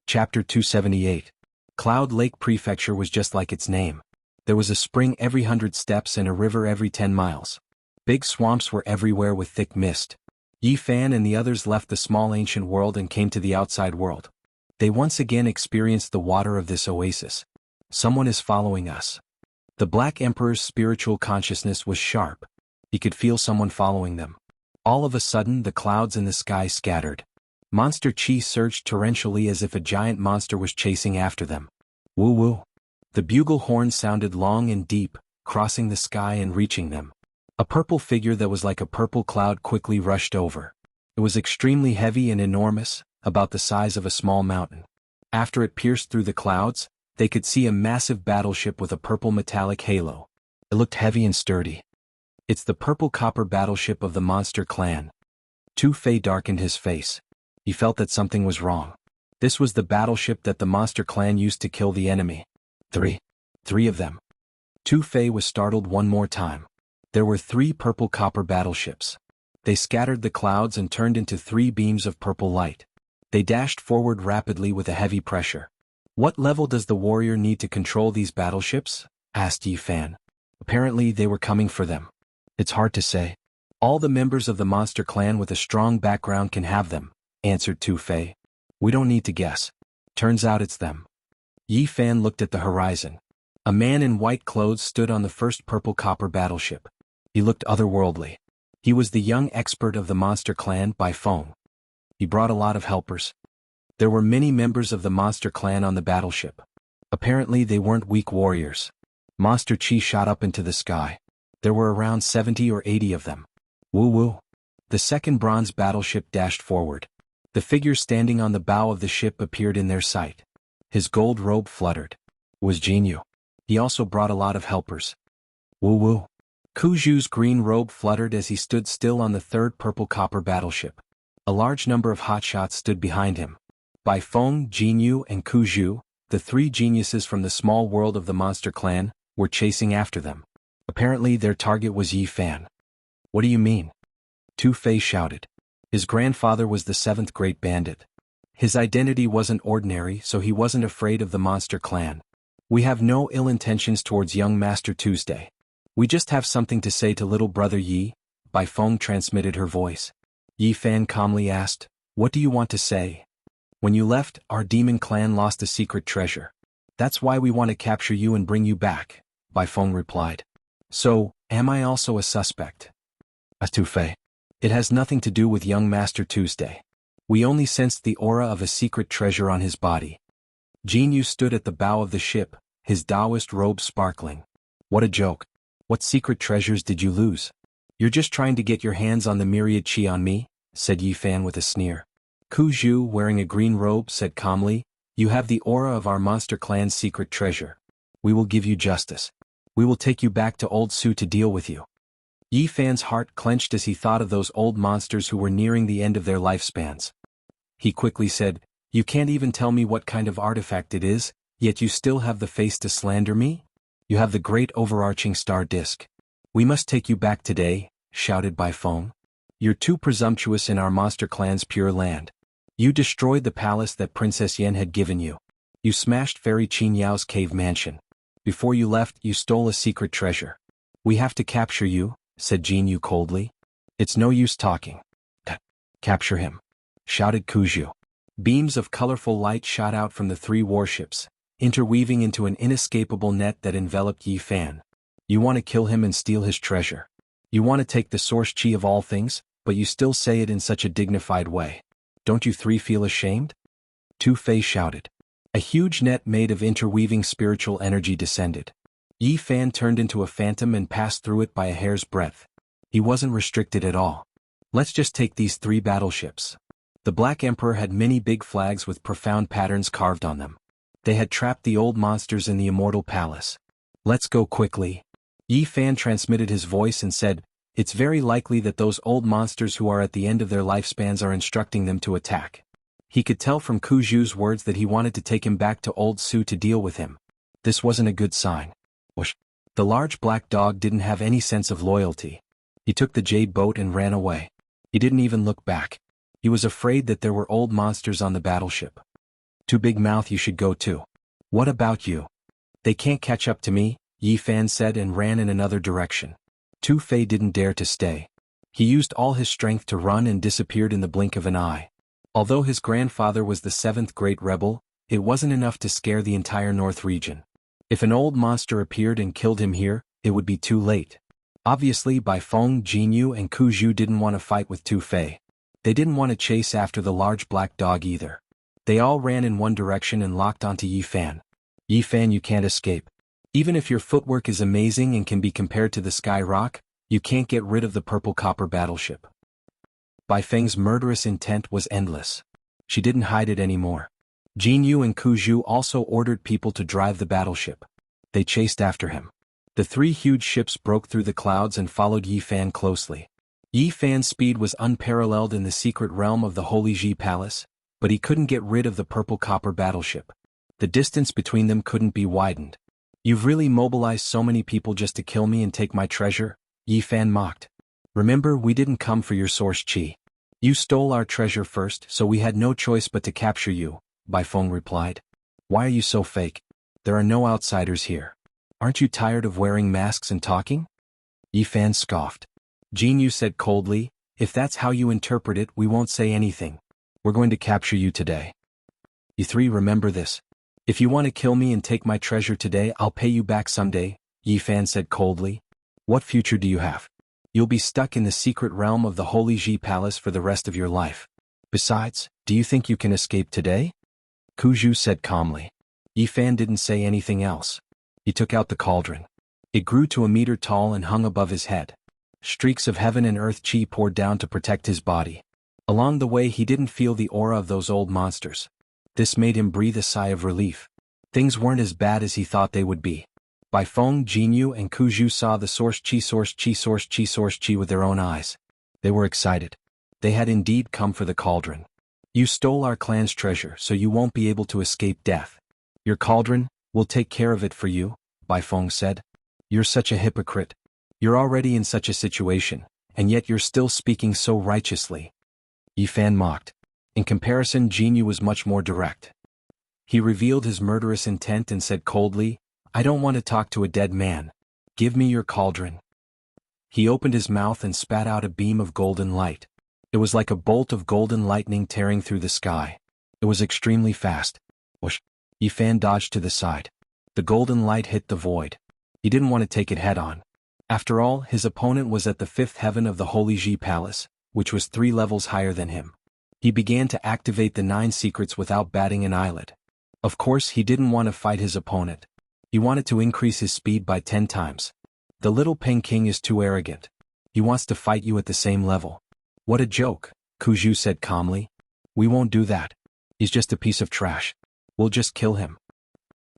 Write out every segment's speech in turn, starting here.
Chapter 278. Cloud Lake Prefecture was just like its name. There was a spring every 100 steps and a river every 10 miles. Big swamps were everywhere with thick mist. Yi Fan and the others left the small ancient world and came to the outside world. They once again experienced the water of this oasis. Someone is following us. The Black Emperor's spiritual consciousness was sharp. He could feel someone following them. All of a sudden the clouds in the sky scattered. Monster chi surged torrentially as if a giant monster was chasing after them. Woo woo. The bugle horn sounded long and deep, crossing the sky and reaching them. A purple figure that was like a purple cloud quickly rushed over. It was extremely heavy and enormous, about the size of a small mountain. After it pierced through the clouds, they could see a massive battleship with a purple metallic halo. It looked heavy and sturdy. It's the purple copper battleship of the monster clan. Tu Fei darkened his face. He felt that something was wrong. This was the battleship that the monster clan used to kill the enemy. Three of them. Tu Fei was startled one more time. There were 3 purple copper battleships. They scattered the clouds and turned into 3 beams of purple light. They dashed forward rapidly with a heavy pressure. What level does the warrior need to control these battleships? Asked Yi Fan. Apparently they were coming for them. It's hard to say. All the members of the monster clan with a strong background can have them, answered Tu Fei. We don't need to guess. Turns out it's them. Yi Fan looked at the horizon. A man in white clothes stood on the first purple copper battleship. He looked otherworldly. He was the young expert of the monster clan Bai Feng. He brought a lot of helpers. There were many members of the monster clan on the battleship. Apparently they weren't weak warriors. Monster chi shot up into the sky. There were around 70 or 80 of them. Woo woo. The second bronze battleship dashed forward. The figure standing on the bow of the ship appeared in their sight. His gold robe fluttered. It was Jinyu. He also brought a lot of helpers. Woo woo. Kuju's green robe fluttered as he stood still on the third purple copper battleship. A large number of hotshots stood behind him. Bai Feng, Jinyu, and Kuju, the 3 geniuses from the small world of the monster clan, were chasing after them. Apparently their target was Yi Fan. What do you mean? Tu Fei shouted. His grandfather was the 7th great bandit. His identity wasn't ordinary, so he wasn't afraid of the monster clan. We have no ill intentions towards young Master Tuesday. We just have something to say to little brother Yi, Bai Feng transmitted her voice. Yi Fan calmly asked, what do you want to say? When you left, our demon clan lost a secret treasure. That's why we want to capture you and bring you back, Bai Feng replied. So, am I also a suspect? Tu Fei. It has nothing to do with young Master Tuesday. We only sensed the aura of a secret treasure on his body. Jinyu stood at the bow of the ship, his Taoist robe sparkling. What a joke. What secret treasures did you lose? You're just trying to get your hands on the myriad chi on me, said Yi Fan with a sneer. Kuju, wearing a green robe, said calmly, you have the aura of our monster clan's secret treasure. We will give you justice. We will take you back to Old Su to deal with you. Yi Fan's heart clenched as he thought of those old monsters who were nearing the end of their lifespans. He quickly said, you can't even tell me what kind of artifact it is, yet you still have the face to slander me? You have the great overarching star disk. We must take you back today, shouted Bai Feng. You're too presumptuous in our monster clan's pure land. You destroyed the palace that Princess Yen had given you. You smashed Fairy Qin Yao's cave mansion. Before you left, you stole a secret treasure. We have to capture you, said Jinyu coldly. It's no use talking. Capture him, shouted Kuju. Beams of colorful light shot out from the 3 warships, interweaving into an inescapable net that enveloped Yi Fan. You want to kill him and steal his treasure. You want to take the source chi of all things, but you still say it in such a dignified way. Don't you 3 feel ashamed? Tu Fei shouted. A huge net made of interweaving spiritual energy descended. Yi Fan turned into a phantom and passed through it by a hair's breadth. He wasn't restricted at all. Let's just take these 3 battleships. The Black Emperor had many big flags with profound patterns carved on them. They had trapped the old monsters in the immortal palace. Let's go quickly. Yi Fan transmitted his voice and said, it's very likely that those old monsters who are at the end of their lifespans are instructing them to attack. He could tell from Kuju's words that he wanted to take him back to Old Su to deal with him. This wasn't a good sign. Whoosh. The large black dog didn't have any sense of loyalty. He took the jade boat and ran away. He didn't even look back. He was afraid that there were old monsters on the battleship. Too big mouth, you should go too. What about you? They can't catch up to me, Yi Fan said and ran in another direction. Tu Fei didn't dare to stay. He used all his strength to run and disappeared in the blink of an eye. Although his grandfather was the seventh great rebel, it wasn't enough to scare the entire North region. If an old monster appeared and killed him here, it would be too late. Obviously, Bai Feng, Jinyu and Ku Zhu didn't want to fight with Tu Fei. They didn't want to chase after the large black dog either. They all ran in one direction and locked onto Yi Fan. Yi Fan, you can't escape. Even if your footwork is amazing and can be compared to the Sky Rock, you can't get rid of the purple copper battleship. Bai Feng's murderous intent was endless. She didn't hide it anymore. Jinyu and Ku Zhu also ordered people to drive the battleship. They chased after him. The three huge ships broke through the clouds and followed Yi Fan closely. Yi Fan's speed was unparalleled in the secret realm of the Holy Ji Palace, but he couldn't get rid of the purple copper battleship. The distance between them couldn't be widened. You've really mobilized so many people just to kill me and take my treasure? Yi Fan mocked. Remember, we didn't come for your source chi. You stole our treasure first, so we had no choice but to capture you, Bai Feng replied. Why are you so fake? There are no outsiders here. Aren't you tired of wearing masks and talking? Yi Fan scoffed. Jinyu said coldly, if that's how you interpret it, we won't say anything. We're going to capture you today. You three remember this. If you want to kill me and take my treasure today, I'll pay you back someday, Yi Fan said coldly. What future do you have? You'll be stuck in the secret realm of the Holy Ji Palace for the rest of your life. Besides, do you think you can escape today? Ku Zhu said calmly. Yi Fan didn't say anything else. He took out the cauldron. It grew to a meter tall and hung above his head. Streaks of heaven and earth chi poured down to protect his body. Along the way he didn't feel the aura of those old monsters. This made him breathe a sigh of relief. Things weren't as bad as he thought they would be. Bai Feng, Jinyu and Ku Zhu saw the source chi with their own eyes. They were excited. They had indeed come for the cauldron. You stole our clan's treasure, so you won't be able to escape death. Your cauldron, we'll take care of it for you, Bai Feng said. You're such a hypocrite. You're already in such a situation, and yet you're still speaking so righteously. Yi Fan mocked. In comparison, Jinyu was much more direct. He revealed his murderous intent and said coldly, I don't want to talk to a dead man. Give me your cauldron. He opened his mouth and spat out a beam of golden light. It was like a bolt of golden lightning tearing through the sky. It was extremely fast. Whoosh! Yi Fan dodged to the side. The golden light hit the void. He didn't want to take it head on. After all, his opponent was at the fifth heaven of the Holy Ji Palace, which was 3 levels higher than him. He began to activate the 9 secrets without batting an eyelid. Of course, he didn't want to fight his opponent. He wanted to increase his speed by 10 times. The little Peng King is too arrogant. He wants to fight you at the same level. What a joke, Ku Zhu said calmly. We won't do that. He's just a piece of trash. We'll just kill him.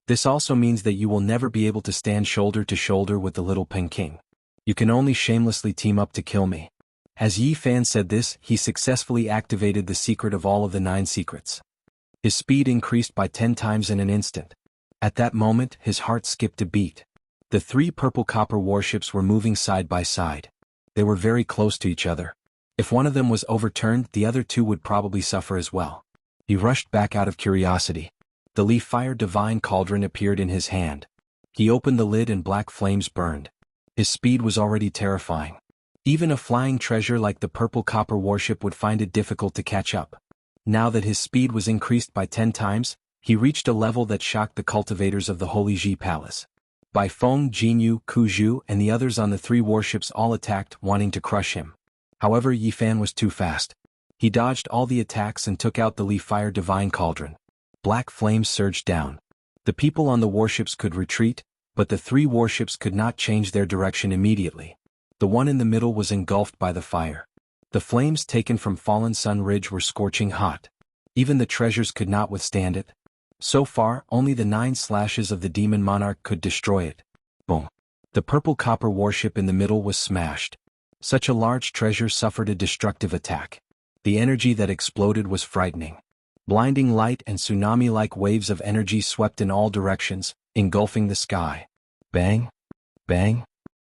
This also means that you will never be able to stand shoulder to shoulder with the little Peng King. You can only shamelessly team up to kill me. As Yi Fan said this, he successfully activated the secret of all of the 9 secrets. His speed increased by 10 times in an instant. At that moment, his heart skipped a beat. The 3 purple copper warships were moving side by side. They were very close to each other. If one of them was overturned, the other 2 would probably suffer as well. He rushed back out of curiosity. The Li Fire Divine Cauldron appeared in his hand. He opened the lid and black flames burned. His speed was already terrifying. Even a flying treasure like the purple copper warship would find it difficult to catch up. Now that his speed was increased by 10 times, he reached a level that shocked the cultivators of the Holy Ji Palace. Bai Feng, Jinyu, Ku Zhu and the others on the 3 warships all attacked, wanting to crush him. However, Yi Fan was too fast. He dodged all the attacks and took out the Li Fire Divine Cauldron. Black flames surged down. The people on the warships could retreat, but the 3 warships could not change their direction immediately. The one in the middle was engulfed by the fire. The flames taken from Fallen Sun Ridge were scorching hot. Even the treasures could not withstand it. So far, only the 9 slashes of the Demon Monarch could destroy it. Boom! The purple copper warship in the middle was smashed. Such a large treasure suffered a destructive attack. The energy that exploded was frightening. Blinding light and tsunami-like waves of energy swept in all directions, engulfing the sky. Bang! Bang!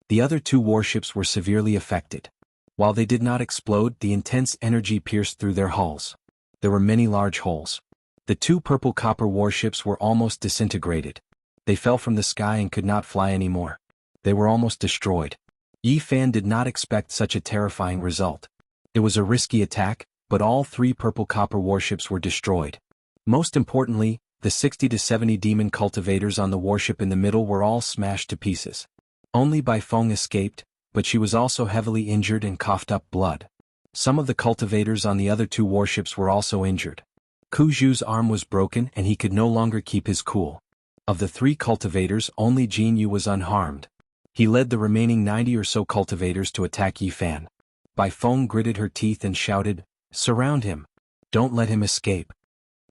The other 2 warships were severely affected. While they did not explode, the intense energy pierced through their hulls. There were many large holes. The two purple copper warships were almost disintegrated. They fell from the sky and could not fly anymore. They were almost destroyed. Yi Fan did not expect such a terrifying result. It was a risky attack, but all three purple copper warships were destroyed. Most importantly, the 60 to 70 demon cultivators on the warship in the middle were all smashed to pieces. Only Bai Feng escaped, but she was also heavily injured and coughed up blood. Some of the cultivators on the other two warships were also injured. Ku Zhu's arm was broken and he could no longer keep his cool. Of the three cultivators, only Jin Yu was unharmed. He led the remaining 90 or so cultivators to attack Yi Fan. Bai Feng gritted her teeth and shouted, "Surround him! Don't let him escape!"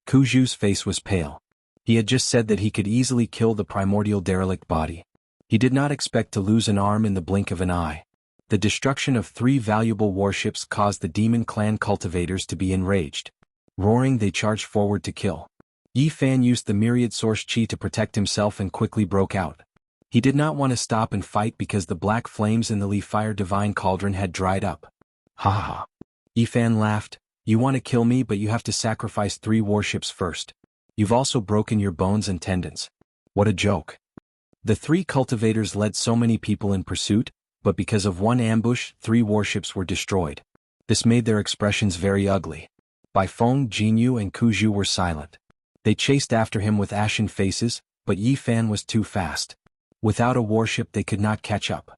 Ku Zhu's face was pale. He had just said that he could easily kill the primordial derelict body. He did not expect to lose an arm in the blink of an eye. The destruction of three valuable warships caused the demon clan cultivators to be enraged. Roaring, they charged forward to kill. Yi Fan used the myriad source chi to protect himself and quickly broke out. He did not want to stop and fight because the black flames in the Li Fire Divine Cauldron had dried up. Ha ha ha. Yi Fan laughed. "You want to kill me, but you have to sacrifice three warships first. You've also broken your bones and tendons." What a joke. The three cultivators led so many people in pursuit, but because of one ambush, three warships were destroyed. This made their expressions very ugly. Bai Feng, Jin Yu and Ku Zhu were silent. They chased after him with ashen faces, but Yi Fan was too fast. Without a warship they could not catch up.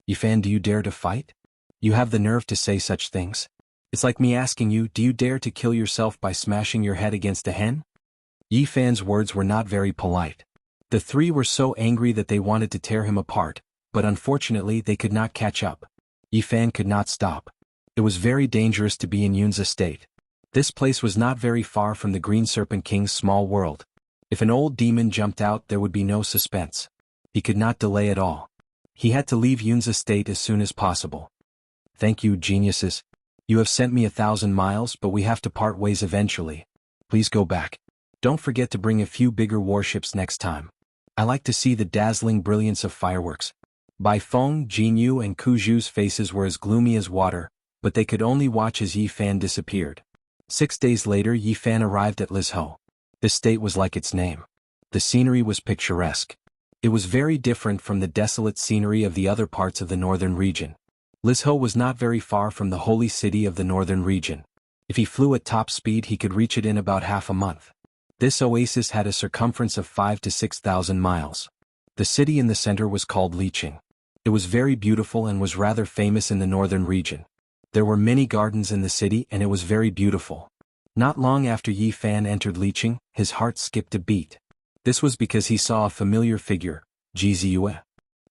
"Yi Fan, do you dare to fight? You have the nerve to say such things. It's like me asking you, do you dare to kill yourself by smashing your head against a hen?" Yi Fan's words were not very polite. The three were so angry that they wanted to tear him apart, but unfortunately they could not catch up. Yi Fan could not stop. It was very dangerous to be in Yun's estate. This place was not very far from the Green Serpent King's small world. If an old demon jumped out, there would be no suspense. He could not delay at all. He had to leave Yun's estate as soon as possible. "Thank you, geniuses. You have sent me 1,000 miles, but we have to part ways eventually. Please go back. Don't forget to bring a few bigger warships next time. I like to see the dazzling brilliance of fireworks." Bai Feng, Jin Yu and Ku Zhu's faces were as gloomy as water, but they could only watch as Yi Fan disappeared. 6 days later, Yi Fan arrived at Lizhou. This state was like its name. The scenery was picturesque. It was very different from the desolate scenery of the other parts of the northern region. Lizhou was not very far from the holy city of the northern region. If he flew at top speed, he could reach it in about half a month. This oasis had a circumference of 5,000 to 6,000 miles. The city in the center was called Liqing. It was very beautiful and was rather famous in the northern region. There were many gardens in the city and it was very beautiful. Not long after Yi Fan entered Liqing, his heart skipped a beat. This was because he saw a familiar figure, Ji Ziyue.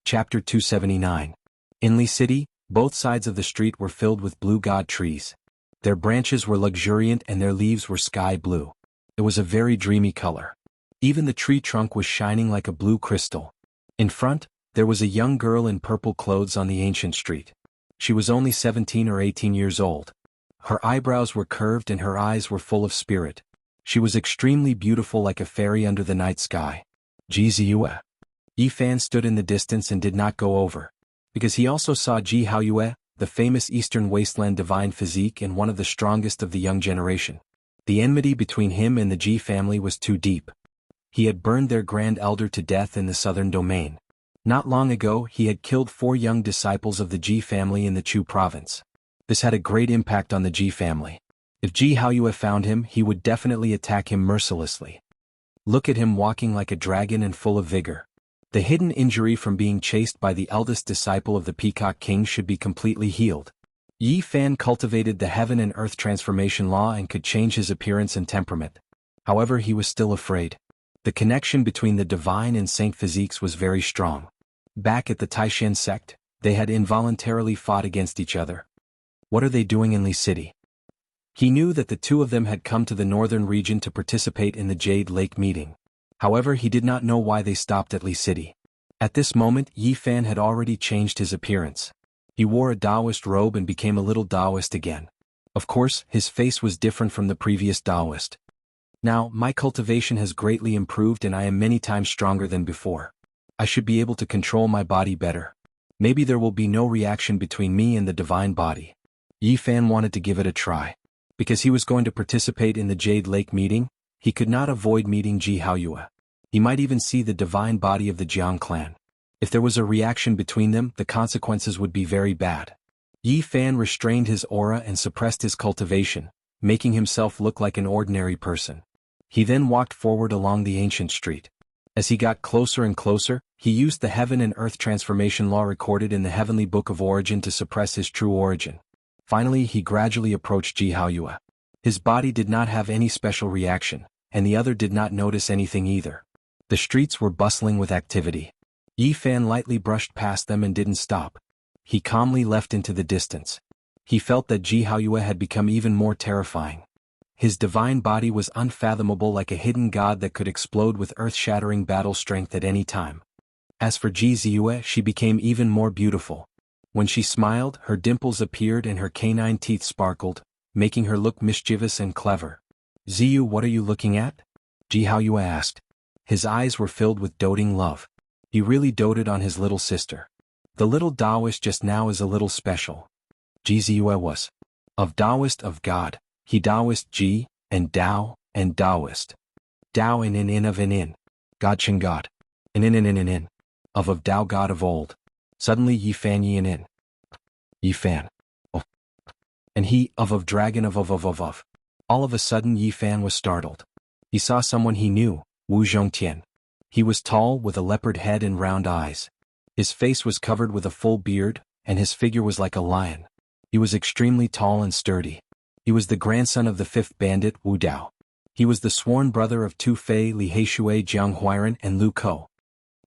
Chapter 279. In Li City, both sides of the street were filled with blue god trees. Their branches were luxuriant and their leaves were sky blue. It was a very dreamy color. Even the tree trunk was shining like a blue crystal. In front, there was a young girl in purple clothes on the ancient street. She was only 17 or 18 years old. Her eyebrows were curved and her eyes were full of spirit. She was extremely beautiful like a fairy under the night sky. Ji Ziyue. Yi Fan stood in the distance and did not go over. Because he also saw Ji Haoyue, the famous Eastern Wasteland divine physique and one of the strongest of the young generation. The enmity between him and the Ji family was too deep. He had burned their grand elder to death in the southern domain. Not long ago, he had killed 4 young disciples of the Ji family in the Chu province. This had a great impact on the Ji family. If Ji Haoyue found him, he would definitely attack him mercilessly. Look at him walking like a dragon and full of vigor. The hidden injury from being chased by the eldest disciple of the Peacock King should be completely healed. Yi Fan cultivated the heaven and earth transformation law and could change his appearance and temperament. However, he was still afraid. The connection between the divine and saint physiques was very strong. Back at the Taishan sect, they had involuntarily fought against each other. What are they doing in Li City? He knew that the two of them had come to the northern region to participate in the Jade Lake meeting. However, he did not know why they stopped at Li City. At this moment, Yi Fan had already changed his appearance. He wore a Taoist robe and became a little Taoist again. Of course, his face was different from the previous Taoist. Now, my cultivation has greatly improved and I am many times stronger than before. I should be able to control my body better. Maybe there will be no reaction between me and the divine body. Yi Fan wanted to give it a try. Because he was going to participate in the Jade Lake meeting, He could not avoid meeting Ji Haoyue. He might even see the divine body of the Jiang clan. If there was a reaction between them, the consequences would be very bad. Yi Fan restrained his aura and suppressed his cultivation, making himself look like an ordinary person. He then walked forward along the ancient street. As he got closer and closer, he used the heaven and earth transformation law recorded in the heavenly book of origin to suppress his true origin. Finally, he gradually approached Ji Haoyue. His body did not have any special reaction, and the other did not notice anything either. The streets were bustling with activity. Yi Fan lightly brushed past them and didn't stop. He calmly left into the distance. He felt that Ji Haoyue had become even more terrifying. His divine body was unfathomable, like a hidden god that could explode with earth-shattering battle strength at any time. As for Ji Ziyue, she became even more beautiful. When she smiled, her dimples appeared and her canine teeth sparkled, making her look mischievous and clever. "Ziyu, what are you looking at?" Ji Haoyue asked. His eyes were filled with doting love. He really doted on his little sister. The little Taoist just now is a little special. Ji Ziyue was of Taoist of God, he Taoist Ji, and Tao, and Taoist. Tao in of in, God Shen God, in, of Tao God of old. Suddenly Yi Fan in. Yi Fan. Oh. And he of dragon of. All of a sudden Yi Fan was startled. He saw someone he knew, Wu Zhongtian. He was tall, with a leopard head and round eyes. His face was covered with a full beard, and his figure was like a lion. He was extremely tall and sturdy. He was the grandson of the fifth bandit, Wu Dao. He was the sworn brother of Tu Fei, Li Heishui, Jiang Huairan, and Lu Ko.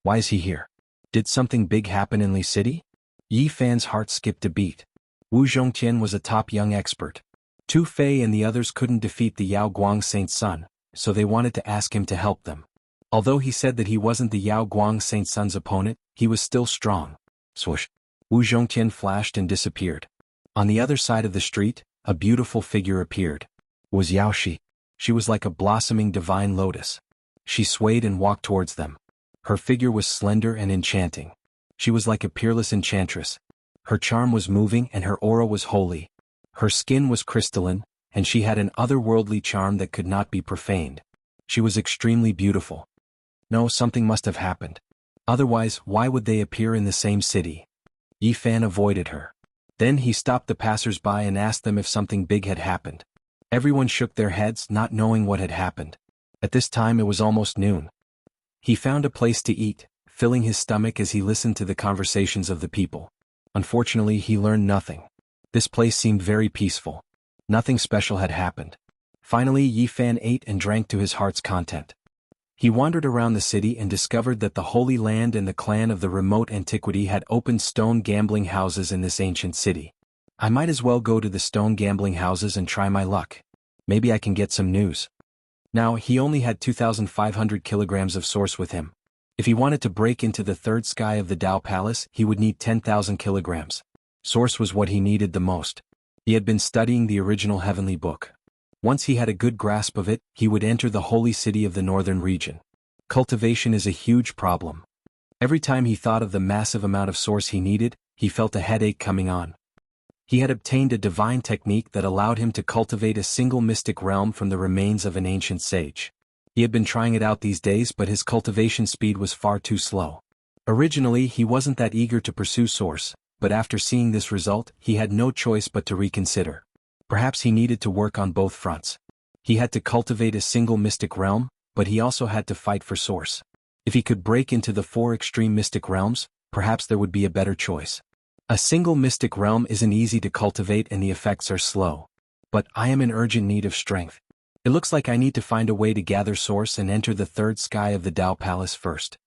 Why is he here? Did something big happen in Li City? Yi Fan's heart skipped a beat. Wu Zhongtian was a top young expert. Tu Fei and the others couldn't defeat the Yao Guang Saint's son, so they wanted to ask him to help them. Although he said that he wasn't the Yao Guang Saint's son's opponent, he was still strong. Swoosh. Wu Zhongtian flashed and disappeared. On the other side of the street, a beautiful figure appeared. It was Yao Shi. She was like a blossoming divine lotus. She swayed and walked towards them. Her figure was slender and enchanting. She was like a peerless enchantress. Her charm was moving and her aura was holy. Her skin was crystalline, and she had an otherworldly charm that could not be profaned. She was extremely beautiful. No, something must have happened. Otherwise, why would they appear in the same city? Yi Fan avoided her. Then he stopped the passers-by and asked them if something big had happened. Everyone shook their heads, not knowing what had happened. At this time it was almost noon. He found a place to eat, filling his stomach as he listened to the conversations of the people. Unfortunately, he learned nothing. This place seemed very peaceful. Nothing special had happened. Finally, Yi Fan ate and drank to his heart's content. He wandered around the city and discovered that the Holy Land and the clan of the remote antiquity had opened stone gambling houses in this ancient city. I might as well go to the stone gambling houses and try my luck. Maybe I can get some news. Now, he only had 2,500 kilograms of source with him. If he wanted to break into the third sky of the Tao Palace, he would need 10,000 kilograms. Source was what he needed the most. He had been studying the original heavenly book. Once he had a good grasp of it, he would enter the holy city of the northern region. Cultivation is a huge problem. Every time he thought of the massive amount of source he needed, he felt a headache coming on. He had obtained a divine technique that allowed him to cultivate a single mystic realm from the remains of an ancient sage. He had been trying it out these days, but his cultivation speed was far too slow. Originally, he wasn't that eager to pursue source, but after seeing this result, he had no choice but to reconsider. Perhaps he needed to work on both fronts. He had to cultivate a single mystic realm, but he also had to fight for source. If he could break into the 4 extreme mystic realms, perhaps there would be a better choice. A single mystic realm isn't easy to cultivate and the effects are slow. But I am in urgent need of strength. It looks like I need to find a way to gather source and enter the third sky of the Tao Palace first.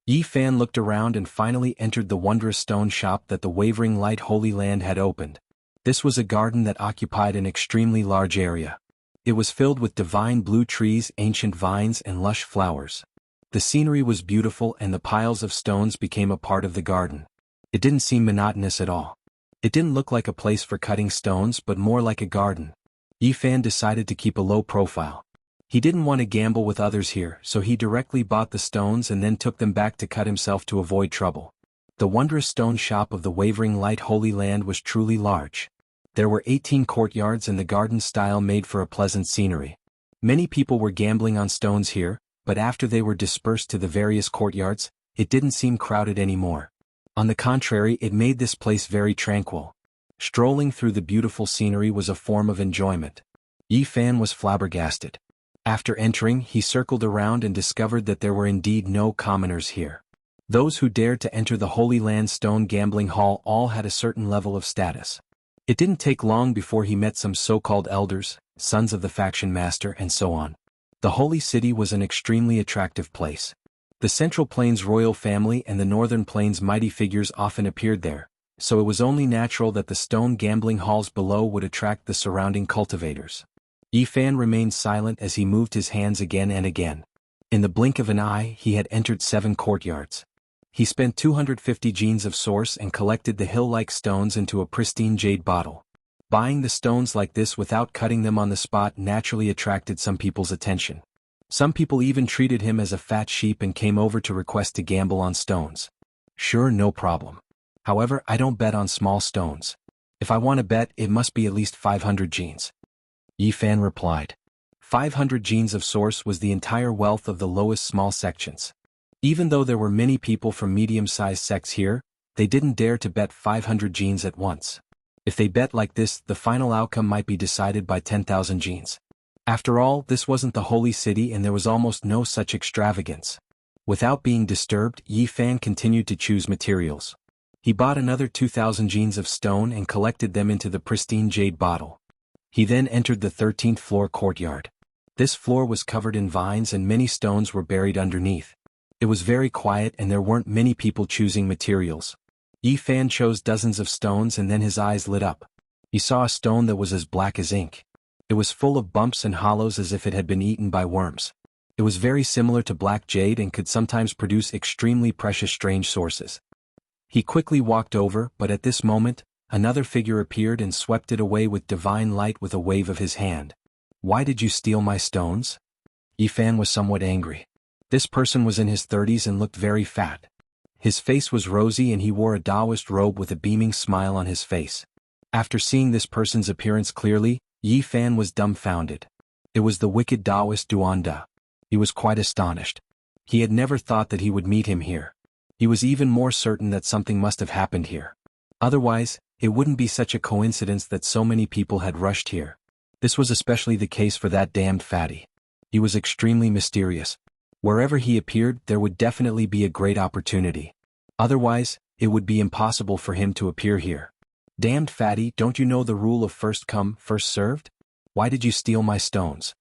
Yi Fan looked around and finally entered the wondrous stone shop that the Wavering Light Holy Land had opened. This was a garden that occupied an extremely large area. It was filled with divine blue trees, ancient vines, and lush flowers. The scenery was beautiful and the piles of stones became a part of the garden. It didn't seem monotonous at all. It didn't look like a place for cutting stones but more like a garden. Yi Fan decided to keep a low profile. He didn't want to gamble with others here, so he directly bought the stones and then took them back to cut himself to avoid trouble. The wondrous stone shop of the Wavering Light Holy Land was truly large. There were 18 courtyards and the garden style made for a pleasant scenery. Many people were gambling on stones here, but after they were dispersed to the various courtyards, it didn't seem crowded anymore. On the contrary, it made this place very tranquil. Strolling through the beautiful scenery was a form of enjoyment. Yi Fan was flabbergasted. After entering, he circled around and discovered that there were indeed no commoners here. Those who dared to enter the Holy Land Stone Gambling Hall all had a certain level of status. It didn't take long before he met some so-called elders, sons of the faction master, and so on. The Holy City was an extremely attractive place. The Central Plains royal family and the Northern Plains mighty figures often appeared there, so it was only natural that the stone gambling halls below would attract the surrounding cultivators. Yi Fan remained silent as he moved his hands again and again. In the blink of an eye, he had entered 7 courtyards. He spent 250 genes of source and collected the hill-like stones into a pristine jade bottle. Buying the stones like this without cutting them on the spot naturally attracted some people's attention. Some people even treated him as a fat sheep and came over to request to gamble on stones. Sure, no problem. However, I don't bet on small stones. If I want to bet, it must be at least 500 genes. Yi Fan replied. 500 genes of source was the entire wealth of the lowest small sections. Even though there were many people from medium-sized sects here, they didn't dare to bet 500 genes at once. If they bet like this, the final outcome might be decided by 10,000 genes. After all, this wasn't the Holy City and there was almost no such extravagance. Without being disturbed, Yi Fan continued to choose materials. He bought another 2,000 genes of stone and collected them into the pristine jade bottle. He then entered the 13th floor courtyard. This floor was covered in vines and many stones were buried underneath. It was very quiet and there weren't many people choosing materials. Yi Fan chose dozens of stones and then his eyes lit up. He saw a stone that was as black as ink. It was full of bumps and hollows as if it had been eaten by worms. It was very similar to black jade and could sometimes produce extremely precious strange sources. He quickly walked over, but at this moment, another figure appeared and swept it away with divine light with a wave of his hand. Why did you steal my stones? Yi Fan was somewhat angry. This person was in his 30s and looked very fat. His face was rosy and he wore a Taoist robe with a beaming smile on his face. After seeing this person's appearance clearly, Yi Fan was dumbfounded. It was the wicked Taoist Duanda. He was quite astonished. He had never thought that he would meet him here. He was even more certain that something must have happened here. Otherwise, it wouldn't be such a coincidence that so many people had rushed here. This was especially the case for that damned fatty. He was extremely mysterious. Wherever he appeared, there would definitely be a great opportunity. Otherwise, it would be impossible for him to appear here. Damned fatty, don't you know the rule of first come, first served? Why did you steal my stones?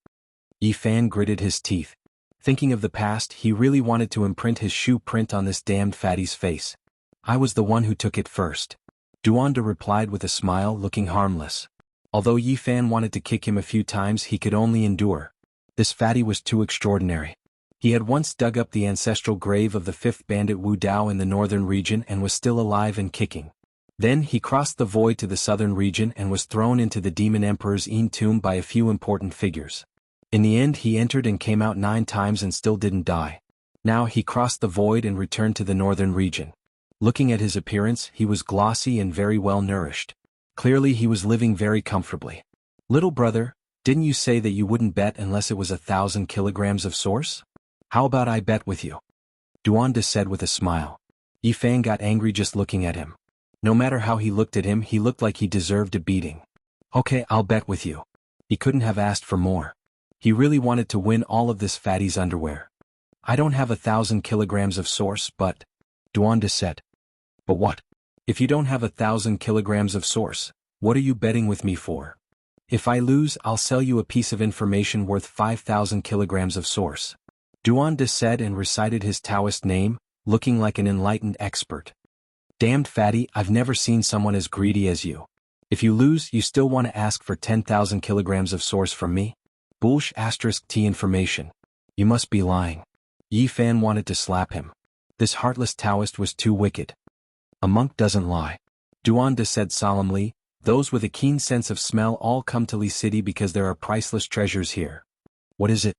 Yi Fan gritted his teeth. Thinking of the past, he really wanted to imprint his shoe print on this damned fatty's face. I was the one who took it first. Duanda replied with a smile, looking harmless. Although Yi Fan wanted to kick him a few times, he could only endure. This fatty was too extraordinary. He had once dug up the ancestral grave of the 5th bandit Wu Dao in the northern region and was still alive and kicking. Then he crossed the void to the southern region and was thrown into the Demon Emperor's tomb by a few important figures. In the end he entered and came out 9 times and still didn't die. Now he crossed the void and returned to the northern region. Looking at his appearance, he was glossy and very well nourished. Clearly he was living very comfortably. Little brother, didn't you say that you wouldn't bet unless it was 1,000 kilograms of source? How about I bet with you? Duanda said with a smile. Yi Fan got angry just looking at him. No matter how he looked at him, he looked like he deserved a beating. Okay, I'll bet with you. He couldn't have asked for more. He really wanted to win all of this fatty's underwear. I don't have 1,000 kilograms of source, but... Duanda said. But what? If you don't have 1,000 kilograms of source, what are you betting with me for? If I lose, I'll sell you a piece of information worth 5,000 kilograms of source. Duanda said and recited his Taoist name, looking like an enlightened expert. Damned fatty, I've never seen someone as greedy as you. If you lose, you still want to ask for 10,000 kilograms of source from me? Bullsh *T information. You must be lying. Yi Fan wanted to slap him. This heartless Taoist was too wicked. A monk doesn't lie. Duanda said solemnly, those with a keen sense of smell all come to Li City because there are priceless treasures here. What is it?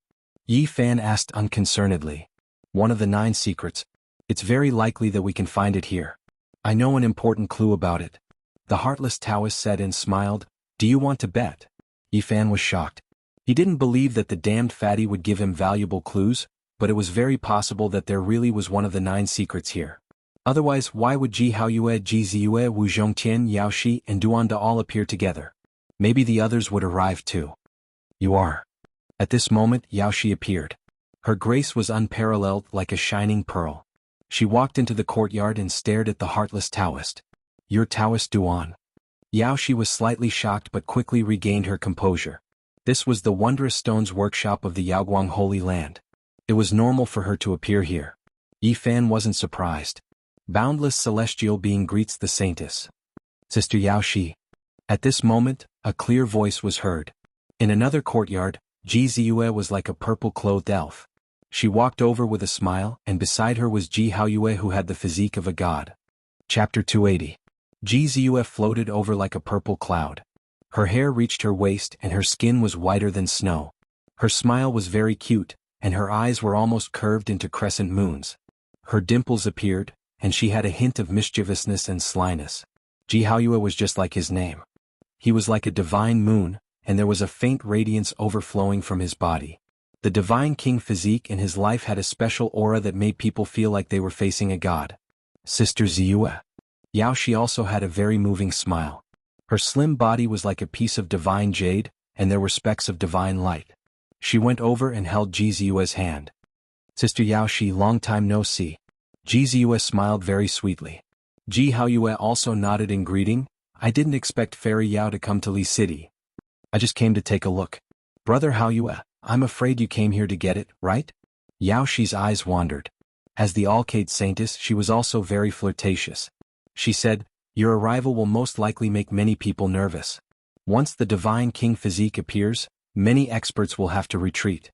Yi Fan asked unconcernedly. One of the 9 secrets. It's very likely that we can find it here. I know an important clue about it. The heartless Taoist said and smiled. Do you want to bet? Yi Fan was shocked. He didn't believe that the damned fatty would give him valuable clues, but it was very possible that there really was one of the 9 secrets here. Otherwise, why would Ji Haoyue, Ji Ziyue, Wu Zhongtian, Yao Shi, and Duanda all appear together? Maybe the others would arrive too. You are. At this moment, Yao Shi appeared. Her grace was unparalleled, like a shining pearl. She walked into the courtyard and stared at the heartless Taoist. Your Taoist Duan. Yao Shi was slightly shocked but quickly regained her composure. This was the wondrous stones workshop of the Yaoguang Holy Land. It was normal for her to appear here. Yi Fan wasn't surprised. Boundless celestial being greets the saintess. Sister Yao Shi. At this moment, a clear voice was heard. In another courtyard, Ji Ziyue was like a purple-clothed elf. She walked over with a smile, and beside her was Ji Haoyue, who had the physique of a god. Chapter 280. Ji Ziyue floated over like a purple cloud. Her hair reached her waist and her skin was whiter than snow. Her smile was very cute, and her eyes were almost curved into crescent moons. Her dimples appeared, and she had a hint of mischievousness and slyness. Ji Haoyue was just like his name. He was like a divine moon, and there was a faint radiance overflowing from his body. The divine king physique in his life had a special aura that made people feel like they were facing a god. Sister Ziyue. Yao Shi also had a very moving smile. Her slim body was like a piece of divine jade, and there were specks of divine light. She went over and held Ji Ziyue's hand. Sister Yao Shi, long time no see. Ji Ziyue smiled very sweetly. Ji Haoyue also nodded in greeting. I didn't expect Fairy Yao to come to Li City. I just came to take a look. Brother Haoyue, I'm afraid you came here to get it, right? Yao Shi's eyes wandered. As the Alcade Saintess, she was also very flirtatious. She said, your arrival will most likely make many people nervous. Once the divine king physique appears, many experts will have to retreat.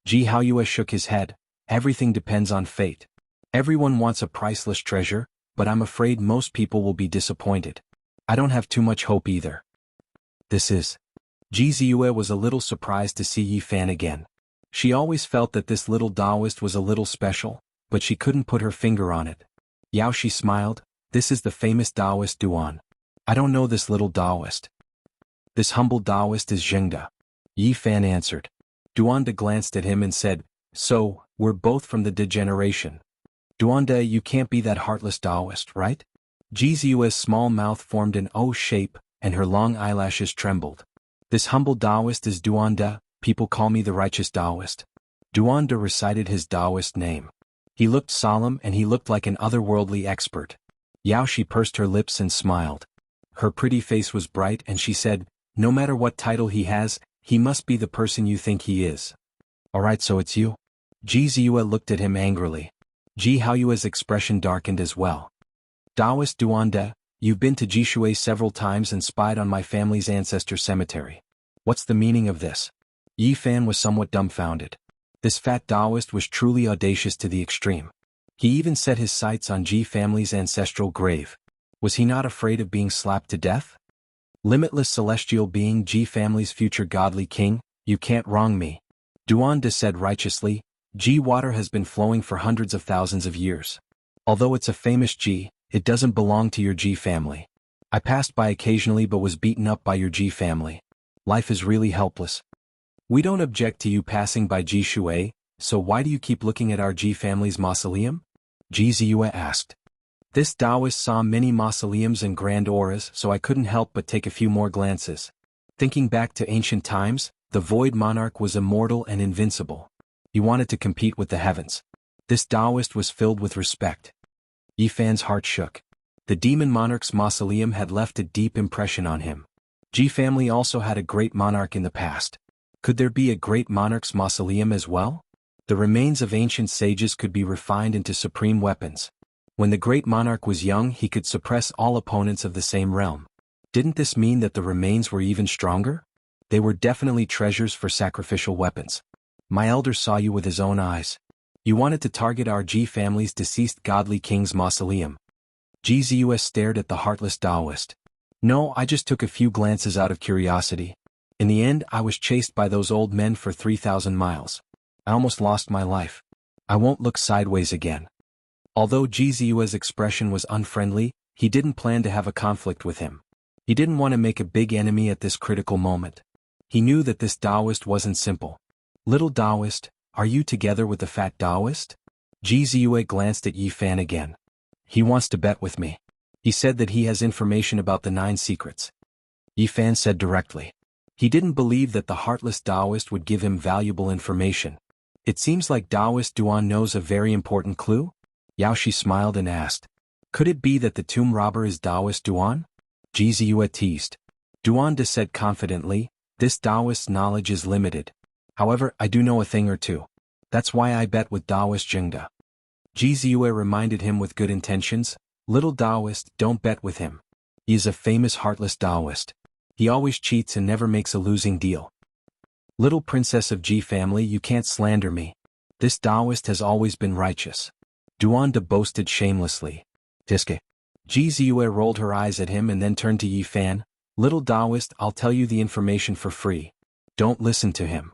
Ji Haoyue shook his head. Everything depends on fate. Everyone wants a priceless treasure, but I'm afraid most people will be disappointed. I don't have too much hope either. This is. Ji Ziyue was a little surprised to see Yi Fan again. She always felt that this little Taoist was a little special, but she couldn't put her finger on it. Yao Shi smiled. This is the famous Taoist Duan. I don't know this little Taoist. This humble Taoist is Zhengde. Yi Fan answered. Duanda glanced at him and said, so, we're both from the degeneration. Duanda, you can't be that heartless Taoist, right? Ji Ziyue's small mouth formed an O shape, and her long eyelashes trembled. This humble Taoist is Duanda, people call me the righteous Taoist. Duanda recited his Taoist name. He looked solemn and he looked like an otherworldly expert. Yao Shi pursed her lips and smiled. Her pretty face was bright and she said, no matter what title he has, he must be the person you think he is. Alright, so it's you? Ji Ziyue looked at him angrily. Ji Haoyue's expression darkened as well. Taoist Duanda, you've been to Jishui several times and spied on my family's ancestor cemetery. What's the meaning of this? Yi Fan was somewhat dumbfounded. This fat Taoist was truly audacious to the extreme. He even set his sights on Ji family's ancestral grave. Was he not afraid of being slapped to death? Limitless celestial being, Ji family's future godly king, you can't wrong me. Duanda said righteously, Ji water has been flowing for hundreds of thousands of years. Although it's a famous Ji, it doesn't belong to your Ji family. I passed by occasionally but was beaten up by your Ji family. Life is really helpless. We don't object to you passing by Ji Shui, so why do you keep looking at our Ji family's mausoleum? Ji Ziyue asked. This Taoist saw many mausoleums and grand auras, so I couldn't help but take a few more glances. Thinking back to ancient times, the Void Monarch was immortal and invincible. He wanted to compete with the heavens. This Taoist was filled with respect. Yi Fan's heart shook. The Demon Monarch's mausoleum had left a deep impression on him. Ji family also had a great monarch in the past. Could there be a great monarch's mausoleum as well? The remains of ancient sages could be refined into supreme weapons. When the great monarch was young, he could suppress all opponents of the same realm. Didn't this mean that the remains were even stronger? They were definitely treasures for sacrificial weapons. My elder saw you with his own eyes. You wanted to target our Ji family's deceased godly king's mausoleum. Ji Ziyue stared at the heartless Taoist. No, I just took a few glances out of curiosity. In the end, I was chased by those old men for 3,000 miles. I almost lost my life. I won't look sideways again. Although Ji Ziyue's expression was unfriendly, he didn't plan to have a conflict with him. He didn't want to make a big enemy at this critical moment. He knew that this Taoist wasn't simple. Little Taoist, are you together with the fat Taoist? Ji Ziyue glanced at Yi Fan again. He wants to bet with me. He said that he has information about the 9 secrets. Yi Fan said directly. He didn't believe that the heartless Taoist would give him valuable information. It seems like Taoist Duan knows a very important clue? Yao Shi smiled and asked. Could it be that the tomb robber is Taoist Duan? Ji Ziyue teased. Duan De said confidently, this Taoist's knowledge is limited. However, I do know a thing or two. That's why I bet with Taoist Jingda. Ji Ziyue reminded him with good intentions, little Taoist, don't bet with him. He is a famous heartless Taoist. He always cheats and never makes a losing deal. Little princess of Ji family, you can't slander me. This Taoist has always been righteous. Duan De boasted shamelessly. Tiske. Ji Ziyue rolled her eyes at him and then turned to Yi Fan. Little Taoist, I'll tell you the information for free. Don't listen to him.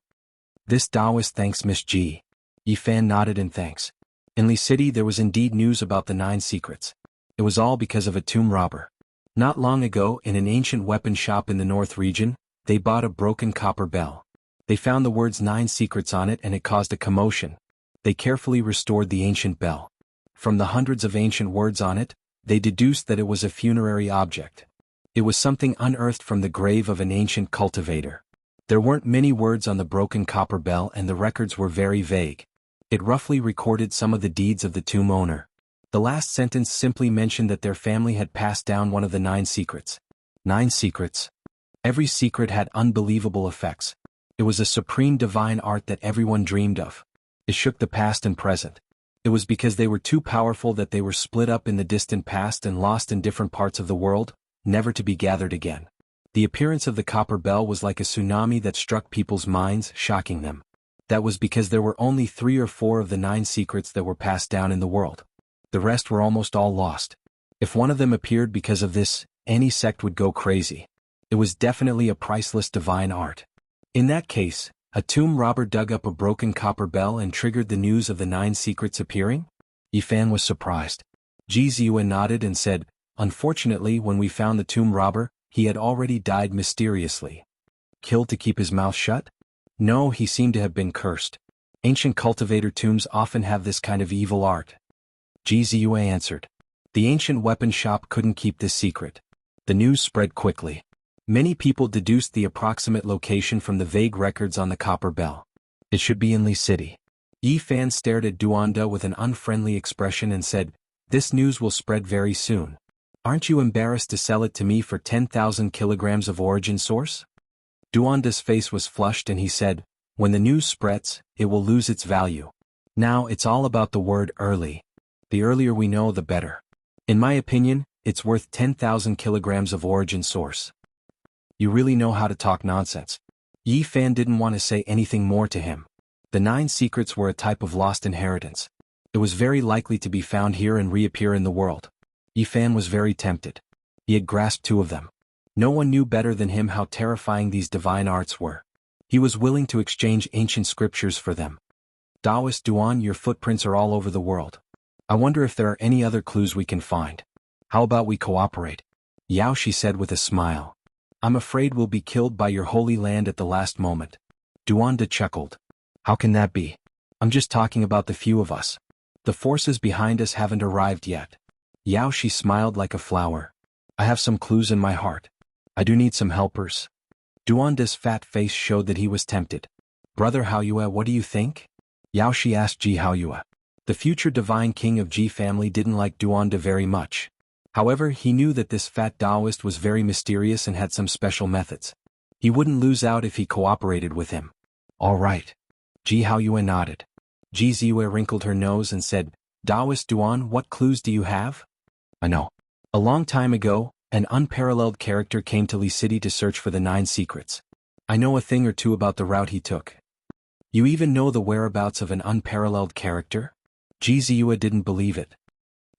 This Taoist thanks Miss Ji. Yi Fan nodded in thanks. In Li City there was indeed news about the 9 secrets. It was all because of a tomb robber. Not long ago, in an ancient weapon shop in the north region, they bought a broken copper bell. They found the words 9 secrets on it and it caused a commotion. They carefully restored the ancient bell. From the hundreds of ancient words on it, they deduced that it was a funerary object. It was something unearthed from the grave of an ancient cultivator. There weren't many words on the broken copper bell and the records were very vague. It roughly recorded some of the deeds of the tomb owner. The last sentence simply mentioned that their family had passed down one of the 9 secrets. 9 secrets. Every secret had unbelievable effects. It was a supreme divine art that everyone dreamed of. It shook the past and present. It was because they were too powerful that they were split up in the distant past and lost in different parts of the world, never to be gathered again. The appearance of the copper bell was like a tsunami that struck people's minds, shocking them. That was because there were only 3 or 4 of the 9 secrets that were passed down in the world. The rest were almost all lost. If one of them appeared because of this, any sect would go crazy. It was definitely a priceless divine art. In that case, a tomb robber dug up a broken copper bell and triggered the news of the 9 secrets appearing? Yi Fan was surprised. Ji Ziyue nodded and said, unfortunately when we found the tomb robber, he had already died mysteriously. Killed to keep his mouth shut? No, he seemed to have been cursed. Ancient cultivator tombs often have this kind of evil art. Ji Ziyue answered. The ancient weapon shop couldn't keep this secret. The news spread quickly. Many people deduced the approximate location from the vague records on the copper bell. It should be in Li City. Yi Fan stared at Duan De with an unfriendly expression and said, this news will spread very soon. Aren't you embarrassed to sell it to me for 10,000 kilograms of origin source? Duan De's face was flushed and he said, when the news spreads, it will lose its value. Now it's all about the word early. The earlier we know, the better. In my opinion, it's worth 10,000 kilograms of origin source. You really know how to talk nonsense. Yi Fan didn't want to say anything more to him. The 9 secrets were a type of lost inheritance. It was very likely to be found here and reappear in the world. Yi Fan was very tempted. He had grasped 2 of them. No one knew better than him how terrifying these divine arts were. He was willing to exchange ancient scriptures for them. Taoist Duan, your footprints are all over the world. I wonder if there are any other clues we can find. How about we cooperate? Yao Shi said with a smile. I'm afraid we'll be killed by your holy land at the last moment. Duan De chuckled. How can that be? I'm just talking about the few of us. The forces behind us haven't arrived yet. Yao Shi smiled like a flower. I have some clues in my heart. I do need some helpers. Duan De's fat face showed that he was tempted. Brother Haoyue, what do you think? Yao Shi asked Ji Haoyue. The future divine king of Ji family didn't like Duan De very much. However, he knew that this fat Taoist was very mysterious and had some special methods. He wouldn't lose out if he cooperated with him. All right. Ji Haoyue nodded. Ji Ziyue wrinkled her nose and said, Taoist Duan, what clues do you have? I know. A long time ago, an unparalleled character came to Li City to search for the 9 secrets. I know a thing or two about the route he took. You even know the whereabouts of an unparalleled character? Ji Ziyue didn't believe it.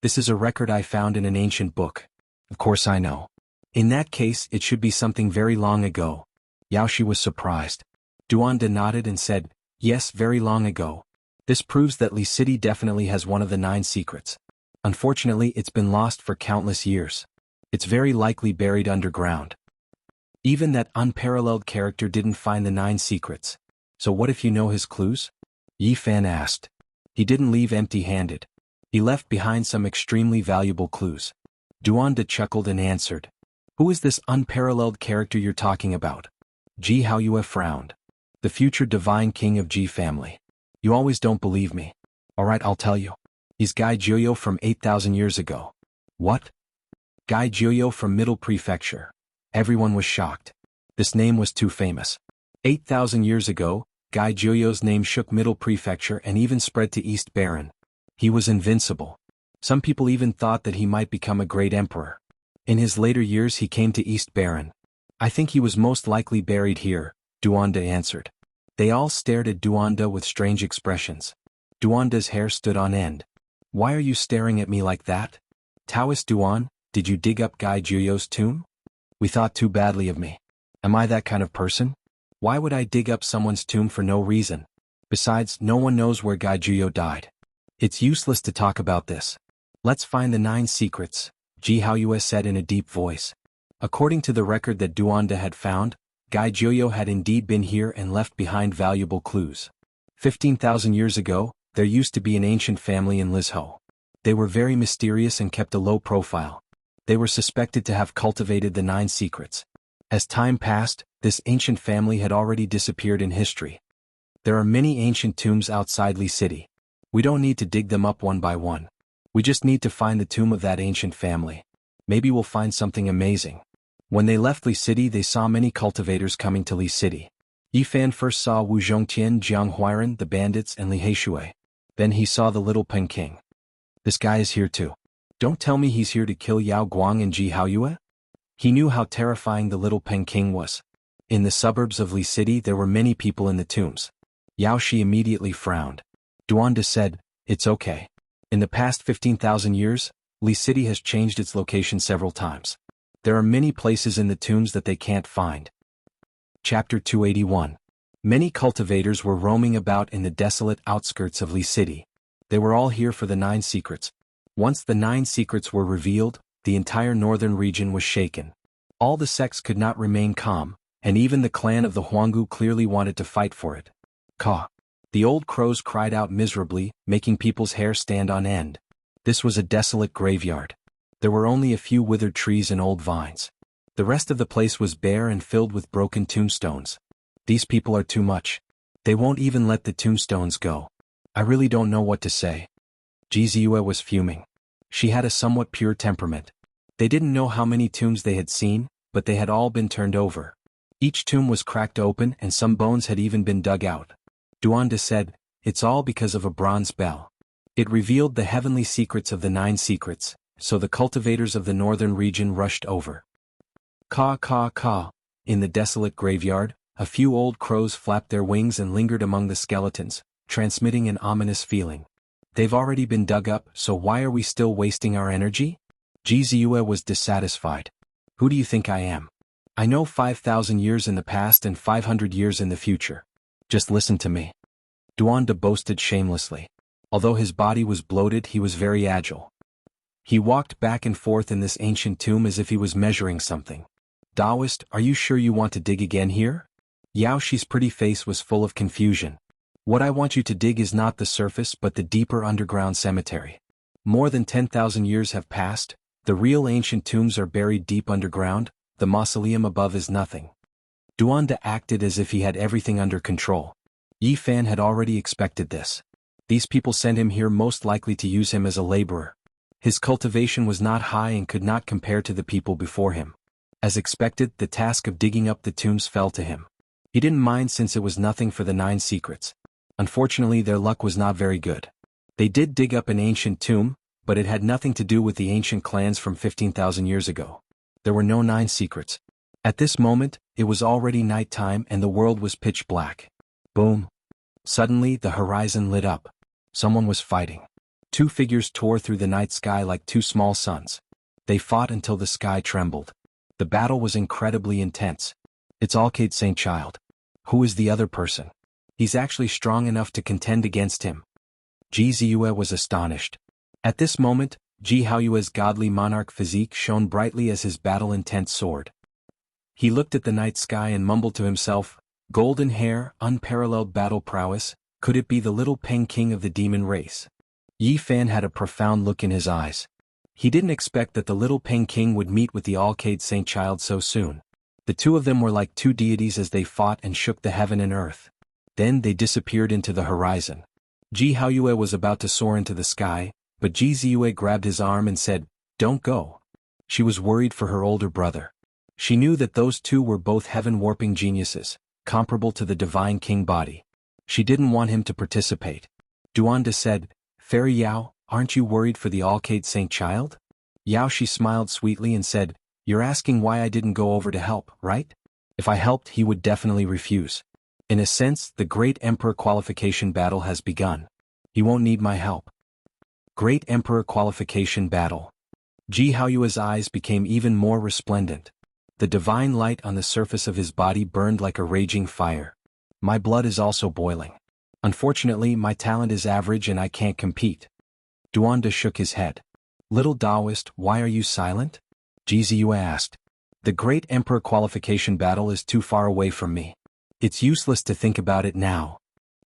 This is a record I found in an ancient book. Of course I know. In that case, it should be something very long ago. Yao Shi was surprised. Duan De nodded and said, yes, very long ago. This proves that Li City definitely has one of the 9 secrets. Unfortunately, it's been lost for countless years. It's very likely buried underground. Even that unparalleled character didn't find the 9 secrets. So what if you know his clues? Yi Fan asked. He didn't leave empty-handed. He left behind some extremely valuable clues. Duanda chuckled and answered. Who is this unparalleled character you're talking about? Ji Haoyue frowned. The future divine king of Ji family. You always don't believe me. Alright, I'll tell you. He's Gai Jiuyo from 8,000 years ago. What? Gai Jiuyo from Middle Prefecture. Everyone was shocked. This name was too famous. 8,000 years ago, Gai Jiuyo's name shook Middle Prefecture and even spread to East Baron. He was invincible. Some people even thought that he might become a great emperor. In his later years he came to East Baron. I think he was most likely buried here, Duanda answered. They all stared at Duanda with strange expressions. Duanda's hair stood on end. Why are you staring at me like that? Taoist Duan, did you dig up Gai Jiuyo's tomb? We thought too badly of me. Am I that kind of person? Why would I dig up someone's tomb for no reason? Besides, no one knows where Gai Jiuyo died. It's useless to talk about this. Let's find the 9 secrets, Ji Haoyue said in a deep voice. According to the record that Duanda had found, Gai Jiuyo had indeed been here and left behind valuable clues. 15,000 years ago, there used to be an ancient family in Lizhou. They were very mysterious and kept a low profile. They were suspected to have cultivated the 9 secrets. As time passed, this ancient family had already disappeared in history. There are many ancient tombs outside Li City. We don't need to dig them up one by one. We just need to find the tomb of that ancient family. Maybe we'll find something amazing. When they left Li City they saw many cultivators coming to Li City. Yi Fan first saw Wu Zhongtian, Jiang Huairan, the bandits and Li Heishui. Then he saw the little Pen King. This guy is here too. Don't tell me he's here to kill Yao Guang and Ji Haoyue? He knew how terrifying the little Pen King was. In the suburbs of Li City there were many people in the tombs. Yao Shi immediately frowned. Duanda said, it's okay. In the past 15,000 years, Li City has changed its location several times. There are many places in the tombs that they can't find. Chapter 281. Many cultivators were roaming about in the desolate outskirts of Li City. They were all here for the 9 secrets. Once the 9 secrets were revealed, the entire northern region was shaken. All the sects could not remain calm, and even the clan of the Huanggu clearly wanted to fight for it. Caw. The old crows cried out miserably, making people's hair stand on end. This was a desolate graveyard. There were only a few withered trees and old vines. The rest of the place was bare and filled with broken tombstones. These people are too much. They won't even let the tombstones go. I really don't know what to say. Ji Ziyue was fuming. She had a somewhat pure temperament. They didn't know how many tombs they had seen, but they had all been turned over. Each tomb was cracked open and some bones had even been dug out. Duanda said, it's all because of a bronze bell. It revealed the heavenly secrets of the 9 secrets, so the cultivators of the northern region rushed over. Caw caw caw. In the desolate graveyard, a few old crows flapped their wings and lingered among the skeletons, transmitting an ominous feeling. They've already been dug up, so why are we still wasting our energy? Ji Ziyue was dissatisfied. Who do you think I am? I know 5,000 years in the past and 500 years in the future. Just listen to me. Duanda boasted shamelessly. Although his body was bloated he was very agile. He walked back and forth in this ancient tomb as if he was measuring something. Taoist, are you sure you want to dig again here? Yao Shi's pretty face was full of confusion. What I want you to dig is not the surface but the deeper underground cemetery. More than 10,000 years have passed, the real ancient tombs are buried deep underground, the mausoleum above is nothing. Duanda acted as if he had everything under control. Yi Fan had already expected this. These people sent him here most likely to use him as a laborer. His cultivation was not high and could not compare to the people before him. As expected, the task of digging up the tombs fell to him. He didn't mind since it was nothing for the 9 secrets. Unfortunately their luck was not very good. They did dig up an ancient tomb, but it had nothing to do with the ancient clans from 15,000 years ago. There were no 9 secrets. At this moment, it was already nighttime and the world was pitch black. Boom. Suddenly the horizon lit up. Someone was fighting. 2 figures tore through the night sky like 2 small suns. They fought until the sky trembled. The battle was incredibly intense. It's Alcade Saint Child. Who is the other person? He's actually strong enough to contend against him. Ji Ziyue was astonished. At this moment, Ji Haoyue's godly monarch physique shone brightly as his battle-intent sword. He looked at the night sky and mumbled to himself, golden hair, unparalleled battle prowess, could it be the little Peng King of the demon race? Yi Fan had a profound look in his eyes. He didn't expect that the little Peng King would meet with the Alcade Saint Child so soon. The two of them were like two deities as they fought and shook the heaven and earth. Then they disappeared into the horizon. Ji Haoyue was about to soar into the sky, but Ji Ziyue grabbed his arm and said, "Don't go." She was worried for her older brother. She knew that those two were both heaven-warping geniuses, comparable to the divine king body. She didn't want him to participate. Duanda said, "Fairy Yao, aren't you worried for the Alcade Saint Child?" Yao she smiled sweetly and said, "You're asking why I didn't go over to help, right? If I helped he would definitely refuse. In a sense, the Great Emperor qualification battle has begun. He won't need my help." Great Emperor qualification battle. Ji Haoyue's eyes became even more resplendent. The divine light on the surface of his body burned like a raging fire. "My blood is also boiling. Unfortunately, my talent is average and I can't compete." Duanda shook his head. "Little Taoist, why are you silent?" Ji Ziyue asked. "The Great Emperor qualification battle is too far away from me. It's useless to think about it now."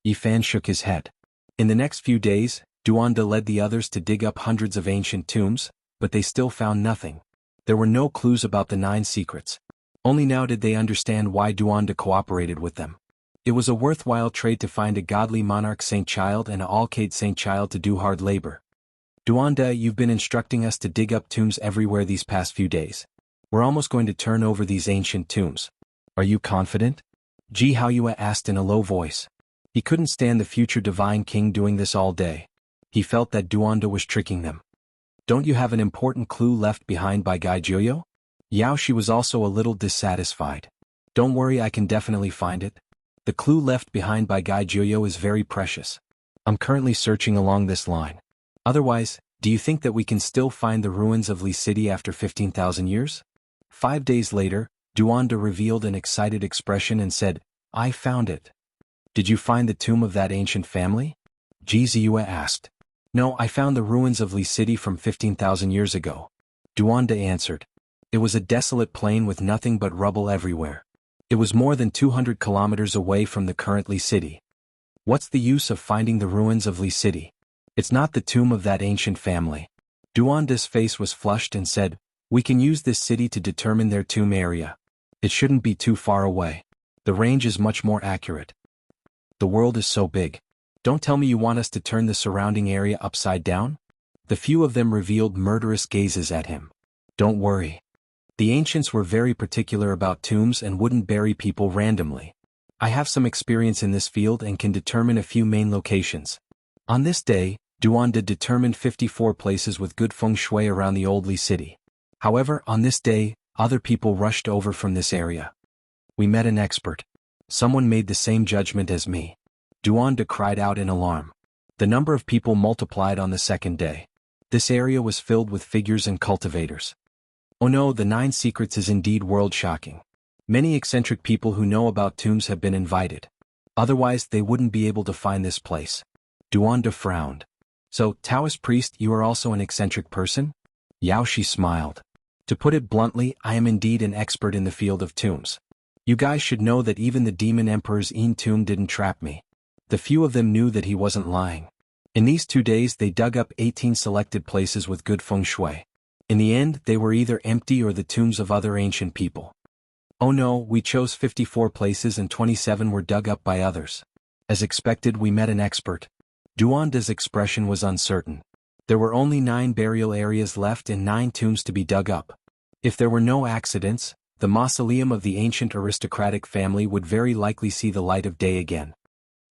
Yi Fan shook his head. In the next few days, Duanda led the others to dig up hundreds of ancient tombs, but they still found nothing. There were no clues about the 9 secrets. Only now did they understand why Duanda cooperated with them. It was a worthwhile trade to find a godly monarch Saint Child and a Alcade Saint Child to do hard labor. "Duanda, you've been instructing us to dig up tombs everywhere these past few days. We're almost going to turn over these ancient tombs. Are you confident?" Ji Haoyue asked in a low voice. He couldn't stand the future divine king doing this all day. He felt that Duanda was tricking them. "Don't you have an important clue left behind by Gai Jiuyo?" Yao she was also a little dissatisfied. "Don't worry, I can definitely find it. The clue left behind by Gai Jiuyo is very precious. I'm currently searching along this line. Otherwise, do you think that we can still find the ruins of Li City after 15,000 years? 5 days later, Duanda revealed an excited expression and said, "I found it." "Did you find the tomb of that ancient family?" Ji Ziyue asked. "No, I found the ruins of Li City from 15,000 years ago." Duanda answered. It was a desolate plain with nothing but rubble everywhere. It was more than 200 kilometers away from the current Li City. "What's the use of finding the ruins of Li City? It's not the tomb of that ancient family." Duanda's face was flushed and said, "We can use this city to determine their tomb area. It shouldn't be too far away. The range is much more accurate. The world is so big. Don't tell me you want us to turn the surrounding area upside down?" The few of them revealed murderous gazes at him. "Don't worry. The ancients were very particular about tombs and wouldn't bury people randomly. I have some experience in this field and can determine a few main locations." On this day, Duanda determined 54 places with good feng shui around the old Li City. However, on this day, other people rushed over from this area. "We met an expert. Someone made the same judgment as me." Duanda cried out in alarm. The number of people multiplied on the second day. This area was filled with figures and cultivators. Oh no, the 9 secrets is indeed world-shocking. Many eccentric people who know about tombs have been invited. Otherwise they wouldn't be able to find this place. Duanda frowned. "So, Taoist priest, you are also an eccentric person?" Yao Shi smiled. "To put it bluntly, I am indeed an expert in the field of tombs. You guys should know that even the demon emperor's tomb didn't trap me." The few of them knew that he wasn't lying. In these 2 days they dug up 18 selected places with good feng shui. In the end, they were either empty or the tombs of other ancient people. "Oh no, we chose 54 places and 27 were dug up by others. As expected, we met an expert." Duanda's expression was uncertain. There were only 9 burial areas left and 9 tombs to be dug up. If there were no accidents, the mausoleum of the ancient aristocratic family would very likely see the light of day again.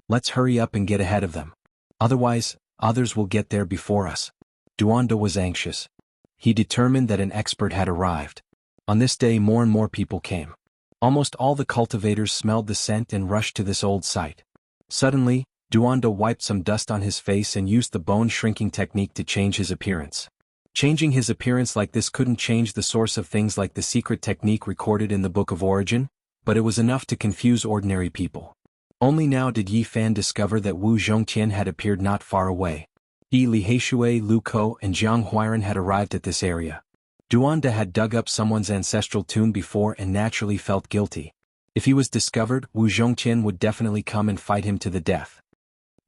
"Let's hurry up and get ahead of them. Otherwise, others will get there before us." Duanda was anxious. He determined that an expert had arrived. On this day more and more people came. Almost all the cultivators smelled the scent and rushed to this old site. Suddenly, Duanda wiped some dust on his face and used the bone shrinking technique to change his appearance. Changing his appearance like this couldn't change the source of things like the secret technique recorded in the Book of Origin, but it was enough to confuse ordinary people. Only now did Yi Fan discover that Wu Zhongtian had appeared not far away. Li Haishui, Lu Ko, and Jiang Huiran had arrived at this area. Duanda had dug up someone's ancestral tomb before and naturally felt guilty. If he was discovered, Wu Zhongqian would definitely come and fight him to the death.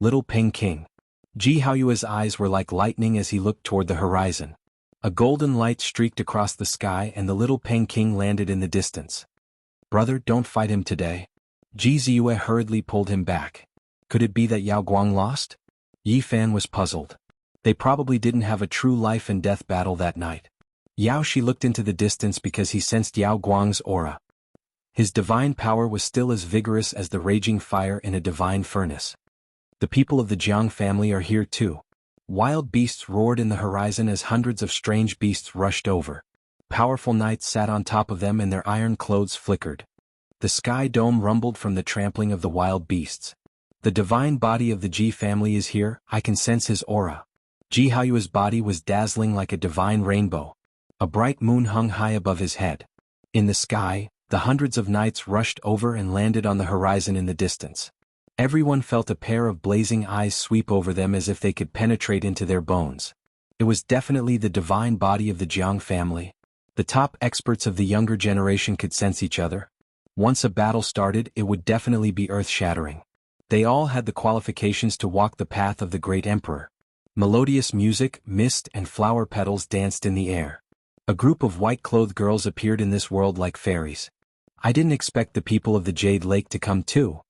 Little Peng King. Ji Haoyue's eyes were like lightning as he looked toward the horizon. A golden light streaked across the sky and the little Peng King landed in the distance. Brother, don't fight him today. Ji Ziyue hurriedly pulled him back. Could it be that Yao Guang lost? Yi Fan was puzzled. They probably didn't have a true life and death battle that night. Yao Shi looked into the distance because he sensed Yao Guang's aura. His divine power was still as vigorous as the raging fire in a divine furnace. The people of the Jiang family are here too. Wild beasts roared in the horizon as hundreds of strange beasts rushed over. Powerful knights sat on top of them and their iron clothes flickered. The sky dome rumbled from the trampling of the wild beasts. The divine body of the Ji family is here, I can sense his aura. Ji Haoyue's body was dazzling like a divine rainbow. A bright moon hung high above his head. In the sky, the hundreds of knights rushed over and landed on the horizon in the distance. Everyone felt a pair of blazing eyes sweep over them as if they could penetrate into their bones. It was definitely the divine body of the Jiang family. The top experts of the younger generation could sense each other. Once a battle started, it would definitely be earth-shattering. They all had the qualifications to walk the path of the great emperor. Melodious music, mist, and flower petals danced in the air. A group of white-clothed girls appeared in this world like fairies. I didn't expect the people of the Jade Lake to come too.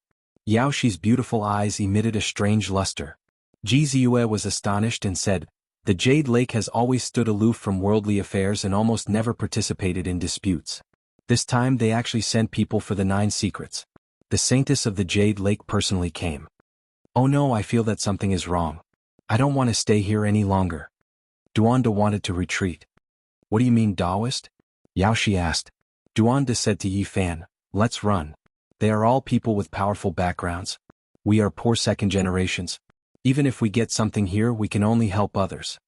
Yao Shi's beautiful eyes emitted a strange luster. Ji Ziyue was astonished and said, the Jade Lake has always stood aloof from worldly affairs and almost never participated in disputes. This time they actually sent people for the 9 secrets. The saintess of the Jade Lake personally came. Oh no, I feel that something is wrong. I don't want to stay here any longer. Duanda wanted to retreat. What do you mean, Taoist? Yao Shi asked. Duanda said to Yi Fan, let's run. They are all people with powerful backgrounds. We are poor second generations. Even if we get something here, we can only help others.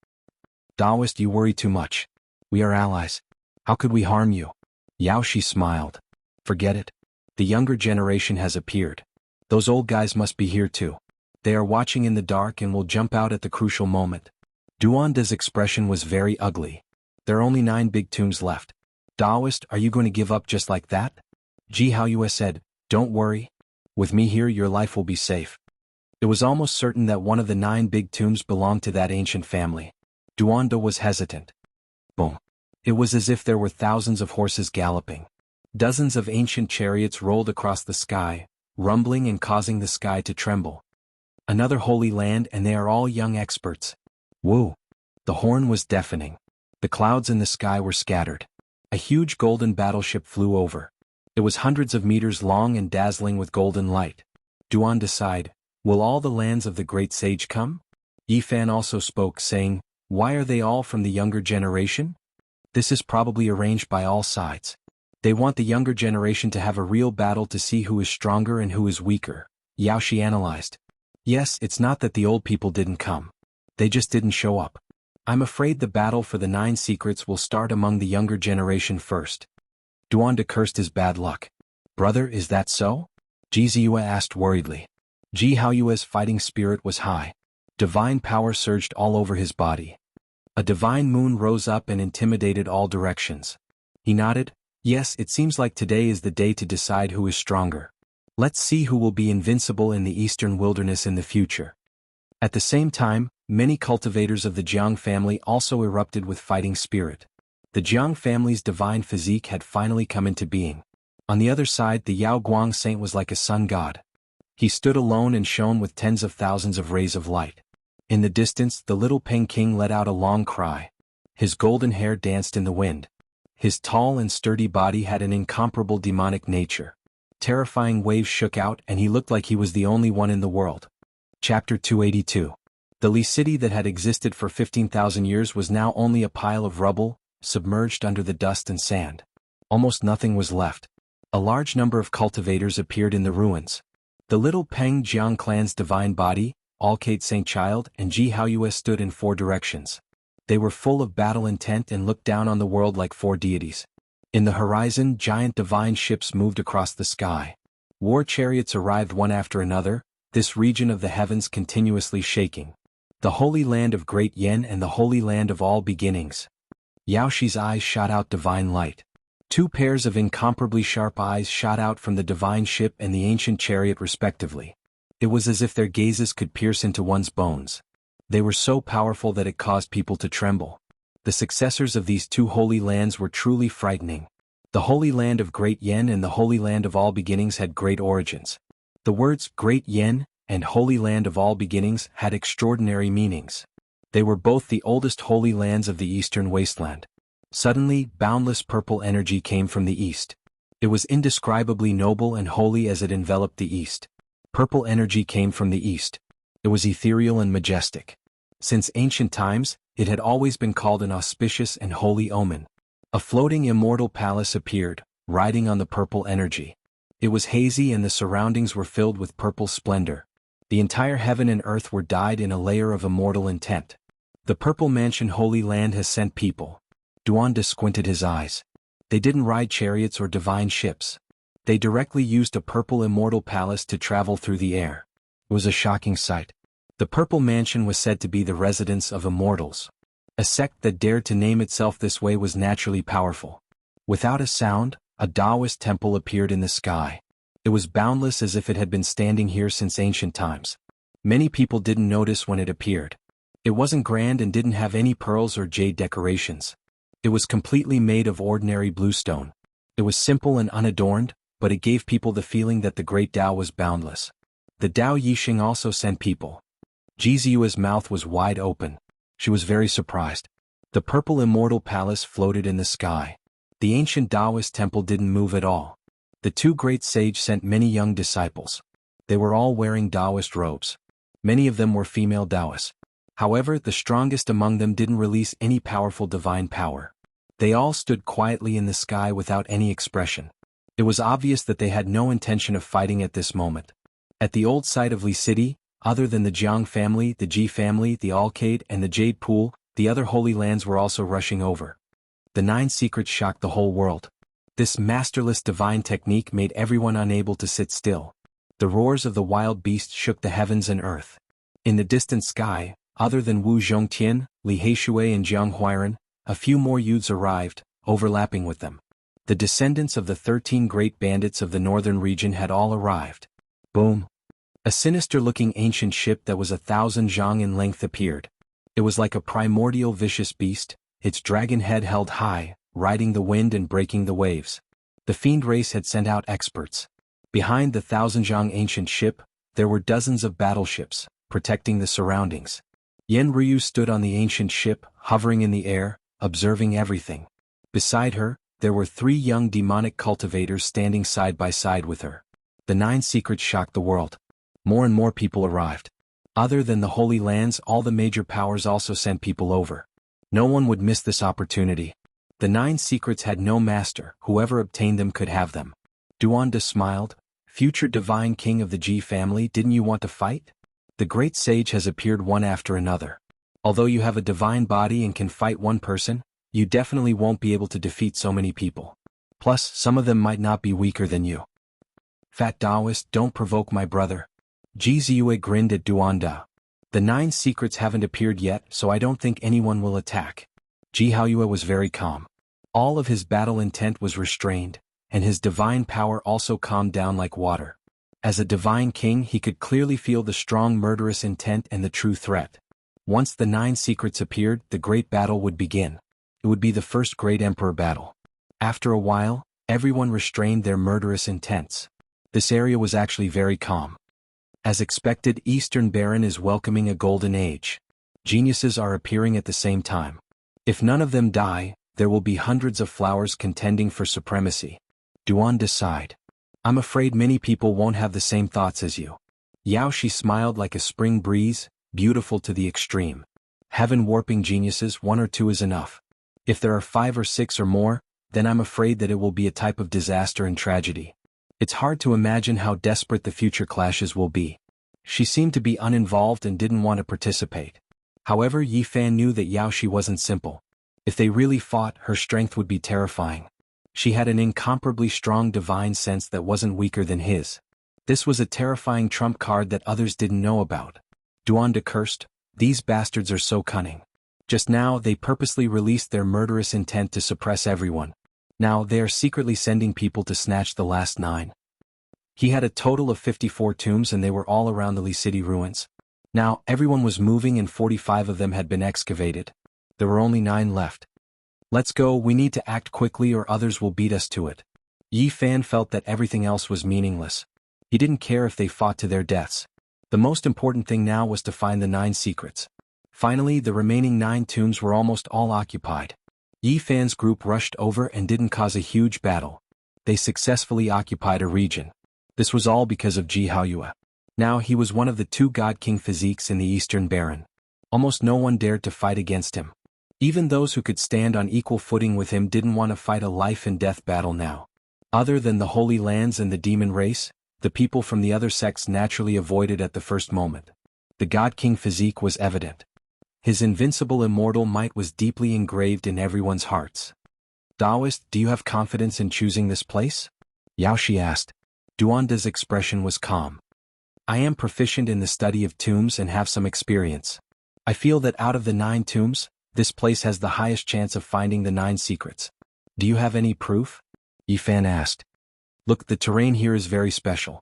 Taoist, you worry too much. We are allies. How could we harm you? Yao Shi smiled. Forget it. The younger generation has appeared. Those old guys must be here too. They are watching in the dark and will jump out at the crucial moment. Duanda's expression was very ugly. There are only 9 big tombs left. Taoist, are you going to give up just like that? Ji Haoyue said, don't worry. With me here your life will be safe. It was almost certain that one of the 9 big tombs belonged to that ancient family. Duanda was hesitant. Boom. It was as if there were thousands of horses galloping. Dozens of ancient chariots rolled across the sky, rumbling and causing the sky to tremble. Another holy land and they are all young experts. Woo! The horn was deafening. The clouds in the sky were scattered. A huge golden battleship flew over. It was hundreds of meters long and dazzling with golden light. Duanda sighed, will all the lands of the great sage come? Yi Fan also spoke, saying, why are they all from the younger generation? This is probably arranged by all sides. They want the younger generation to have a real battle to see who is stronger and who is weaker. Yao Shi analyzed. Yes, it's not that the old people didn't come. They just didn't show up. I'm afraid the battle for the 9 secrets will start among the younger generation first. Duanda cursed his bad luck. Brother, is that so? Ji Ziyue asked worriedly. Ji Haoyue's fighting spirit was high. Divine power surged all over his body. A divine moon rose up and intimidated all directions. He nodded. Yes, it seems like today is the day to decide who is stronger. Let's see who will be invincible in the eastern wilderness in the future. At the same time, many cultivators of the Jiang family also erupted with fighting spirit. The Jiang family's divine physique had finally come into being. On the other side, the Yao Guang saint was like a sun god. He stood alone and shone with tens of thousands of rays of light. In the distance, the little Peng King let out a long cry. His golden hair danced in the wind. His tall and sturdy body had an incomparable demonic nature. Terrifying waves shook out and he looked like he was the only one in the world. Chapter 282. The Li city that had existed for 15,000 years was now only a pile of rubble, submerged under the dust and sand. Almost nothing was left. A large number of cultivators appeared in the ruins. The little Peng Jiang clan's divine body, Alcate Saint Child, and Ji Haoyue stood in 4 directions. They were full of battle intent and looked down on the world like 4 deities. In the horizon, giant divine ships moved across the sky. War chariots arrived one after another, this region of the heavens continuously shaking. The holy land of Great Yen and the holy land of all beginnings. Yao Shi's eyes shot out divine light. Two pairs of incomparably sharp eyes shot out from the divine ship and the ancient chariot respectively. It was as if their gazes could pierce into one's bones. They were so powerful that it caused people to tremble. The successors of these two holy lands were truly frightening. The Holy Land of Great Yen and the Holy Land of All Beginnings had great origins. The words Great Yen and Holy Land of All Beginnings had extraordinary meanings. They were both the oldest holy lands of the eastern wasteland. Suddenly, boundless purple energy came from the east. It was indescribably noble and holy as it enveloped the east. Purple energy came from the east. It was ethereal and majestic. Since ancient times, it had always been called an auspicious and holy omen. A floating immortal palace appeared, riding on the purple energy. It was hazy and the surroundings were filled with purple splendor. The entire heaven and earth were dyed in a layer of immortal intent. The purple mansion Holy Land has sent people. Duanda squinted his eyes. They didn't ride chariots or divine ships. They directly used a purple immortal palace to travel through the air. It was a shocking sight. The purple mansion was said to be the residence of immortals. A sect that dared to name itself this way was naturally powerful. Without a sound, a Taoist temple appeared in the sky. It was boundless as if it had been standing here since ancient times. Many people didn't notice when it appeared. It wasn't grand and didn't have any pearls or jade decorations. It was completely made of ordinary bluestone. It was simple and unadorned, but it gave people the feeling that the great Tao was boundless. The Tao Yixing also sent people. Jiziyua's mouth was wide open. She was very surprised. The purple immortal palace floated in the sky. The ancient Taoist temple didn't move at all. The two great sages sent many young disciples. They were all wearing Taoist robes. Many of them were female Taoists. However, the strongest among them didn't release any powerful divine power. They all stood quietly in the sky without any expression. It was obvious that they had no intention of fighting at this moment. At the old site of Li City, other than the Jiang family, the Ji family, the Alcade, and the Jade Pool, the other holy lands were also rushing over. The 9 secrets shocked the whole world. This masterless divine technique made everyone unable to sit still. The roars of the wild beasts shook the heavens and earth. In the distant sky, other than Wu Zhongtian, Li Heishui and Jiang Huairan, a few more youths arrived, overlapping with them. The descendants of the 13 great bandits of the northern region had all arrived. Boom! A sinister-looking ancient ship that was 1,000 zhang in length appeared. It was like a primordial vicious beast, its dragon head held high, riding the wind and breaking the waves. The fiend race had sent out experts. Behind the 1,000 zhang ancient ship, there were dozens of battleships, protecting the surroundings. Yen Ryu stood on the ancient ship, hovering in the air, observing everything. Beside her, there were 3 young demonic cultivators standing side by side with her. The 9 secrets shocked the world. More and more people arrived. Other than the Holy Lands, all the major powers also sent people over. No one would miss this opportunity. The 9 secrets had no master, whoever obtained them could have them. Duanda smiled. Future divine king of the Ji family, didn't you want to fight? The great sage has appeared one after another. Although you have a divine body and can fight one person, you definitely won't be able to defeat so many people. Plus, some of them might not be weaker than you. Fat Taoist, don't provoke my brother. Ji Ziyue grinned at Duanda. The 9 secrets haven't appeared yet, so I don't think anyone will attack. Ji Haoyue was very calm. All of his battle intent was restrained, and his divine power also calmed down like water. As a divine king, he could clearly feel the strong murderous intent and the true threat. Once the 9 secrets appeared, the great battle would begin. It would be the first great emperor battle. After a while, everyone restrained their murderous intents. This area was actually very calm. As expected, Eastern Baron is welcoming a golden age. Geniuses are appearing at the same time. If none of them die, there will be hundreds of flowers contending for supremacy. Duanda sighed. I'm afraid many people won't have the same thoughts as you. Yao Shi smiled like a spring breeze, beautiful to the extreme. Heaven-warping geniuses, 1 or 2 is enough. If there are 5 or 6 or more, then I'm afraid that it will be a type of disaster and tragedy. It's hard to imagine how desperate the future clashes will be. She seemed to be uninvolved and didn't want to participate. However, Yi Fan knew that Yao Shi wasn't simple. If they really fought, her strength would be terrifying. She had an incomparably strong divine sense that wasn't weaker than his. This was a terrifying trump card that others didn't know about. Duanda cursed, these bastards are so cunning. Just now they purposely released their murderous intent to suppress everyone. Now they are secretly sending people to snatch the last 9. He had a total of 54 tombs and they were all around the Li City ruins. Now everyone was moving and 45 of them had been excavated. There were only 9 left. Let's go, we need to act quickly or others will beat us to it. Yi Fan felt that everything else was meaningless. He didn't care if they fought to their deaths. The most important thing now was to find the 9 secrets. Finally, the remaining 9 tombs were almost all occupied. Yi Fan's group rushed over and didn't cause a huge battle. They successfully occupied a region. This was all because of Ji Haoyue. Now he was one of the 2 God King physiques in the Eastern Baron. Almost no one dared to fight against him. Even those who could stand on equal footing with him didn't want to fight a life-and-death battle now. Other than the Holy Lands and the demon race, the people from the other sects naturally avoided at the first moment. The God King physique was evident. His invincible immortal might was deeply engraved in everyone's hearts. Taoist, do you have confidence in choosing this place? Yao Shi asked. Duanda's expression was calm. I am proficient in the study of tombs and have some experience. I feel that out of the 9 tombs, this place has the highest chance of finding the 9 secrets. Do you have any proof? Yi Fan asked. Look, the terrain here is very special.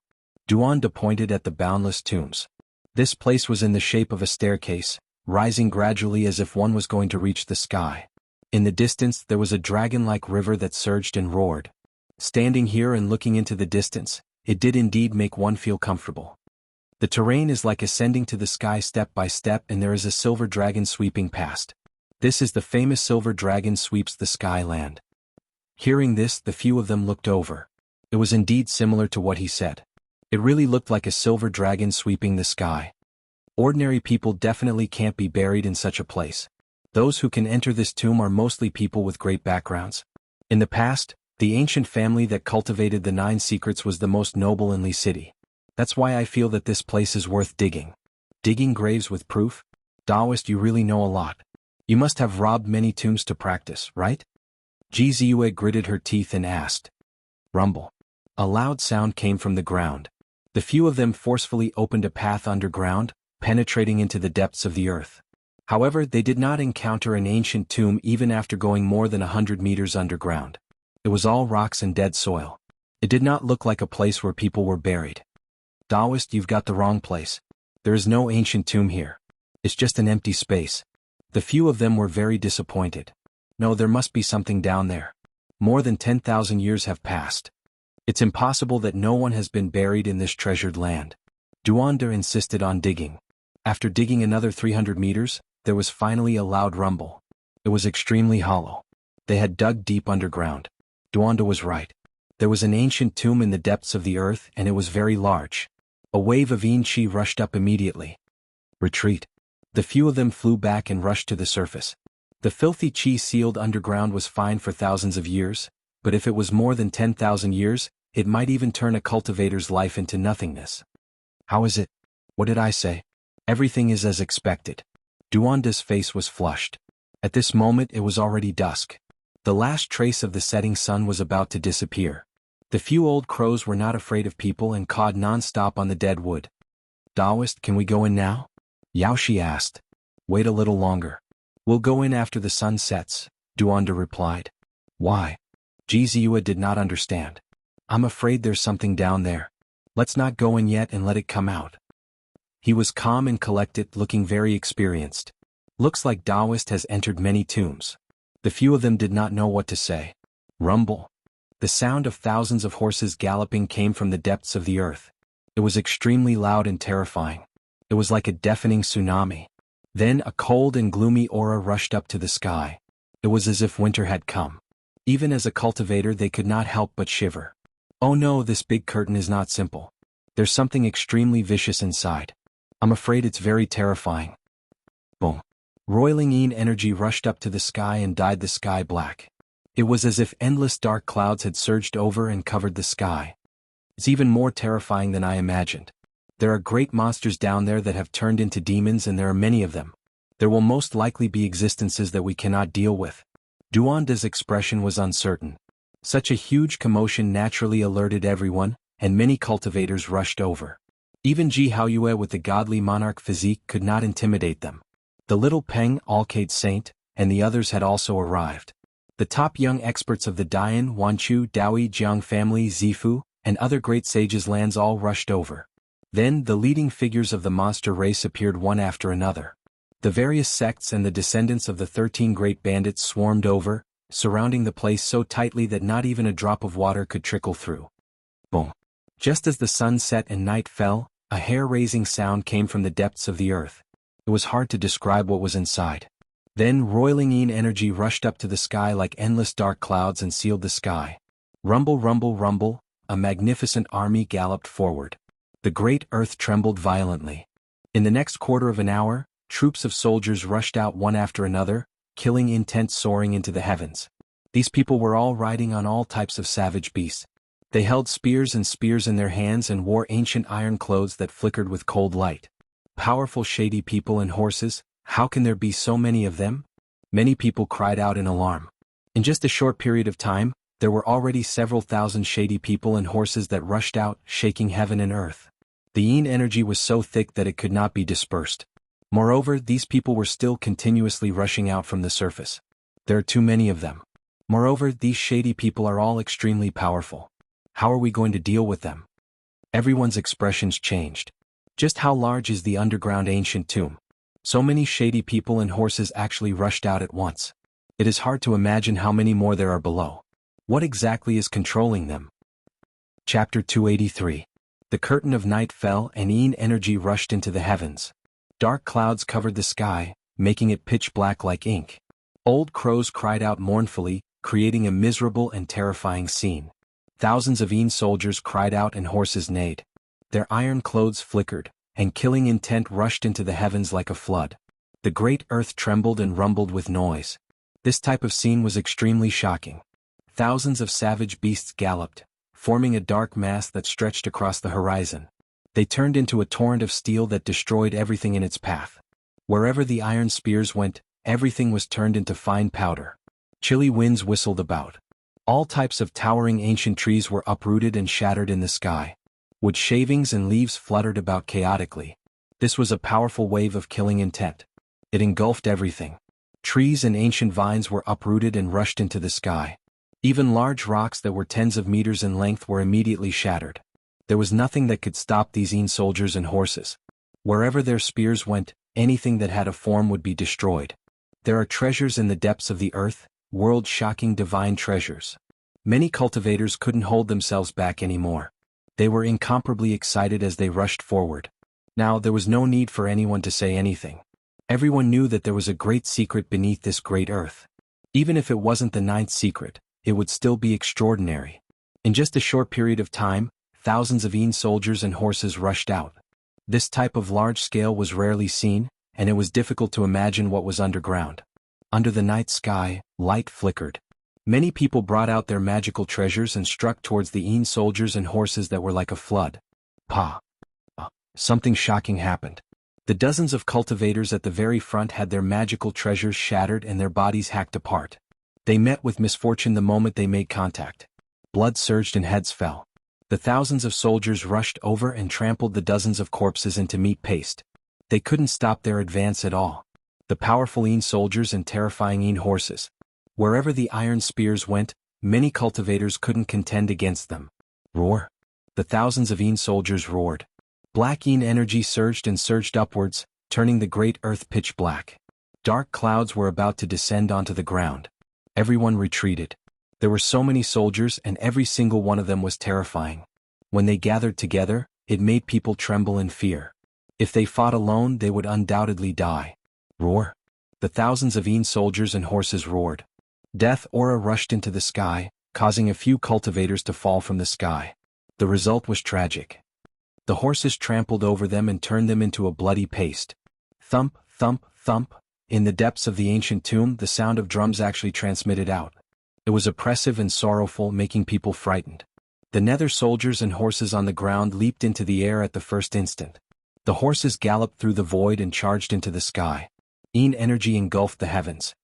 Duanda pointed at the boundless tombs. This place was in the shape of a staircase, rising gradually as if one was going to reach the sky. In the distance there was a dragon-like river that surged and roared. Standing here and looking into the distance, it did indeed make one feel comfortable. The terrain is like ascending to the sky step by step and there is a silver dragon sweeping past. This is the famous silver dragon sweeps the sky land. Hearing this, the few of them looked over. It was indeed similar to what he said. It really looked like a silver dragon sweeping the sky. Ordinary people definitely can't be buried in such a place. Those who can enter this tomb are mostly people with great backgrounds. In the past, the ancient family that cultivated the 9 secrets was the most noble in Li City. That's why I feel that this place is worth digging. Digging graves with proof? Taoist, you really know a lot. You must have robbed many tombs to practice, right? Ji Ziyue gritted her teeth and asked. Rumble. A loud sound came from the ground. The few of them forcefully opened a path underground, penetrating into the depths of the earth. However, they did not encounter an ancient tomb even after going more than 100 meters underground. It was all rocks and dead soil. It did not look like a place where people were buried. Taoist, you've got the wrong place. There is no ancient tomb here. It's just an empty space. The few of them were very disappointed. No, there must be something down there. More than 10,000 years have passed. It's impossible that no one has been buried in this treasured land. Duanda insisted on digging. After digging another 300 meters, there was finally a loud rumble. It was extremely hollow. They had dug deep underground. Duanda was right. There was an ancient tomb in the depths of the earth and it was very large. A wave of yin qi rushed up immediately. Retreat. The few of them flew back and rushed to the surface. The filthy qi sealed underground was fine for thousands of years, but if it was more than 10,000 years, it might even turn a cultivator's life into nothingness. How is it? What did I say? Everything is as expected. Duanda's face was flushed. At this moment it was already dusk. The last trace of the setting sun was about to disappear. The few old crows were not afraid of people and cawed non-stop on the dead wood. Taoist, can we go in now? Yao Shi asked. Wait a little longer. We'll go in after the sun sets, Duanda replied. Why? Ji Ziyue did not understand. I'm afraid there's something down there. Let's not go in yet and let it come out. He was calm and collected, looking very experienced. Looks like Taoist has entered many tombs. The few of them did not know what to say. Rumble. The sound of thousands of horses galloping came from the depths of the earth. It was extremely loud and terrifying. It was like a deafening tsunami. Then a cold and gloomy aura rushed up to the sky. It was as if winter had come. Even as a cultivator they could not help but shiver. Oh no, this big curtain is not simple. There's something extremely vicious inside. I'm afraid it's very terrifying. Boom. Roiling yin energy rushed up to the sky and dyed the sky black. It was as if endless dark clouds had surged over and covered the sky. It's even more terrifying than I imagined. There are great monsters down there that have turned into demons and there are many of them. There will most likely be existences that we cannot deal with. Duanda's expression was uncertain. Such a huge commotion naturally alerted everyone, and many cultivators rushed over. Even Ji Haoyue with the godly monarch physique could not intimidate them. The little Peng, Alcade Saint, and the others had also arrived. The top young experts of the Dian, Wanchu, Daoi Jiang family, Zifu, and other great sages' lands all rushed over. Then the leading figures of the monster race appeared one after another. The various sects and the descendants of the 13 great bandits swarmed over, surrounding the place so tightly that not even a drop of water could trickle through. Boom! Just as the sun set and night fell, a hair-raising sound came from the depths of the earth. It was hard to describe what was inside. Then roiling energy rushed up to the sky like endless dark clouds and sealed the sky. Rumble, rumble, rumble, a magnificent army galloped forward. The great earth trembled violently. In the next quarter of an hour, troops of soldiers rushed out one after another, killing intent soaring into the heavens. These people were all riding on all types of savage beasts. They held spears in their hands and wore ancient iron clothes that flickered with cold light. Powerful shady people and horses, how can there be so many of them? Many people cried out in alarm. In just a short period of time, there were already several thousand shady people and horses that rushed out, shaking heaven and earth. The yin energy was so thick that it could not be dispersed. Moreover, these people were still continuously rushing out from the surface. There are too many of them. Moreover, these shady people are all extremely powerful. How are we going to deal with them? Everyone's expressions changed. Just how large is the underground ancient tomb? So many shady people and horses actually rushed out at once. It is hard to imagine how many more there are below. What exactly is controlling them? Chapter 283. The curtain of night fell and yin energy rushed into the heavens. Dark clouds covered the sky, making it pitch black like ink. Old crows cried out mournfully, creating a miserable and terrifying scene. Thousands of yin soldiers cried out and horses neighed. Their iron clothes flickered, and killing intent rushed into the heavens like a flood. The great earth trembled and rumbled with noise. This type of scene was extremely shocking. Thousands of savage beasts galloped, forming a dark mass that stretched across the horizon. They turned into a torrent of steel that destroyed everything in its path. Wherever the iron spears went, everything was turned into fine powder. Chilly winds whistled about. All types of towering ancient trees were uprooted and shattered in the sky. Wood shavings and leaves fluttered about chaotically. This was a powerful wave of killing intent. It engulfed everything. Trees and ancient vines were uprooted and rushed into the sky. Even large rocks that were tens of meters in length were immediately shattered. There was nothing that could stop these yin soldiers and horses. Wherever their spears went, anything that had a form would be destroyed. There are treasures in the depths of the earth, world-shocking divine treasures. Many cultivators couldn't hold themselves back anymore. They were incomparably excited as they rushed forward. Now there was no need for anyone to say anything. Everyone knew that there was a great secret beneath this great earth. Even if it wasn't the ninth secret, it would still be extraordinary. In just a short period of time, thousands of yin soldiers and horses rushed out. This type of large scale was rarely seen, and it was difficult to imagine what was underground. Under the night sky, light flickered. Many people brought out their magical treasures and struck towards the yin soldiers and horses that were like a flood. Something shocking happened. The dozens of cultivators at the very front had their magical treasures shattered and their bodies hacked apart. They met with misfortune the moment they made contact. Blood surged and heads fell. The thousands of soldiers rushed over and trampled the dozens of corpses into meat paste. They couldn't stop their advance at all. The powerful yin soldiers and terrifying yin horses. Wherever the iron spears went, many cultivators couldn't contend against them. Roar! The thousands of yin soldiers roared. Black yin energy surged and surged upwards, turning the great earth pitch black. Dark clouds were about to descend onto the ground. Everyone retreated. There were so many soldiers and every single one of them was terrifying. When they gathered together, it made people tremble in fear. If they fought alone, they would undoubtedly die. Roar! The thousands of yin soldiers and horses roared. Death aura rushed into the sky, causing a few cultivators to fall from the sky. The result was tragic. The horses trampled over them and turned them into a bloody paste. Thump, thump, thump. In the depths of the ancient tomb, the sound of drums actually transmitted out. It was oppressive and sorrowful, making people frightened. The nether soldiers and horses on the ground leaped into the air at the first instant. The horses galloped through the void and charged into the sky. Yin energy engulfed the heavens.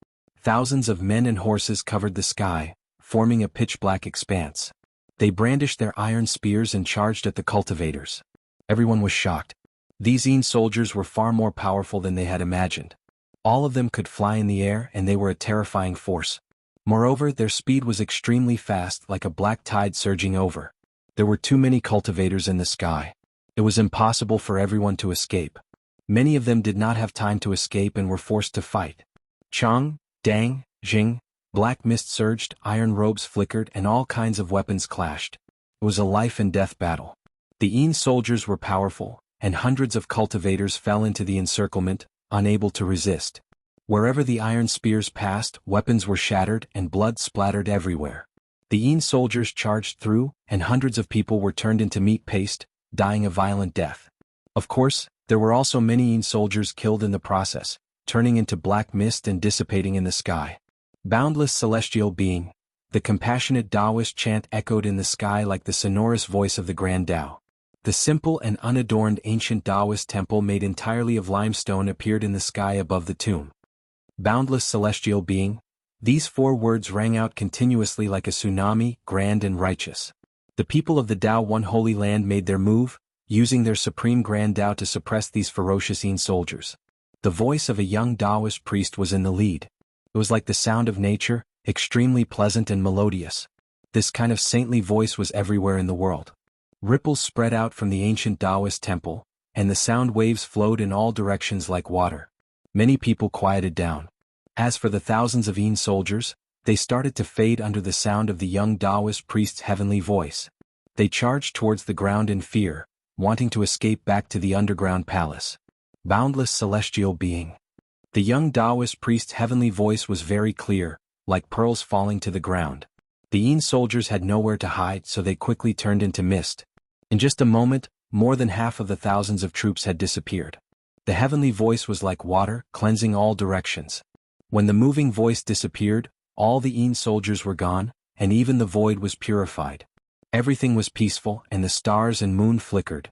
Thousands of men and horses covered the sky, forming a pitch-black expanse. They brandished their iron spears and charged at the cultivators. Everyone was shocked. These yin soldiers were far more powerful than they had imagined. All of them could fly in the air and they were a terrifying force. Moreover, their speed was extremely fast, like a black tide surging over. There were too many cultivators in the sky. It was impossible for everyone to escape. Many of them did not have time to escape and were forced to fight. Chang, Dang, Jing, black mist surged, iron robes flickered, and all kinds of weapons clashed. It was a life and death battle. The Yin soldiers were powerful, and hundreds of cultivators fell into the encirclement, unable to resist. Wherever the iron spears passed, weapons were shattered and blood splattered everywhere. The Yin soldiers charged through, and hundreds of people were turned into meat paste, dying a violent death. Of course, there were also many Yin soldiers killed in the process, turning into black mist and dissipating in the sky. Boundless celestial being, the compassionate Taoist chant echoed in the sky like the sonorous voice of the Grand Tao. The simple and unadorned ancient Taoist temple made entirely of limestone appeared in the sky above the tomb. Boundless celestial being, these 4 words rang out continuously like a tsunami, grand and righteous. The people of the Tao One Holy Land made their move, using their supreme Grand Tao to suppress these ferocious Yin soldiers. The voice of a young Taoist priest was in the lead. It was like the sound of nature, extremely pleasant and melodious. This kind of saintly voice was everywhere in the world. Ripples spread out from the ancient Taoist temple, and the sound waves flowed in all directions like water. Many people quieted down. As for the thousands of Yin soldiers, they started to fade under the sound of the young Taoist priest's heavenly voice. They charged towards the ground in fear, wanting to escape back to the underground palace. Boundless celestial being. The young Taoist priest's heavenly voice was very clear, like pearls falling to the ground. The Yin soldiers had nowhere to hide, so they quickly turned into mist. In just a moment, more than half of the thousands of troops had disappeared. The heavenly voice was like water, cleansing all directions. When the moving voice disappeared, all the Yin soldiers were gone, and even the void was purified. Everything was peaceful, and the stars and moon flickered.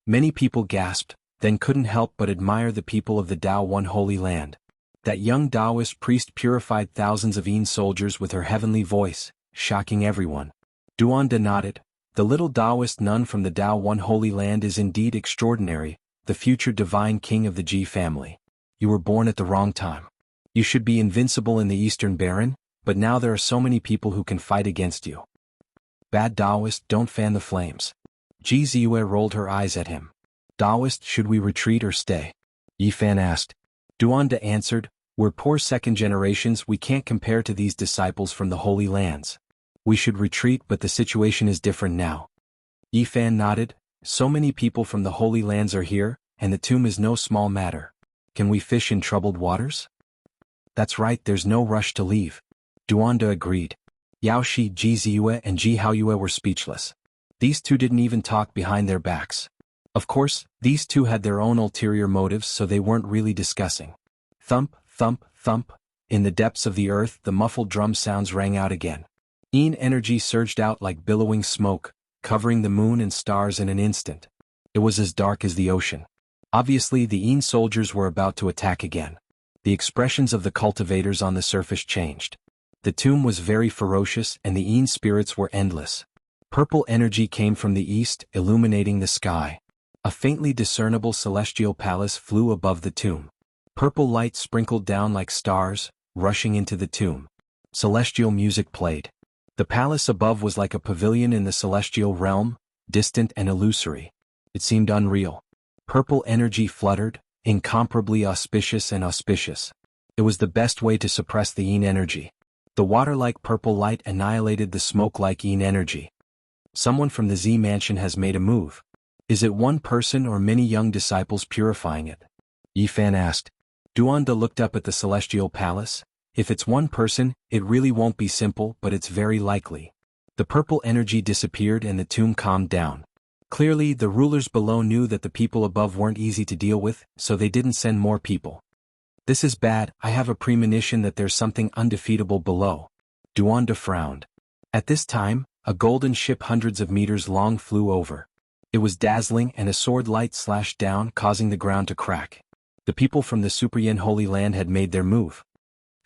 Many people gasped, then couldn't help but admire the people of the Tao One Holy Land. That young Taoist priest purified thousands of Yin soldiers with her heavenly voice, shocking everyone. Duanda nodded. The little Taoist nun from the Tao One Holy Land is indeed extraordinary, the future divine king of the Ji family. You were born at the wrong time. You should be invincible in the Eastern Baron, but now there are so many people who can fight against you. Bad Taoist, don't fan the flames. Ji Ziyue rolled her eyes at him. Taoist, should we retreat or stay? Yifan asked. Duanda answered, we're poor second generations, we can't compare to these disciples from the Holy Lands. We should retreat, but the situation is different now. Yifan nodded. So many people from the Holy Lands are here, and the tomb is no small matter. Can we fish in troubled waters? That's right, there's no rush to leave. Duanda agreed. Yao Shi, Ji Ziyue and Ji Haoyue were speechless. These two didn't even talk behind their backs. Of course, these two had their own ulterior motives, so they weren't really discussing. Thump, thump, thump. In the depths of the earth, the muffled drum sounds rang out again. Yin energy surged out like billowing smoke, covering the moon and stars in an instant. It was as dark as the ocean. Obviously, the Yin soldiers were about to attack again. The expressions of the cultivators on the surface changed. The tomb was very ferocious and the Yin spirits were endless. Purple energy came from the east, illuminating the sky. A faintly discernible celestial palace flew above the tomb. Purple light sprinkled down like stars, rushing into the tomb. Celestial music played. The palace above was like a pavilion in the celestial realm, distant and illusory. It seemed unreal. Purple energy fluttered, incomparably auspicious and auspicious. It was the best way to suppress the Yin energy. The water-like purple light annihilated the smoke-like Yin energy. Someone from the Z mansion has made a move. Is it one person or many young disciples purifying it? Yifan asked. Duanda looked up at the celestial palace. If it's one person, it really won't be simple, but it's very likely. The purple energy disappeared and the tomb calmed down. Clearly, the rulers below knew that the people above weren't easy to deal with, so they didn't send more people. This is bad, I have a premonition that there's something undefeatable below. Duanda frowned. At this time, a golden ship hundreds of meters long flew over. It was dazzling and a sword light slashed down, causing the ground to crack. The people from the Super Yin Holy Land had made their move.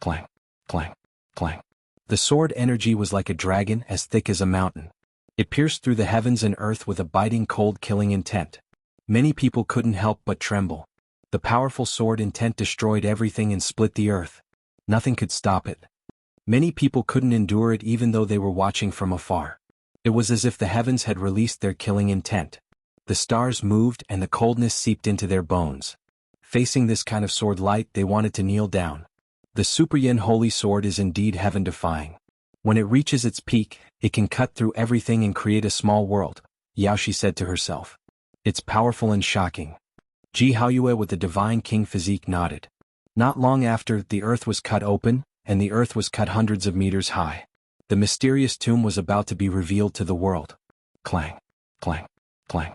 Clang, clang, clang. The sword energy was like a dragon, as thick as a mountain. It pierced through the heavens and earth with a biting cold killing intent. Many people couldn't help but tremble. The powerful sword intent destroyed everything and split the earth. Nothing could stop it. Many people couldn't endure it even though they were watching from afar. It was as if the heavens had released their killing intent. The stars moved and the coldness seeped into their bones. Facing this kind of sword light, they wanted to kneel down. The Super Yin Holy Sword is indeed heaven-defying. When it reaches its peak, it can cut through everything and create a small world, Yaoshi said to herself. It's powerful and shocking. Ji Haoyue with the Divine King physique nodded. Not long after, the earth was cut open, and the earth was cut hundreds of meters high. The mysterious tomb was about to be revealed to the world. Clang, clang, clang.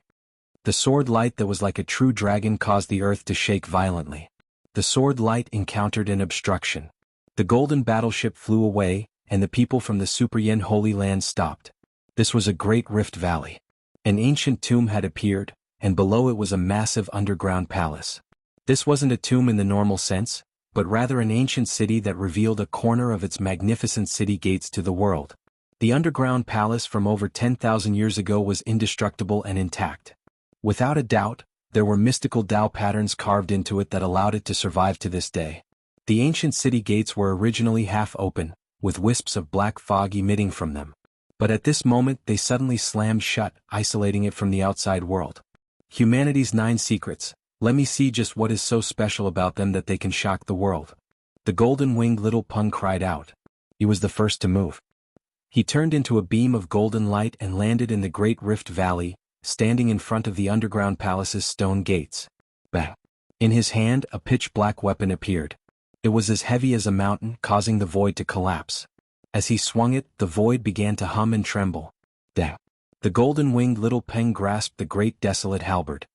The sword light that was like a true dragon caused the earth to shake violently. The sword light encountered an obstruction. The golden battleship flew away, and the people from the Super Yin Holy Land stopped. This was a great rift valley. An ancient tomb had appeared, and below it was a massive underground palace. This wasn't a tomb in the normal sense, but rather an ancient city that revealed a corner of its magnificent city gates to the world. The underground palace from over 10,000 years ago was indestructible and intact. Without a doubt, there were mystical Dao patterns carved into it that allowed it to survive to this day. The ancient city gates were originally half open, with wisps of black fog emitting from them. But at this moment they suddenly slammed shut, isolating it from the outside world. Humanity's 9 secrets. Let me see just what is so special about them that they can shock the world. The golden-winged little Peng cried out. He was the first to move. He turned into a beam of golden light and landed in the Great Rift Valley, standing in front of the underground palace's stone gates. Bang! In his hand, a pitch-black weapon appeared. It was as heavy as a mountain, causing the void to collapse. As he swung it, the void began to hum and tremble. Dang! The golden-winged little Peng grasped the great desolate halberd.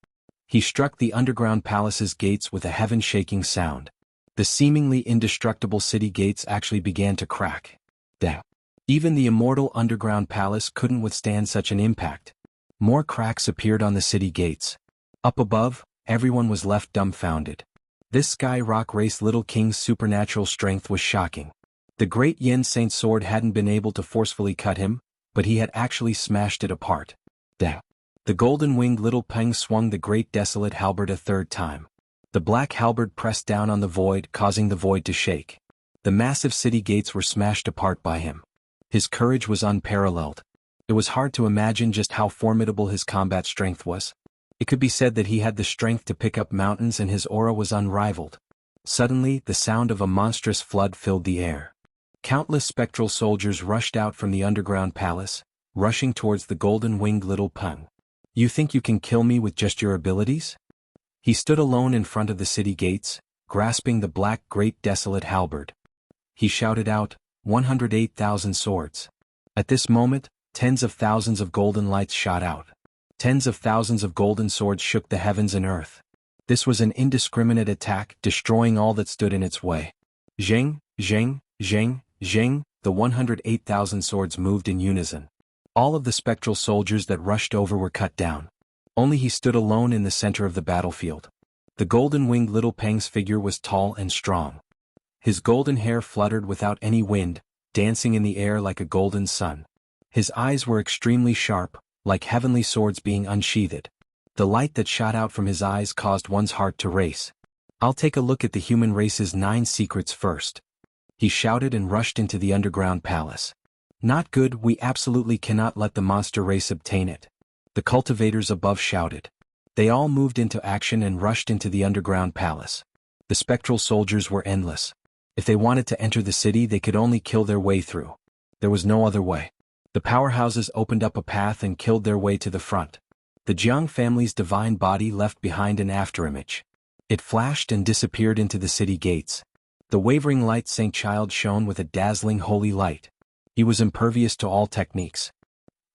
He struck the underground palace's gates with a heaven-shaking sound. The seemingly indestructible city gates actually began to crack. Dang! Even the immortal underground palace couldn't withstand such an impact. More cracks appeared on the city gates. Up above, everyone was left dumbfounded. This sky rock race little king's supernatural strength was shocking. The great Yin Saint sword hadn't been able to forcefully cut him, but he had actually smashed it apart. Dang! The golden-winged little Peng swung the great desolate halberd a third time. The black halberd pressed down on the void, causing the void to shake. The massive city gates were smashed apart by him. His courage was unparalleled. It was hard to imagine just how formidable his combat strength was. It could be said that he had the strength to pick up mountains and his aura was unrivaled. Suddenly, the sound of a monstrous flood filled the air. Countless spectral soldiers rushed out from the underground palace, rushing towards the golden-winged little Peng. You think you can kill me with just your abilities? He stood alone in front of the city gates, grasping the black great desolate halberd. He shouted out, 108,000 swords. At this moment, tens of thousands of golden lights shot out. Tens of thousands of golden swords shook the heavens and earth. This was an indiscriminate attack, destroying all that stood in its way. Zheng, zheng, zheng, zheng, the 108,000 swords moved in unison. All of the spectral soldiers that rushed over were cut down. Only he stood alone in the center of the battlefield. The golden-winged little Peng's figure was tall and strong. His golden hair fluttered without any wind, dancing in the air like a golden sun. His eyes were extremely sharp, like heavenly swords being unsheathed. The light that shot out from his eyes caused one's heart to race. I'll take a look at the human race's 9 secrets first. He shouted and rushed into the underground palace. Not good, we absolutely cannot let the monster race obtain it. The cultivators above shouted. They all moved into action and rushed into the underground palace. The spectral soldiers were endless. If they wanted to enter the city, they could only kill their way through. There was no other way. The powerhouses opened up a path and killed their way to the front. The Jiang family's divine body left behind an afterimage. It flashed and disappeared into the city gates. The wavering light Saint Child shone with a dazzling holy light. He was impervious to all techniques.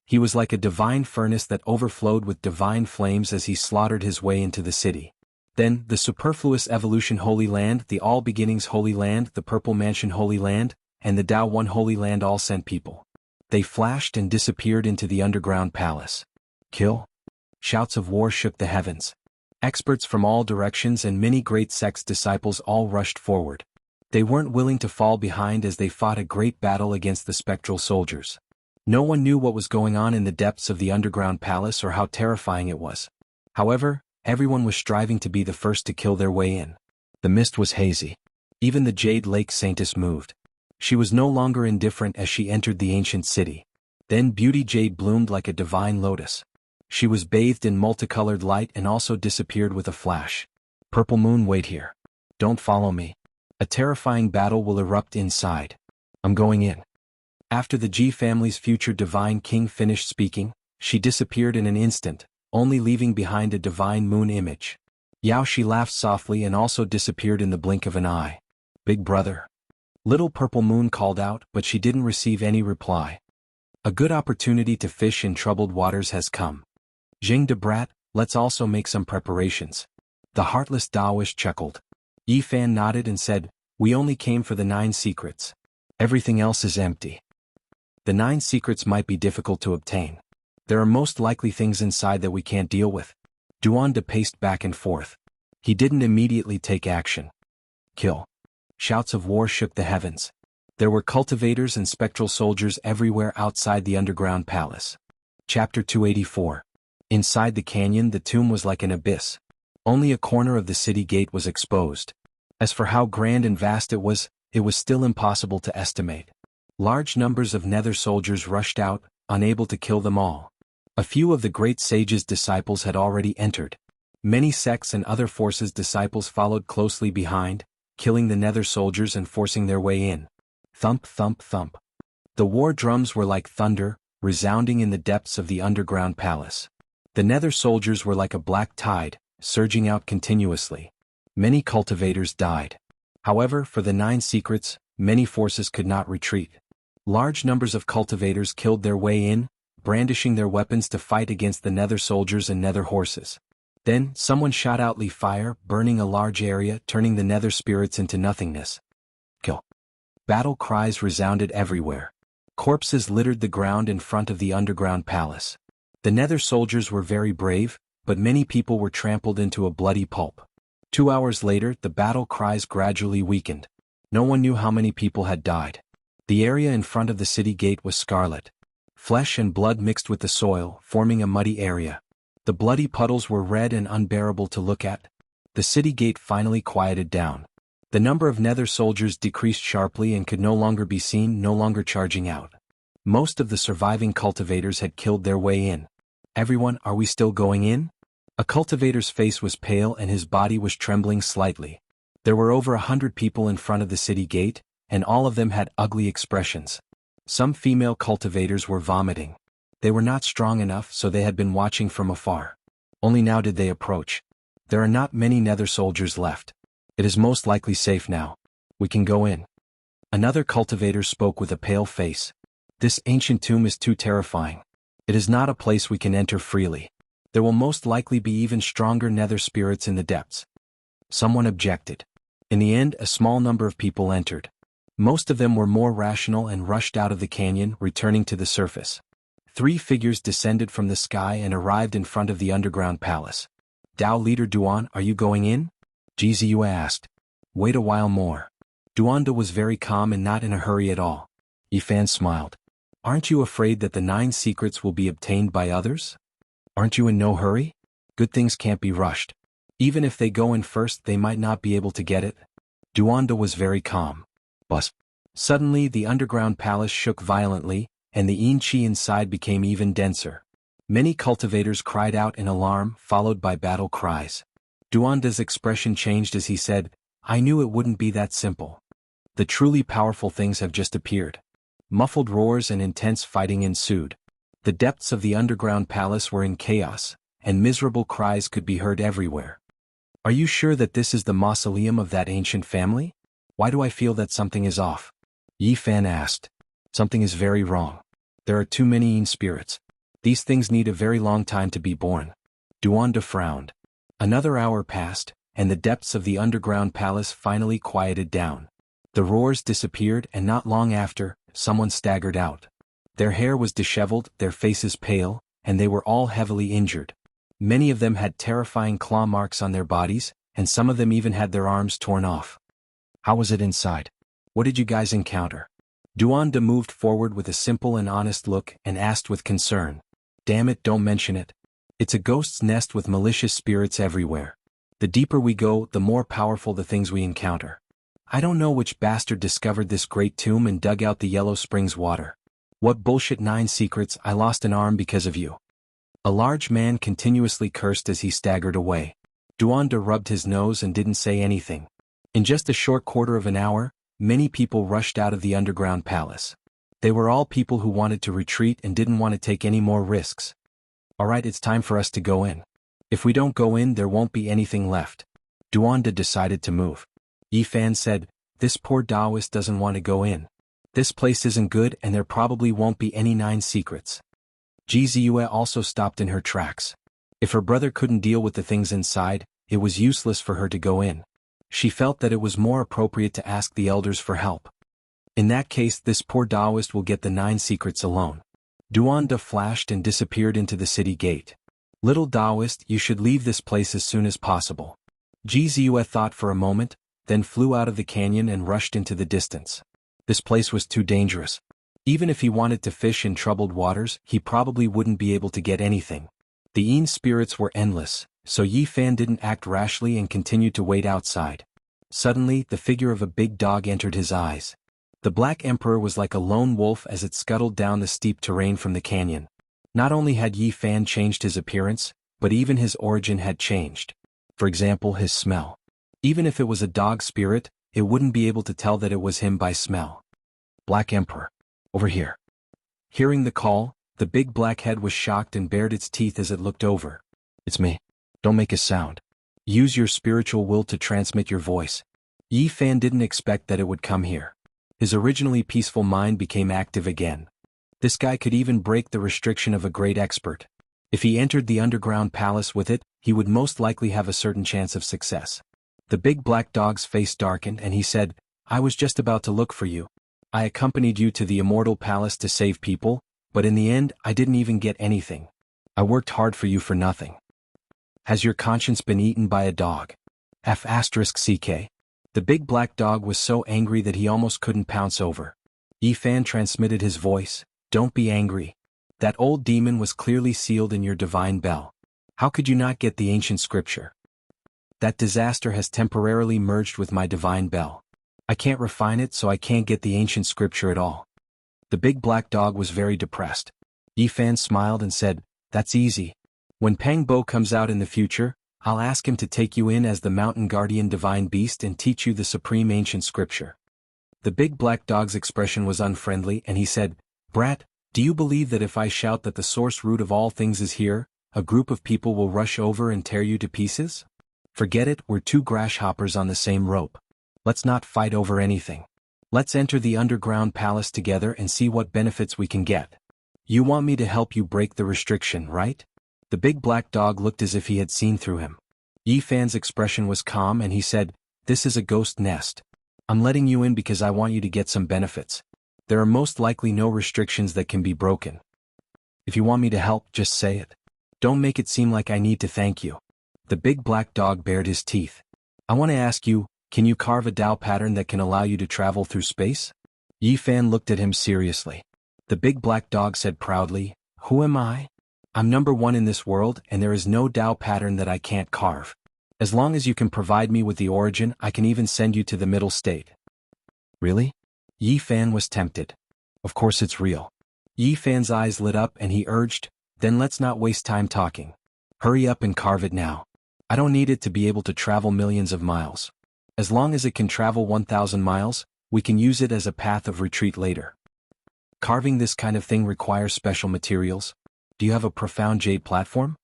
He was like a divine furnace that overflowed with divine flames as he slaughtered his way into the city. Then, the Superfluous Evolution Holy Land, the All Beginnings Holy Land, the Purple Mansion Holy Land, and the Tao One Holy Land all sent people. They flashed and disappeared into the underground palace. Kill? Shouts of war shook the heavens. Experts from all directions and many great sects' disciples all rushed forward. They weren't willing to fall behind as they fought a great battle against the spectral soldiers. No one knew what was going on in the depths of the underground palace or how terrifying it was. However, Everyone was striving to be the first to kill their way in. The mist was hazy. Even the Jade Lake Saintess moved. She was no longer indifferent as she entered the ancient city. Then Beauty Jade bloomed like a divine lotus. She was bathed in multicolored light and also disappeared with a flash. Purple Moon, wait here. Don't follow me. A terrifying battle will erupt inside. I'm going in. After the Ji family's future divine king finished speaking, she disappeared in an instant, only leaving behind a divine moon image. Yao Shi laughed softly and also disappeared in the blink of an eye. Big brother. Little Purple Moon called out, but she didn't receive any reply. A good opportunity to fish in troubled waters has come. Jing de Brat, let's also make some preparations. The heartless Taoist chuckled. Yi Fan nodded and said, we only came for the 9 secrets. Everything else is empty. The 9 secrets might be difficult to obtain. There are most likely things inside that we can't deal with. Duanda paced back and forth. He didn't immediately take action. Kill. Shouts of war shook the heavens. There were cultivators and spectral soldiers everywhere outside the underground palace. Chapter 284. Inside the canyon, the tomb was like an abyss. Only a corner of the city gate was exposed. As for how grand and vast it was still impossible to estimate. Large numbers of nether soldiers rushed out, unable to kill them all. A few of the great sage's disciples had already entered. Many sects and other forces' disciples followed closely behind, killing the nether soldiers and forcing their way in. Thump, thump, thump. The war drums were like thunder, resounding in the depths of the underground palace. The nether soldiers were like a black tide, surging out continuously. Many cultivators died. However, for the 9 secrets, many forces could not retreat. Large numbers of cultivators killed their way in, brandishing their weapons to fight against the nether soldiers and nether horses. Then, someone shot out Lee fire, burning a large area, turning the nether spirits into nothingness. Kill. Battle cries resounded everywhere. Corpses littered the ground in front of the underground palace. The nether soldiers were very brave, but many people were trampled into a bloody pulp. 2 hours later, the battle cries gradually weakened. No one knew how many people had died. The area in front of the city gate was scarlet. Flesh and blood mixed with the soil, forming a muddy area. The bloody puddles were red and unbearable to look at. The city gate finally quieted down. The number of nether soldiers decreased sharply and could no longer be seen, no longer charging out. Most of the surviving cultivators had killed their way in. Everyone, are we still going in? A cultivator's face was pale and his body was trembling slightly. There were over 100 people in front of the city gate, and all of them had ugly expressions. Some female cultivators were vomiting. They were not strong enough, so they had been watching from afar. Only now did they approach. There are not many nether soldiers left. It is most likely safe now. We can go in. Another cultivator spoke with a pale face. This ancient tomb is too terrifying. It is not a place we can enter freely. There will most likely be even stronger nether spirits in the depths. Someone objected. In the end, a small number of people entered. Most of them were more rational and rushed out of the canyon, returning to the surface. 3 figures descended from the sky and arrived in front of the underground palace. Dao leader Duan, are you going in? Jiziyue asked. Wait a while more. Duanda was very calm and not in a hurry at all. Yifan smiled. Aren't you afraid that the 9 secrets will be obtained by others? Aren't you in no hurry? Good things can't be rushed. Even if they go in first, they might not be able to get it. Duanda was very calm. Bus. Suddenly the underground palace shook violently, and the yin qi inside became even denser. Many cultivators cried out in alarm, followed by battle cries. Duanda's expression changed as he said, I knew it wouldn't be that simple. The truly powerful things have just appeared. Muffled roars and intense fighting ensued. The depths of the underground palace were in chaos, and miserable cries could be heard everywhere. Are you sure that this is the mausoleum of that ancient family? Why do I feel that something is off? Yi Fan asked. Something is very wrong. There are too many yin spirits. These things need a very long time to be born. Duanda frowned. Another hour passed, and the depths of the underground palace finally quieted down. The roars disappeared, and not long after, someone staggered out. Their hair was disheveled, their faces pale, and they were all heavily injured. Many of them had terrifying claw marks on their bodies, and some of them even had their arms torn off. How was it inside? What did you guys encounter? Duanda moved forward with a simple and honest look and asked with concern. Damn it, don't mention it. It's a ghost's nest with malicious spirits everywhere. The deeper we go, the more powerful the things we encounter. I don't know which bastard discovered this great tomb and dug out the Yellow Springs water. What bullshit 9 secrets, I lost an arm because of you. A large man continuously cursed as he staggered away. Duanda rubbed his nose and didn't say anything. In just a short quarter of an hour, many people rushed out of the underground palace. They were all people who wanted to retreat and didn't want to take any more risks. Alright, it's time for us to go in. If we don't go in, there won't be anything left. Duanda decided to move. Yifan said, this poor Taoist doesn't want to go in. This place isn't good and there probably won't be any 9 secrets. Ji Ziyue also stopped in her tracks. If her brother couldn't deal with the things inside, it was useless for her to go in. She felt that it was more appropriate to ask the elders for help. In that case, this poor Taoist will get the 9 secrets alone. Duanda flashed and disappeared into the city gate. Little Taoist, you should leave this place as soon as possible. Ji Ziyue thought for a moment, then flew out of the canyon and rushed into the distance. This place was too dangerous. Even if he wanted to fish in troubled waters, he probably wouldn't be able to get anything. The Yin spirits were endless, so Yifan didn't act rashly and continued to wait outside. Suddenly, the figure of a big dog entered his eyes. The Black Emperor was like a lone wolf as it scuttled down the steep terrain from the canyon. Not only had Yifan changed his appearance, but even his origin had changed. For example, his smell. Even if it was a dog spirit, it wouldn't be able to tell that it was him by smell. Black Emperor. Over here. Hearing the call, the big black head was shocked and bared its teeth as it looked over. It's me. Don't make a sound. Use your spiritual will to transmit your voice. Yifan didn't expect that it would come here. His originally peaceful mind became active again. This guy could even break the restriction of a great expert. If he entered the underground palace with it, he would most likely have a certain chance of success. The big black dog's face darkened and he said, I was just about to look for you. I accompanied you to the immortal palace to save people, but in the end, I didn't even get anything. I worked hard for you for nothing. Has your conscience been eaten by a dog? F***CK. The big black dog was so angry that he almost couldn't pounce over. Yifan transmitted his voice, don't be angry. That old demon was clearly sealed in your divine bell. How could you not get the ancient scripture? That disaster has temporarily merged with my divine bell. I can't refine it, so I can't get the ancient scripture at all. The big black dog was very depressed. Yifan smiled and said, that's easy. When Pang Bo comes out in the future, I'll ask him to take you in as the mountain guardian divine beast and teach you the supreme ancient scripture. The big black dog's expression was unfriendly and he said, Brat, do you believe that if I shout that the source root of all things is here, a group of people will rush over and tear you to pieces? Forget it, we're 2 grasshoppers on the same rope. Let's not fight over anything. Let's enter the underground palace together and see what benefits we can get. You want me to help you break the restriction, right? The big black dog looked as if he had seen through him. Yifan's expression was calm and he said, this is a ghost nest. I'm letting you in because I want you to get some benefits. There are most likely no restrictions that can be broken. If you want me to help, just say it. Don't make it seem like I need to thank you. The big black dog bared his teeth. I want to ask you, can you carve a Tao pattern that can allow you to travel through space? Yifan looked at him seriously. The big black dog said proudly, who am I? I'm number 1 in this world and there is no Tao pattern that I can't carve. As long as you can provide me with the origin, I can even send you to the middle state. Really? Yifan was tempted. Of course it's real. Yifan's eyes lit up and he urged, then let's not waste time talking. Hurry up and carve it now. I don't need it to be able to travel millions of miles. As long as it can travel 1,000 miles, we can use it as a path of retreat later. Carving this kind of thing requires special materials. Do you have a profound jade platform?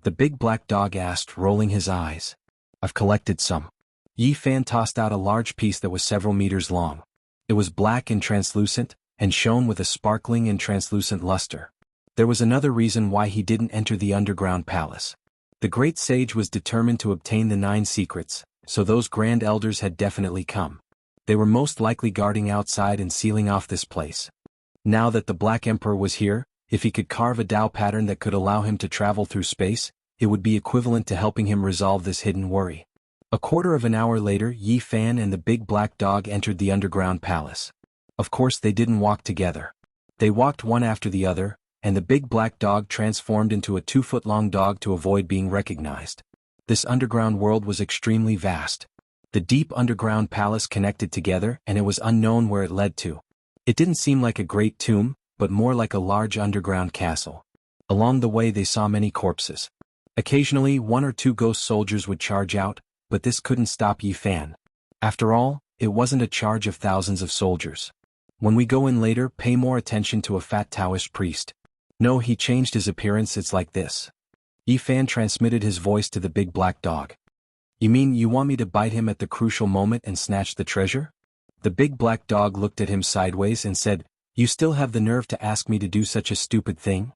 The big black dog asked, rolling his eyes. I've collected some. Yifan tossed out a large piece that was several meters long. It was black and translucent, and shone with a sparkling and translucent luster. There was another reason why he didn't enter the underground palace. The great sage was determined to obtain the 9 secrets, so those grand elders had definitely come. They were most likely guarding outside and sealing off this place. Now that the Black Emperor was here, if he could carve a Tao pattern that could allow him to travel through space, it would be equivalent to helping him resolve this hidden worry. A quarter of an hour later, Yifan and the big black dog entered the underground palace. Of course they didn't walk together. They walked one after the other, and the big black dog transformed into a 2-foot-long dog to avoid being recognized. This underground world was extremely vast. The deep underground palace connected together, and it was unknown where it led to. It didn't seem like a great tomb, but more like a large underground castle. Along the way they saw many corpses. Occasionally 1 or 2 ghost soldiers would charge out, but this couldn't stop Yi Fan. After all, it wasn't a charge of thousands of soldiers. When we go in later, pay more attention to a fat Taoist priest. No, he changed his appearance, it's like this. Yi Fan transmitted his voice to the big black dog. You mean you want me to bite him at the crucial moment and snatch the treasure? The big black dog looked at him sideways and said, You still have the nerve to ask me to do such a stupid thing?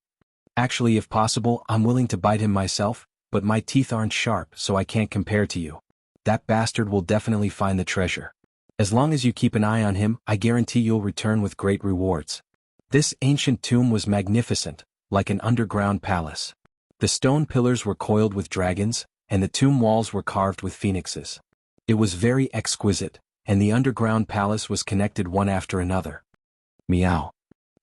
Actually, if possible, I'm willing to bite him myself, but my teeth aren't sharp, so I can't compare to you. That bastard will definitely find the treasure. As long as you keep an eye on him, I guarantee you'll return with great rewards. This ancient tomb was magnificent, like an underground palace. The stone pillars were coiled with dragons, and the tomb walls were carved with phoenixes. It was very exquisite, and the underground palace was connected one after another. Meow.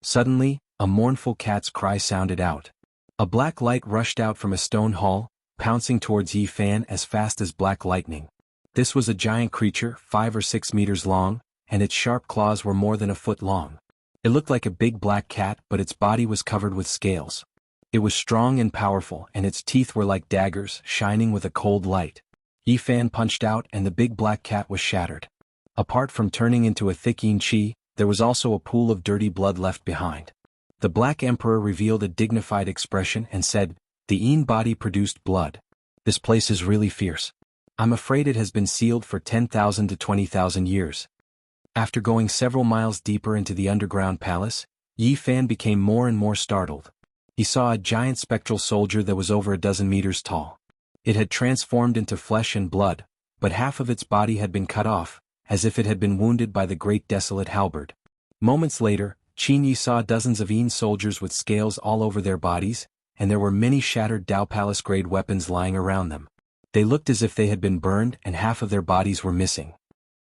Suddenly, a mournful cat's cry sounded out. A black light rushed out from a stone hall, pouncing towards Yi Fan as fast as black lightning. This was a giant creature, 5 or 6 meters long, and its sharp claws were more than a foot long. It looked like a big black cat, but its body was covered with scales. It was strong and powerful, and its teeth were like daggers, shining with a cold light. Yi Fan punched out, and the big black cat was shattered. Apart from turning into a thick yin qi, there was also a pool of dirty blood left behind. The Black Emperor revealed a dignified expression and said, The yin body produced blood. This place is really fierce. I'm afraid it has been sealed for 10,000 to 20,000 years. After going several miles deeper into the underground palace, Yi Fan became more and more startled. He saw a giant spectral soldier that was over a dozen meters tall. It had transformed into flesh and blood, but half of its body had been cut off, as if it had been wounded by the great desolate halberd. Moments later, Qin Yi saw dozens of yin soldiers with scales all over their bodies, and there were many shattered Dao Palace-grade weapons lying around them. They looked as if they had been burned and half of their bodies were missing.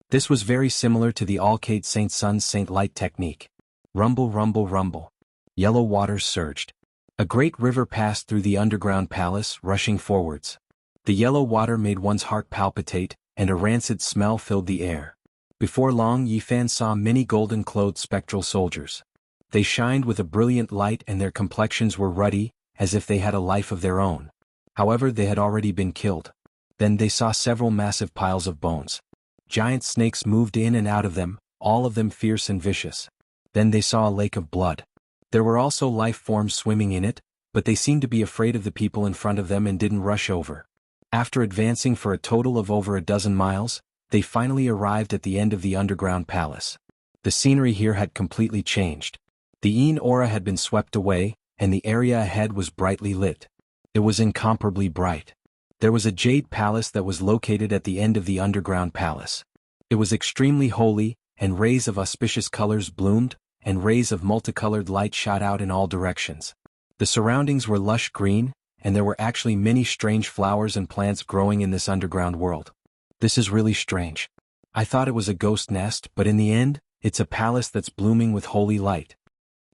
This was very similar to the Alcade Saint Sun Saint Light technique. Rumble, rumble, rumble. Yellow waters surged. A great river passed through the underground palace, rushing forwards. The yellow water made one's heart palpitate, and a rancid smell filled the air. Before long, Yi Fan saw many golden-clothed spectral soldiers. They shined with a brilliant light and their complexions were ruddy, as if they had a life of their own. However, they had already been killed. Then they saw several massive piles of bones. Giant snakes moved in and out of them, all of them fierce and vicious. Then they saw a lake of blood. There were also life forms swimming in it, but they seemed to be afraid of the people in front of them and didn't rush over. After advancing for a total of over a dozen miles, they finally arrived at the end of the underground palace. The scenery here had completely changed. The yin aura had been swept away, and the area ahead was brightly lit. It was incomparably bright. There was a jade palace that was located at the end of the underground palace. It was extremely holy, and rays of auspicious colors bloomed, and rays of multicolored light shot out in all directions. The surroundings were lush green, and there were actually many strange flowers and plants growing in this underground world. This is really strange. I thought it was a ghost nest, but in the end, it's a palace that's blooming with holy light.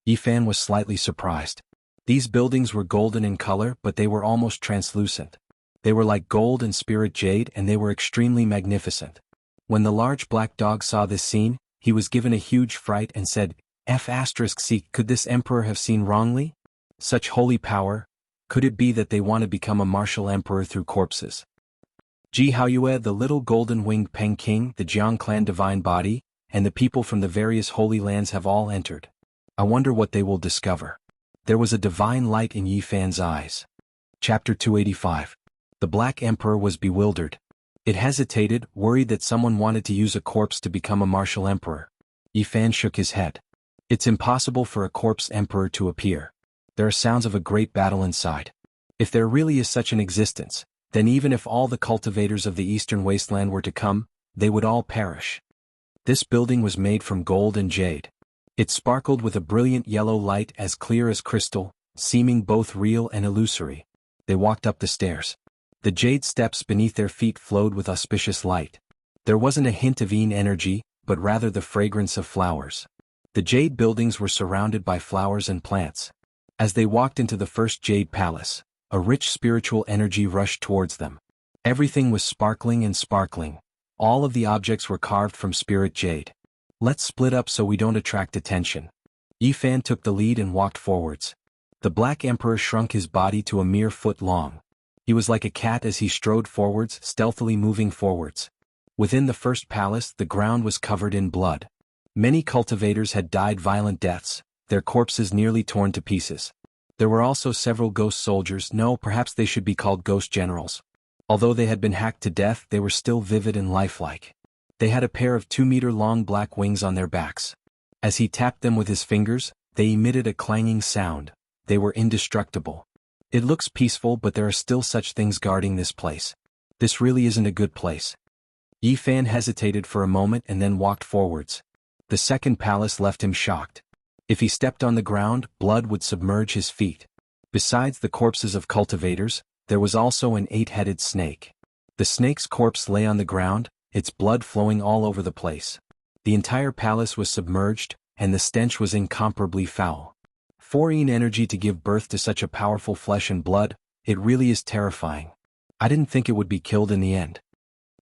Yi Fan was slightly surprised. These buildings were golden in color, but they were almost translucent. They were like gold and spirit jade, and they were extremely magnificent. When the large black dog saw this scene, he was given a huge fright and said, F***C, could this emperor have seen wrongly? Such holy power, could it be that they want to become a martial emperor through corpses? Ji Haoyue, the little golden-winged Peng King, the Jiang clan divine body, and the people from the various holy lands have all entered. I wonder what they will discover. There was a divine light in Yi Fan's eyes. Chapter 285. The Black Emperor was bewildered. It hesitated, worried that someone wanted to use a corpse to become a martial emperor. Yi Fan shook his head. It's impossible for a corpse emperor to appear. There are sounds of a great battle inside. If there really is such an existence, then even if all the cultivators of the eastern wasteland were to come, they would all perish. This building was made from gold and jade. It sparkled with a brilliant yellow light as clear as crystal, seeming both real and illusory. They walked up the stairs. The jade steps beneath their feet flowed with auspicious light. There wasn't a hint of yin energy, but rather the fragrance of flowers. The jade buildings were surrounded by flowers and plants. As they walked into the first jade palace, a rich spiritual energy rushed towards them. Everything was sparkling and sparkling. All of the objects were carved from spirit jade. Let's split up so we don't attract attention. Yi Fan took the lead and walked forwards. The Black Emperor shrunk his body to a mere foot long. He was like a cat as he strode forwards, stealthily moving forwards. Within the first palace, the ground was covered in blood. Many cultivators had died violent deaths, their corpses nearly torn to pieces. There were also several ghost soldiers, no, perhaps they should be called ghost generals. Although they had been hacked to death, they were still vivid and lifelike. They had a pair of 2-meter-long black wings on their backs. As he tapped them with his fingers, they emitted a clanging sound. They were indestructible. It looks peaceful, but there are still such things guarding this place. This really isn't a good place. Yi Fan hesitated for a moment and then walked forwards. The second palace left him shocked. If he stepped on the ground, blood would submerge his feet. Besides the corpses of cultivators, there was also an 8-headed snake. The snake's corpse lay on the ground, its blood flowing all over the place. The entire palace was submerged, and the stench was incomparably foul. Foreign energy to give birth to such a powerful flesh and blood, it really is terrifying. I didn't think it would be killed in the end.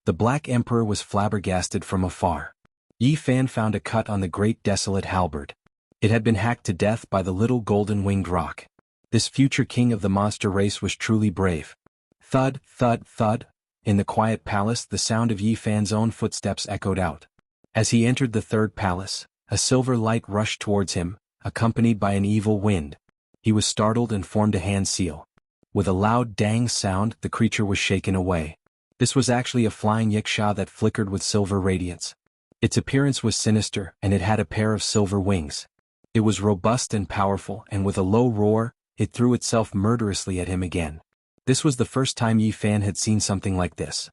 The Black Emperor was flabbergasted from afar. Yi Fan found a cut on the great desolate halberd. It had been hacked to death by the little golden-winged rock. This future king of the monster race was truly brave. Thud, thud, thud. In the quiet palace, the sound of Yi Fan's own footsteps echoed out. As he entered the third palace, a silver light rushed towards him, accompanied by an evil wind. He was startled and formed a hand seal. With a loud dang sound, the creature was shaken away. This was actually a flying yiksha that flickered with silver radiance. Its appearance was sinister, and it had a pair of silver wings. It was robust and powerful, and with a low roar, it threw itself murderously at him again. This was the first time Yi Fan had seen something like this.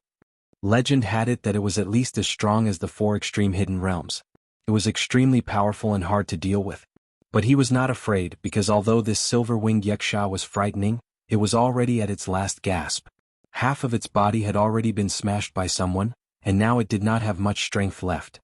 Legend had it that it was at least as strong as the 4 extreme hidden realms. It was extremely powerful and hard to deal with. But he was not afraid because although this silver-winged yiksha was frightening, it was already at its last gasp. Half of its body had already been smashed by someone, and now it did not have much strength left.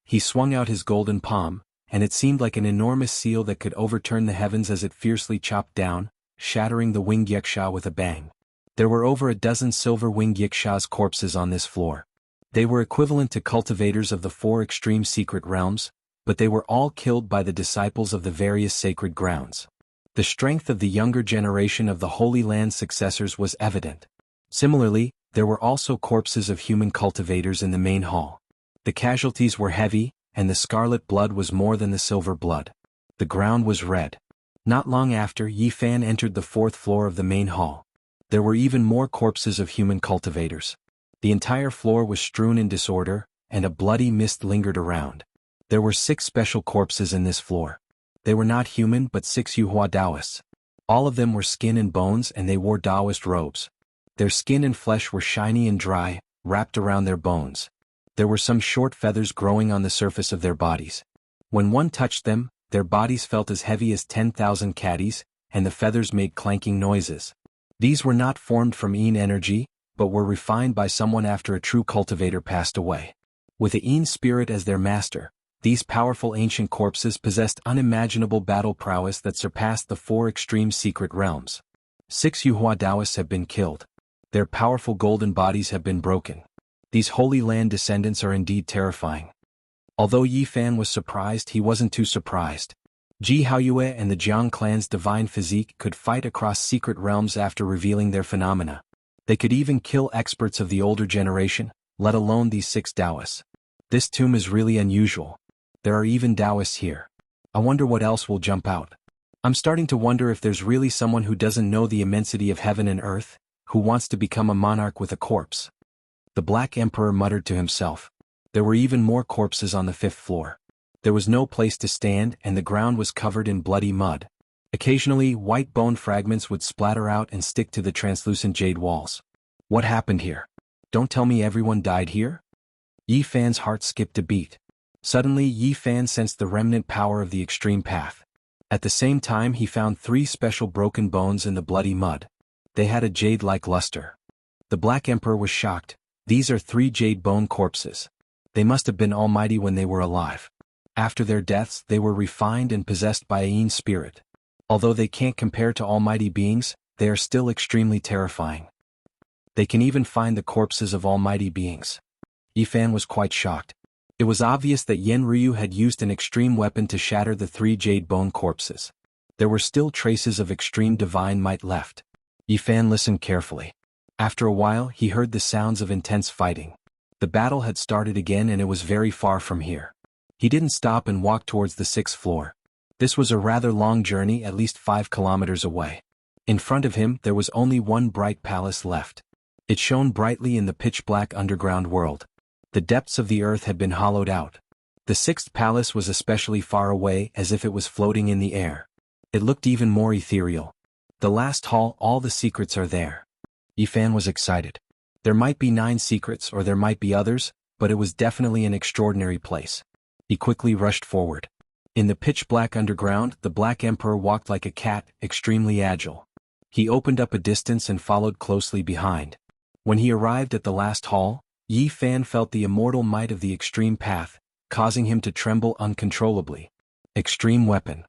He swung out his golden palm, and it seemed like an enormous seal that could overturn the heavens as it fiercely chopped down, shattering the winged yiksha with a bang. There were over a dozen silver-winged yiksha's corpses on this floor. They were equivalent to cultivators of the 4 extreme secret realms, but they were all killed by the disciples of the various sacred grounds. The strength of the younger generation of the Holy Land's successors was evident. Similarly, there were also corpses of human cultivators in the main hall. The casualties were heavy, and the scarlet blood was more than the silver blood. The ground was red. Not long after, Yi Fan entered the 4th floor of the main hall. There were even more corpses of human cultivators. The entire floor was strewn in disorder, and a bloody mist lingered around. There were 6 special corpses in this floor. They were not human but 6 Yuhua Taoists. All of them were skin and bones, and they wore Taoist robes. Their skin and flesh were shiny and dry, wrapped around their bones. There were some short feathers growing on the surface of their bodies. When one touched them, their bodies felt as heavy as 10,000 caddies, and the feathers made clanking noises. These were not formed from Yin energy, but were refined by someone after a true cultivator passed away. With the Yin spirit as their master, these powerful ancient corpses possessed unimaginable battle prowess that surpassed the 4 extreme secret realms. 6 Yuhua Taoists have been killed. Their powerful golden bodies have been broken. These Holy Land descendants are indeed terrifying. Although Yi Fan was surprised, he wasn't too surprised. Ji Haoyue and the Jiang clan's divine physique could fight across secret realms after revealing their phenomena. They could even kill experts of the older generation, let alone these 6 Taoists. This tomb is really unusual. There are even Taoists here. I wonder what else will jump out. I'm starting to wonder if there's really someone who doesn't know the immensity of heaven and earth, who wants to become a monarch with a corpse. The Black Emperor muttered to himself. There were even more corpses on the 5th floor. There was no place to stand, and the ground was covered in bloody mud. Occasionally, white bone fragments would splatter out and stick to the translucent jade walls. What happened here? Don't tell me everyone died here? Yi Fan's heart skipped a beat. Suddenly, Yi Fan sensed the remnant power of the extreme path. At the same time, he found 3 special broken bones in the bloody mud. They had a jade-like luster. The Black Emperor was shocked. These are 3 jade bone corpses. They must have been almighty when they were alive. After their deaths, they were refined and possessed by a Yin spirit. Although they can't compare to almighty beings, they are still extremely terrifying. They can even find the corpses of almighty beings. Yifan was quite shocked. It was obvious that Yen Ryu had used an extreme weapon to shatter the 3 jade bone corpses. There were still traces of extreme divine might left. Yifan listened carefully. After a while he heard the sounds of intense fighting. The battle had started again and it was very far from here. He didn't stop and walked towards the 6th floor. This was a rather long journey, at least 5 kilometers away. In front of him there was only one bright palace left. It shone brightly in the pitch-black underground world. The depths of the earth had been hollowed out. The 6th palace was especially far away, as if it was floating in the air. It looked even more ethereal. The last hall, all the secrets are there. Yifan was excited. There might be 9 secrets or there might be others, but it was definitely an extraordinary place. He quickly rushed forward. In the pitch-black underground, the Black Emperor walked like a cat, extremely agile. He opened up a distance and followed closely behind. When he arrived at the last hall, Yifan felt the immortal might of the extreme path, causing him to tremble uncontrollably. Extreme weapon.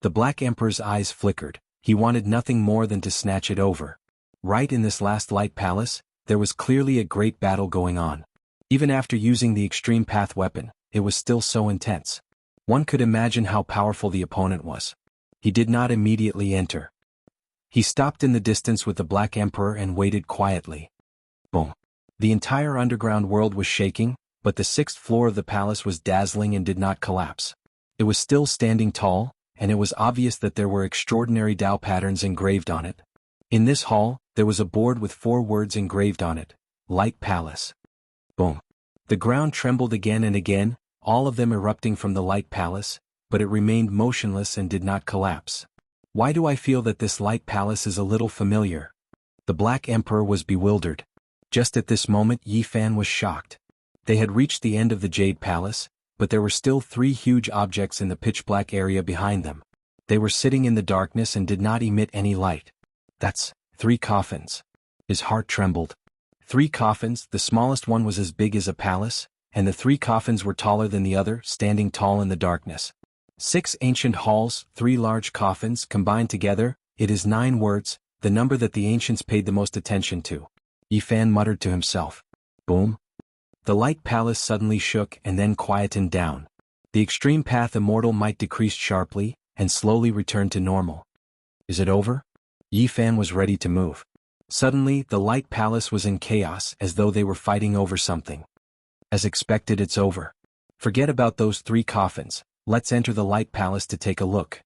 The Black Emperor's eyes flickered. He wanted nothing more than to snatch it over. Right in this last light palace, there was clearly a great battle going on. Even after using the extreme path weapon, it was still so intense. One could imagine how powerful the opponent was. He did not immediately enter. He stopped in the distance with the Black Emperor and waited quietly. Boom. The entire underground world was shaking, but the 6th floor of the palace was dazzling and did not collapse. It was still standing tall, and it was obvious that there were extraordinary Tao patterns engraved on it. In this hall, there was a board with 4 words engraved on it: Light Palace. Boom. The ground trembled again and again, all of them erupting from the Light Palace, but it remained motionless and did not collapse. Why do I feel that this Light Palace is a little familiar? The Black Emperor was bewildered. Just at this moment Yifan was shocked. They had reached the end of the Jade Palace, but there were still 3 huge objects in the pitch-black area behind them. They were sitting in the darkness and did not emit any light. That's 3 coffins. His heart trembled. 3 coffins, the smallest one was as big as a palace, and the 3 coffins were taller than the other, standing tall in the darkness. 6 ancient halls, 3 large coffins, combined together, it is 9 words, the number that the ancients paid the most attention to. Yifan muttered to himself. Boom. The Light Palace suddenly shook and then quietened down. The extreme path immortal might decreased sharply, and slowly returned to normal. Is it over? Yifan was ready to move. Suddenly, the Light Palace was in chaos, as though they were fighting over something. As expected, it's over. Forget about those 3 coffins, let's enter the Light Palace to take a look.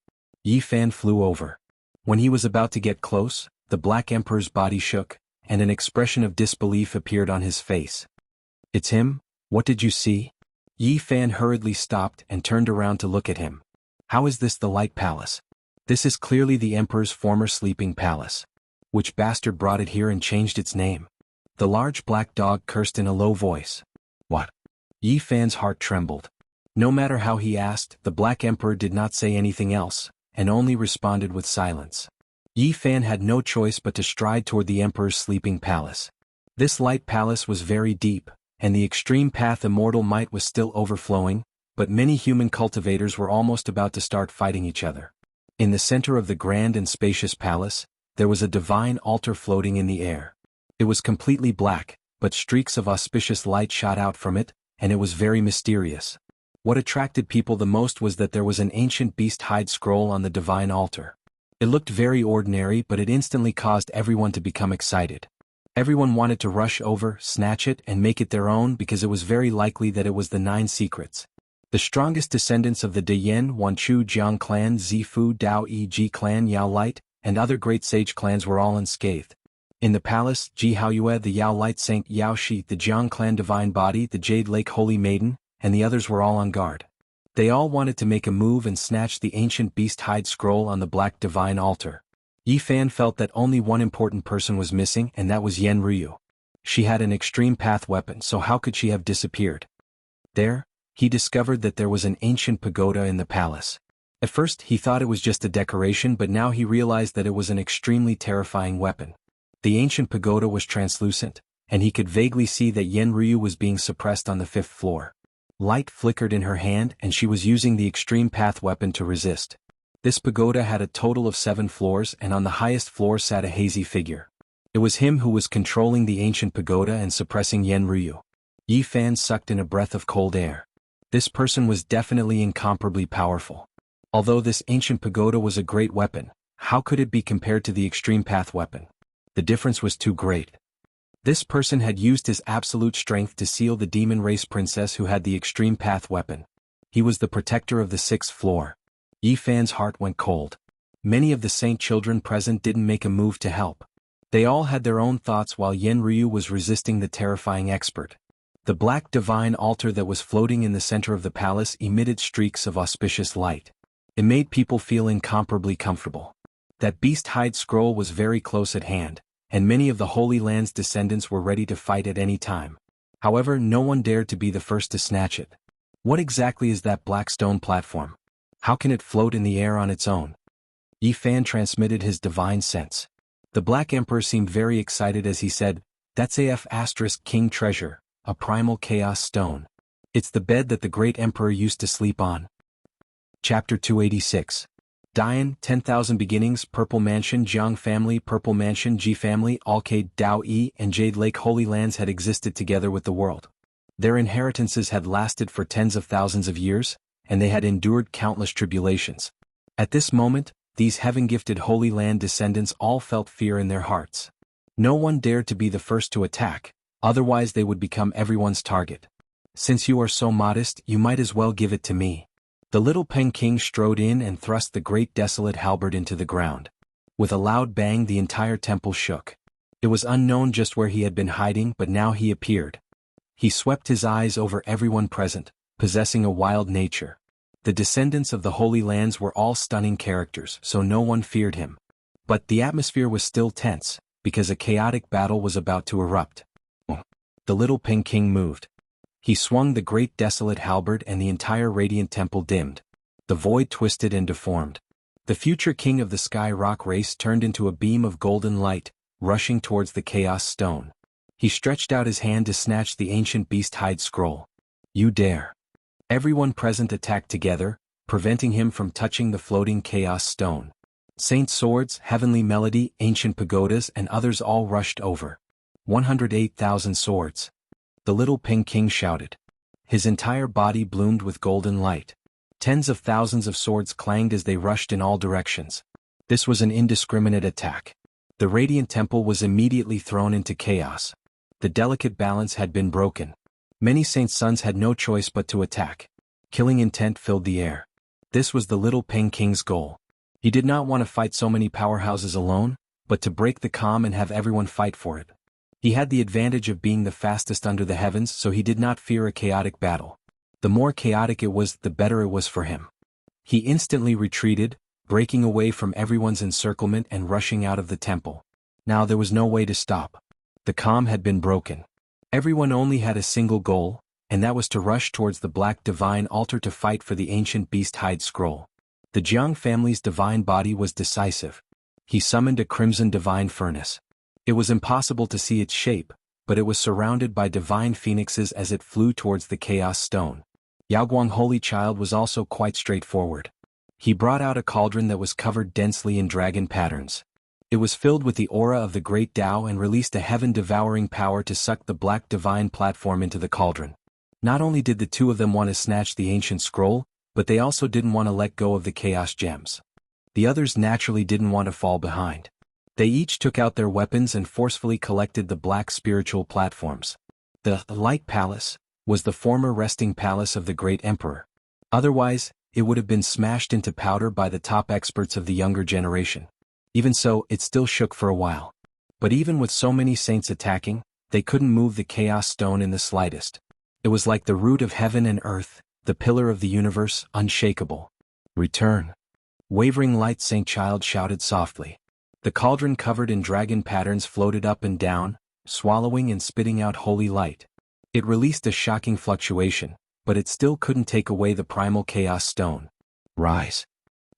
Yifan flew over. When he was about to get close, the Black Emperor's body shook, and an expression of disbelief appeared on his face. It's him? What did you see? Yifan hurriedly stopped and turned around to look at him. How is this the Light Palace? This is clearly the Emperor's former sleeping palace. Which bastard brought it here and changed its name? The large black dog cursed in a low voice. What? Yifan's heart trembled. No matter how he asked, the Black Emperor did not say anything else, and only responded with silence. Yifan had no choice but to stride toward the Emperor's sleeping palace. This Light Palace was very deep, and the extreme path immortal might was still overflowing, but many human cultivators were almost about to start fighting each other. In the center of the grand and spacious palace, there was a divine altar floating in the air. It was completely black, but streaks of auspicious light shot out from it, and it was very mysterious. What attracted people the most was that there was an ancient beast-hide scroll on the divine altar. It looked very ordinary, but it instantly caused everyone to become excited. Everyone wanted to rush over, snatch it, and make it their own because it was very likely that it was the 9 secrets. The strongest descendants of the Deyan, Wanchu Jiang clan, Zifu Dao Yi clan, Yao Light, and other great sage clans were all unscathed. In the palace, Ji Haoyue the Yao Light Saint Yao Shi, the Jiang clan Divine Body, the Jade Lake Holy Maiden, and the others were all on guard. They all wanted to make a move and snatch the ancient beast-hide scroll on the black divine altar. Yifan felt that only one important person was missing, and that was Yen Ryu. She had an extreme path weapon, so how could she have disappeared? There, he discovered that there was an ancient pagoda in the palace. At first he thought it was just a decoration, but now he realized that it was an extremely terrifying weapon. The ancient pagoda was translucent, and he could vaguely see that Yen Ryu was being suppressed on the 5th floor. Light flickered in her hand and she was using the extreme path weapon to resist. This pagoda had a total of 7 floors, and on the highest floor sat a hazy figure. It was him who was controlling the ancient pagoda and suppressing Yen Ryu. Yi Fan sucked in a breath of cold air. This person was definitely incomparably powerful. Although this ancient pagoda was a great weapon, how could it be compared to the extreme path weapon? The difference was too great. This person had used his absolute strength to seal the demon race princess who had the extreme path weapon. He was the protector of the 6th floor. Yi Fan's heart went cold. Many of the saint children present didn't make a move to help. They all had their own thoughts while Yen Ryu was resisting the terrifying expert. The black divine altar that was floating in the center of the palace emitted streaks of auspicious light. It made people feel incomparably comfortable. That beast-hide scroll was very close at hand, and many of the Holy Land's descendants were ready to fight at any time. However, no one dared to be the first to snatch it. What exactly is that black stone platform? How can it float in the air on its own? Yi Fan transmitted his divine sense. The Black Emperor seemed very excited as he said, "That's King treasure, a primal chaos stone. It's the bed that the great emperor used to sleep on." Chapter 286. Dian, 10,000 Beginnings, Purple Mansion, Jiang Family, Purple Mansion, Ji Family, Alcade, Dao Yi, and Jade Lake Holy Lands had existed together with the world. Their inheritances had lasted for tens of thousands of years, and they had endured countless tribulations. At this moment, these heaven-gifted Holy Land descendants all felt fear in their hearts. No one dared to be the first to attack, otherwise they would become everyone's target. "Since you are so modest, you might as well give it to me." The little Peng King strode in and thrust the great desolate halberd into the ground. With a loud bang, the entire temple shook. It was unknown just where he had been hiding, but now he appeared. He swept his eyes over everyone present, possessing a wild nature. The descendants of the Holy Lands were all stunning characters, so no one feared him. But the atmosphere was still tense, because a chaotic battle was about to erupt. The little Peng King moved. He swung the great desolate halberd and the entire radiant temple dimmed. The void twisted and deformed. The future king of the Sky Rock race turned into a beam of golden light, rushing towards the Chaos Stone. He stretched out his hand to snatch the ancient beast-hide scroll. "You dare!" Everyone present attacked together, preventing him from touching the floating Chaos Stone. Saint swords, heavenly melody, ancient pagodas, and others all rushed over. 108,000 swords. The little Peng King shouted. His entire body bloomed with golden light. Tens of thousands of swords clanged as they rushed in all directions. This was an indiscriminate attack. The radiant temple was immediately thrown into chaos. The delicate balance had been broken. Many saints' sons had no choice but to attack. Killing intent filled the air. This was the little Peng King's goal. He did not want to fight so many powerhouses alone, but to break the calm and have everyone fight for it. He had the advantage of being the fastest under the heavens, so he did not fear a chaotic battle. The more chaotic it was, the better it was for him. He instantly retreated, breaking away from everyone's encirclement and rushing out of the temple. Now there was no way to stop. The calm had been broken. Everyone only had a single goal, and that was to rush towards the black divine altar to fight for the ancient beast-hide scroll. The Jiang family's divine body was decisive. He summoned a crimson divine furnace. It was impossible to see its shape, but it was surrounded by divine phoenixes as it flew towards the Chaos Stone. Yaoguang Holy Child was also quite straightforward. He brought out a cauldron that was covered densely in dragon patterns. It was filled with the aura of the great Tao and released a heaven-devouring power to suck the black divine platform into the cauldron. Not only did the two of them want to snatch the ancient scroll, but they also didn't want to let go of the chaos gems. The others naturally didn't want to fall behind. They each took out their weapons and forcefully collected the black spiritual platforms. The Light Palace was the former resting palace of the great emperor. Otherwise, it would have been smashed into powder by the top experts of the younger generation. Even so, it still shook for a while. But even with so many saints attacking, they couldn't move the Chaos Stone in the slightest. It was like the root of heaven and earth, the pillar of the universe, unshakable. "Return." Wavering Light Saint Child shouted softly. The cauldron covered in dragon patterns floated up and down, swallowing and spitting out holy light. It released a shocking fluctuation, but it still couldn't take away the primal Chaos Stone. "Rise."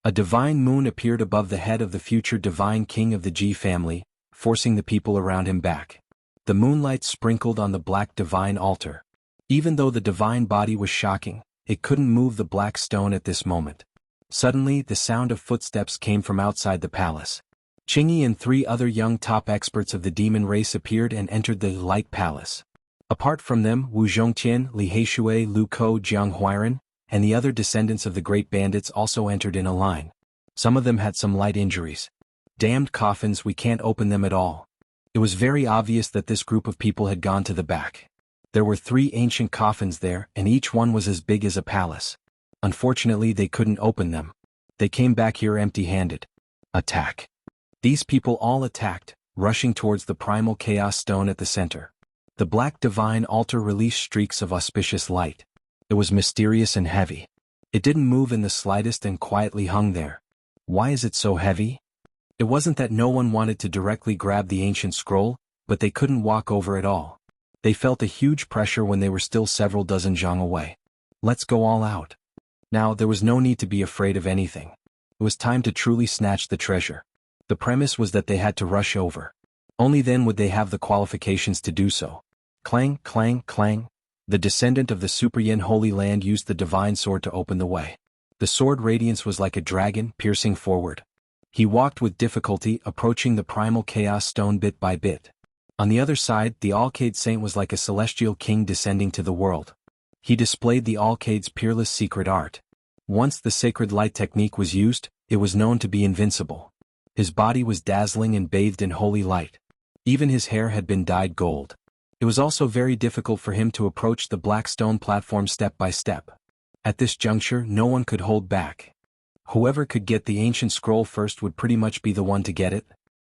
A divine moon appeared above the head of the future divine king of the Ji family, forcing the people around him back. The moonlight sprinkled on the black divine altar. Even though the divine body was shocking, it couldn't move the black stone at this moment. Suddenly, the sound of footsteps came from outside the palace. Qingyi and 3 other young top experts of the demon race appeared and entered the light palace. Apart from them, Wu Zhongtian, Li Heishui, Lu Kou, Jiang Huiran, and the other descendants of the great bandits also entered in a line. Some of them had some light injuries. Damned coffins, we can't open them at all. It was very obvious that this group of people had gone to the back. There were 3 ancient coffins there, and each one was as big as a palace. Unfortunately, they couldn't open them. They came back here empty-handed. Attack. These people all attacked, rushing towards the primal chaos stone at the center. The black divine altar released streaks of auspicious light. It was mysterious and heavy. It didn't move in the slightest and quietly hung there. Why is it so heavy? It wasn't that no one wanted to directly grab the ancient scroll, but they couldn't walk over it all. They felt a huge pressure when they were still several dozen zhang away. Let's go all out. Now, there was no need to be afraid of anything. It was time to truly snatch the treasure. The premise was that they had to rush over. Only then would they have the qualifications to do so. Clang, clang, clang. The descendant of the Super Yin Holy Land used the divine sword to open the way. The sword radiance was like a dragon, piercing forward. He walked with difficulty, approaching the primal chaos stone bit by bit. On the other side, the Alcade Saint was like a celestial king descending to the world. He displayed the Alcade's peerless secret art. Once the sacred light technique was used, it was known to be invincible. His body was dazzling and bathed in holy light. Even his hair had been dyed gold. It was also very difficult for him to approach the black stone platform step by step. At this juncture, no one could hold back. Whoever could get the ancient scroll first would pretty much be the one to get it.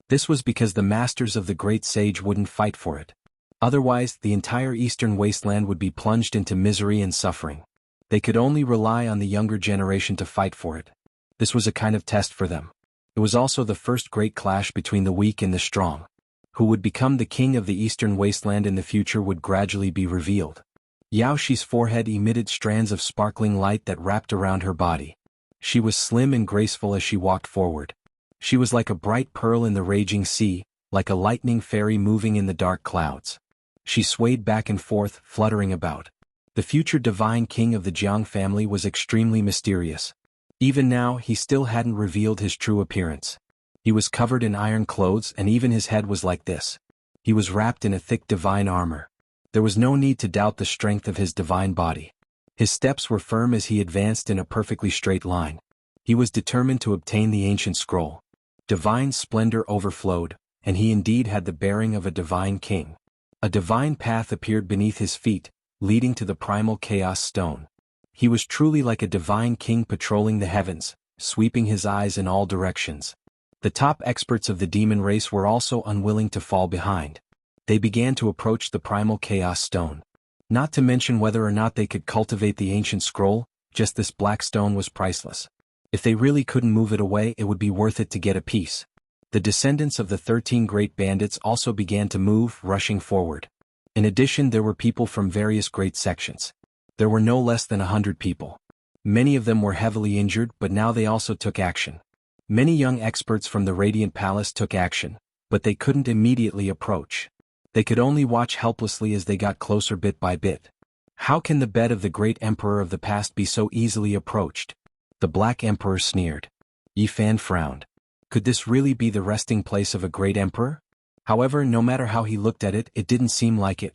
This was because the masters of the great sage wouldn't fight for it. Otherwise, the entire eastern wasteland would be plunged into misery and suffering. They could only rely on the younger generation to fight for it. This was a kind of test for them. It was also the first great clash between the weak and the strong. Who would become the king of the eastern wasteland in the future would gradually be revealed. Yao Shi's forehead emitted strands of sparkling light that wrapped around her body. She was slim and graceful as she walked forward. She was like a bright pearl in the raging sea, like a lightning fairy moving in the dark clouds. She swayed back and forth, fluttering about. The future divine king of the Jiang family was extremely mysterious. Even now, he still hadn't revealed his true appearance. He was covered in iron clothes and even his head was like this. He was wrapped in a thick divine armor. There was no need to doubt the strength of his divine body. His steps were firm as he advanced in a perfectly straight line. He was determined to obtain the ancient scroll. Divine splendor overflowed, and he indeed had the bearing of a divine king. A divine path appeared beneath his feet, leading to the primal chaos stone. He was truly like a divine king patrolling the heavens, sweeping his eyes in all directions. The top experts of the demon race were also unwilling to fall behind. They began to approach the primal chaos stone. Not to mention whether or not they could cultivate the ancient scroll, just this black stone was priceless. If they really couldn't move it away, it would be worth it to get a piece. The descendants of the 13 great bandits also began to move, rushing forward. In addition, there were people from various great sections. There were no less than 100 people. Many of them were heavily injured, but now they also took action. Many young experts from the Radiant Palace took action, but they couldn't immediately approach. They could only watch helplessly as they got closer bit by bit. How can the bed of the great emperor of the past be so easily approached? The Black Emperor sneered. Yi Fan frowned. Could this really be the resting place of a great emperor? However, no matter how he looked at it, it didn't seem like it.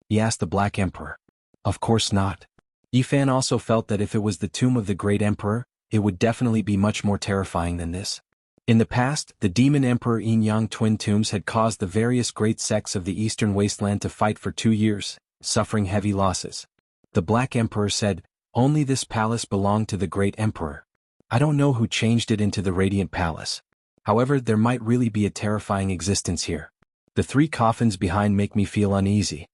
He asked the Black Emperor. Of course not. Yi Fan also felt that if it was the tomb of the great emperor, it would definitely be much more terrifying than this. In the past, the demon emperor Yin Yang twin tombs had caused the various great sects of the eastern wasteland to fight for 2 years, suffering heavy losses. The Black Emperor said, only this palace belonged to the great emperor. I don't know who changed it into the Radiant Palace. However, there might really be a terrifying existence here. The 3 coffins behind make me feel uneasy.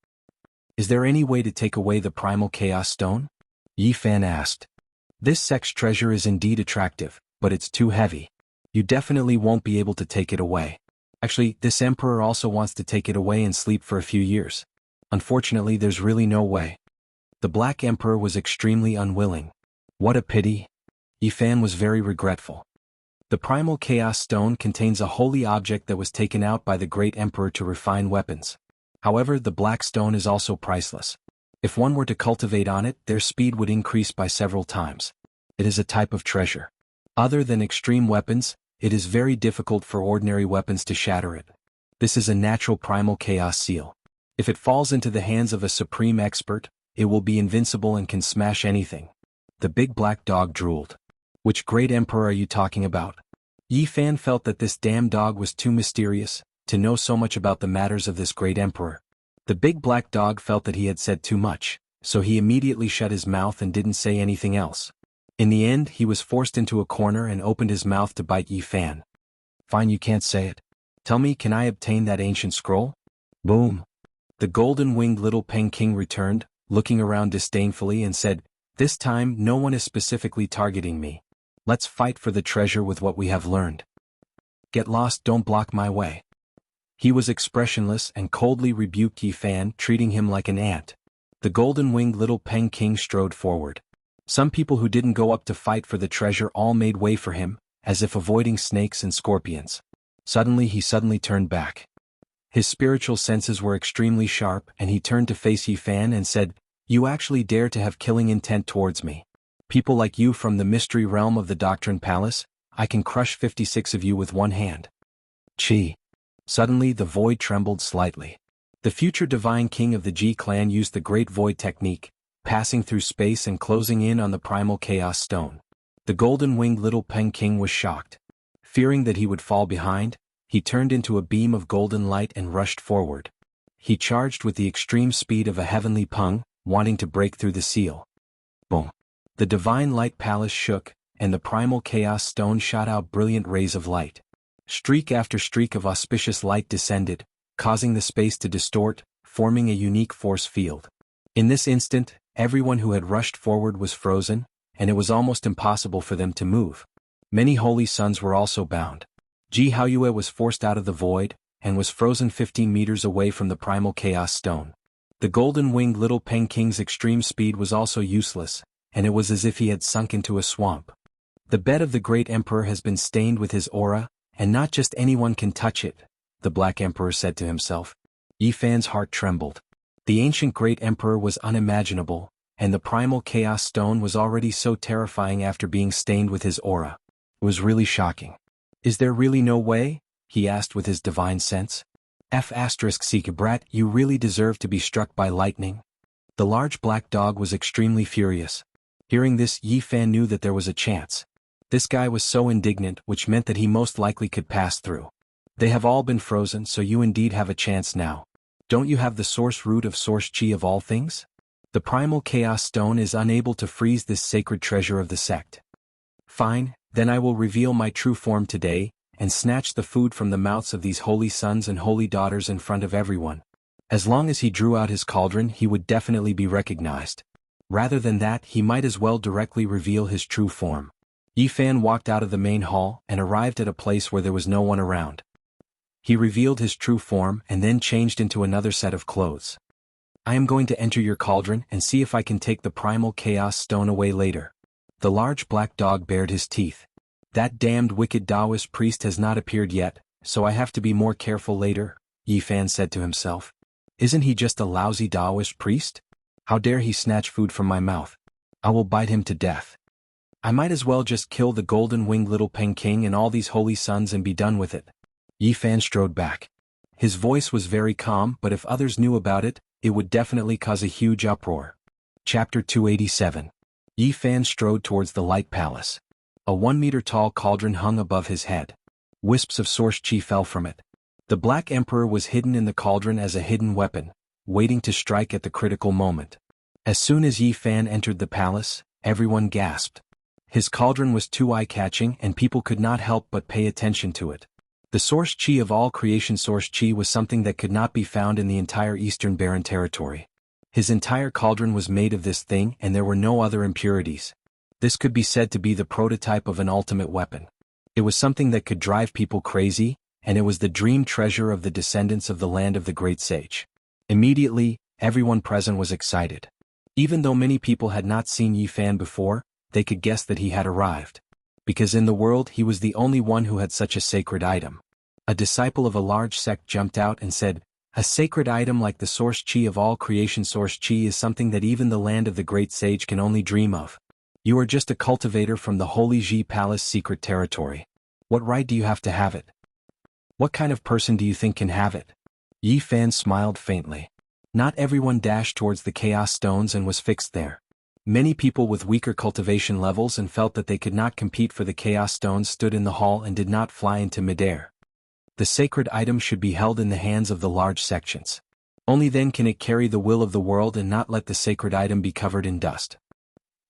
Is there any way to take away the primal chaos stone? Yi Fan asked. This sect's treasure is indeed attractive, but it's too heavy. You definitely won't be able to take it away. Actually, this emperor also wants to take it away and sleep for a few years. Unfortunately, there's really no way. The Black Emperor was extremely unwilling. What a pity. Yi Fan was very regretful. The primal chaos stone contains a holy object that was taken out by the great emperor to refine weapons. However, the black stone is also priceless. If one were to cultivate on it, their speed would increase by several times. It is a type of treasure. Other than extreme weapons, it is very difficult for ordinary weapons to shatter it. This is a natural primal chaos seal. If it falls into the hands of a supreme expert, it will be invincible and can smash anything. The big black dog drooled. Which great emperor are you talking about? Yi Fan felt that this damn dog was too mysterious to know so much about the matters of this great emperor. The big black dog felt that he had said too much, so he immediately shut his mouth and didn't say anything else. In the end, he was forced into a corner and opened his mouth to bite Yi Fan. Fine, you can't say it. Tell me, can I obtain that ancient scroll? Boom. The golden-winged little Peking returned, looking around disdainfully and said, "This time no one is specifically targeting me. Let's fight for the treasure with what we have learned. Get lost, don't block my way." He was expressionless and coldly rebuked Yi Fan, treating him like an ant. The golden-winged little Peking strode forward. Some people who didn't go up to fight for the treasure all made way for him, as if avoiding snakes and scorpions. Suddenly he turned back. His spiritual senses were extremely sharp and he turned to face Yi Fan and said, "You actually dare to have killing intent towards me? People like you from the mystery realm of the Doctrine Palace, I can crush 56 of you with one hand." Chi. Suddenly the void trembled slightly. The future divine king of the Ji clan used the Great Void technique, passing through space and closing in on the primal chaos stone. The golden-winged little Peking was shocked. Fearing that he would fall behind, he turned into a beam of golden light and rushed forward. He charged with the extreme speed of a heavenly pung, wanting to break through the seal. Boom. The divine light palace shook, and the primal chaos stone shot out brilliant rays of light. Streak after streak of auspicious light descended, causing the space to distort, forming a unique force field. In this instant, everyone who had rushed forward was frozen, and it was almost impossible for them to move. Many holy sons were also bound. Ji Haoyue was forced out of the void, and was frozen 15 meters away from the primal chaos stone. The golden-winged little Peking's extreme speed was also useless, and it was as if he had sunk into a swamp. The bed of the great emperor has been stained with his aura, and not just anyone can touch it, the Black Emperor said to himself. Yi Fan's heart trembled. The ancient great emperor was unimaginable, and the primal chaos stone was already so terrifying after being stained with his aura. It was really shocking. "Is there really no way?" he asked with his divine sense. Brat, you really deserve to be struck by lightning. The large black dog was extremely furious. Hearing this, Yi Fan knew that there was a chance. This guy was so indignant, which meant that he most likely could pass through. They have all been frozen, so you indeed have a chance now. Don't you have the source root of source chi of all things? The primal chaos stone is unable to freeze this sacred treasure of the sect. Fine, then I will reveal my true form today, and snatch the food from the mouths of these holy sons and holy daughters in front of everyone. As long as he drew out his cauldron, he would definitely be recognized. Rather than that, he might as well directly reveal his true form. Yi Fan walked out of the main hall and arrived at a place where there was no one around. He revealed his true form and then changed into another set of clothes. "I am going to enter your cauldron and see if I can take the primal chaos stone away later." The large black dog bared his teeth. "That damned wicked Taoist priest has not appeared yet, so I have to be more careful later," Yi Fan said to himself. "Isn't he just a lousy Taoist priest? How dare he snatch food from my mouth? I will bite him to death. I might as well just kill the golden-winged little Peking and all these holy sons and be done with it." Yi Fan strode back. His voice was very calm, but if others knew about it, it would definitely cause a huge uproar. Chapter 287. Yi Fan strode towards the light palace. A 1-meter-tall cauldron hung above his head. Wisps of source chi fell from it. The Black Emperor was hidden in the cauldron as a hidden weapon, waiting to strike at the critical moment. As soon as Yi Fan entered the palace, everyone gasped. His cauldron was too eye-catching and people could not help but pay attention to it. The source chi of all creation source chi was something that could not be found in the entire Eastern Barren territory. His entire cauldron was made of this thing and there were no other impurities. This could be said to be the prototype of an ultimate weapon. It was something that could drive people crazy, and it was the dream treasure of the descendants of the land of the great sage. Immediately, everyone present was excited. Even though many people had not seen Yi Fan before, they could guess that he had arrived. Because in the world he was the only one who had such a sacred item. A disciple of a large sect jumped out and said, "A sacred item like the source chi of all creation source chi is something that even the land of the great sage can only dream of." You are just a cultivator from the Holy Ji Palace secret territory. What right do you have to have it? What kind of person do you think can have it? Yi Fan smiled faintly. Not everyone dashed towards the chaos stones and was fixed there. Many people with weaker cultivation levels and felt that they could not compete for the chaos stones stood in the hall and did not fly into midair. The sacred item should be held in the hands of the large sections. Only then can it carry the will of the world and not let the sacred item be covered in dust.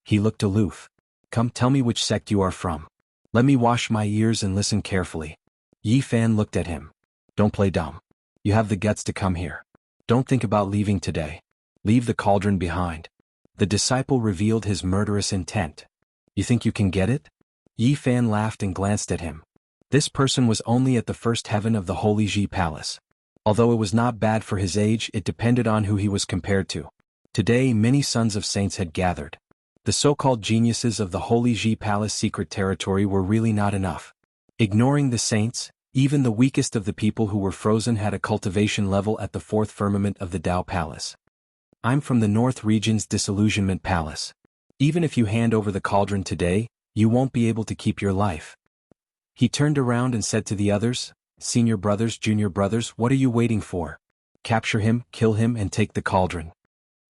He looked aloof. Come, tell me which sect you are from. Let me wash my ears and listen carefully. Yi Fan looked at him. Don't play dumb. You have the guts to come here. Don't think about leaving today. Leave the cauldron behind. The disciple revealed his murderous intent. You think you can get it? Yi Fan laughed and glanced at him. This person was only at the first heaven of the Holy Ji Palace. Although it was not bad for his age, it depended on who he was compared to. Today many sons of saints had gathered. The so-called geniuses of the Holy Ji Palace secret territory were really not enough. Ignoring the saints, even the weakest of the people who were frozen had a cultivation level at the fourth firmament of the Dao Palace. I'm from the North Region's Disillusionment Palace. Even if you hand over the cauldron today, you won't be able to keep your life. He turned around and said to the others, Senior brothers, junior brothers, what are you waiting for? Capture him, kill him, and take the cauldron.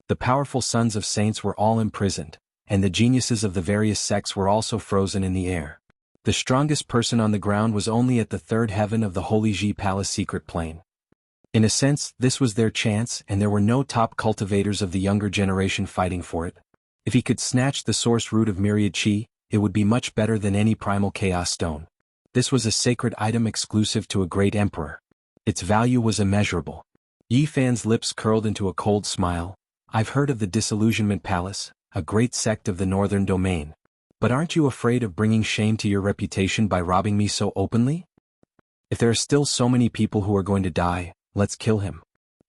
The powerful sons of saints were all imprisoned, and the geniuses of the various sects were also frozen in the air. The strongest person on the ground was only at the third heaven of the Holy Ji Palace secret plane. In a sense, this was their chance, and there were no top cultivators of the younger generation fighting for it. If he could snatch the source root of myriad chi, it would be much better than any primal chaos stone. This was a sacred item exclusive to a great emperor. Its value was immeasurable. Yi Fan's lips curled into a cold smile. I've heard of the Disillusionment Palace, a great sect of the Northern Domain. But aren't you afraid of bringing shame to your reputation by robbing me so openly? If there are still so many people who are going to die, let's kill him.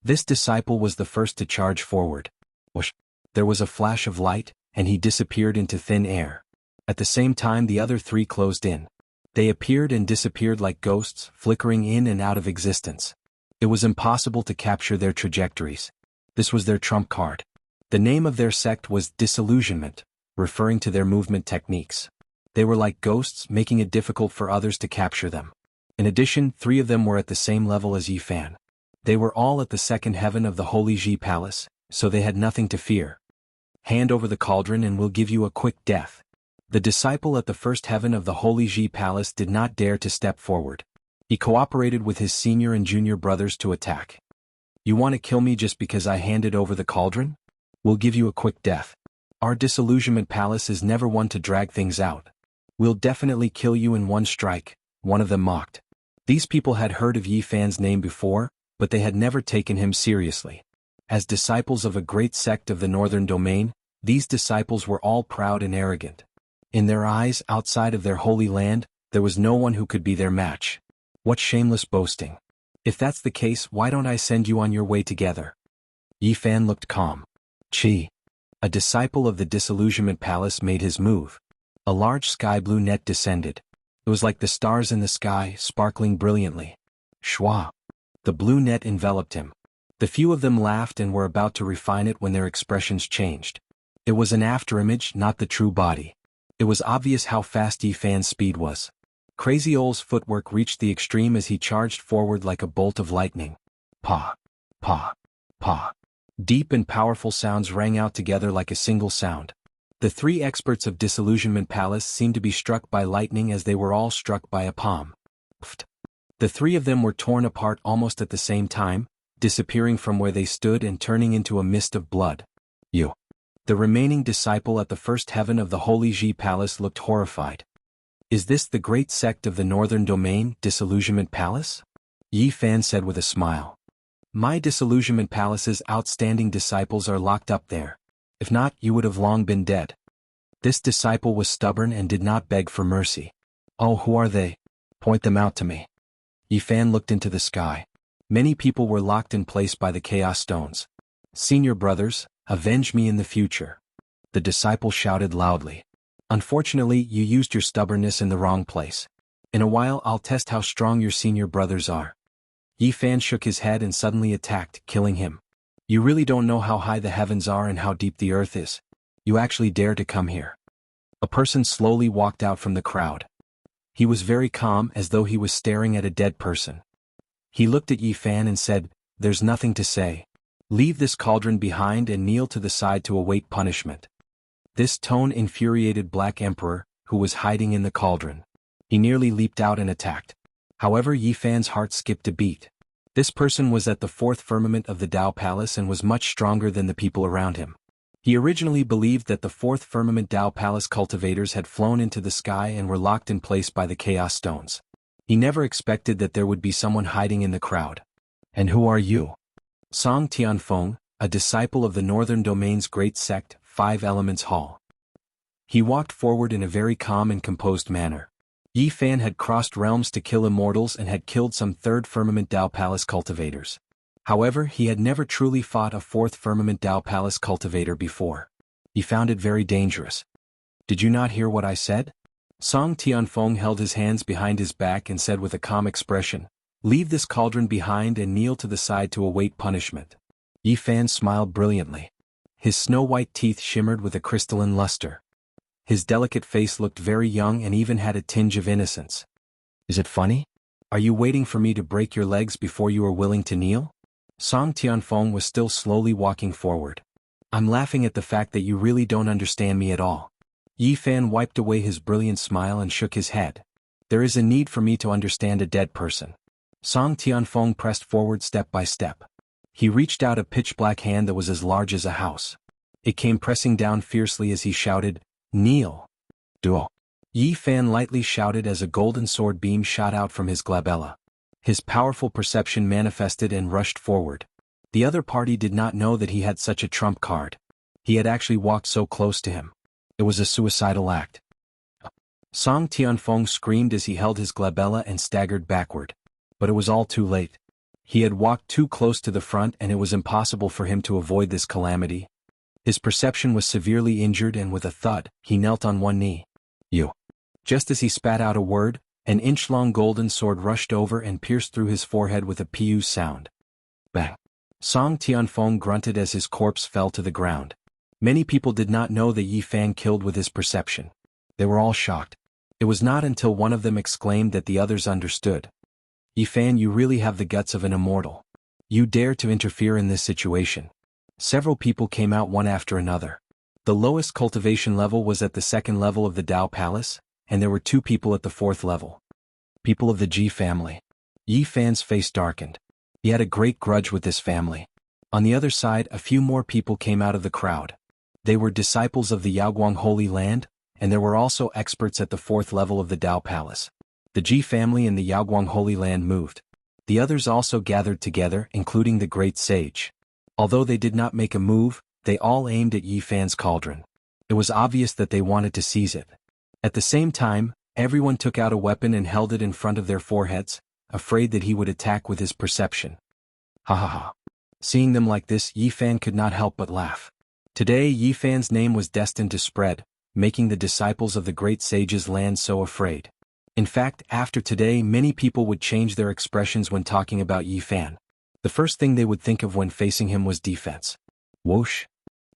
This disciple was the first to charge forward. Whoosh! There was a flash of light, and he disappeared into thin air. At the same time the other three closed in. They appeared and disappeared like ghosts, flickering in and out of existence. It was impossible to capture their trajectories. This was their trump card. The name of their sect was Disillusionment, referring to their movement techniques. They were like ghosts, making it difficult for others to capture them. In addition, 3 of them were at the same level as Yi Fan. They were all at the second heaven of the Holy Ji Palace, so they had nothing to fear. Hand over the cauldron and we'll give you a quick death. The disciple at the first heaven of the Holy Ji Palace did not dare to step forward. He cooperated with his senior and junior brothers to attack. You want to kill me just because I handed over the cauldron? We'll give you a quick death. Our Disillusionment Palace is never one to drag things out. We'll definitely kill you in one strike, one of them mocked. These people had heard of Yi Fan's name before, but they had never taken him seriously. As disciples of a great sect of the Northern Domain, these disciples were all proud and arrogant. In their eyes, outside of their holy land, there was no one who could be their match. What shameless boasting. If that's the case, why don't I send you on your way together? Yi Fan looked calm. Chi. A disciple of the Disillusionment Palace made his move. A large sky blue net descended. It was like the stars in the sky, sparkling brilliantly. Shwa. The blue net enveloped him. The few of them laughed and were about to refine it when their expressions changed. It was an afterimage, not the true body. It was obvious how fast Yi Fan's speed was. Crazy Ole's footwork reached the extreme as he charged forward like a bolt of lightning. Pa. Pa. Pa. Deep and powerful sounds rang out together like a single sound. The 3 experts of Disillusionment Palace seemed to be struck by lightning as they were all struck by a palm. Pft. The 3 of them were torn apart almost at the same time, disappearing from where they stood and turning into a mist of blood. You. The remaining disciple at the first heaven of the Holy Ji Palace looked horrified. Is this the great sect of the Northern Domain, Disillusionment Palace? Yi Fan said with a smile. My Disillusionment Palace's outstanding disciples are locked up there. If not, you would have long been dead. This disciple was stubborn and did not beg for mercy. Oh, who are they? Point them out to me. Yi Fan looked into the sky. Many people were locked in place by the chaos stones. Senior brothers, avenge me in the future. The disciple shouted loudly. Unfortunately, you used your stubbornness in the wrong place. In a while I'll test how strong your senior brothers are. Yi Fan shook his head and suddenly attacked, killing him. You really don't know how high the heavens are and how deep the earth is. You actually dare to come here. A person slowly walked out from the crowd. He was very calm, as though he was staring at a dead person. He looked at Yi Fan and said, "There's nothing to say. Leave this cauldron behind and kneel to the side to await punishment." This tone infuriated Black Emperor, who was hiding in the cauldron. He nearly leaped out and attacked. However, Yi Fan's heart skipped a beat. This person was at the fourth firmament of the Dao Palace and was much stronger than the people around him. He originally believed that the fourth firmament Dao Palace cultivators had flown into the sky and were locked in place by the Chaos Stones. He never expected that there would be someone hiding in the crowd. "And who are you?" Song Tianfeng, a disciple of the Northern Domain's great sect, Five Elements Hall. He walked forward in a very calm and composed manner. Yi Fan had crossed realms to kill immortals and had killed some third firmament Dao Palace cultivators. However, he had never truly fought a fourth firmament Dao Palace cultivator before. He found it very dangerous. "Did you not hear what I said?" Song Tianfeng held his hands behind his back and said with a calm expression, "Leave this cauldron behind and kneel to the side to await punishment." Yi Fan smiled brilliantly. His snow-white teeth shimmered with a crystalline luster. His delicate face looked very young and even had a tinge of innocence. "Is it funny? Are you waiting for me to break your legs before you are willing to kneel?" Song Tianfeng was still slowly walking forward. "I'm laughing at the fact that you really don't understand me at all." Yi Fan wiped away his brilliant smile and shook his head. "There is a need for me to understand a dead person." Song Tianfeng pressed forward step by step. He reached out a pitch-black hand that was as large as a house. It came pressing down fiercely as he shouted, "Kneel." "Duo." Yi Fan lightly shouted as a golden sword beam shot out from his glabella. His powerful perception manifested and rushed forward. The other party did not know that he had such a trump card. He had actually walked so close to him. It was a suicidal act. Song Tianfeng screamed as he held his glabella and staggered backward. But it was all too late. He had walked too close to the front and it was impossible for him to avoid this calamity. His perception was severely injured and with a thud, he knelt on one knee. "You." Just as he spat out a word, an inch-long golden sword rushed over and pierced through his forehead with a piu sound. Bang. Song Tianfeng grunted as his corpse fell to the ground. Many people did not know that Yi Fan killed with his perception. They were all shocked. It was not until one of them exclaimed that the others understood. "Yi Fan, you really have the guts of an immortal. You dare to interfere in this situation." Several people came out one after another. The lowest cultivation level was at the second level of the Dao Palace, and there were 2 people at the 4th level. People of the Ji family. Yi Fan's face darkened. He had a great grudge with this family. On the other side, a few more people came out of the crowd. They were disciples of the Yaoguang Holy Land, and there were also experts at the 4th level of the Dao Palace. The Ji family and the Yaoguang Holy Land moved. The others also gathered together, including the great sage. Although they did not make a move, they all aimed at Yi Fan's cauldron. It was obvious that they wanted to seize it. At the same time, everyone took out a weapon and held it in front of their foreheads, afraid that he would attack with his perception. Ha ha ha. Seeing them like this, Yi Fan could not help but laugh. Today Yi Fan's name was destined to spread, making the disciples of the great sage's land so afraid. In fact, after today many people would change their expressions when talking about Yi Fan. The first thing they would think of when facing him was defense. Whoosh!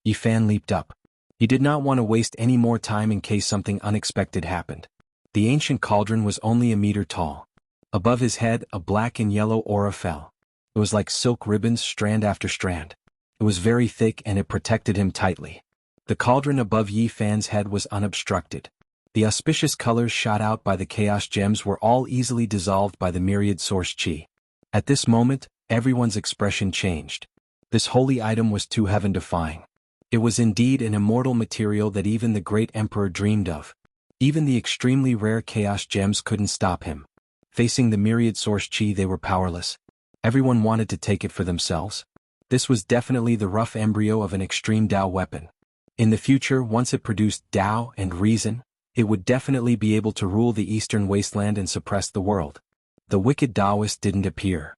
Yi Fan leaped up. He did not want to waste any more time in case something unexpected happened. The ancient cauldron was only a meter tall. Above his head, a black and yellow aura fell. It was like silk ribbons, strand after strand. It was very thick and it protected him tightly. The cauldron above Yi Fan's head was unobstructed. The auspicious colors shot out by the chaos gems were all easily dissolved by the myriad source chi. At this moment, everyone's expression changed. This holy item was too heaven-defying. It was indeed an immortal material that even the great emperor dreamed of. Even the extremely rare chaos gems couldn't stop him. Facing the myriad source chi, they were powerless. Everyone wanted to take it for themselves. This was definitely the rough embryo of an extreme Dao weapon. In the future, once it produced Dao and reason, it would definitely be able to rule the eastern wasteland and suppress the world. The wicked Taoist didn't appear.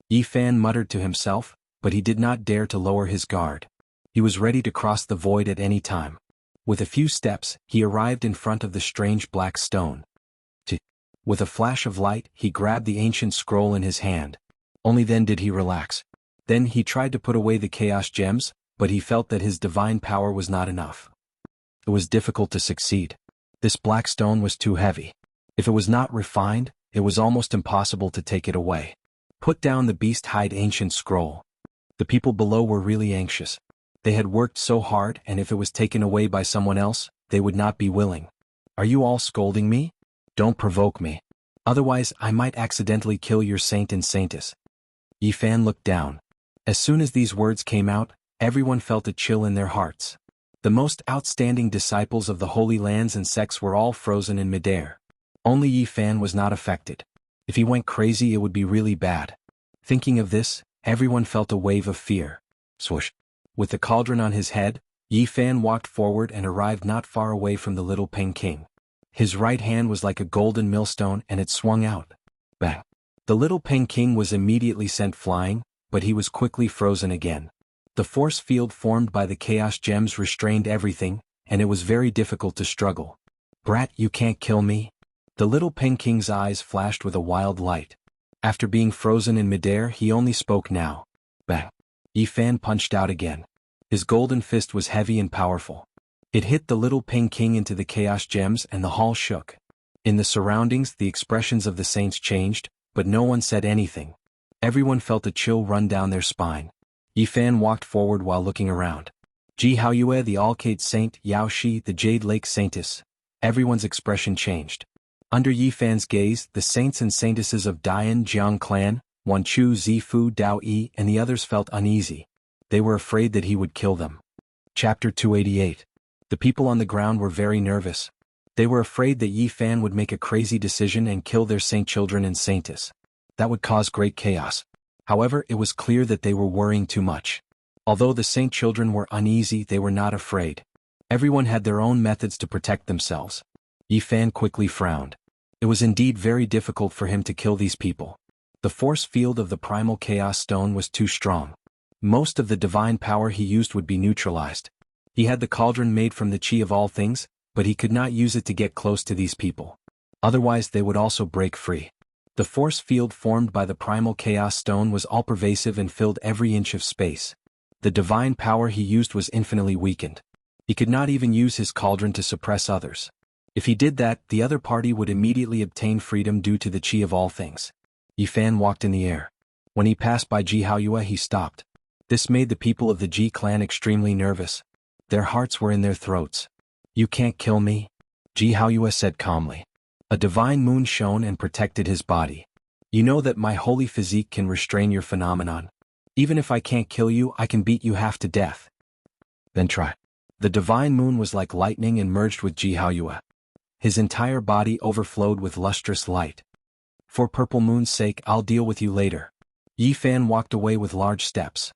Yi Fan muttered to himself, but he did not dare to lower his guard. He was ready to cross the void at any time. With a few steps, he arrived in front of the strange black stone. With a flash of light, he grabbed the ancient scroll in his hand. Only then did he relax. Then he tried to put away the chaos gems, but he felt that his divine power was not enough. It was difficult to succeed. This black stone was too heavy. If it was not refined, it was almost impossible to take it away. Put down the beast hide ancient scroll. The people below were really anxious. They had worked so hard, and if it was taken away by someone else, they would not be willing. Are you all scolding me? Don't provoke me. Otherwise, I might accidentally kill your saint and saintess. Yi Fan looked down. As soon as these words came out, everyone felt a chill in their hearts. The most outstanding disciples of the Holy Lands and sects were all frozen in midair. Only Yi Fan was not affected. If he went crazy, it would be really bad. Thinking of this, everyone felt a wave of fear. Swoosh. With the cauldron on his head, Yi Fan walked forward and arrived not far away from the little Peng King. His right hand was like a golden millstone and it swung out. Bang. The little Peng King was immediately sent flying, but he was quickly frozen again. The force field formed by the chaos gems restrained everything, and it was very difficult to struggle. Brat, you can't kill me? The little Peng King's eyes flashed with a wild light. After being frozen in midair, he only spoke now. Bang. Yi Fan punched out again. His golden fist was heavy and powerful. It hit the little Peng King into the chaos gems and the hall shook. In the surroundings, the expressions of the saints changed, but no one said anything. Everyone felt a chill run down their spine. Yi Fan walked forward while looking around. Ji Haoyue, the Alcade Saint, Yao Shi, the Jade Lake Saintess. Everyone's expression changed. Under Yi Fan's gaze, the saints and saintesses of Dian Jiang Clan, Wanchu, Zifu, Dao Yi, and the others felt uneasy. They were afraid that he would kill them. Chapter 288. The people on the ground were very nervous. They were afraid that Yi Fan would make a crazy decision and kill their saint children and saintess. That would cause great chaos. However, it was clear that they were worrying too much. Although the saint children were uneasy, they were not afraid. Everyone had their own methods to protect themselves. Yi Fan quickly frowned. It was indeed very difficult for him to kill these people. The force field of the primal chaos stone was too strong. Most of the divine power he used would be neutralized. He had the cauldron made from the chi of all things, but he could not use it to get close to these people. Otherwise they would also break free. The force field formed by the primal chaos stone was all-pervasive and filled every inch of space. The divine power he used was infinitely weakened. He could not even use his cauldron to suppress others. If he did that, the other party would immediately obtain freedom due to the chi of all things. Yi Fan walked in the air. When he passed by Ji Haoyue, he stopped. This made the people of the Ji clan extremely nervous. Their hearts were in their throats. You can't kill me? Ji Haoyue said calmly. A divine moon shone and protected his body. You know that my holy physique can restrain your phenomenon. Even if I can't kill you, I can beat you half to death. Then try. The divine moon was like lightning and merged with Ji Haoyue. His entire body overflowed with lustrous light. For Purple Moon's sake, I'll deal with you later. Yi Fan walked away with large steps.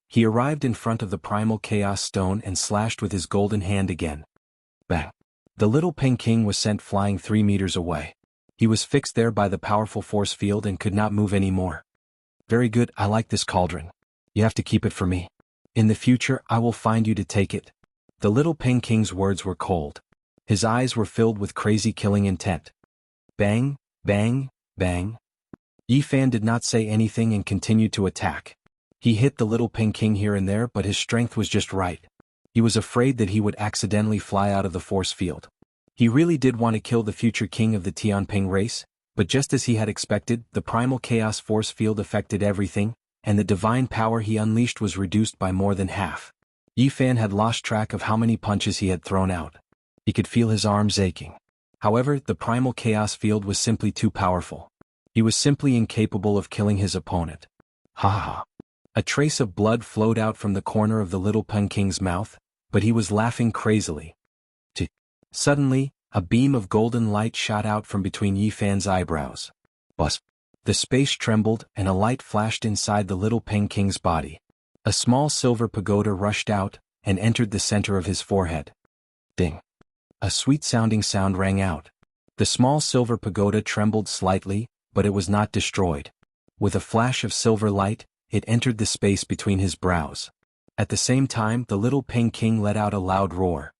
He arrived in front of the primal chaos stone and slashed with his golden hand again. Bang. The little Peng King was sent flying 3 meters away. He was fixed there by the powerful force field and could not move anymore. Very good, I like this cauldron. You have to keep it for me. In the future, I will find you to take it. The little Peng King's words were cold. His eyes were filled with crazy killing intent. Bang, bang, bang. Yi Fan did not say anything and continued to attack. He hit the little Peng King here and there, but his strength was just right. He was afraid that he would accidentally fly out of the force field. He really did want to kill the future king of the Tianping race, but just as he had expected, the primal chaos force field affected everything, and the divine power he unleashed was reduced by more than half. Yi Fan had lost track of how many punches he had thrown out. He could feel his arms aching. However, the primal chaos field was simply too powerful. He was simply incapable of killing his opponent. Ha ha ha. A trace of blood flowed out from the corner of the little Peng King's mouth, but he was laughing crazily. Suddenly, a beam of golden light shot out from between Yi Fan's eyebrows. Buzz. The space trembled and a light flashed inside the little Peng King's body. A small silver pagoda rushed out and entered the center of his forehead. Ding. A sweet-sounding sound rang out. The small silver pagoda trembled slightly, but it was not destroyed. With a flash of silver light, it entered the space between his brows. At the same time, the little Peng King let out a loud roar.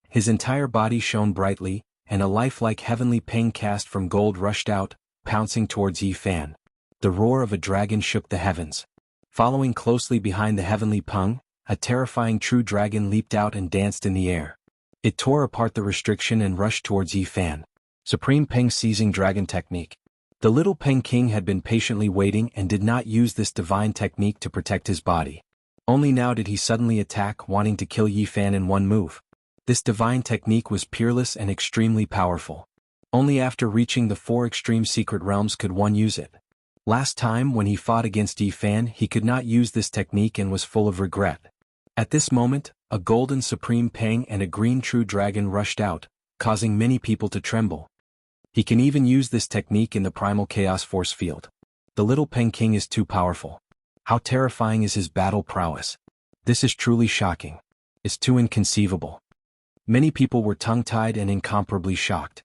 His entire body shone brightly, and a lifelike heavenly Peng cast from gold rushed out, pouncing towards Yi Fan. The roar of a dragon shook the heavens. Following closely behind the heavenly Peng, a terrifying true dragon leaped out and danced in the air. It tore apart the restriction and rushed towards Yi Fan. Supreme Peng seizing dragon technique. The little Peng King had been patiently waiting and did not use this divine technique to protect his body. Only now did he suddenly attack, wanting to kill Yi Fan in one move. This divine technique was peerless and extremely powerful. Only after reaching the 4 extreme secret realms could one use it. Last time when he fought against Yi Fan, he could not use this technique and was full of regret. At this moment, a golden Supreme Peng and a green True Dragon rushed out, causing many people to tremble. He can even use this technique in the primal chaos force field. The little Peng King is too powerful. How terrifying is his battle prowess? This is truly shocking. It's too inconceivable. Many people were tongue-tied and incomparably shocked.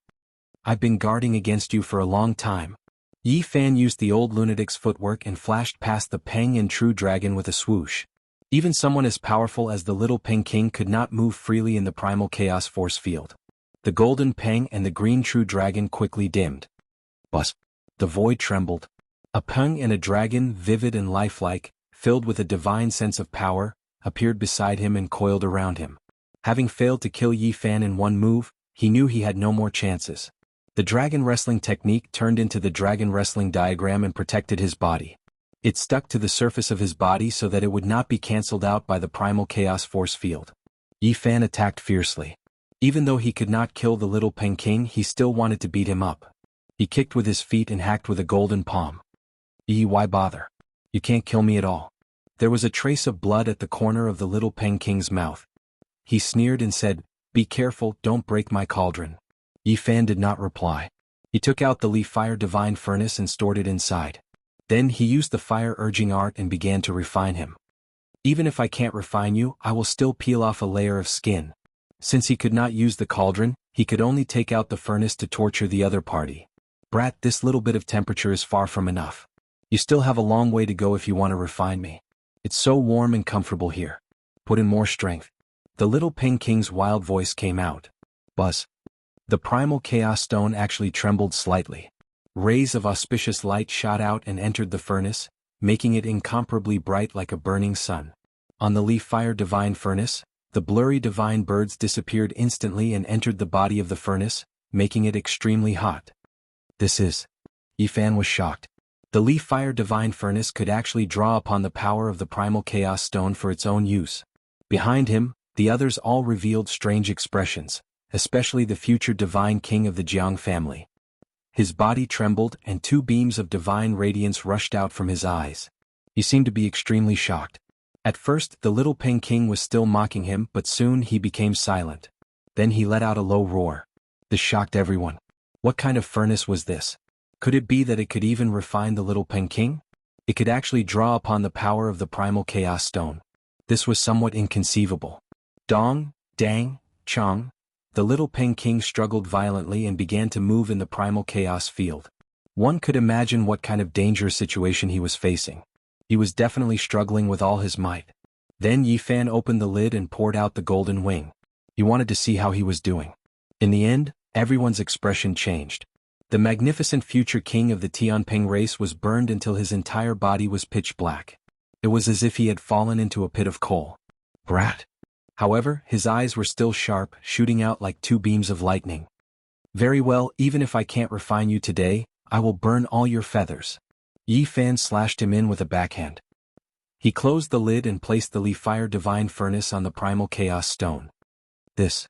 I've been guarding against you for a long time. Yi Fan used the old lunatic's footwork and flashed past the Peng and True Dragon with a swoosh. Even someone as powerful as the little Peng King could not move freely in the primal chaos force field. The golden Peng and the green True Dragon quickly dimmed. Buzz. The void trembled. A Peng and a dragon, vivid and lifelike, filled with a divine sense of power, appeared beside him and coiled around him. Having failed to kill Yi Fan in one move, he knew he had no more chances. The dragon wrestling technique turned into the dragon wrestling diagram and protected his body. It stuck to the surface of his body so that it would not be cancelled out by the primal chaos force field. Yi Fan attacked fiercely. Even though he could not kill the little Peng King, he still wanted to beat him up. He kicked with his feet and hacked with a golden palm. Why bother? You can't kill me at all. There was a trace of blood at the corner of the little Peng King's mouth. He sneered and said, "Be careful, don't break my cauldron." Yi Fan did not reply. He took out the Li Fire Divine Furnace and stored it inside. Then he used the fire-urging art and began to refine him. Even if I can't refine you, I will still peel off a layer of skin. Since he could not use the cauldron, he could only take out the furnace to torture the other party. Brat, this little bit of temperature is far from enough. You still have a long way to go if you want to refine me. It's so warm and comfortable here. Put in more strength. The little Peng King's wild voice came out. Buzz. The primal chaos stone actually trembled slightly. Rays of auspicious light shot out and entered the furnace, making it incomparably bright like a burning sun. On the Li Fire Divine Furnace, the blurry divine birds disappeared instantly and entered the body of the furnace, making it extremely hot. This is... Yi Fan was shocked. The Li Fire Divine Furnace could actually draw upon the power of the primal chaos stone for its own use. Behind him, the others all revealed strange expressions, especially the future divine king of the Jiang family. His body trembled and 2 beams of divine radiance rushed out from his eyes. He seemed to be extremely shocked. At first, the little Peng King was still mocking him, but soon he became silent. Then he let out a low roar. This shocked everyone. What kind of furnace was this? Could it be that it could even refine the little Peng King? It could actually draw upon the power of the primal chaos stone. This was somewhat inconceivable. Dong, Dang, Chong. The little Peng King struggled violently and began to move in the primal chaos field. One could imagine what kind of dangerous situation he was facing. He was definitely struggling with all his might. Then Yi Fan opened the lid and poured out the golden wing. He wanted to see how he was doing. In the end, everyone's expression changed. The magnificent future king of the Tianping race was burned until his entire body was pitch black. It was as if he had fallen into a pit of coal. Brat. However, his eyes were still sharp, shooting out like 2 beams of lightning. Very well, even if I can't refine you today, I will burn all your feathers. Yi Fan slashed him in with a backhand. He closed the lid and placed the Li Fire Divine Furnace on the primal chaos stone. This.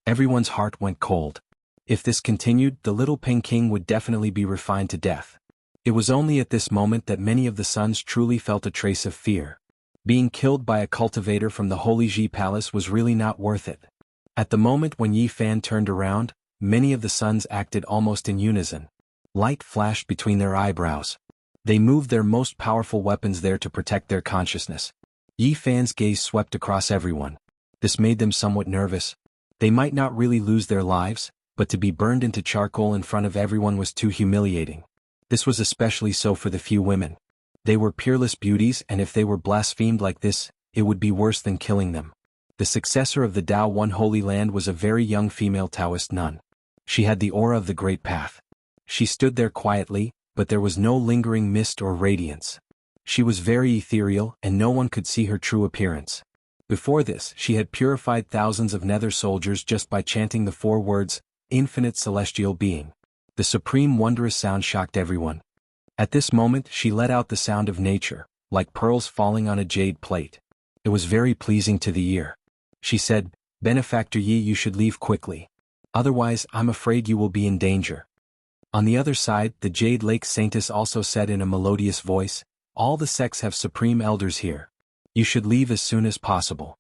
Everyone's heart went cold. If this continued, the little Peng King would definitely be refined to death. It was only at this moment that many of the sons truly felt a trace of fear. Being killed by a cultivator from the Holy Ji Palace was really not worth it. At the moment when Yi Fan turned around, many of the sons acted almost in unison. Light flashed between their eyebrows. They moved their most powerful weapons there to protect their consciousness. Yi Fan's gaze swept across everyone. This made them somewhat nervous. They might not really lose their lives, but to be burned into charcoal in front of everyone was too humiliating. This was especially so for the few women. They were peerless beauties, and if they were blasphemed like this, it would be worse than killing them. The successor of the Tao One Holy Land was a very young female Taoist nun. She had the aura of the Great Path. She stood there quietly, but there was no lingering mist or radiance. She was very ethereal, and no one could see her true appearance. Before this, she had purified thousands of nether soldiers just by chanting the 4 words, "Infinite Celestial Being." The supreme wondrous sound shocked everyone. At this moment she let out the sound of nature, like pearls falling on a jade plate. It was very pleasing to the ear. She said, "Benefactor Yi, you should leave quickly. Otherwise I'm afraid you will be in danger." On the other side, the Jade Lake Saintess also said in a melodious voice, "All the sects have supreme elders here. You should leave as soon as possible."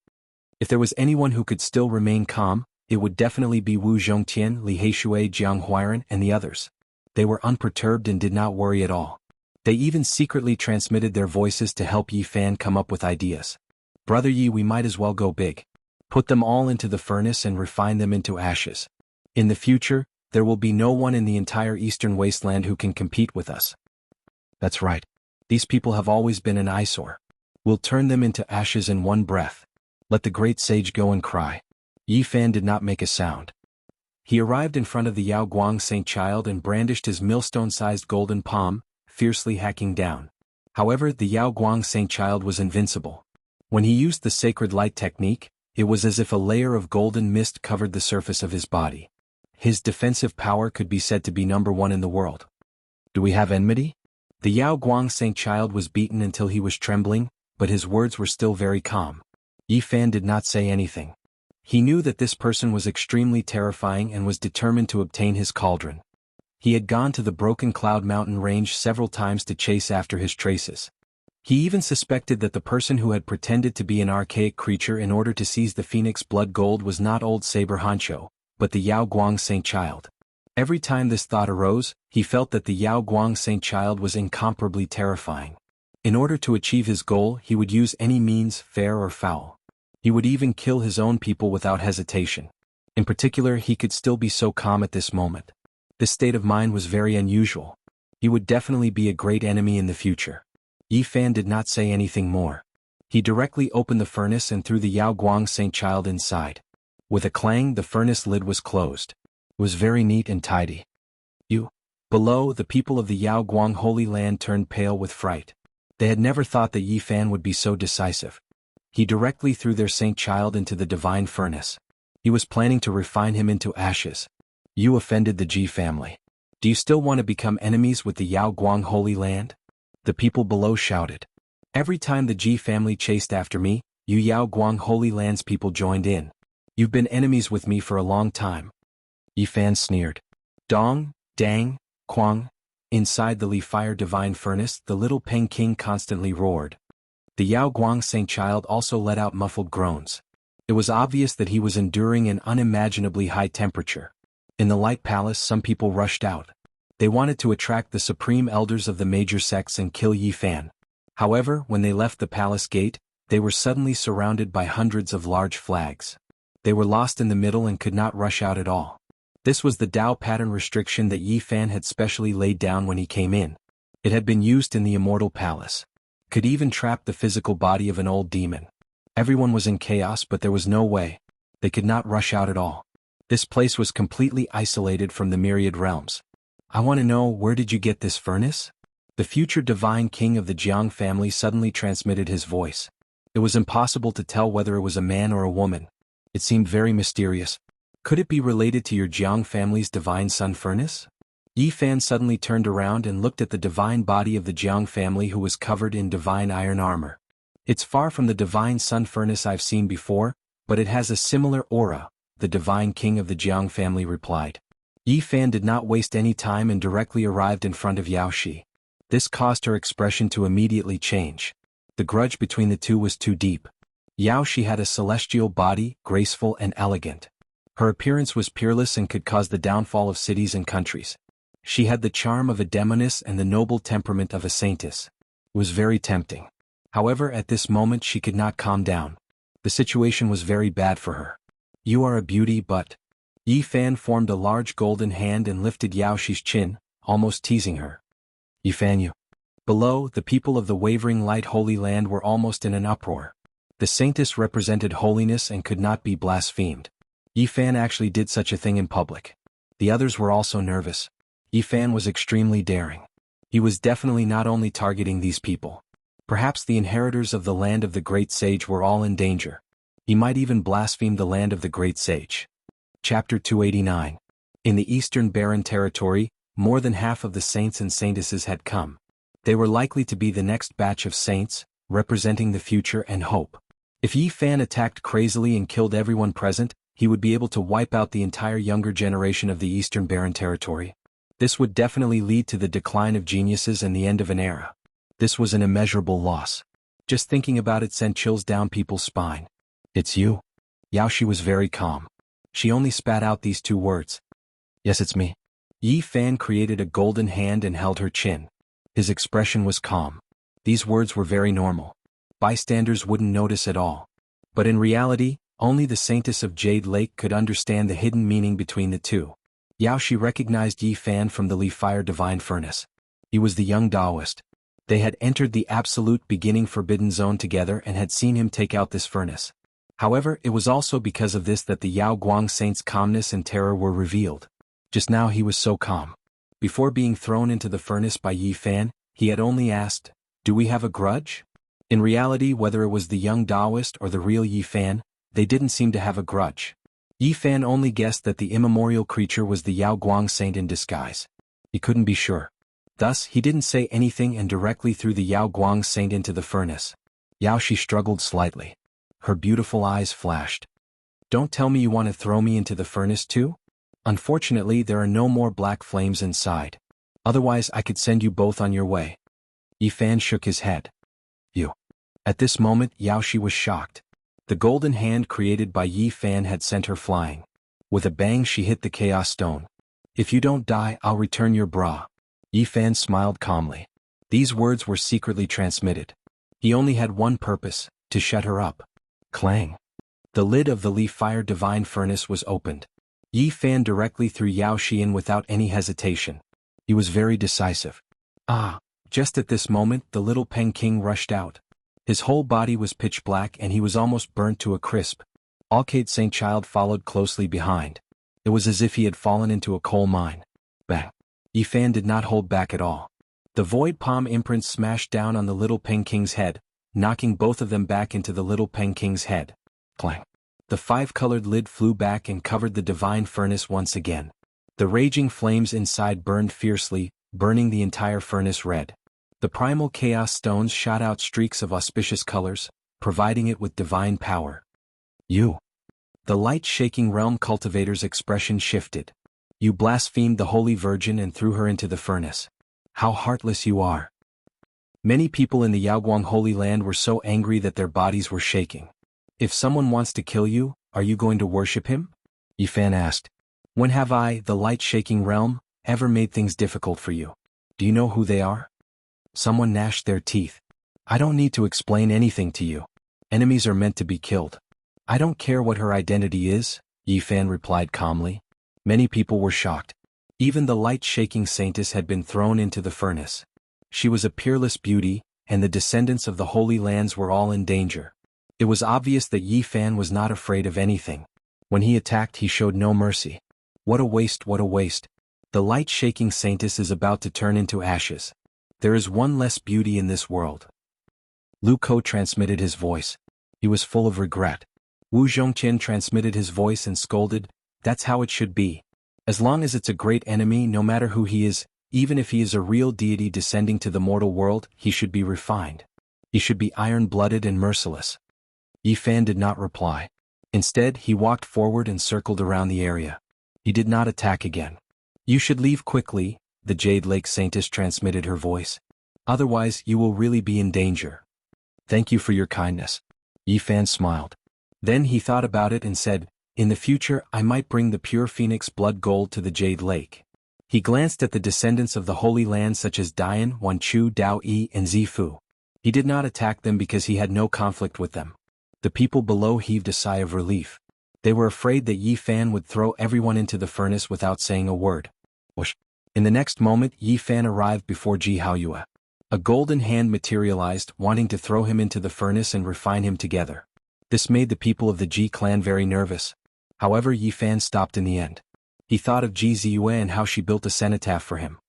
If there was anyone who could still remain calm, it would definitely be Wu Zhongtian, Li Heishui, Jiang Huairan, and the others. They were unperturbed and did not worry at all. They even secretly transmitted their voices to help Yi Fan come up with ideas. "Brother Yi, we might as well go big. Put them all into the furnace and refine them into ashes. In the future, there will be no one in the entire eastern wasteland who can compete with us." "That's right. These people have always been an eyesore. We'll turn them into ashes in one breath. Let the great sage go and cry." Yi Fan did not make a sound. He arrived in front of the Yao Guang Saint Child and brandished his millstone-sized golden palm, fiercely hacking down. However, the Yao Guang Saint Child was invincible. When he used the sacred light technique, it was as if a layer of golden mist covered the surface of his body. His defensive power could be said to be #1 in the world. "Do we have enmity?" The Yao Guang Saint Child was beaten until he was trembling, but his words were still very calm. Yi Fan did not say anything. He knew that this person was extremely terrifying and was determined to obtain his cauldron. He had gone to the Broken Cloud Mountain range several times to chase after his traces. He even suspected that the person who had pretended to be an archaic creature in order to seize the Phoenix Blood Gold was not old Saber Hancho, but the Yao Guang Saint Child. Every time this thought arose, he felt that the Yao Guang Saint Child was incomparably terrifying. In order to achieve his goal, he would use any means, fair or foul. He would even kill his own people without hesitation. In particular, he could still be so calm at this moment. This state of mind was very unusual. He would definitely be a great enemy in the future. Yi Fan did not say anything more. He directly opened the furnace and threw the Yao Guang Saint Child inside. With a clang, the furnace lid was closed. It was very neat and tidy. Below, the people of the Yao Guang Holy Land turned pale with fright. They had never thought that Yi Fan would be so decisive. He directly threw their Saint Child into the divine furnace. He was planning to refine him into ashes. "You offended the Ji family. Do you still want to become enemies with the Yao Guang Holy Land?" The people below shouted. "Every time the Ji family chased after me, you Yao Guang Holy Land's people joined in. You've been enemies with me for a long time." Yi Fan sneered. Dong, dang, quang. Inside the Li Fire divine furnace, the little Peng King constantly roared. The Yao Guang Saint Child also let out muffled groans. It was obvious that he was enduring an unimaginably high temperature. In the Light Palace, some people rushed out. They wanted to attract the supreme elders of the major sects and kill Yi Fan. However, when they left the palace gate, they were suddenly surrounded by hundreds of large flags. They were lost in the middle and could not rush out at all. This was the Dao pattern restriction that Yi Fan had specially laid down when he came in. It had been used in the Immortal Palace. Could even trap the physical body of an old demon. Everyone was in chaos, but there was no way. They could not rush out at all. This place was completely isolated from the myriad realms. "I want to know, where did you get this furnace?" The future divine king of the Jiang family suddenly transmitted his voice. It was impossible to tell whether it was a man or a woman. It seemed very mysterious. Could it be related to your Jiang family's divine sun furnace? Yi Fan suddenly turned around and looked at the divine body of the Jiang family, who was covered in divine iron armor. "It's far from the divine sun furnace I've seen before, but it has a similar aura," the divine king of the Jiang family replied. Yi Fan did not waste any time and directly arrived in front of Yao Shi. This caused her expression to immediately change. The grudge between the two was too deep. Yao Shi had a celestial body, graceful and elegant. Her appearance was peerless and could cause the downfall of cities and countries. She had the charm of a demoness and the noble temperament of a saintess. It was very tempting. However, at this moment she could not calm down. The situation was very bad for her. "You are a beauty, but..." Yi Fan formed a large golden hand and lifted Yao Shi's chin, almost teasing her. "Yi Fan, you..." Below, the people of the Wavering Light Holy Land were almost in an uproar. The saintess represented holiness and could not be blasphemed. Yi Fan actually did such a thing in public. The others were also nervous. Yi Fan was extremely daring. He was definitely not only targeting these people. Perhaps the inheritors of the land of the great sage were all in danger. He might even blaspheme the land of the great sage. Chapter 289. In the eastern barren territory, more than half of the saints and saintesses had come. They were likely to be the next batch of saints, representing the future and hope. If Yi Fan attacked crazily and killed everyone present, he would be able to wipe out the entire younger generation of the eastern barren territory. This would definitely lead to the decline of geniuses and the end of an era. This was an immeasurable loss. Just thinking about it sent chills down people's spine. "It's you?" Yaoshi was very calm. She only spat out these two words. "Yes, it's me." Yi Fan created a golden hand and held her chin. His expression was calm. These words were very normal. Bystanders wouldn't notice at all. But in reality, only the saintess of Jade Lake could understand the hidden meaning between the two. Yaoshi recognized Yi Fan from the Lee Fire Divine Furnace. He was the young Taoist. They had entered the absolute beginning forbidden zone together and had seen him take out this furnace. However, it was also because of this that the Yao Guang saint's calmness and terror were revealed. Just now he was so calm. Before being thrown into the furnace by Yi Fan, he had only asked, "Do we have a grudge?" In reality, whether it was the young Taoist or the real Yi Fan, they didn't seem to have a grudge. Yi Fan only guessed that the immemorial creature was the Yao Guang saint in disguise. He couldn't be sure. Thus, he didn't say anything and directly threw the Yao Guang saint into the furnace. Yaoshi struggled slightly. Her beautiful eyes flashed. "Don't tell me you want to throw me into the furnace too? Unfortunately, there are no more black flames inside. Otherwise, I could send you both on your way." Yi Fan shook his head. "You." At this moment, Yaoshi was shocked. The golden hand created by Yi Fan had sent her flying. With a bang she hit the chaos stone. "If you don't die, I'll return your bra." Yi Fan smiled calmly. These words were secretly transmitted. He only had one purpose, to shut her up. Clang. The lid of the Lee Fire Divine Furnace was opened. Yi Fan directly threw Yaoshi in without any hesitation. He was very decisive. Just at this moment the little Peng King rushed out. His whole body was pitch black and he was almost burnt to a crisp. Alcade Saint Child followed closely behind. It was as if he had fallen into a coal mine. Bang. Yi Fan did not hold back at all. The void palm imprints smashed down on the little Peng King's head, knocking both of them back into the little Peng King's head. Clang. The five-colored lid flew back and covered the divine furnace once again. The raging flames inside burned fiercely, burning the entire furnace red. The primal chaos stones shot out streaks of auspicious colors, providing it with divine power. "You." The light-shaking realm cultivator's expression shifted. "You blasphemed the Holy Virgin and threw her into the furnace. How heartless you are." Many people in the Yaoguang Holy Land were so angry that their bodies were shaking. "If someone wants to kill you, are you going to worship him?" Yi Fan asked. "When have I, the light-shaking realm, ever made things difficult for you? Do you know who they are?" Someone gnashed their teeth. "I don't need to explain anything to you. Enemies are meant to be killed." "I don't care what her identity is," Yi Fan replied calmly. Many people were shocked. Even the light-shaking saintess had been thrown into the furnace. She was a peerless beauty, and the descendants of the Holy Lands were all in danger. It was obvious that Yi Fan was not afraid of anything. When he attacked, he showed no mercy. What a waste, what a waste. The light-shaking saintess is about to turn into ashes. There is one less beauty in this world. Lu Ko transmitted his voice. He was full of regret. Wu Zhongqian transmitted his voice and scolded, "That's how it should be. As long as it's a great enemy, no matter who he is, even if he is a real deity descending to the mortal world, he should be refined. He should be iron-blooded and merciless." Yi Fan did not reply. Instead, he walked forward and circled around the area. He did not attack again. "You should leave quickly," the Jade Lake Saintess transmitted her voice. "Otherwise, you will really be in danger." "Thank you for your kindness." Yi Fan smiled. Then he thought about it and said, "In the future, I might bring the pure phoenix blood gold to the Jade Lake." He glanced at the descendants of the Holy Land such as Dian, Wanchu, Dao Yi, and Zifu. He did not attack them because he had no conflict with them. The people below heaved a sigh of relief. They were afraid that Yi Fan would throw everyone into the furnace without saying a word. Whoosh. In the next moment, Yi Fan arrived before Ji Haoyue. A golden hand materialized, wanting to throw him into the furnace and refine him together. This made the people of the Ji clan very nervous. However, Yi Fan stopped in the end. He thought of Ji Ziyue and how she built a cenotaph for him.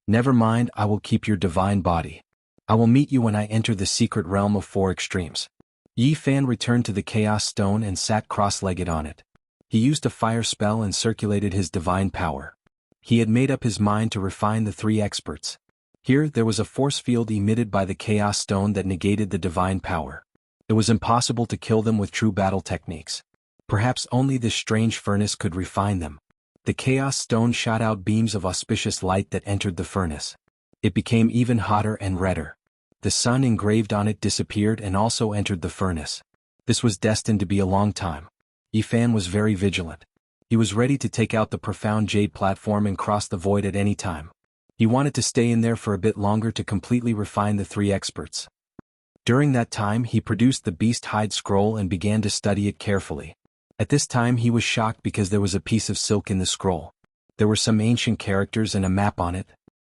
"Never mind, I will keep your divine body. I will meet you when I enter the secret realm of four extremes." Yi Fan returned to the Chaos Stone and sat cross-legged on it. He used a fire spell and circulated his divine power. He had made up his mind to refine the three experts. Here there was a force field emitted by the Chaos Stone that negated the divine power. It was impossible to kill them with true battle techniques. Perhaps only this strange furnace could refine them. The Chaos Stone shot out beams of auspicious light that entered the furnace. It became even hotter and redder. The sun engraved on it disappeared and also entered the furnace. This was destined to be a long time. Yi Fan was very vigilant. He was ready to take out the profound jade platform and cross the void at any time. He wanted to stay in there for a bit longer to completely refine the three experts. During that time he produced the beast hide scroll and began to study it carefully. At this time he was shocked because there was a piece of silk in the scroll. There were some ancient characters and a map on it.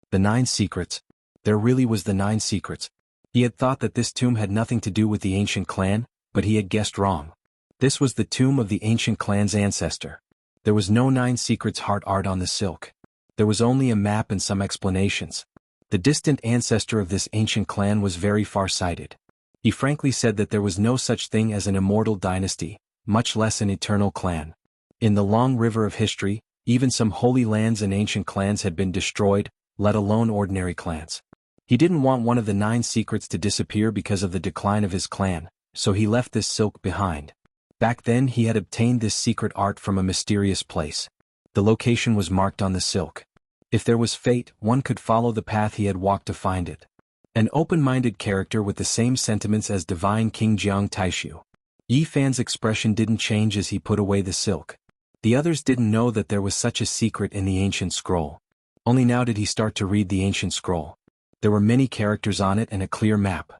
The 9 secrets. There really was the 9 secrets. He had thought that this tomb had nothing to do with the ancient clan, but he had guessed wrong. This was the tomb of the ancient clan's ancestor. There was no 9 secrets heart art on the silk. There was only a map and some explanations. The distant ancestor of this ancient clan was very far-sighted. He frankly said that there was no such thing as an immortal dynasty, much less an eternal clan. In the long river of history, even some holy lands and ancient clans had been destroyed, let alone ordinary clans. He didn't want one of the 9 secrets to disappear because of the decline of his clan, so he left this silk behind. Back then he had obtained this secret art from a mysterious place. The location was marked on the silk. If there was fate, one could follow the path he had walked to find it. An open-minded character with the same sentiments as divine King Jiang Taishu. Yi Fan's expression didn't change as he put away the silk. The others didn't know that there was such a secret in the ancient scroll. Only now did he start to read the ancient scroll. There were many characters on it and a clear map.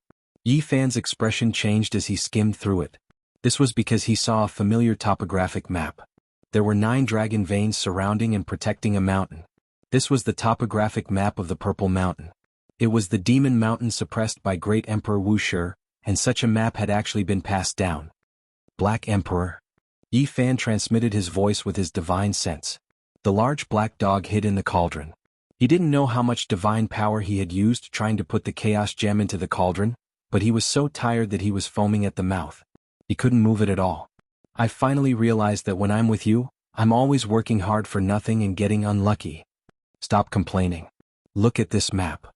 Yi Fan's expression changed as he skimmed through it. This was because he saw a familiar topographic map. There were 9 dragon veins surrounding and protecting a mountain. This was the topographic map of the Purple Mountain. It was the demon mountain suppressed by Great Emperor Wuxia, and such a map had actually been passed down. Black Emperor. Yi Fan transmitted his voice with his divine sense. The large black dog hid in the cauldron. He didn't know how much divine power he had used trying to put the chaos gem into the cauldron, but he was so tired that he was foaming at the mouth. He couldn't move it at all. I finally realized that when I'm with you, I'm always working hard for nothing and getting unlucky. Stop complaining. Look at this map.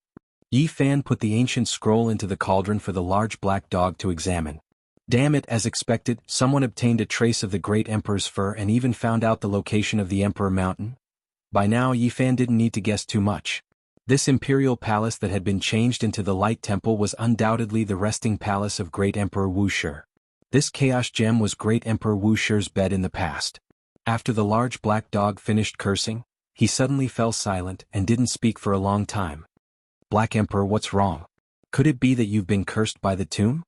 Yi Fan put the ancient scroll into the cauldron for the large black dog to examine. Damn it, as expected, someone obtained a trace of the great emperor's fur and even found out the location of the Emperor Mountain. By now Yi Fan didn't need to guess too much. This imperial palace that had been changed into the Light Temple was undoubtedly the resting palace of Great Emperor Wuxia. This chaos gem was Great Emperor Wuxia's bed in the past. After the large black dog finished cursing, he suddenly fell silent and didn't speak for a long time. Black Emperor, what's wrong? Could it be that you've been cursed by the tomb?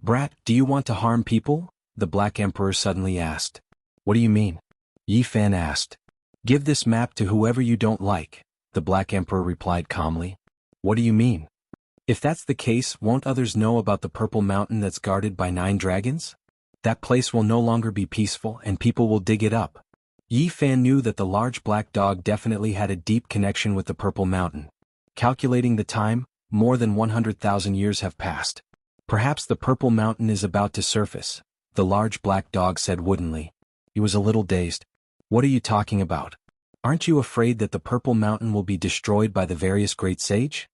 Brat, do you want to harm people? The Black Emperor suddenly asked. What do you mean? Yi Fan asked. Give this map to whoever you don't like, the Black Emperor replied calmly. What do you mean? If that's the case, won't others know about the Purple Mountain that's guarded by 9 dragons? That place will no longer be peaceful and people will dig it up. Yi Fan knew that the large black dog definitely had a deep connection with the Purple Mountain. Calculating the time, more than 100,000 years have passed. Perhaps the Purple Mountain is about to surface, the large black dog said woodenly. He was a little dazed. What are you talking about? Aren't you afraid that the Purple Mountain will be destroyed by the various great sage?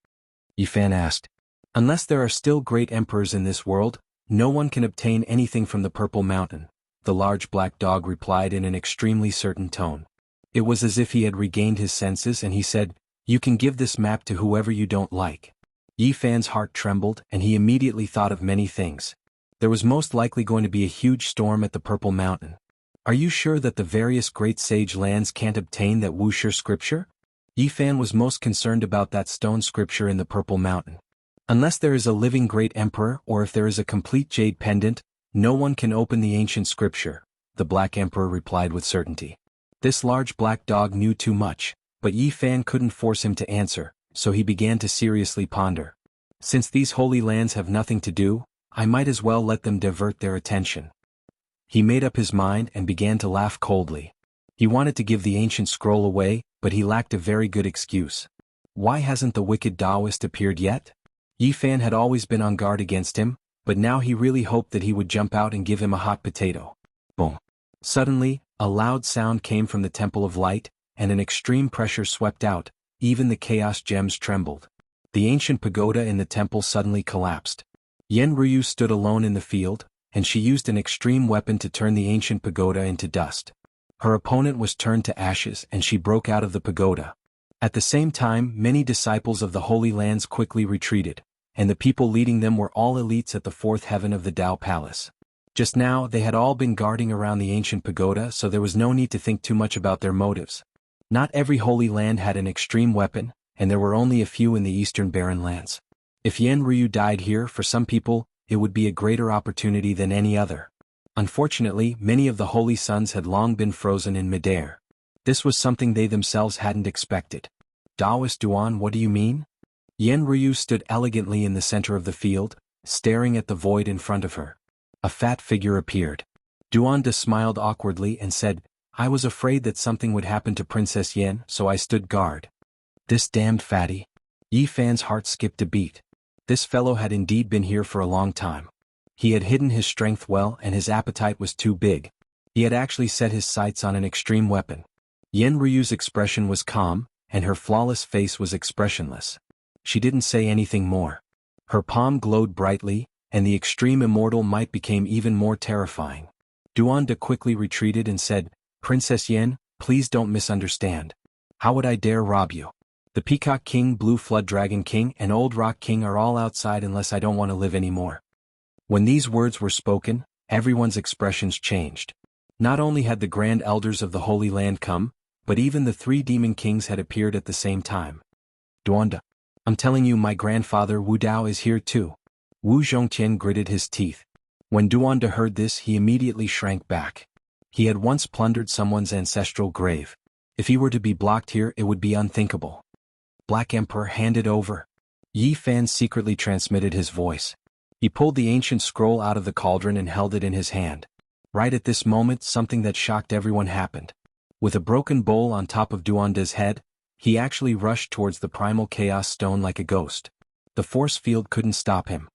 Yi Fan asked. Unless there are still great emperors in this world, no one can obtain anything from the Purple Mountain, the large black dog replied in an extremely certain tone. It was as if he had regained his senses and he said, You can give this map to whoever you don't like. Yi Fan's heart trembled and he immediately thought of many things. There was most likely going to be a huge storm at the Purple Mountain. Are you sure that the various great sage lands can't obtain that Wuxia scripture? Yi Fan was most concerned about that stone scripture in the Purple Mountain. Unless there is a living great emperor or if there is a complete jade pendant, no one can open the ancient scripture, the Black Emperor replied with certainty. This large black dog knew too much, but Yi Fan couldn't force him to answer, so he began to seriously ponder. Since these holy lands have nothing to do, I might as well let them divert their attention. He made up his mind and began to laugh coldly. He wanted to give the ancient scroll away, but he lacked a very good excuse. Why hasn't the wicked Taoist appeared yet? Yi Fan had always been on guard against him, but now he really hoped that he would jump out and give him a hot potato. Boom. Suddenly, a loud sound came from the Temple of Light, and an extreme pressure swept out. Even the chaos gems trembled. The ancient pagoda in the temple suddenly collapsed. Yen Ryu stood alone in the field, and she used an extreme weapon to turn the ancient pagoda into dust. Her opponent was turned to ashes and she broke out of the pagoda. At the same time, many disciples of the Holy Lands quickly retreated, and the people leading them were all elites at the fourth heaven of the Tao Palace. Just now, they had all been guarding around the ancient pagoda, so there was no need to think too much about their motives. Not every Holy Land had an extreme weapon, and there were only a few in the eastern barren lands. If Yen Ryu died here, for some people, it would be a greater opportunity than any other. Unfortunately, many of the Holy Sons had long been frozen in midair. This was something they themselves hadn't expected. Taoist Duan, what do you mean? Yen Ryu stood elegantly in the center of the field, staring at the void in front of her. A fat figure appeared. Duanda smiled awkwardly and said, I was afraid that something would happen to Princess Yen, so I stood guard. This damned fatty. Yi Fan's heart skipped a beat. This fellow had indeed been here for a long time. He had hidden his strength well and his appetite was too big. He had actually set his sights on an extreme weapon. Yen Ryu's expression was calm, and her flawless face was expressionless. She didn't say anything more. Her palm glowed brightly, and the extreme immortal might became even more terrifying. Duanda quickly retreated and said, Princess Yen, please don't misunderstand. How would I dare rob you? The Peacock King, Blue Flood Dragon King, and Old Rock King are all outside unless I don't want to live anymore. When these words were spoken, everyone's expressions changed. Not only had the Grand Elders of the Holy Land come, but even the three Demon Kings had appeared at the same time. Duanda, I'm telling you, my grandfather Wu Dao is here too. Wu Zhongtian gritted his teeth. When Duanda heard this, he immediately shrank back. He had once plundered someone's ancestral grave. If he were to be blocked here, it would be unthinkable. Black Emperor, hand it over. Yi Fan secretly transmitted his voice. He pulled the ancient scroll out of the cauldron and held it in his hand. Right at this moment, something that shocked everyone happened. With a broken bowl on top of Duanda's head, he actually rushed towards the primal chaos stone like a ghost. The force field couldn't stop him.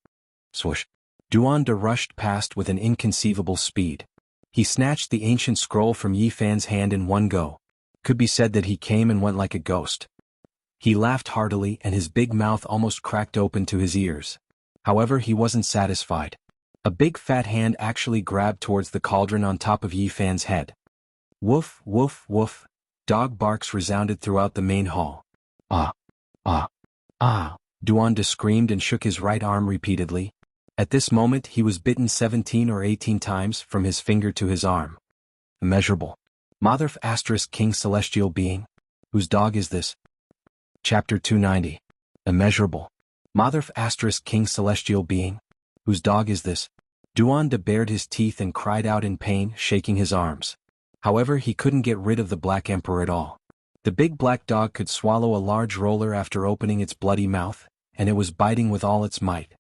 Swoosh. Duanda rushed past with an inconceivable speed. He snatched the ancient scroll from Yi Fan's hand in one go. Could be said that he came and went like a ghost. He laughed heartily and his big mouth almost cracked open to his ears. However, he wasn't satisfied. A big fat hand actually grabbed towards the cauldron on top of Yi Fan's head. Woof, woof, woof. Dog barks resounded throughout the main hall. Ah, ah, ah, Duanda screamed and shook his right arm repeatedly. At this moment he was bitten 17 or 18 times from his finger to his arm. Immeasurable. Motherf * King Celestial Being. Whose dog is this? Chapter 290. Immeasurable. Motherf * King Celestial Being. Whose dog is this? Duanda bared his teeth and cried out in pain, shaking his arms. However, he couldn't get rid of the Black Emperor at all. The big black dog could swallow a large roller after opening its bloody mouth, and it was biting with all its might.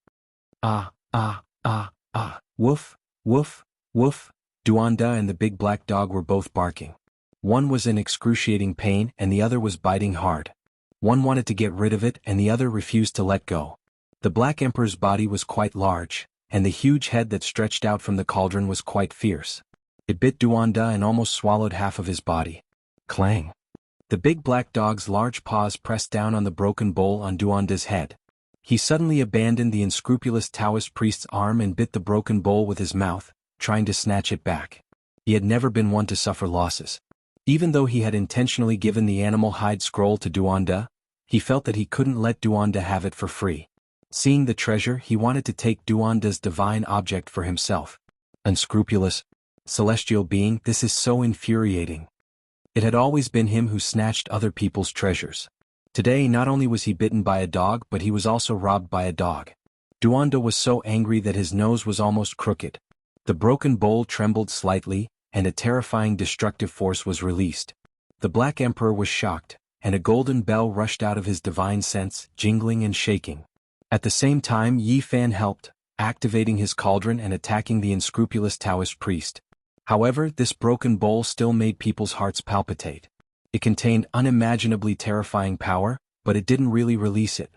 Ah, ah, ah, ah, woof, woof, woof. Duanda and the big black dog were both barking. One was in excruciating pain and the other was biting hard. One wanted to get rid of it and the other refused to let go. The Black Emperor's body was quite large, and the huge head that stretched out from the cauldron was quite fierce. It bit Duanda and almost swallowed half of his body. Clang. The big black dog's large paws pressed down on the broken bowl on Duanda's head. He suddenly abandoned the unscrupulous Taoist priest's arm and bit the broken bowl with his mouth, trying to snatch it back. He had never been one to suffer losses. Even though he had intentionally given the animal hide scroll to Duanda, he felt that he couldn't let Duanda have it for free. Seeing the treasure, he wanted to take Duanda's divine object for himself. Unscrupulous. Celestial being, this is so infuriating. It had always been him who snatched other people's treasures. Today not only was he bitten by a dog but he was also robbed by a dog. Duanda was so angry that his nose was almost crooked. The broken bowl trembled slightly, and a terrifying destructive force was released. The Black Emperor was shocked, and a golden bell rushed out of his divine sense, jingling and shaking. At the same time Yi Fan helped, activating his cauldron and attacking the unscrupulous Taoist priest. However, this broken bowl still made people's hearts palpitate. It contained unimaginably terrifying power, but it didn't really release it.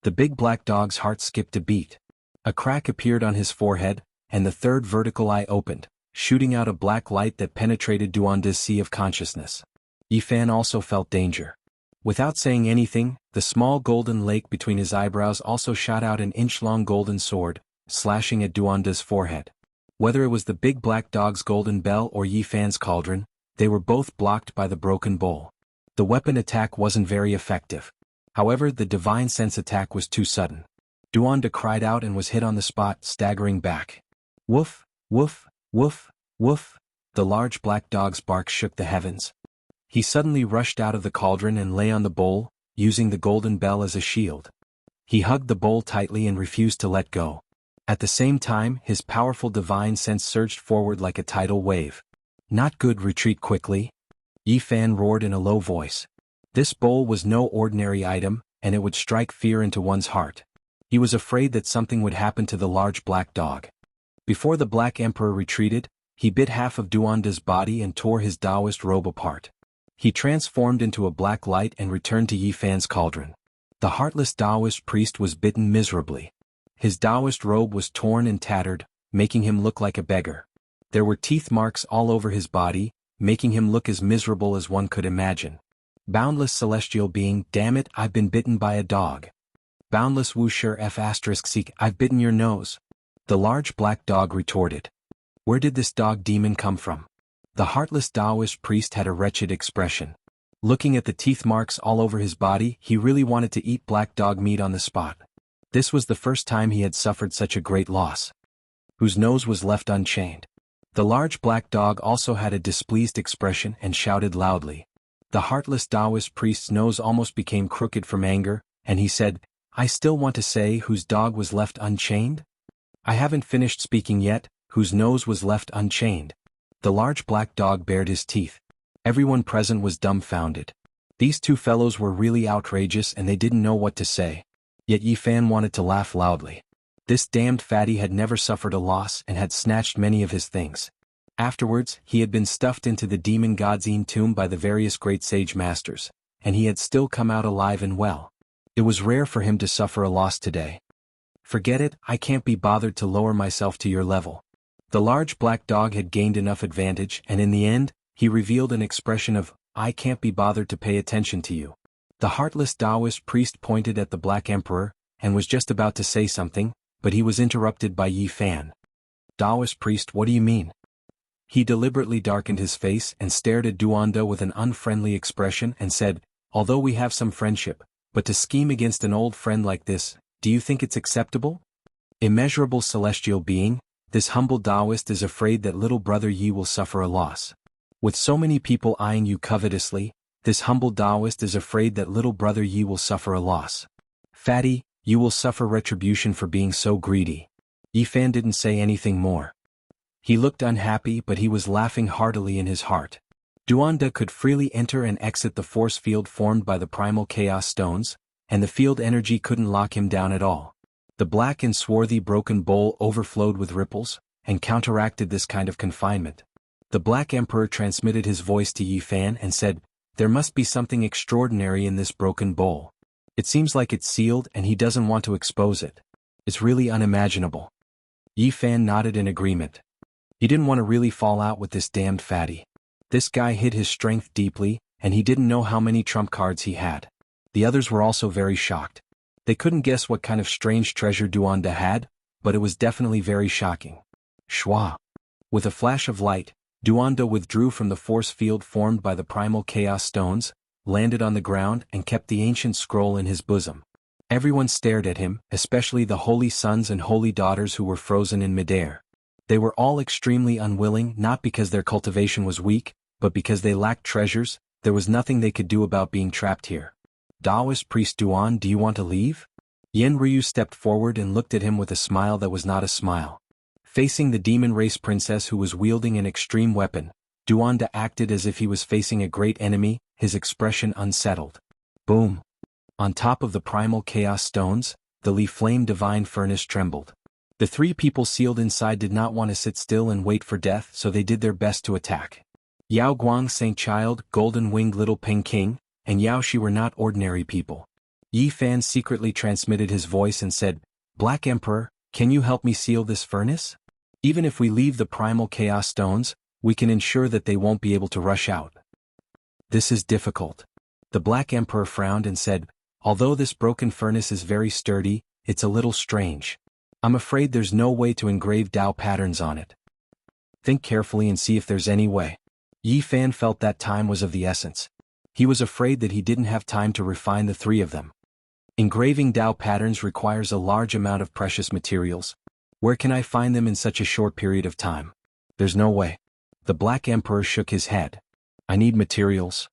The big black dog's heart skipped a beat. A crack appeared on his forehead, and the third vertical eye opened, shooting out a black light that penetrated Duanda's sea of consciousness. Yifan also felt danger. Without saying anything, the small golden lake between his eyebrows also shot out an inch-long golden sword, slashing at Duanda's forehead. Whether it was the big black dog's golden bell or Yifan's cauldron, they were both blocked by the broken bowl. The weapon attack wasn't very effective. However, the divine sense attack was too sudden. Duanda cried out and was hit on the spot, staggering back. Woof, woof, woof, woof. The large black dog's bark shook the heavens. He suddenly rushed out of the cauldron and lay on the bowl, using the golden bell as a shield. He hugged the bowl tightly and refused to let go. At the same time, his powerful divine sense surged forward like a tidal wave. Not good, retreat quickly. Yifan roared in a low voice. This bowl was no ordinary item, and it would strike fear into one's heart. He was afraid that something would happen to the large black dog. Before the Black Emperor retreated, he bit half of Duanda's body and tore his Taoist robe apart. He transformed into a black light and returned to Yifan's cauldron. The heartless Taoist priest was bitten miserably. His Taoist robe was torn and tattered, making him look like a beggar. There were teeth marks all over his body, making him look as miserable as one could imagine. Boundless celestial being, damn it, I've been bitten by a dog. Boundless Wuxia F***, I've bitten your nose. The large black dog retorted. Where did this dog demon come from? The heartless Taoist priest had a wretched expression. Looking at the teeth marks all over his body, he really wanted to eat black dog meat on the spot. This was the first time he had suffered such a great loss. Whose nose was left unchained. The large black dog also had a displeased expression and shouted loudly. The heartless Taoist priest's nose almost became crooked from anger, and he said, I still want to say whose dog was left unchained? I haven't finished speaking yet, whose nose was left unchained. The large black dog bared his teeth. Everyone present was dumbfounded. These two fellows were really outrageous and they didn't know what to say. Yet Yifan wanted to laugh loudly. This damned fatty had never suffered a loss and had snatched many of his things. Afterwards, he had been stuffed into the demon god's tomb by the various great sage masters, and he had still come out alive and well. It was rare for him to suffer a loss today. Forget it, I can't be bothered to lower myself to your level. The large black dog had gained enough advantage and in the end, he revealed an expression of, I can't be bothered to pay attention to you. The heartless Taoist priest pointed at the Black Emperor, and was just about to say something, but he was interrupted by Yifan. Taoist priest, what do you mean? He deliberately darkened his face and stared at Duanda with an unfriendly expression and said, although we have some friendship, but to scheme against an old friend like this, do you think it's acceptable? Immeasurable celestial being, this humble Taoist is afraid that little brother Yi will suffer a loss. With so many people eyeing you covetously, this humble Taoist is afraid that little brother Yi will suffer a loss. Fatty, you will suffer retribution for being so greedy. Yifan didn't say anything more. He looked unhappy but he was laughing heartily in his heart. Duanda could freely enter and exit the force field formed by the primal chaos stones, and the field energy couldn't lock him down at all. The black and swarthy broken bowl overflowed with ripples, and counteracted this kind of confinement. The Black Emperor transmitted his voice to Yifan and said, there must be something extraordinary in this broken bowl. It seems like it's sealed and he doesn't want to expose it. It's really unimaginable. Yifan nodded in agreement. He didn't want to really fall out with this damned fatty. This guy hid his strength deeply, and he didn't know how many trump cards he had. The others were also very shocked. They couldn't guess what kind of strange treasure Duanda had, but it was definitely very shocking. Shwa. With a flash of light, Duanda withdrew from the force field formed by the primal chaos stones, landed on the ground and kept the ancient scroll in his bosom. Everyone stared at him, especially the holy sons and holy daughters who were frozen in midair. They were all extremely unwilling, not because their cultivation was weak, but because they lacked treasures. There was nothing they could do about being trapped here. Taoist priest Duan, do you want to leave? Yen Ryu stepped forward and looked at him with a smile that was not a smile. Facing the demon race princess who was wielding an extreme weapon, Duanda acted as if he was facing a great enemy, his expression unsettled. Boom. On top of the primal chaos stones, the Li Flame divine furnace trembled. The three people sealed inside did not want to sit still and wait for death, so they did their best to attack. Yao Guang Saint Child, Golden-Winged Little Peng King, and Yao Shi were not ordinary people. Yi Fan secretly transmitted his voice and said, Black Emperor, Can you help me seal this furnace? Even if we leave the primal chaos stones, we can ensure that they won't be able to rush out. This is difficult. The Black Emperor frowned and said, although this broken furnace is very sturdy, it's a little strange. I'm afraid there's no way to engrave Tao patterns on it. Think carefully and see if there's any way. Yi Fan felt that time was of the essence. He was afraid that he didn't have time to refine the three of them. Engraving Tao patterns requires a large amount of precious materials. Where can I find them in such a short period of time? There's no way. The Black Emperor shook his head. I need materials.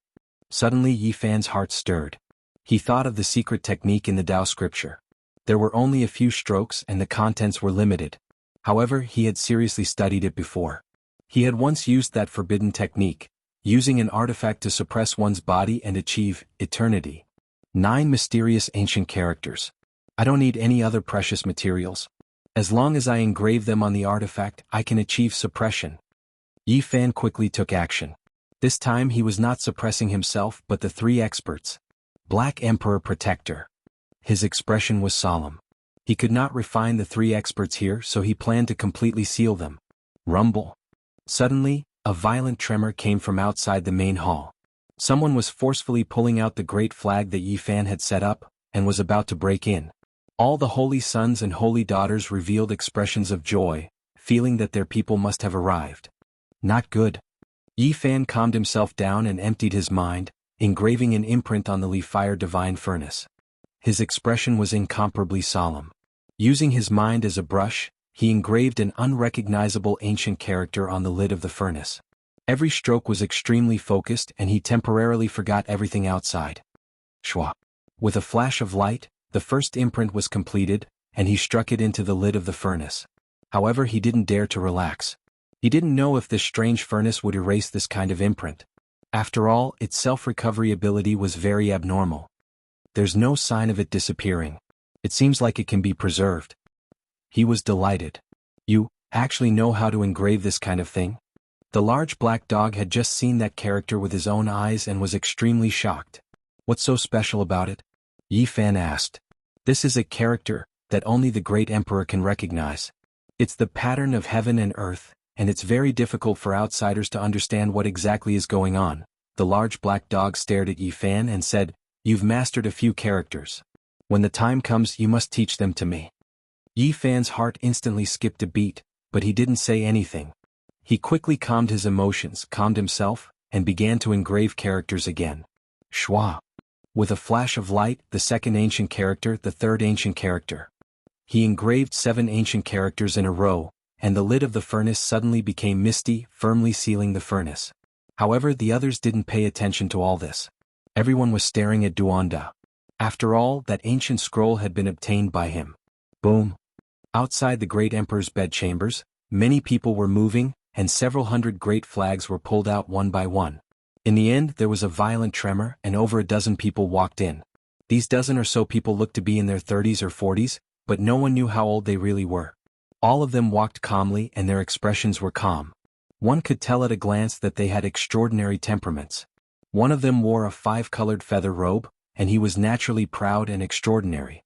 Suddenly Yi Fan's heart stirred. He thought of the secret technique in the Tao scripture. There were only a few strokes and the contents were limited. However, he had seriously studied it before. He had once used that forbidden technique, using an artifact to suppress one's body and achieve eternity. 9 mysterious ancient characters. I don't need any other precious materials. As long as I engrave them on the artifact, I can achieve suppression. Yi Fan quickly took action. This time he was not suppressing himself but the 3 experts. Black Emperor Protector. His expression was solemn. He could not refine the 3 experts here, so he planned to completely seal them. Rumble. Suddenly, a violent tremor came from outside the main hall. Someone was forcefully pulling out the great flag that Yi Fan had set up, and was about to break in. All the holy sons and holy daughters revealed expressions of joy, feeling that their people must have arrived. Not good. Yi Fan calmed himself down and emptied his mind, engraving an imprint on the Li Fire divine furnace. His expression was incomparably solemn. Using his mind as a brush, he engraved an unrecognizable ancient character on the lid of the furnace. Every stroke was extremely focused and he temporarily forgot everything outside. Shwa. With a flash of light, the first imprint was completed, and he struck it into the lid of the furnace. However, he didn't dare to relax. He didn't know if this strange furnace would erase this kind of imprint. After all, its self-recovery ability was very abnormal. There's no sign of it disappearing. It seems like it can be preserved. He was delighted. You actually know how to engrave this kind of thing? The large black dog had just seen that character with his own eyes and was extremely shocked. What's so special about it? Yi Fan asked. This is a character that only the great emperor can recognize. It's the pattern of heaven and earth, and it's very difficult for outsiders to understand what exactly is going on. The large black dog stared at Yi Fan and said, You've mastered a few characters. When the time comes, you must teach them to me. Yi Fan's heart instantly skipped a beat, but he didn't say anything. He quickly calmed his emotions, calmed himself, and began to engrave characters again. Shwa. With a flash of light, the second ancient character, the third ancient character. He engraved 7 ancient characters in a row, and the lid of the furnace suddenly became misty, firmly sealing the furnace. However, the others didn't pay attention to all this. Everyone was staring at Duanda. After all, that ancient scroll had been obtained by him. Boom. Outside the great emperor's bedchambers, many people were moving, and several hundred great flags were pulled out one by one. In the end, there was a violent tremor, and over a dozen people walked in. These dozen or so people looked to be in their 30s or 40s, but no one knew how old they really were. All of them walked calmly and their expressions were calm. One could tell at a glance that they had extraordinary temperaments. One of them wore a 5-colored feather robe, and he was naturally proud and extraordinary.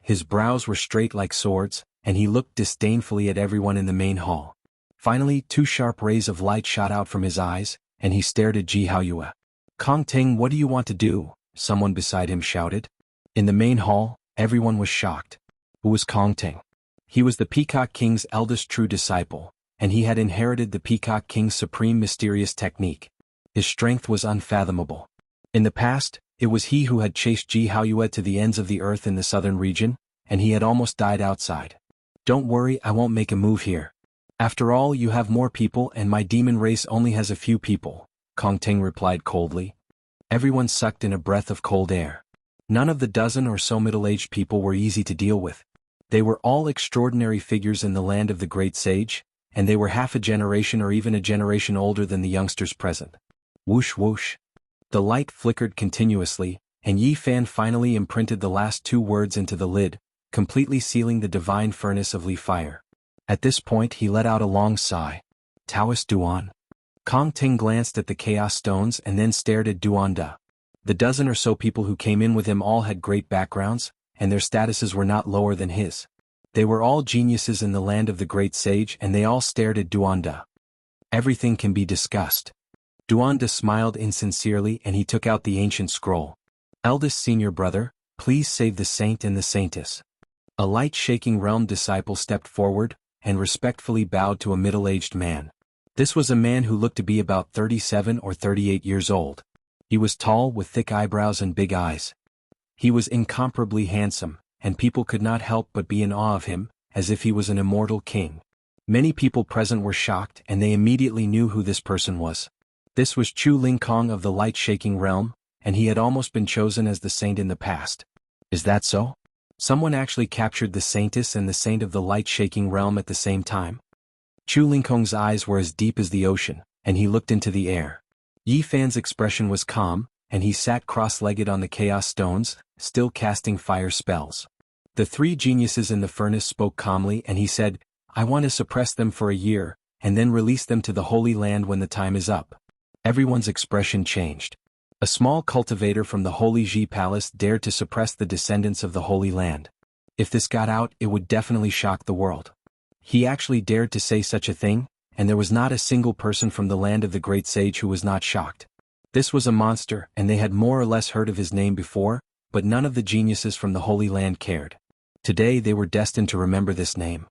His brows were straight like swords, and he looked disdainfully at everyone in the main hall. Finally, 2 sharp rays of light shot out from his eyes, and he stared at Ji Haoyue. Kong Ting, what do you want to do? Someone beside him shouted. In the main hall, everyone was shocked. Who was Kong Ting? He was the Peacock King's eldest true disciple, and he had inherited the Peacock King's supreme mysterious technique. His strength was unfathomable. In the past, it was he who had chased Ji Haoyue to the ends of the earth in the southern region, and he had almost died outside. Don't worry, I won't make a move here. After all, you have more people and my demon race only has a few people, Kong Ting replied coldly. Everyone sucked in a breath of cold air. None of the dozen or so middle-aged people were easy to deal with. They were all extraordinary figures in the land of the great sage, and they were half a generation or even a generation older than the youngsters present. Whoosh whoosh. The light flickered continuously, and Yi Fan finally imprinted the last 2 words into the lid, completely sealing the divine furnace of Li Fire. At this point he let out a long sigh. Taoist Duan. Kong Ting glanced at the chaos stones and then stared at Duanda. The dozen or so people who came in with him all had great backgrounds, and their statuses were not lower than his. They were all geniuses in the land of the great sage, and they all stared at Duanda. Everything can be discussed. Duanda smiled insincerely, and he took out the ancient scroll. Eldest senior brother, please save the saint and the saintess. A light-shaking realm disciple stepped forward, and respectfully bowed to a middle-aged man. This was a man who looked to be about 37 or 38 years old. He was tall, with thick eyebrows and big eyes. He was incomparably handsome, and people could not help but be in awe of him, as if he was an immortal king. Many people present were shocked, and they immediately knew who this person was. This was Chu Ling Kong of the light-shaking realm, and he had almost been chosen as the saint in the past. Is that so? Someone actually captured the saintess and the saint of the light-shaking realm at the same time? Chu Ling Kong's eyes were as deep as the ocean, and he looked into the air. Yi Fan's expression was calm, and he sat cross-legged on the chaos stones, still casting fire spells. The three geniuses in the furnace spoke calmly, and he said, I want to suppress them for a year, and then release them to the Holy Land when the time is up. Everyone's expression changed. A small cultivator from the Holy Ji Palace dared to suppress the descendants of the Holy Land. If this got out, it would definitely shock the world. He actually dared to say such a thing, and there was not a single person from the land of the great sage who was not shocked. This was a monster, and they had more or less heard of his name before, but none of the geniuses from the Holy Land cared. Today they were destined to remember this name.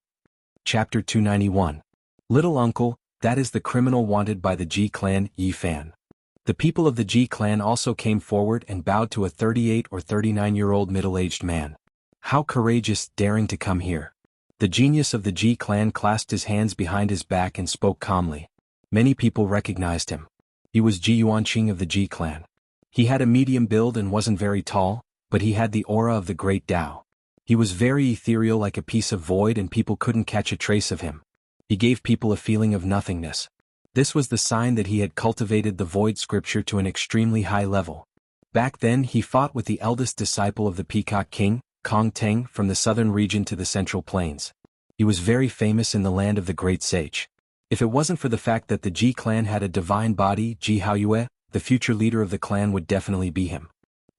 Chapter 291. Little Uncle, that is the criminal wanted by the Ji clan, Yi Fan. The people of the Ji clan also came forward and bowed to a 38 or 39-year-old middle-aged man. How courageous, daring to come here. The genius of the Ji clan clasped his hands behind his back and spoke calmly. Many people recognized him. He was Ji Yuanqing of the Ji clan. He had a medium build and wasn't very tall, but he had the aura of the great Tao. He was very ethereal, like a piece of void, and people couldn't catch a trace of him. He gave people a feeling of nothingness. This was the sign that he had cultivated the void scripture to an extremely high level. Back then he fought with the eldest disciple of the Peacock King, Kong Teng, from the southern region to the central plains. He was very famous in the land of the great sage. If it wasn't for the fact that the Ji clan had a divine body, Ji Haoyue, the future leader of the clan would definitely be him.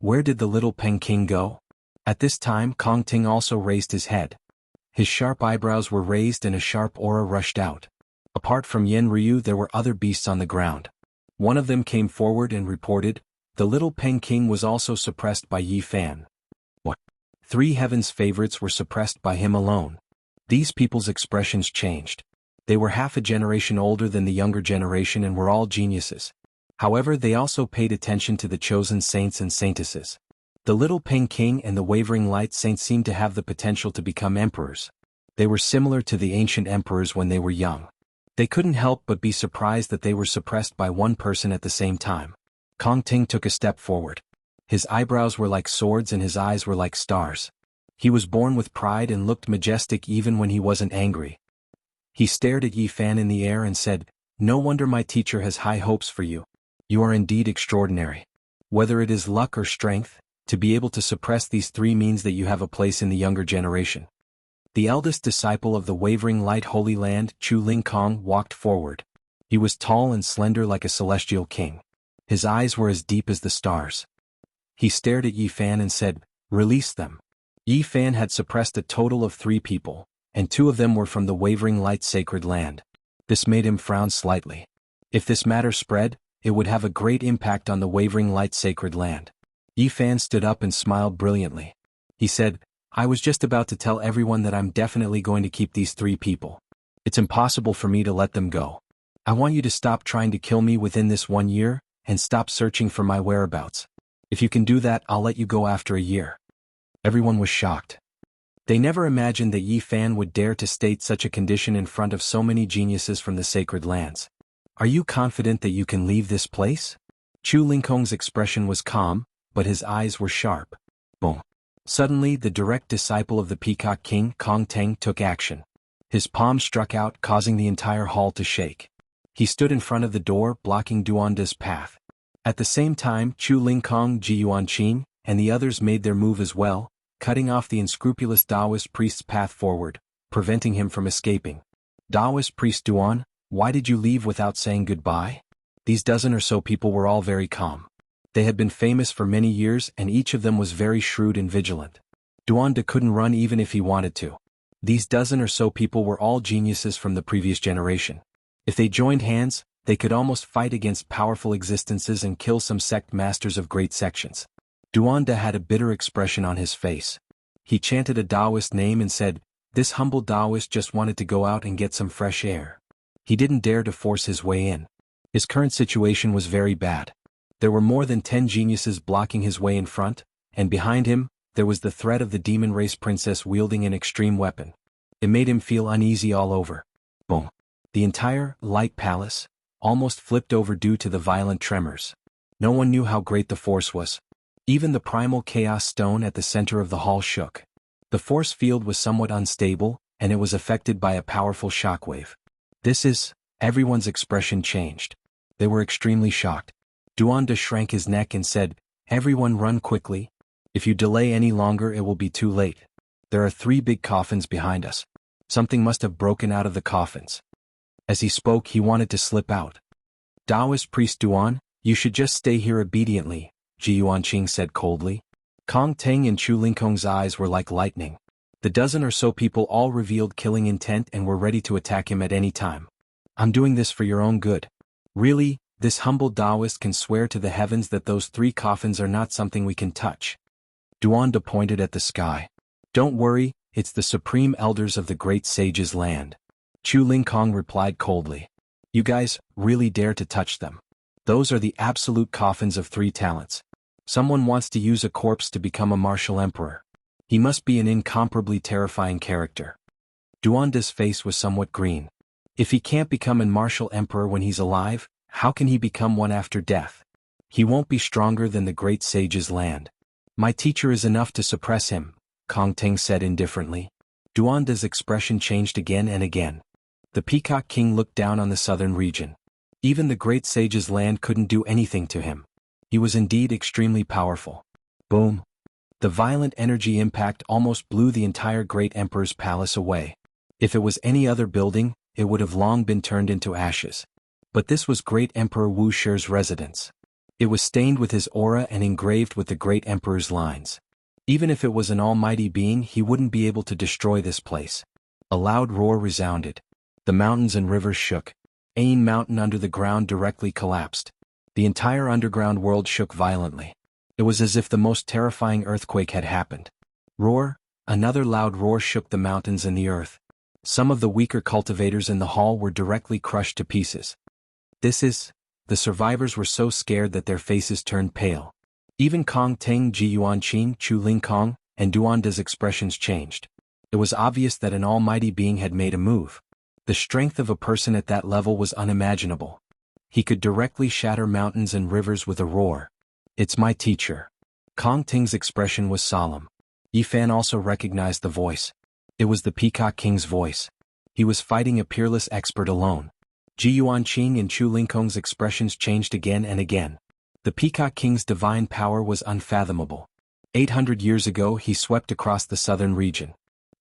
Where did the little Peng King go? At this time Kong Teng also raised his head. His sharp eyebrows were raised and a sharp aura rushed out. Apart from Yen Ryu, there were other beasts on the ground. One of them came forward and reported, the little Peng King was also suppressed by Yi Fan. What? 3 heaven's favorites were suppressed by him alone. These people's expressions changed. They were half a generation older than the younger generation and were all geniuses. However, they also paid attention to the chosen saints and saintesses. The little Peng King and the wavering light saint seemed to have the potential to become emperors. They were similar to the ancient emperors when they were young. They couldn't help but be surprised that they were suppressed by one person at the same time. Kong Teng took a step forward. His eyebrows were like swords and his eyes were like stars. He was born with pride and looked majestic even when he wasn't angry. He stared at Yi Fan in the air and said, no wonder my teacher has high hopes for you. You are indeed extraordinary. Whether it is luck or strength, to be able to suppress these 3 means that you have a place in the younger generation. The eldest disciple of the wavering light Holy Land, Chu Ling Kong, walked forward. He was tall and slender like a celestial king. His eyes were as deep as the stars. He stared at Yi Fan and said, release them. Yi Fan had suppressed a total of 3 people, and 2 of them were from the wavering light sacred land. This made him frown slightly. If this matter spread, it would have a great impact on the wavering light sacred land. Yi Fan stood up and smiled brilliantly. He said, I was just about to tell everyone that I'm definitely going to keep these 3 people. It's impossible for me to let them go. I want you to stop trying to kill me within this 1 year, and stop searching for my whereabouts. If you can do that, I'll let you go after a year. Everyone was shocked. They never imagined that Yi Fan would dare to state such a condition in front of so many geniuses from the sacred lands. Are you confident that you can leave this place? Chu Lingkong's expression was calm, but his eyes were sharp. Boom. Suddenly the direct disciple of the Peacock King, Kong Teng, took action. His palm struck out, causing the entire hall to shake. He stood in front of the door, blocking Duanda's path. At the same time, Chu Lingkong, Ji Yuanqing, and the others made their move as well, cutting off the unscrupulous Taoist priest's path forward, preventing him from escaping. Taoist priest Duan, why did you leave without saying goodbye? These dozen or so people were all very calm. They had been famous for many years and each of them was very shrewd and vigilant. Duanda couldn't run even if he wanted to. These dozen or so people were all geniuses from the previous generation. If they joined hands, they could almost fight against powerful existences and kill some sect masters of great sections. Duanda had a bitter expression on his face. He chanted a Taoist name and said, "This humble Taoist just wanted to go out and get some fresh air." He didn't dare to force his way in. His current situation was very bad. There were more than 10 geniuses blocking his way in front, and behind him, there was the threat of the demon race princess wielding an extreme weapon. It made him feel uneasy all over. Boom. The entire light palace almost flipped over due to the violent tremors. No one knew how great the force was. Even the primal chaos stone at the center of the hall shook. The force field was somewhat unstable, and it was affected by a powerful shockwave. Everyone's expression changed. They were extremely shocked. Duanda shrank his neck and said, "Everyone run quickly. If you delay any longer it will be too late. There are 3 big coffins behind us. Something must have broken out of the coffins." As he spoke he wanted to slip out. "Taoist priest Duan, you should just stay here obediently," Ji Yuanqing said coldly. Kong Teng and Chu Lingkong's eyes were like lightning. The dozen or so people all revealed killing intent and were ready to attack him at any time. "I'm doing this for your own good. Really, this humble Taoist can swear to the heavens that those 3 coffins are not something we can touch." Duanda pointed at the sky. "Don't worry, it's the supreme elders of the great sage's land." Chu Lingkong replied coldly. "You guys really dare to touch them? Those are the absolute coffins of 3 talents. Someone wants to use a corpse to become a martial emperor. He must be an incomparably terrifying character." Duanda's face was somewhat green. If he can't become a martial emperor when he's alive, how can he become one after death? He won't be stronger than the great sage's land. "My teacher is enough to suppress him," Kong Teng said indifferently. Duanda's expression changed again and again. The Peacock King looked down on the southern region. Even the great sage's land couldn't do anything to him. He was indeed extremely powerful. Boom. The violent energy impact almost blew the entire great emperor's palace away. If it was any other building, it would have long been turned into ashes. But this was great Emperor Wu Shi's residence. It was stained with his aura and engraved with the great emperor's lines. Even if it was an almighty being, he wouldn't be able to destroy this place. A loud roar resounded. The mountains and rivers shook. Ain Mountain under the ground directly collapsed. The entire underground world shook violently. It was as if the most terrifying earthquake had happened. Roar! Another loud roar shook the mountains and the earth. Some of the weaker cultivators in the hall were directly crushed to pieces. The survivors were so scared that their faces turned pale. Even Kong Teng, Ji Yuanqing, Chu Lingkong, and Duanda's expressions changed. It was obvious that an almighty being had made a move. The strength of a person at that level was unimaginable. He could directly shatter mountains and rivers with a roar. "It's my teacher." Kong Teng's expression was solemn. Yifan also recognized the voice. It was the Peacock King's voice. He was fighting a peerless expert alone. Ji Yuanqing and Chu Lingkong's expressions changed again and again. The Peacock King's divine power was unfathomable. 800 years ago he swept across the southern region.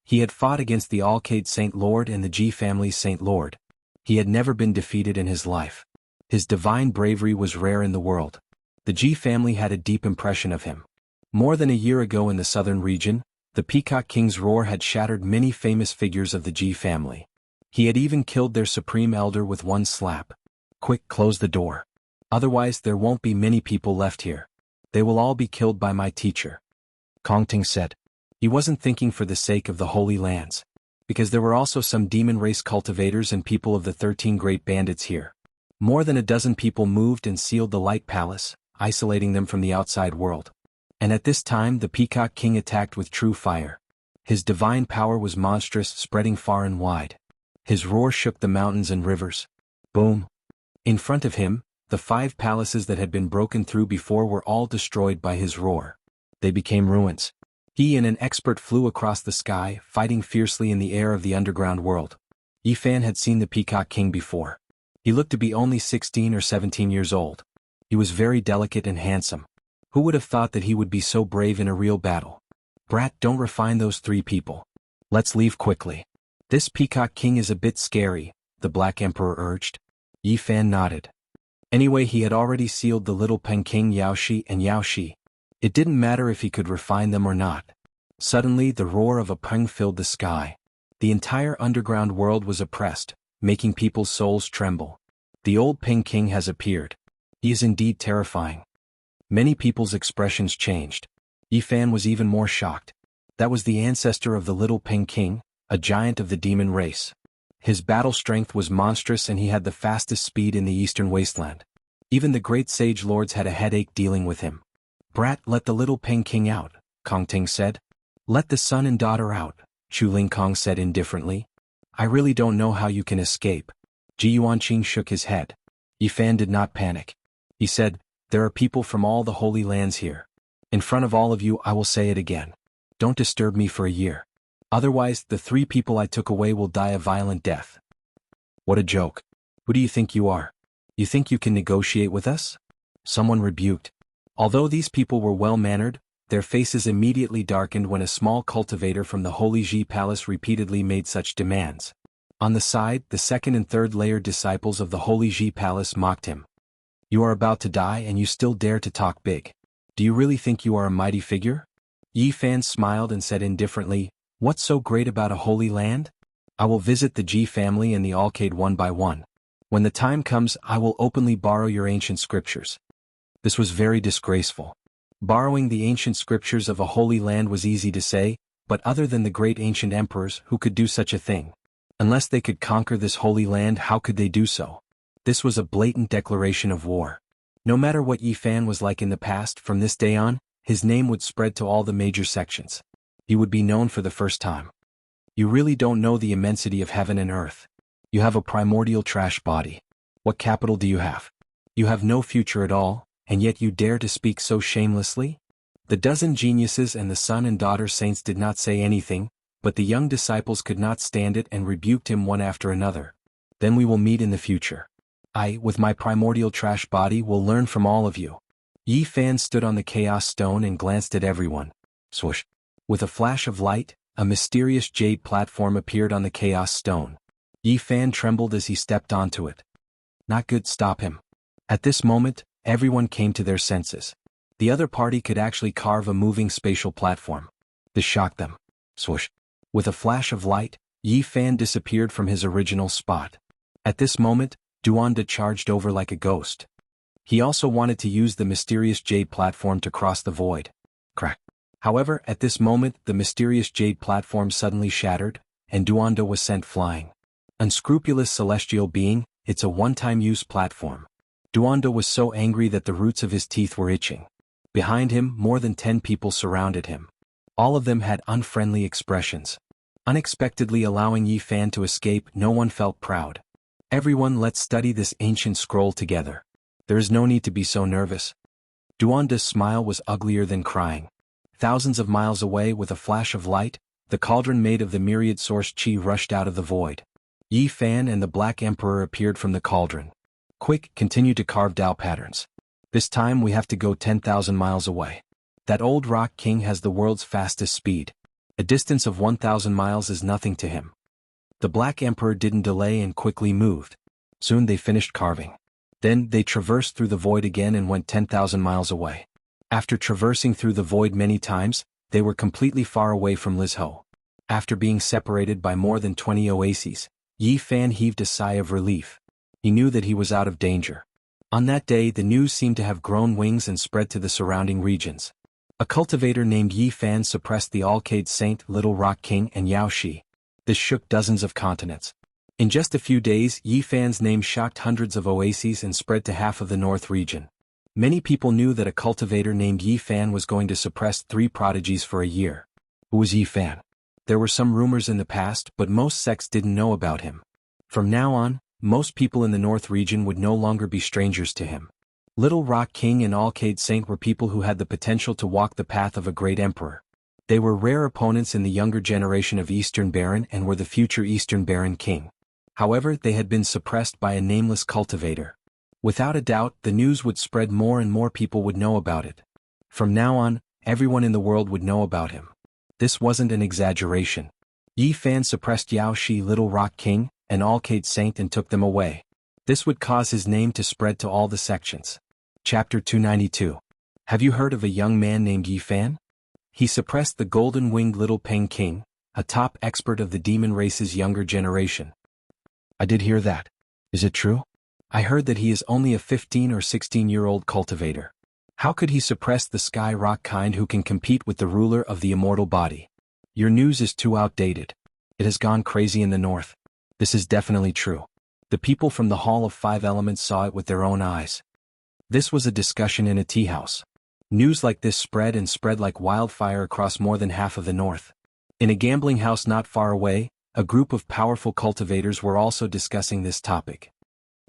He had fought against the Alcade Saint Lord and the Ji family's Saint Lord. He had never been defeated in his life. His divine bravery was rare in the world. The Ji family had a deep impression of him. More than a year ago in the southern region, the Peacock King's roar had shattered many famous figures of the Ji family. He had even killed their supreme elder with one slap. "Quick, close the door. Otherwise there won't be many people left here. They will all be killed by my teacher," Kong Teng said. He wasn't thinking for the sake of the Holy Lands. Because there were also some demon race cultivators and people of the 13 great bandits here. More than a dozen people moved and sealed the Light Palace, isolating them from the outside world. And at this time the Peacock King attacked with true fire. His divine power was monstrous, spreading far and wide. His roar shook the mountains and rivers. Boom! In front of him, the 5 palaces that had been broken through before were all destroyed by his roar. They became ruins. He and an expert flew across the sky, fighting fiercely in the air of the underground world. Yifan had seen the Peacock King before. He looked to be only 16 or 17 years old. He was very delicate and handsome. Who would have thought that he would be so brave in a real battle? "Brat, don't refine those 3 people. Let's leave quickly." "This Peacock King is a bit scary," the Black Emperor urged. Yifan nodded. Anyway, he had already sealed the little Peking Yaoshi and Yaoshi. It didn't matter if he could refine them or not. Suddenly the roar of a peng filled the sky. The entire underground world was oppressed, making people's souls tremble. The old Ping King has appeared. He is indeed terrifying. Many people's expressions changed. Yi Fan was even more shocked. That was the ancestor of the little Ping King, a giant of the demon race. His battle strength was monstrous and he had the fastest speed in the eastern wasteland. Even the great sage lords had a headache dealing with him. "Brat, let the little Ping King out," Kong Ting said. "Let the son and daughter out," Chu Ling Kong said indifferently. "I really don't know how you can escape." Ji Yuanqing shook his head. Yi Fan did not panic. He said, "There are people from all the holy lands here. In front of all of you I will say it again. Don't disturb me for a year. Otherwise, the 3 people I took away will die a violent death." What a joke. Who do you think you are? You think you can negotiate with us? Someone rebuked. Although these people were well-mannered, their faces immediately darkened when a small cultivator from the Holy Ji Palace repeatedly made such demands. On the side, the 2nd and 3rd layer disciples of the Holy Ji Palace mocked him. "You are about to die and you still dare to talk big. Do you really think you are a mighty figure?" Yi Fan smiled and said indifferently, "What's so great about a holy land? I will visit the Ji family and the Alcade one by one. When the time comes, I will openly borrow your ancient scriptures." This was very disgraceful. Borrowing the ancient scriptures of a holy land was easy to say, but other than the great ancient emperors who could do such a thing? Unless they could conquer this holy land, how could they do so? This was a blatant declaration of war. No matter what Yi Fan was like in the past, from this day on, his name would spread to all the major sections. He would be known for the first time. "You really don't know the immensity of heaven and earth. You have a primordial trash body. What capital do you have? You have no future at all, and yet you dare to speak so shamelessly?" The dozen geniuses and the son and daughter saints did not say anything, but the young disciples could not stand it and rebuked him one after another. "Then we will meet in the future. I, with my primordial trash body, will learn from all of you." Yi Fan stood on the chaos stone and glanced at everyone. Swoosh. With a flash of light, a mysterious jade platform appeared on the chaos stone. Yi Fan trembled as he stepped onto it. "Not good, stop him." At this moment, everyone came to their senses. The other party could actually carve a moving spatial platform. This shocked them. Swoosh. With a flash of light, Yi Fan disappeared from his original spot. At this moment, Duanda charged over like a ghost. He also wanted to use the mysterious jade platform to cross the void. Crack. However, at this moment, the mysterious jade platform suddenly shattered, and Duanda was sent flying. Unscrupulous celestial being, it's a one-time use platform. Duanda was so angry that the roots of his teeth were itching. Behind him, more than 10 people surrounded him. All of them had unfriendly expressions. Unexpectedly allowing Yi Fan to escape, no one felt proud. "Everyone, let's study this ancient scroll together. There is no need to be so nervous." Duanda's smile was uglier than crying. Thousands of miles away, with a flash of light, the cauldron made of the myriad source chi rushed out of the void. Yi Fan and the Black Emperor appeared from the cauldron. "Quick, continue to carve Dao patterns. This time we have to go 10,000 miles away. That old rock king has the world's fastest speed. A distance of 1,000 miles is nothing to him." The Black Emperor didn't delay and quickly moved. Soon they finished carving. Then they traversed through the void again and went 10,000 miles away. After traversing through the void many times, they were completely far away from Lizhou. After being separated by more than 20 oases, Yi Fan heaved a sigh of relief. He knew that he was out of danger. On that day, the news seemed to have grown wings and spread to the surrounding regions. A cultivator named Yi Fan suppressed the Alcade Saint, Little Rock King, and Yao Shi. This shook dozens of continents. In just a few days, Yi Fan's name shocked hundreds of oases and spread to half of the north region. Many people knew that a cultivator named Yi Fan was going to suppress 3 prodigies for a year. Who was Yi Fan? There were some rumors in the past, but most sects didn't know about him. From now on, most people in the north region would no longer be strangers to him. Little Rock King and Alcade Saint were people who had the potential to walk the path of a great emperor. They were rare opponents in the younger generation of Eastern Baron and were the future Eastern Baron King. However, they had been suppressed by a nameless cultivator. Without a doubt, the news would spread more and more people would know about it. From now on, everyone in the world would know about him. This wasn't an exaggeration. Yi Fan suppressed Yao Shi, Little Rock King, and Alcade Saint and took them away. This would cause his name to spread to all the sections. Chapter 292. Have you heard of a young man named Yi Fan? He suppressed the golden-winged Little Peng King, a top expert of the demon race's younger generation. I did hear that. Is it true? I heard that he is only a 15 or 16-year-old cultivator. How could he suppress the sky rock kind who can compete with the ruler of the immortal body? Your news is too outdated. It has gone crazy in the north. This is definitely true. The people from the Hall of Five Elements saw it with their own eyes. This was a discussion in a tea house. News like this spread and spread like wildfire across more than half of the north. In a gambling house not far away, a group of powerful cultivators were also discussing this topic.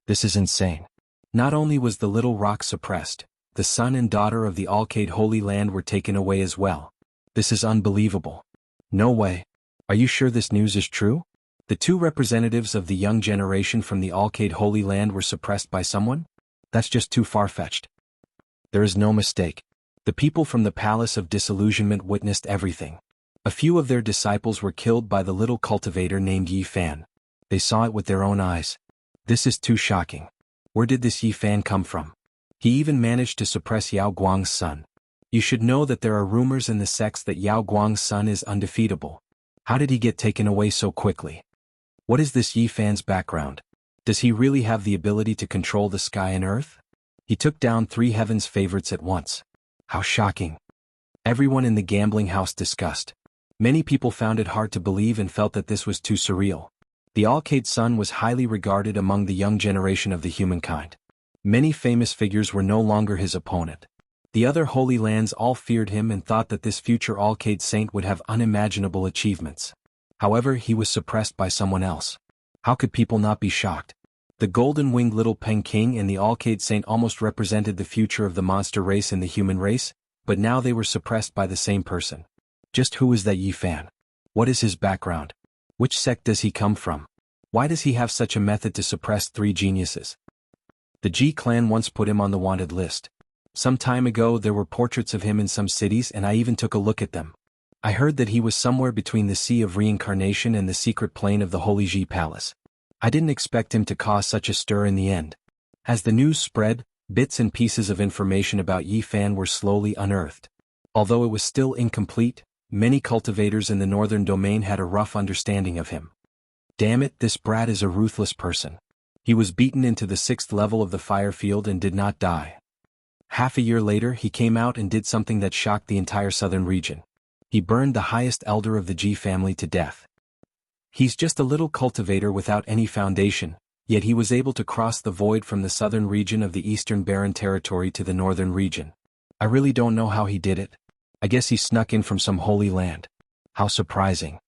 This is insane. Not only was the little rock suppressed, the son and daughter of the Alcade Holy Land were taken away as well. This is unbelievable. No way. Are you sure this news is true? The two representatives of the young generation from the Alcade Holy Land were suppressed by someone? That's just too far-fetched. There is no mistake. The people from the Palace of Disillusionment witnessed everything. A few of their disciples were killed by the little cultivator named Yi Fan. They saw it with their own eyes. This is too shocking. Where did this Yi Fan come from? He even managed to suppress Yao Guang's son. You should know that there are rumors in the sects that Yao Guang's son is undefeatable. How did he get taken away so quickly? What is this Yi Fan's background? Does he really have the ability to control the sky and earth? He took down 3 heaven's favorites at once. How shocking. Everyone in the gambling house discussed. Many people found it hard to believe and felt that this was too surreal. The Alcade son was highly regarded among the young generation of the humankind. Many famous figures were no longer his opponent. The other Holy Lands all feared him and thought that this future Alcade saint would have unimaginable achievements. However, he was suppressed by someone else. How could people not be shocked? The golden-winged little Peng King and the Alcade saint almost represented the future of the monster race and the human race, but now they were suppressed by the same person. Just who is that Yi Fan? What is his background? Which sect does he come from? Why does he have such a method to suppress 3 geniuses? The Ji clan once put him on the wanted list. Some time ago there were portraits of him in some cities and I even took a look at them. I heard that he was somewhere between the Sea of Reincarnation and the secret plane of the Holy Ji Palace. I didn't expect him to cause such a stir in the end. As the news spread, bits and pieces of information about Yi Fan were slowly unearthed. Although it was still incomplete, many cultivators in the northern domain had a rough understanding of him. Damn it, this brat is a ruthless person. He was beaten into the 6th level of the fire field and did not die. Half a year later he came out and did something that shocked the entire southern region. He burned the highest elder of the Ji family to death. He's just a little cultivator without any foundation, yet he was able to cross the void from the southern region of the eastern barren territory to the northern region. I really don't know how he did it. I guess he snuck in from some holy land. How surprising.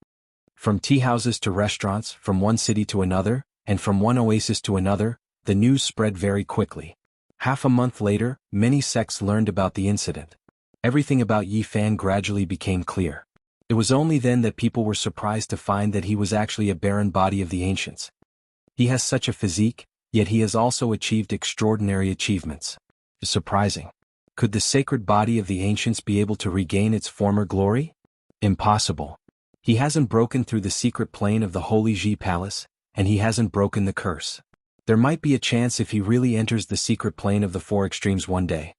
From tea houses to restaurants, from one city to another, and from one oasis to another, the news spread very quickly. Half a month later, many sects learned about the incident. Everything about Yi Fan gradually became clear. It was only then that people were surprised to find that he was actually a barren body of the ancients. He has such a physique, yet he has also achieved extraordinary achievements. Surprising. Could the sacred body of the ancients be able to regain its former glory? Impossible. He hasn't broken through the secret plane of the Holy Ji Palace, and he hasn't broken the curse. There might be a chance if he really enters the secret plane of the 4 extremes one day.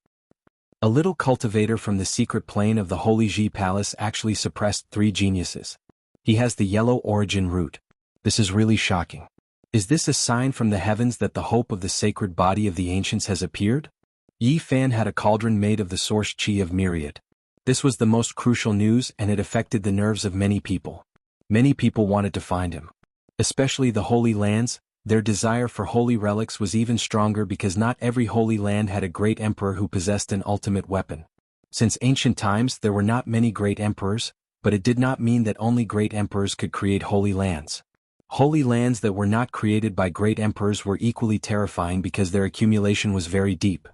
A little cultivator from the secret plane of the Holy Ji Palace actually suppressed 3 geniuses. He has the yellow origin root. This is really shocking. Is this a sign from the heavens that the hope of the sacred body of the ancients has appeared? Yi Fan had a cauldron made of the source chi of Myriad. This was the most crucial news and it affected the nerves of many people. Many people wanted to find him. Especially the Holy Lands, their desire for holy relics was even stronger because not every holy land had a great emperor who possessed an ultimate weapon. Since ancient times there were not many great emperors, but it did not mean that only great emperors could create holy lands. Holy lands that were not created by great emperors were equally terrifying because their accumulation was very deep.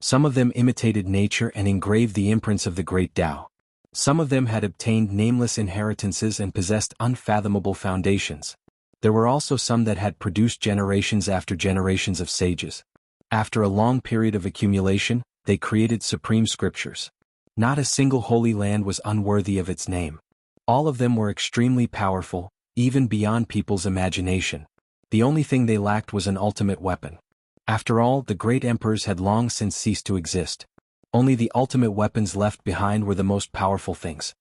Some of them imitated nature and engraved the imprints of the great Tao. Some of them had obtained nameless inheritances and possessed unfathomable foundations. There were also some that had produced generations after generations of sages. After a long period of accumulation, they created supreme scriptures. Not a single holy land was unworthy of its name. All of them were extremely powerful, even beyond people's imagination. The only thing they lacked was an ultimate weapon. After all, the great emperors had long since ceased to exist. Only the ultimate weapons left behind were the most powerful things.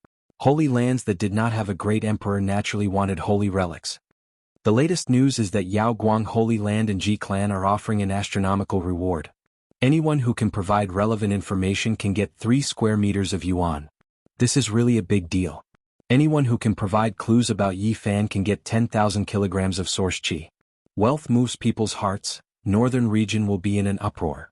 Holy lands that did not have a great emperor naturally wanted holy relics. The latest news is that Yaoguang Holy Land and Ji Clan are offering an astronomical reward. Anyone who can provide relevant information can get 3 square meters of yuan. This is really a big deal. Anyone who can provide clues about Yi Fan can get 10,000 kilograms of source qi. Wealth moves people's hearts, northern region will be in an uproar.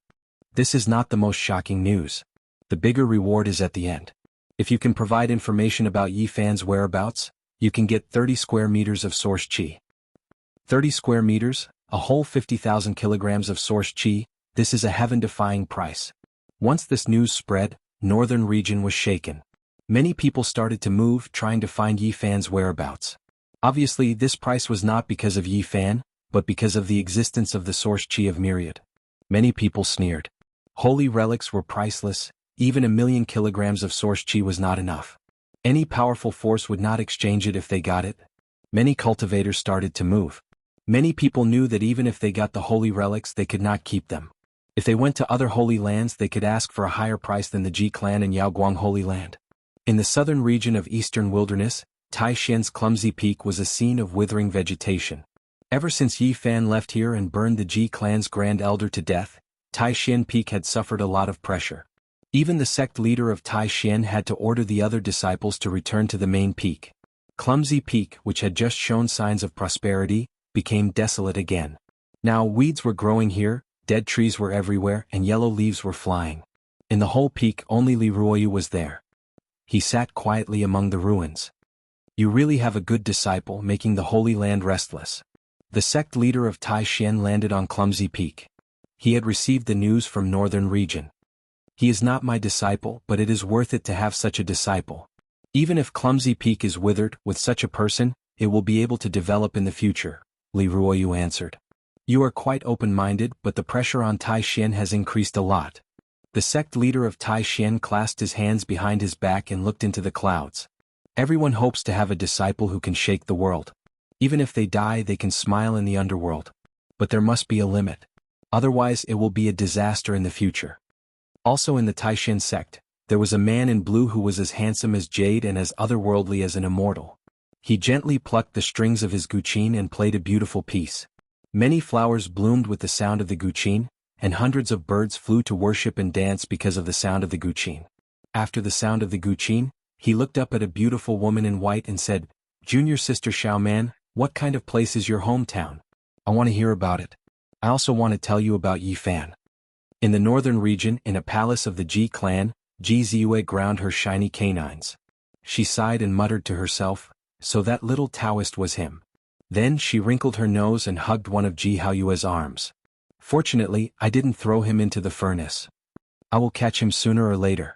This is not the most shocking news. The bigger reward is at the end. If you can provide information about Yi Fan's whereabouts, you can get 30 square meters of source qi. 30 square meters, a whole 50,000 kilograms of source qi, this is a heaven-defying price. Once this news spread, northern region was shaken. Many people started to move trying to find Yi Fan's whereabouts. Obviously this price was not because of Yi Fan, but because of the existence of the source qi of Myriad. Many people sneered. Holy relics were priceless, even 1,000,000 kilograms of source qi was not enough. Any powerful force would not exchange it if they got it. Many cultivators started to move. Many people knew that even if they got the holy relics they could not keep them. If they went to other holy lands they could ask for a higher price than the Ji Clan and Yaoguang Holy Land. In the southern region of eastern wilderness, Taishan's clumsy peak was a scene of withering vegetation. Ever since Yi Fan left here and burned the Ji Clan's grand elder to death, Taishan Peak had suffered a lot of pressure. Even the sect leader of Taishan had to order the other disciples to return to the main peak. Clumsy Peak, which had just shown signs of prosperity, became desolate again. Now weeds were growing here, dead trees were everywhere, and yellow leaves were flying. In the whole peak only Li Ruoyu was there. He sat quietly among the ruins. You really have a good disciple, making the Holy Land restless. The sect leader of Taishan landed on Clumsy Peak. He had received the news from northern region. He is not my disciple, but it is worth it to have such a disciple. Even if Clumsy Peak is withered, with such a person, it will be able to develop in the future, Li Ruoyu answered. You are quite open-minded, but the pressure on Taishan has increased a lot. The sect leader of Taishan clasped his hands behind his back and looked into the clouds. Everyone hopes to have a disciple who can shake the world. Even if they die they can smile in the underworld. But there must be a limit. Otherwise it will be a disaster in the future. Also in the Taishan sect, there was a man in blue who was as handsome as jade and as otherworldly as an immortal. He gently plucked the strings of his guqin and played a beautiful piece. Many flowers bloomed with the sound of the guqin, and hundreds of birds flew to worship and dance because of the sound of the guqin. After the sound of the guqin, he looked up at a beautiful woman in white and said, Junior Sister Xiaoman, what kind of place is your hometown? I want to hear about it. I also want to tell you about Yi Fan. In the northern region, in a palace of the Ji clan, Ji Ziyue ground her shiny canines. She sighed and muttered to herself, so that little Taoist was him. Then she wrinkled her nose and hugged one of Ji Haoyue's arms. Fortunately, I didn't throw him into the furnace. I will catch him sooner or later.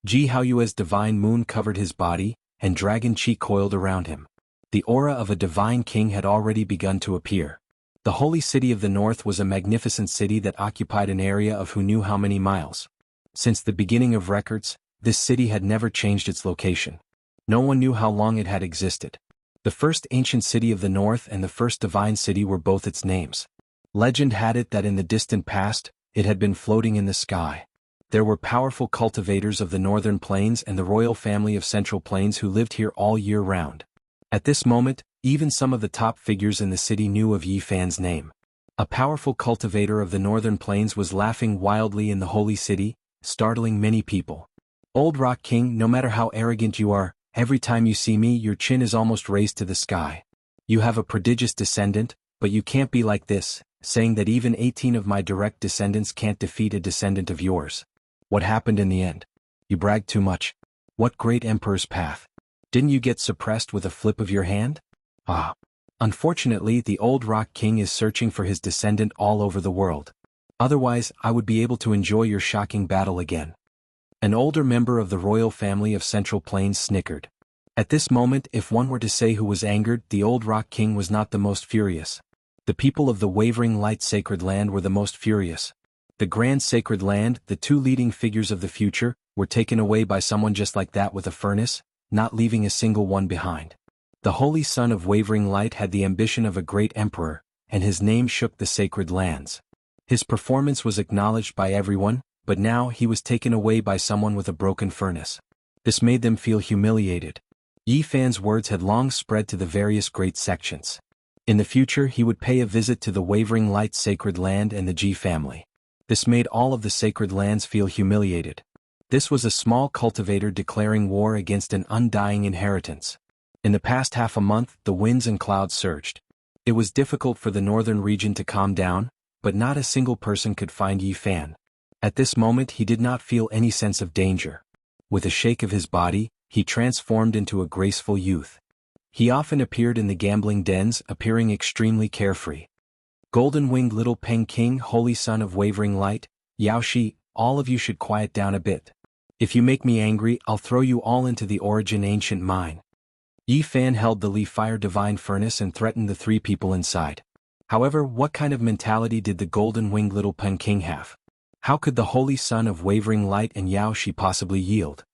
Ji Haoyue's divine moon covered his body, and dragon qi coiled around him. The aura of a divine king had already begun to appear. The holy city of the north was a magnificent city that occupied an area of who knew how many miles. Since the beginning of records, this city had never changed its location. No one knew how long it had existed. The first ancient city of the north and the first divine city were both its names. Legend had it that in the distant past, it had been floating in the sky. There were powerful cultivators of the northern plains and the royal family of central plains who lived here all year round. At this moment, even some of the top figures in the city knew of Yi Fan's name. A powerful cultivator of the northern plains was laughing wildly in the holy city, startling many people. Old Rock King, no matter how arrogant you are, every time you see me your chin is almost raised to the sky. You have a prodigious descendant, but you can't be like this, saying that even 18 of my direct descendants can't defeat a descendant of yours. What happened in the end? You bragged too much. What great emperor's path? Didn't you get suppressed with a flip of your hand? Ah. Unfortunately, the old Rock King is searching for his descendant all over the world. Otherwise, I would be able to enjoy your shocking battle again. An older member of the royal family of Central Plains snickered. At this moment, if one were to say who was angered, the old Rock King was not the most furious. The people of the Wavering Light Sacred Land were the most furious. The Grand Sacred Land, the two leading figures of the future, were taken away by someone just like that with a furnace, not leaving a single one behind. The Holy Son of Wavering Light had the ambition of a great emperor, and his name shook the sacred lands. His performance was acknowledged by everyone, but now he was taken away by someone with a broken furnace. This made them feel humiliated. Yi Fan's words had long spread to the various great sections. In the future he would pay a visit to the Wavering Light Sacred Land and the Ji family. This made all of the sacred lands feel humiliated. This was a small cultivator declaring war against an undying inheritance. In the past half a month the winds and clouds surged. It was difficult for the northern region to calm down, but not a single person could find Yi Fan. At this moment he did not feel any sense of danger. With a shake of his body, he transformed into a graceful youth. He often appeared in the gambling dens, appearing extremely carefree. Golden-winged little Peng King, holy son of Wavering Light, Yao Shi, all of you should quiet down a bit. If you make me angry, I'll throw you all into the origin ancient mine. Yi Fan held the Li Fire Divine Furnace and threatened the three people inside. However, what kind of mentality did the golden-winged little Peng King have? How could the holy son of Wavering Light and Yao Shi possibly yield?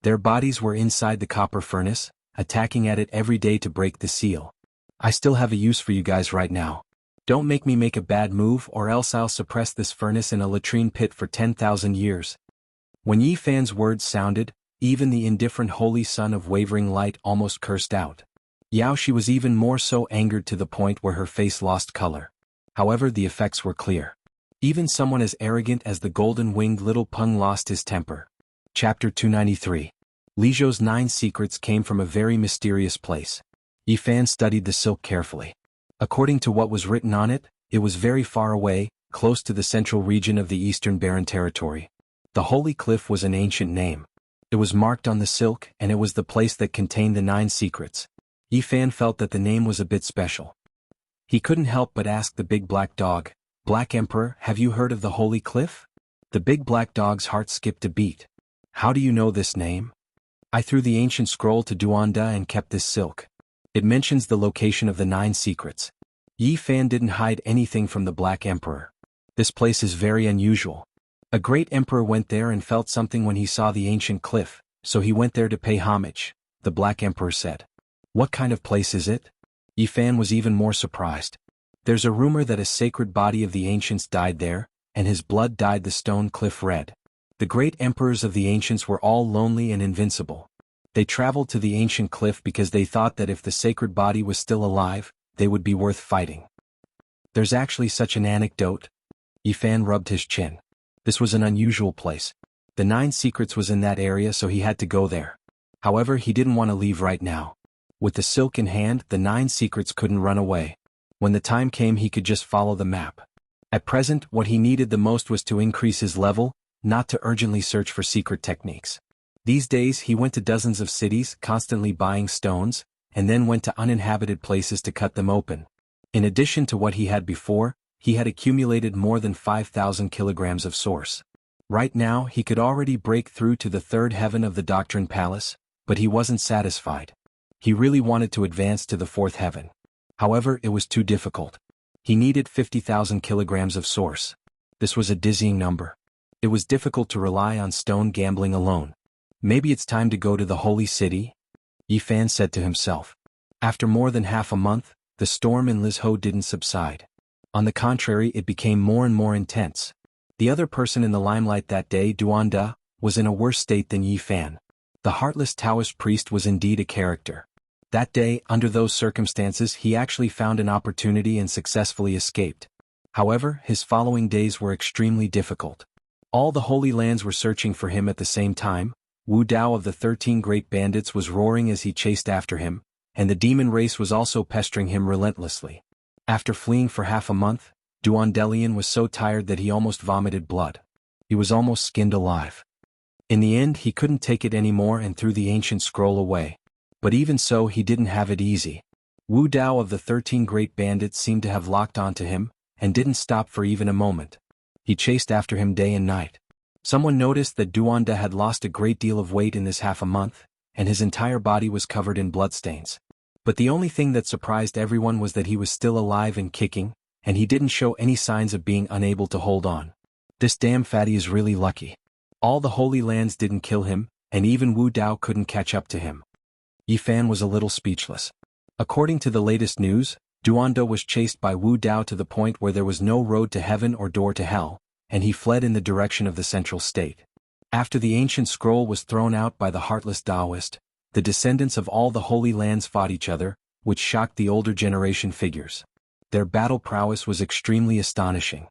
Their bodies were inside the copper furnace, attacking at it every day to break the seal. I still have a use for you guys right now. Don't make me make a bad move or else I'll suppress this furnace in a latrine pit for 10,000 years. When Yi Fan's words sounded, even the indifferent holy son of Wavering Light almost cursed out. Yao Shi was even more so angered to the point where her face lost color. However, the effects were clear. Even someone as arrogant as the golden-winged little Peng lost his temper. Chapter 293. Li Zhou's 9 secrets came from a very mysterious place. Yi Fan studied the silk carefully. According to what was written on it, it was very far away, close to the central region of the Eastern Barren Territory. The Holy Cliff was an ancient name. It was marked on the silk and it was the place that contained the 9 secrets. Yi Fan felt that the name was a bit special. He couldn't help but ask the big black dog, "Black Emperor, have you heard of the Holy Cliff?" The big black dog's heart skipped a beat. "How do you know this name?" "I threw the ancient scroll to Duanda and kept this silk. It mentions the location of the 9 secrets." Yi Fan didn't hide anything from the Black Emperor. This place is very unusual. A great emperor went there and felt something when he saw the ancient cliff, so he went there to pay homage, the Black Emperor said. "What kind of place is it?" Yi Fan was even more surprised. "There's a rumor that a sacred body of the ancients died there, and his blood dyed the stone cliff red. The great emperors of the ancients were all lonely and invincible. They traveled to the ancient cliff because they thought that if the sacred body was still alive, they would be worth fighting." "There's actually such an anecdote?" Yi Fan rubbed his chin. This was an unusual place. The 9 secrets was in that area so he had to go there. However, he didn't want to leave right now. With the silk in hand, the 9 secrets couldn't run away. When the time came he could just follow the map. At present, what he needed the most was to increase his level, not to urgently search for secret techniques. These days he went to dozens of cities, constantly buying stones, and then went to uninhabited places to cut them open. In addition to what he had before, he had accumulated more than 5,000 kilograms of source. Right now he could already break through to the 3rd heaven of the Doctrine Palace, but he wasn't satisfied. He really wanted to advance to the 4th heaven. However, it was too difficult. He needed 50,000 kilograms of source. This was a dizzying number. It was difficult to rely on stone gambling alone. "Maybe it's time to go to the Holy City?" Yi Fan said to himself. After more than half a month, the storm in Lizhou didn't subside. On the contrary, it became more and more intense. The other person in the limelight that day, Duanda, was in a worse state than Yi Fan. The heartless Taoist priest was indeed a character. That day, under those circumstances, he actually found an opportunity and successfully escaped. However, his following days were extremely difficult. All the Holy Lands were searching for him at the same time. Wu Dao of the 13 Great Bandits was roaring as he chased after him, and the demon race was also pestering him relentlessly. After fleeing for half a month, Duandelian was so tired that he almost vomited blood. He was almost skinned alive. In the end he couldn't take it anymore and threw the ancient scroll away. But even so he didn't have it easy. Wu Dao of the 13 Great Bandits seemed to have locked onto him, and didn't stop for even a moment. He chased after him day and night. Someone noticed that Duanda had lost a great deal of weight in this half a month, and his entire body was covered in bloodstains. But the only thing that surprised everyone was that he was still alive and kicking, and he didn't show any signs of being unable to hold on. This damn fatty is really lucky. All the Holy Lands didn't kill him, and even Wu Dao couldn't catch up to him. Yi Fan was a little speechless. According to the latest news, Duanda was chased by Wu Dao to the point where there was no road to heaven or door to hell, and he fled in the direction of the central state. After the ancient scroll was thrown out by the heartless Taoist, the descendants of all the Holy Lands fought each other, which shocked the older generation figures. Their battle prowess was extremely astonishing.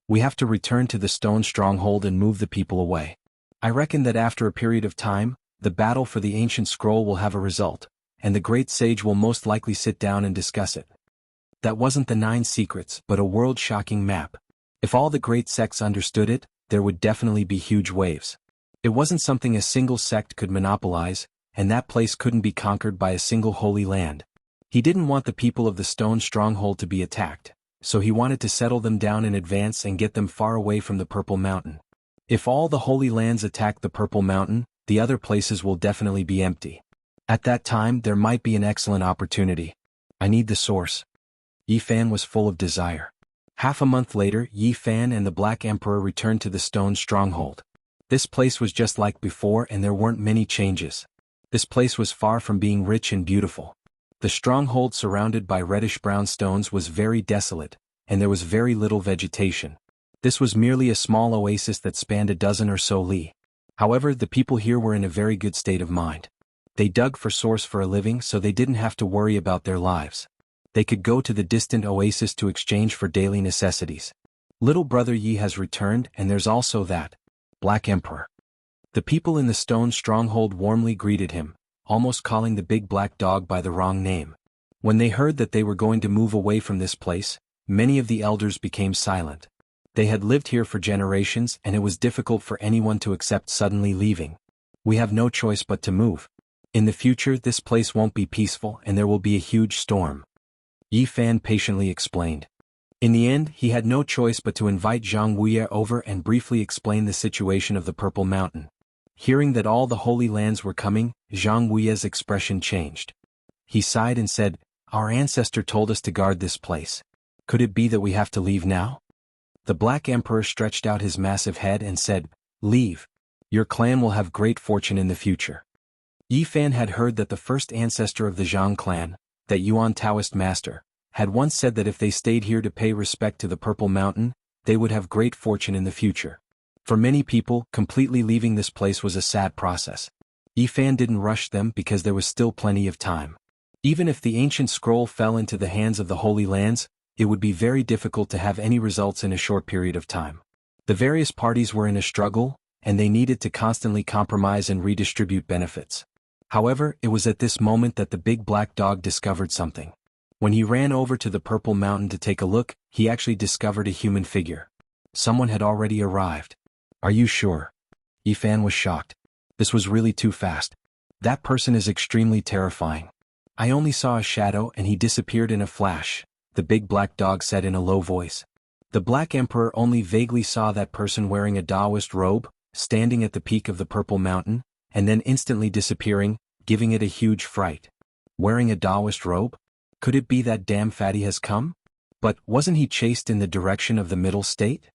We have to return to the stone stronghold and move the people away. I reckon that after a period of time, the battle for the ancient scroll will have a result, and the great sage will most likely sit down and discuss it. That wasn't the 9 secrets, but a world-shocking map. If all the great sects understood it, there would definitely be huge waves. It wasn't something a single sect could monopolize, and that place couldn't be conquered by a single holy land. He didn't want the people of the stone stronghold to be attacked, so he wanted to settle them down in advance and get them far away from the Purple Mountain. If all the holy lands attack the Purple Mountain, the other places will definitely be empty. At that time there might be an excellent opportunity. I need the source. Yi Fan was full of desire. Half a month later, Yi Fan and the Black Emperor returned to the stone stronghold. This place was just like before and there weren't many changes. This place was far from being rich and beautiful. The stronghold surrounded by reddish-brown stones was very desolate, and there was very little vegetation. This was merely a small oasis that spanned a dozen or so li. However, the people here were in a very good state of mind. They dug for source for a living so they didn't have to worry about their lives. They could go to the distant oasis to exchange for daily necessities. Little brother Yi has returned and there's also that Black Emperor. The people in the stone stronghold warmly greeted him, almost calling the big black dog by the wrong name. When they heard that they were going to move away from this place, many of the elders became silent. They had lived here for generations and it was difficult for anyone to accept suddenly leaving. We have no choice but to move. In the future this place won't be peaceful and there will be a huge storm. Yi Fan patiently explained. In the end, he had no choice but to invite Zhang Wuya over and briefly explain the situation of the Purple Mountain. Hearing that all the holy lands were coming, Zhang Wuya's expression changed. He sighed and said, "Our ancestor told us to guard this place. Could it be that we have to leave now?" The Black Emperor stretched out his massive head and said, "Leave. Your clan will have great fortune in the future." Yi Fan had heard that the first ancestor of the Zhang clan, that Yuan Taoist master, had once said that if they stayed here to pay respect to the Purple Mountain, they would have great fortune in the future. For many people, completely leaving this place was a sad process. Yi Fan didn't rush them because there was still plenty of time. Even if the ancient scroll fell into the hands of the Holy Lands, it would be very difficult to have any results in a short period of time. The various parties were in a struggle, and they needed to constantly compromise and redistribute benefits. However, it was at this moment that the big black dog discovered something. When he ran over to the Purple Mountain to take a look, he actually discovered a human figure. Someone had already arrived. "Are you sure?" Yi Fan was shocked. This was really too fast. That person is extremely terrifying. "I only saw a shadow and he disappeared in a flash," the big black dog said in a low voice. The Black Emperor only vaguely saw that person wearing a Taoist robe, standing at the peak of the Purple Mountain, and then instantly disappearing, giving it a huge fright. Wearing a Taoist robe? Could it be that damn fatty has come? But wasn't he chased in the direction of the middle state?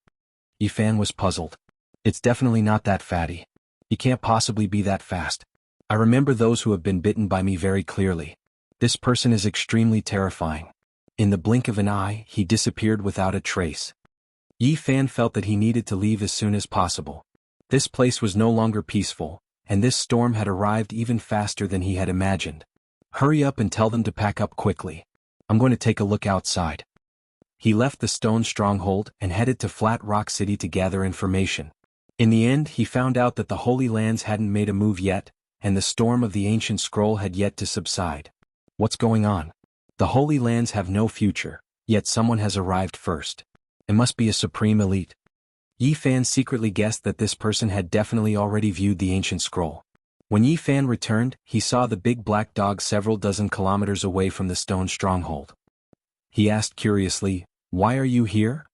Yi Fan was puzzled. It's definitely not that fatty. He can't possibly be that fast. I remember those who have been bitten by me very clearly. This person is extremely terrifying. In the blink of an eye, he disappeared without a trace. Yi Fan felt that he needed to leave as soon as possible. This place was no longer peaceful, and this storm had arrived even faster than he had imagined. "Hurry up and tell them to pack up quickly. I'm going to take a look outside." He left the stone stronghold and headed to Flat Rock City to gather information. In the end, he found out that the Holy Lands hadn't made a move yet, and the storm of the ancient scroll had yet to subside. What's going on? The Holy Lands have no future, yet someone has arrived first. It must be a supreme elite. Yi Fan secretly guessed that this person had definitely already viewed the ancient scroll. When Yi Fan returned, he saw the big black dog several dozen kilometers away from the stone stronghold. He asked curiously, "Why are you here?"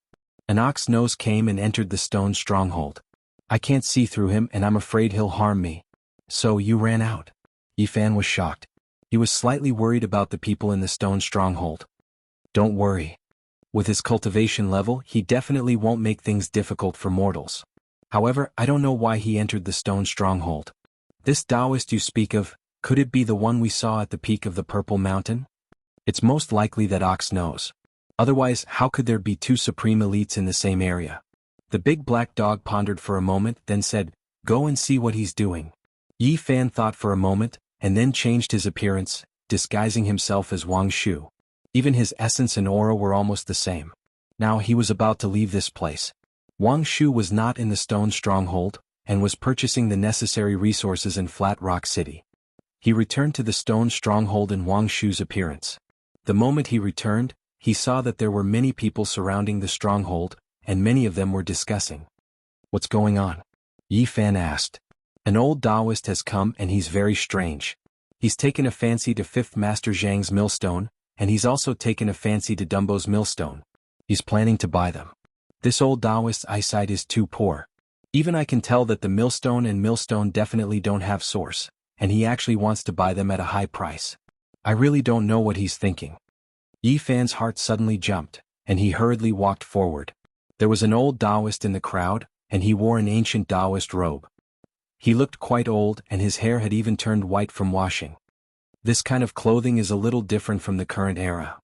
An ox nose came and entered the stone stronghold. "I can't see through him and I'm afraid he'll harm me." "So you ran out?" Yi Fan was shocked. He was slightly worried about the people in the stone stronghold. "Don't worry. With his cultivation level, he definitely won't make things difficult for mortals. However, I don't know why he entered the stone stronghold. This Taoist you speak of, could it be the one we saw at the peak of the Purple Mountain? It's most likely that ox knows. Otherwise, how could there be two supreme elites in the same area?" The big black dog pondered for a moment, then said, Go and see what he's doing. Yi Fan thought for a moment, and then changed his appearance, disguising himself as Wang Shu. Even his essence and aura were almost the same. Now he was about to leave this place. Wang Shu was not in the stone stronghold, and was purchasing the necessary resources in Flat Rock City. He returned to the stone stronghold in Wang Shu's appearance. The moment he returned, he saw that there were many people surrounding the stronghold, and many of them were discussing. What's going on? Yi Fan asked. An old Taoist has come and he's very strange. He's taken a fancy to 5th Master Zhang's millstone, and he's also taken a fancy to Dumbo's millstone. He's planning to buy them. This old Taoist's eyesight is too poor. Even I can tell that the millstone and millstone definitely don't have source, and he actually wants to buy them at a high price. I really don't know what he's thinking. Yi Fan's heart suddenly jumped, and he hurriedly walked forward. There was an old Taoist in the crowd, and he wore an ancient Taoist robe. He looked quite old and his hair had even turned white from washing. This kind of clothing is a little different from the current era.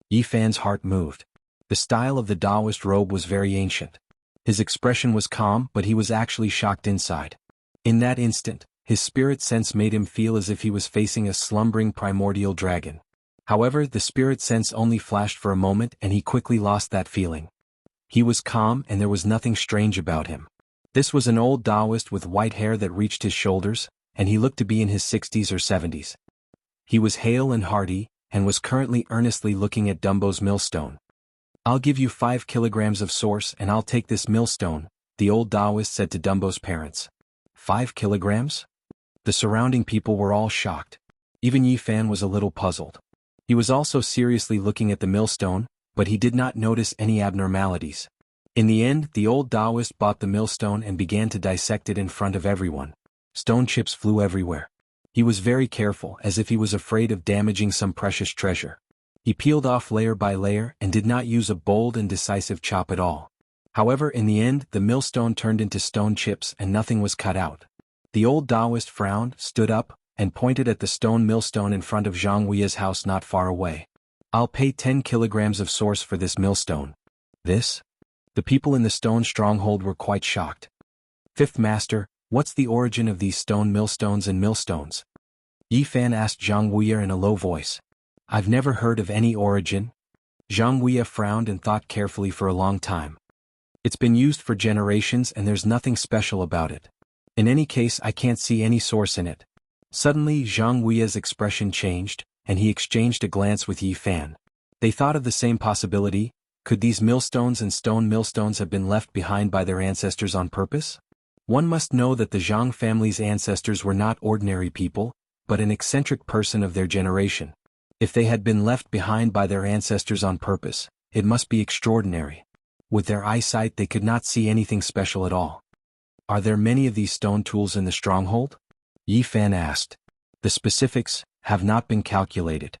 Yi Fan's heart moved. The style of the Taoist robe was very ancient. His expression was calm, but he was actually shocked inside. In that instant, his spirit sense made him feel as if he was facing a slumbering primordial dragon. However, the spirit sense only flashed for a moment and he quickly lost that feeling. He was calm and there was nothing strange about him. This was an old Taoist with white hair that reached his shoulders, and he looked to be in his 60s or 70s. He was hale and hearty, and was currently earnestly looking at Dumbo's millstone. I'll give you 5 kilograms of source and I'll take this millstone, the old Taoist said to Dumbo's parents. 5 kilograms? The surrounding people were all shocked. Even Yi Fan was a little puzzled. He was also seriously looking at the millstone, but he did not notice any abnormalities. In the end, the old Taoist bought the millstone and began to dissect it in front of everyone. Stone chips flew everywhere. He was very careful, as if he was afraid of damaging some precious treasure. He peeled off layer by layer and did not use a bold and decisive chop at all. However, in the end, the millstone turned into stone chips and nothing was cut out. The old Taoist frowned, stood up, and pointed at the stone millstone in front of Zhang Wuya's house not far away. I'll pay 10 kilograms of source for this millstone. This? The people in the stone stronghold were quite shocked. 5th Master, what's the origin of these stone millstones and millstones? Yi Fan asked Zhang Wuya in a low voice. I've never heard of any origin. Zhang Wuya frowned and thought carefully for a long time. It's been used for generations and there's nothing special about it. In any case, I can't see any source in it. Suddenly, Zhang Wuya's expression changed, and he exchanged a glance with Yi Fan. They thought of the same possibility. Could these millstones and stone millstones have been left behind by their ancestors on purpose? One must know that the Zhang family's ancestors were not ordinary people, but an eccentric person of their generation. If they had been left behind by their ancestors on purpose, it must be extraordinary. With their eyesight they could not see anything special at all. Are there many of these stone tools in the stronghold? Yi Fan asked. The specifics have not been calculated.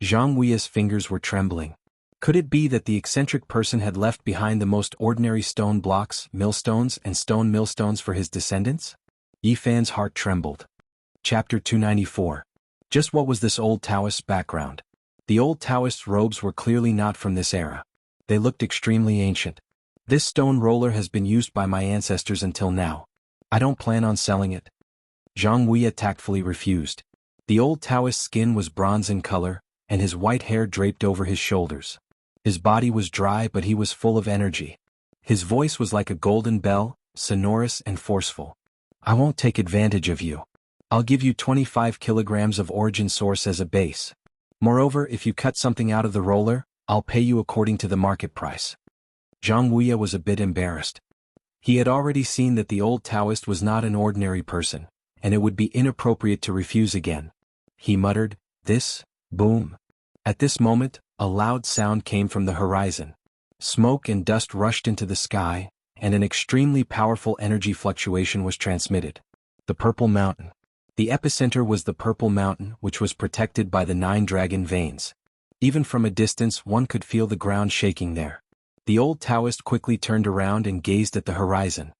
Zhang Wuya's fingers were trembling. Could it be that the eccentric person had left behind the most ordinary stone blocks, millstones and stone millstones for his descendants? Yi Fan's heart trembled. Chapter 294. Just what was this old Taoist's background? The old Taoist's robes were clearly not from this era. They looked extremely ancient. This stone roller has been used by my ancestors until now. I don't plan on selling it. Zhang Wuya tactfully refused. The old Taoist's skin was bronze in color, and his white hair draped over his shoulders. His body was dry but he was full of energy. His voice was like a golden bell, sonorous and forceful. I won't take advantage of you. I'll give you 25 kilograms of origin source as a base. Moreover, if you cut something out of the roller, I'll pay you according to the market price. Zhang Wuya was a bit embarrassed. He had already seen that the old Taoist was not an ordinary person, and it would be inappropriate to refuse again. He muttered, "This, boom." At this moment, a loud sound came from the horizon. Smoke and dust rushed into the sky, and an extremely powerful energy fluctuation was transmitted. The Purple Mountain. The epicenter was the Purple Mountain, which was protected by the 9 dragon veins. Even from a distance one could feel the ground shaking there. The old Taoist quickly turned around and gazed at the horizon.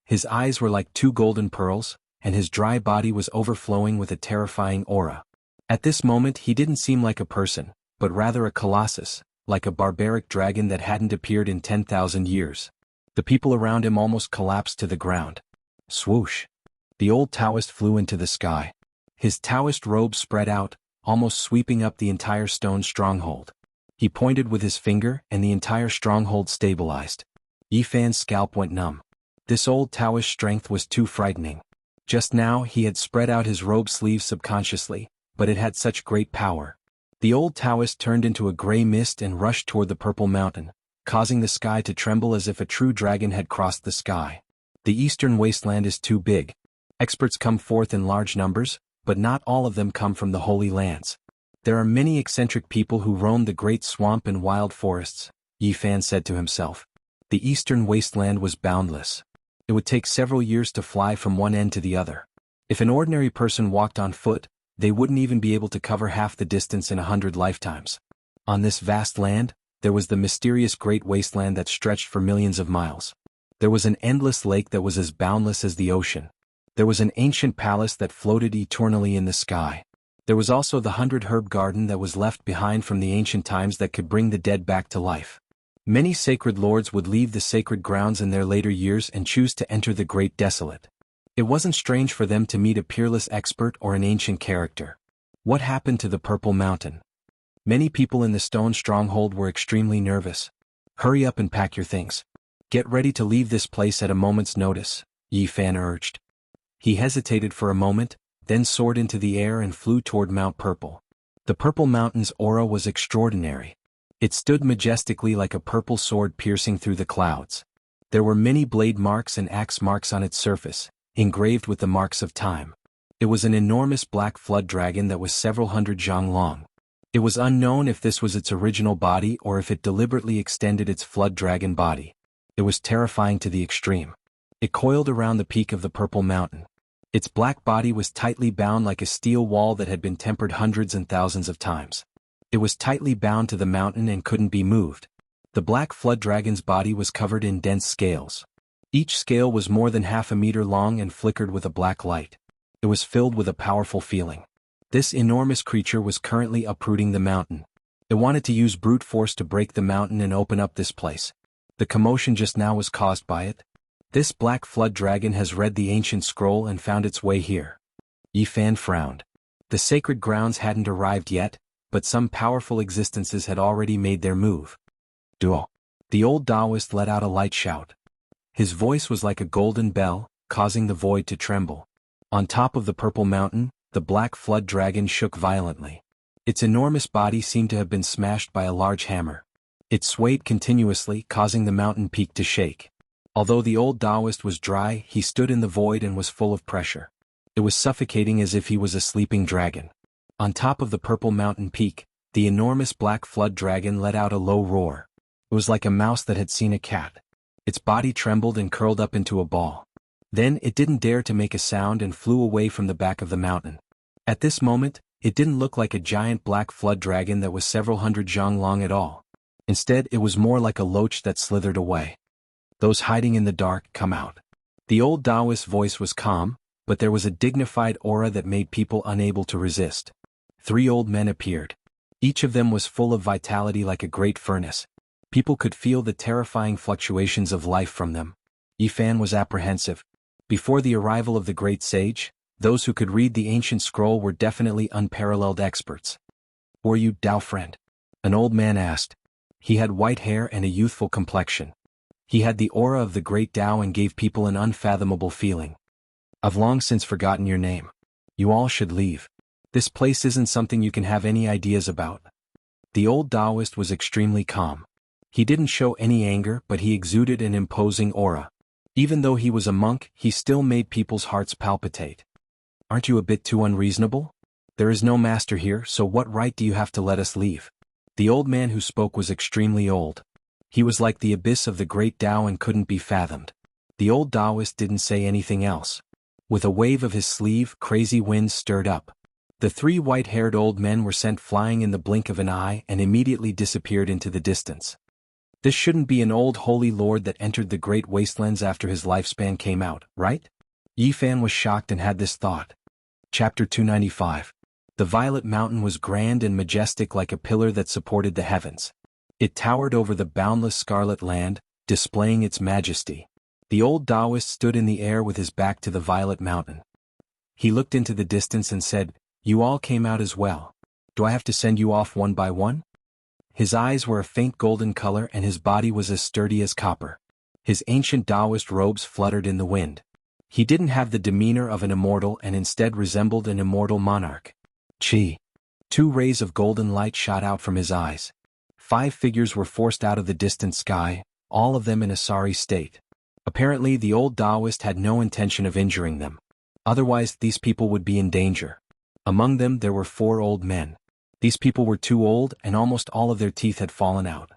His eyes were like 2 golden pearls, and his dry body was overflowing with a terrifying aura. At this moment he didn't seem like a person, but rather a colossus, like a barbaric dragon that hadn't appeared in 10,000 years. The people around him almost collapsed to the ground. Swoosh! The old Taoist flew into the sky. His Taoist robe spread out, almost sweeping up the entire stone stronghold. He pointed with his finger and the entire stronghold stabilized. Yi Fan's scalp went numb. This old Taoist strength was too frightening. Just now he had spread out his robe sleeves subconsciously, but it had such great power. The old Taoist turned into a gray mist and rushed toward the purple mountain, causing the sky to tremble as if a true dragon had crossed the sky. The eastern wasteland is too big. Experts come forth in large numbers, but not all of them come from the Holy Lands. There are many eccentric people who roam the great swamp and wild forests, Yi Fan said to himself. The eastern wasteland was boundless. It would take several years to fly from one end to the other. If an ordinary person walked on foot, they wouldn't even be able to cover half the distance in 100 lifetimes. On this vast land, there was the mysterious great wasteland that stretched for millions of miles. There was an endless lake that was as boundless as the ocean. There was an ancient palace that floated eternally in the sky. There was also the 100-herb garden that was left behind from the ancient times that could bring the dead back to life. Many sacred lords would leave the sacred grounds in their later years and choose to enter the great desolate. It wasn't strange for them to meet a peerless expert or an ancient character. What happened to the Purple Mountain? Many people in the stone stronghold were extremely nervous. Hurry up and pack your things. Get ready to leave this place at a moment's notice, Yi Fan urged. He hesitated for a moment, then soared into the air and flew toward Mount Purple. The Purple Mountain's aura was extraordinary. It stood majestically like a purple sword piercing through the clouds. There were many blade marks and axe marks on its surface, engraved with the marks of time. It was an enormous black flood dragon that was several hundred zhang long. It was unknown if this was its original body or if it deliberately extended its flood dragon body. It was terrifying to the extreme. It coiled around the peak of the Purple Mountain. Its black body was tightly bound like a steel wall that had been tempered hundreds and thousands of times. It was tightly bound to the mountain and couldn't be moved. The black flood dragon's body was covered in dense scales. Each scale was more than half a meter long and flickered with a black light. It was filled with a powerful feeling. This enormous creature was currently uprooting the mountain. It wanted to use brute force to break the mountain and open up this place. The commotion just now was caused by it. This black flood dragon has read the ancient scroll and found its way here. Yi Fan frowned. The sacred grounds hadn't arrived yet, but some powerful existences had already made their move. Duo. The old Taoist let out a light shout. His voice was like a golden bell, causing the void to tremble. On top of the Purple Mountain, the black flood dragon shook violently. Its enormous body seemed to have been smashed by a large hammer. It swayed continuously, causing the mountain peak to shake. Although the old Taoist was dry, he stood in the void and was full of pressure. It was suffocating as if he was a sleeping dragon. On top of the Purple Mountain peak, the enormous black flood dragon let out a low roar. It was like a mouse that had seen a cat. Its body trembled and curled up into a ball. Then it didn't dare to make a sound and flew away from the back of the mountain. At this moment, it didn't look like a giant black flood dragon that was several hundred zhang long at all. Instead, it was more like a loach that slithered away. Those hiding in the dark, come out. The old Taoist's voice was calm, but there was a dignified aura that made people unable to resist. 3 old men appeared. Each of them was full of vitality like a great furnace. People could feel the terrifying fluctuations of life from them. Yi Fan was apprehensive. Before the arrival of the great sage, those who could read the ancient scroll were definitely unparalleled experts. "Were you Tao friend?" an old man asked. He had white hair and a youthful complexion. He had the aura of the great Tao and gave people an unfathomable feeling. "I've long since forgotten your name. You all should leave. This place isn't something you can have any ideas about." The old Taoist was extremely calm. He didn't show any anger, but he exuded an imposing aura. Even though he was a monk, he still made people's hearts palpitate. "Aren't you a bit too unreasonable? There is no master here, so what right do you have to let us leave?" The old man who spoke was extremely old. He was like the abyss of the great Tao and couldn't be fathomed. The old Taoist didn't say anything else. With a wave of his sleeve, crazy winds stirred up. The 3 white-haired old men were sent flying in the blink of an eye and immediately disappeared into the distance. This shouldn't be an old holy lord that entered the great wastelands after his lifespan came out, right? Yi Fan was shocked and had this thought. Chapter 295. The Violet Mountain was grand and majestic like a pillar that supported the heavens. It towered over the boundless scarlet land, displaying its majesty. The old Taoist stood in the air with his back to the violet mountain. He looked into the distance and said, "You all came out as well. Do I have to send you off one by one?" His eyes were a faint golden color and his body was as sturdy as copper. His ancient Taoist robes fluttered in the wind. He didn't have the demeanor of an immortal and instead resembled an immortal monarch. Chi. 2 rays of golden light shot out from his eyes. 5 figures were forced out of the distant sky, all of them in a sorry state. Apparently the old Taoist had no intention of injuring them. Otherwise these people would be in danger. Among them there were 4 old men. These people were too old and almost all of their teeth had fallen out.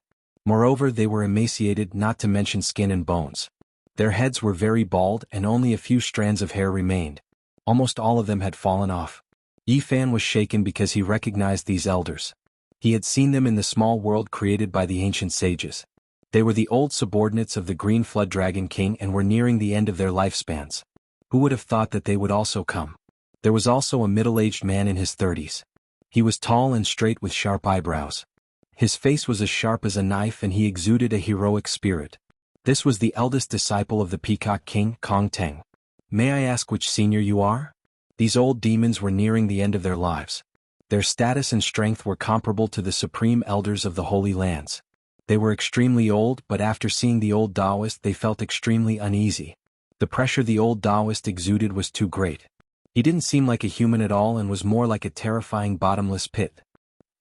Moreover, they were emaciated, not to mention skin and bones. Their heads were very bald and only a few strands of hair remained. Almost all of them had fallen off. Yi Fan was shaken because he recognized these elders. He had seen them in the small world created by the ancient sages. They were the old subordinates of the Green Flood Dragon King and were nearing the end of their lifespans. Who would have thought that they would also come? There was also a middle-aged man in his 30s. He was tall and straight with sharp eyebrows. His face was as sharp as a knife and he exuded a heroic spirit. This was the eldest disciple of the Peacock King, Kong Teng. "May I ask which senior you are?" These old demons were nearing the end of their lives. Their status and strength were comparable to the supreme elders of the Holy Lands. They were extremely old, but after seeing the old Taoist they felt extremely uneasy. The pressure the old Taoist exuded was too great. He didn't seem like a human at all and was more like a terrifying bottomless pit.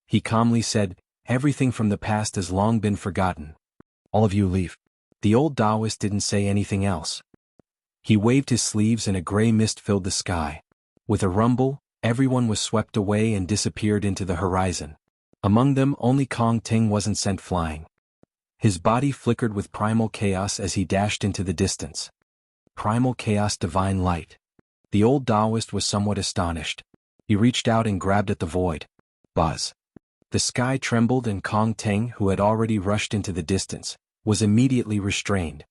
He calmly said, "Everything from the past has long been forgotten. All of you leave." The old Taoist didn't say anything else. He waved his sleeves and a gray mist filled the sky. With a rumble, everyone was swept away and disappeared into the horizon. Among them only Kong Ting wasn't sent flying. His body flickered with primal chaos as he dashed into the distance. Primal chaos, divine light. The old Taoist was somewhat astonished. He reached out and grabbed at the void. Buzz. The sky trembled and Kong Teng, who had already rushed into the distance, was immediately restrained.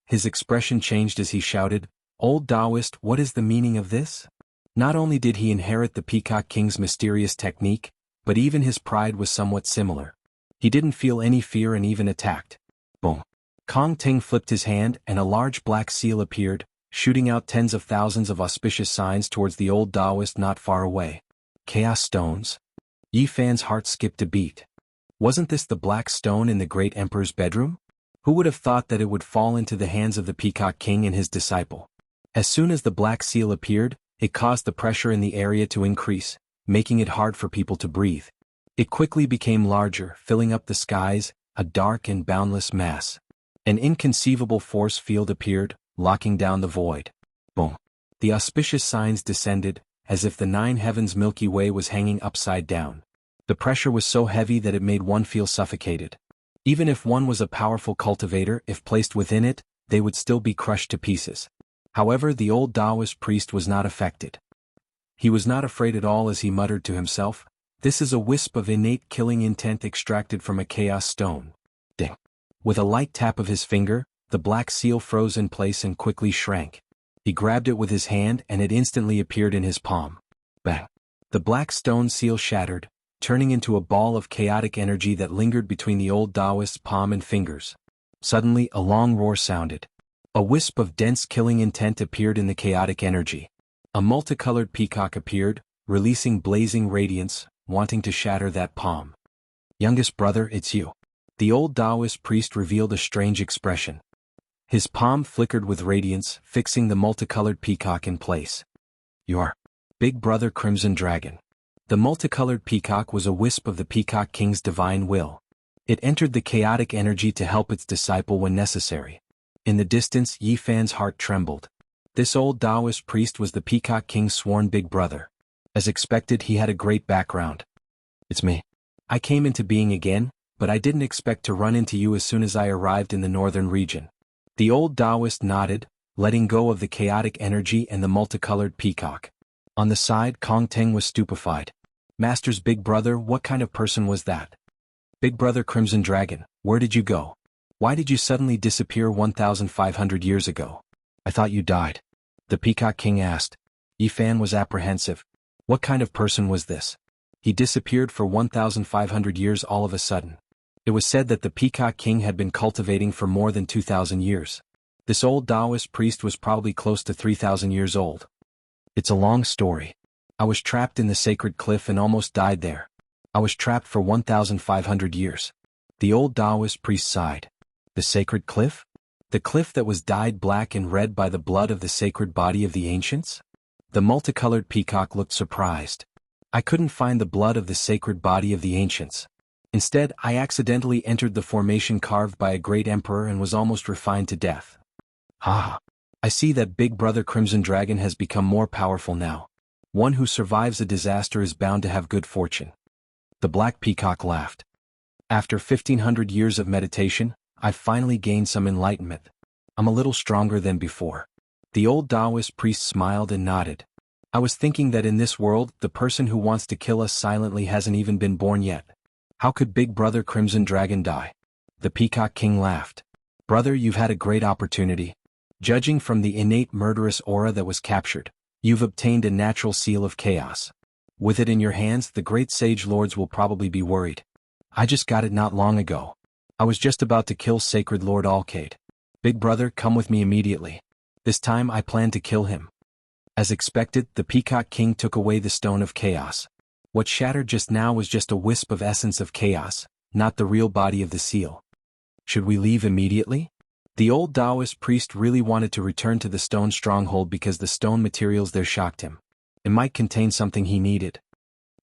His expression changed as he shouted, "Old Taoist, what is the meaning of this?" Not only did he inherit the Peacock King's mysterious technique, but even his pride was somewhat similar. He didn't feel any fear and even attacked. Boom. Kong Teng flipped his hand and a large black seal appeared, shooting out tens of thousands of auspicious signs towards the old Taoist not far away. Chaos stones. Yi Fan's heart skipped a beat. Wasn't this the black stone in the great emperor's bedroom? Who would have thought that it would fall into the hands of the Peacock King and his disciple? As soon as the black seal appeared, it caused the pressure in the area to increase, making it hard for people to breathe. It quickly became larger, filling up the skies, a dark and boundless mass. An inconceivable force field appeared, locking down the void. Boom. The auspicious signs descended, as if the 9 heavens Milky Way was hanging upside down. The pressure was so heavy that it made one feel suffocated. Even if one was a powerful cultivator, if placed within it, they would still be crushed to pieces. However, the old Taoist priest was not affected. He was not afraid at all as he muttered to himself, "This is a wisp of innate killing intent extracted from a chaos stone." Ding. With a light tap of his finger, the black seal froze in place and quickly shrank. He grabbed it with his hand and it instantly appeared in his palm. Bang. The black stone seal shattered, turning into a ball of chaotic energy that lingered between the old Taoist's palm and fingers. Suddenly, a long roar sounded. A wisp of dense killing intent appeared in the chaotic energy. A multicolored peacock appeared, releasing blazing radiance, wanting to shatter that palm. "Youngest brother, it's you." The old Taoist priest revealed a strange expression. His palm flickered with radiance, fixing the multicolored peacock in place. "Your big brother Crimson Dragon." The multicolored peacock was a wisp of the Peacock King's divine will. It entered the chaotic energy to help its disciple when necessary. In the distance, Yi Fan's heart trembled. This old Taoist priest was the Peacock King's sworn big brother. As expected, he had a great background. "It's me. I came into being again, but I didn't expect to run into you as soon as I arrived in the northern region." The old Taoist nodded, letting go of the chaotic energy and the multicolored peacock. On the side, Kong Teng was stupefied. "Master's big brother, what kind of person was that?" "Big brother Crimson Dragon, where did you go? Why did you suddenly disappear 1,500 years ago? I thought you died." The Peacock King asked. Yi Fan was apprehensive. What kind of person was this? He disappeared for 1,500 years all of a sudden. It was said that the Peacock King had been cultivating for more than 2,000 years. This old Taoist priest was probably close to 3,000 years old. It's a long story. I was trapped in the sacred cliff and almost died there. I was trapped for 1,500 years. The old Taoist priest sighed. The sacred cliff? The cliff that was dyed black and red by the blood of the sacred body of the ancients? The multicolored peacock looked surprised. I couldn't find the blood of the sacred body of the ancients. Instead, I accidentally entered the formation carved by a great emperor and was almost refined to death. Ah, I see that Big Brother Crimson Dragon has become more powerful now. One who survives a disaster is bound to have good fortune. The black peacock laughed. After 1,500 years of meditation, I've finally gained some enlightenment. I'm a little stronger than before. The old Taoist priest smiled and nodded. I was thinking that in this world, the person who wants to kill us silently hasn't even been born yet. How could Big Brother Crimson Dragon die? The Peacock King laughed. Brother, you've had a great opportunity. Judging from the innate murderous aura that was captured, you've obtained a natural seal of chaos. With it in your hands, the great sage lords will probably be worried. I just got it not long ago. I was just about to kill Sacred Lord Alcade. Big Brother, come with me immediately. This time I plan to kill him. As expected, the Peacock King took away the stone of chaos. What shattered just now was just a wisp of essence of chaos, not the real body of the seal. Should we leave immediately? The old Taoist priest really wanted to return to the stone stronghold because the stone materials there shocked him. It might contain something he needed.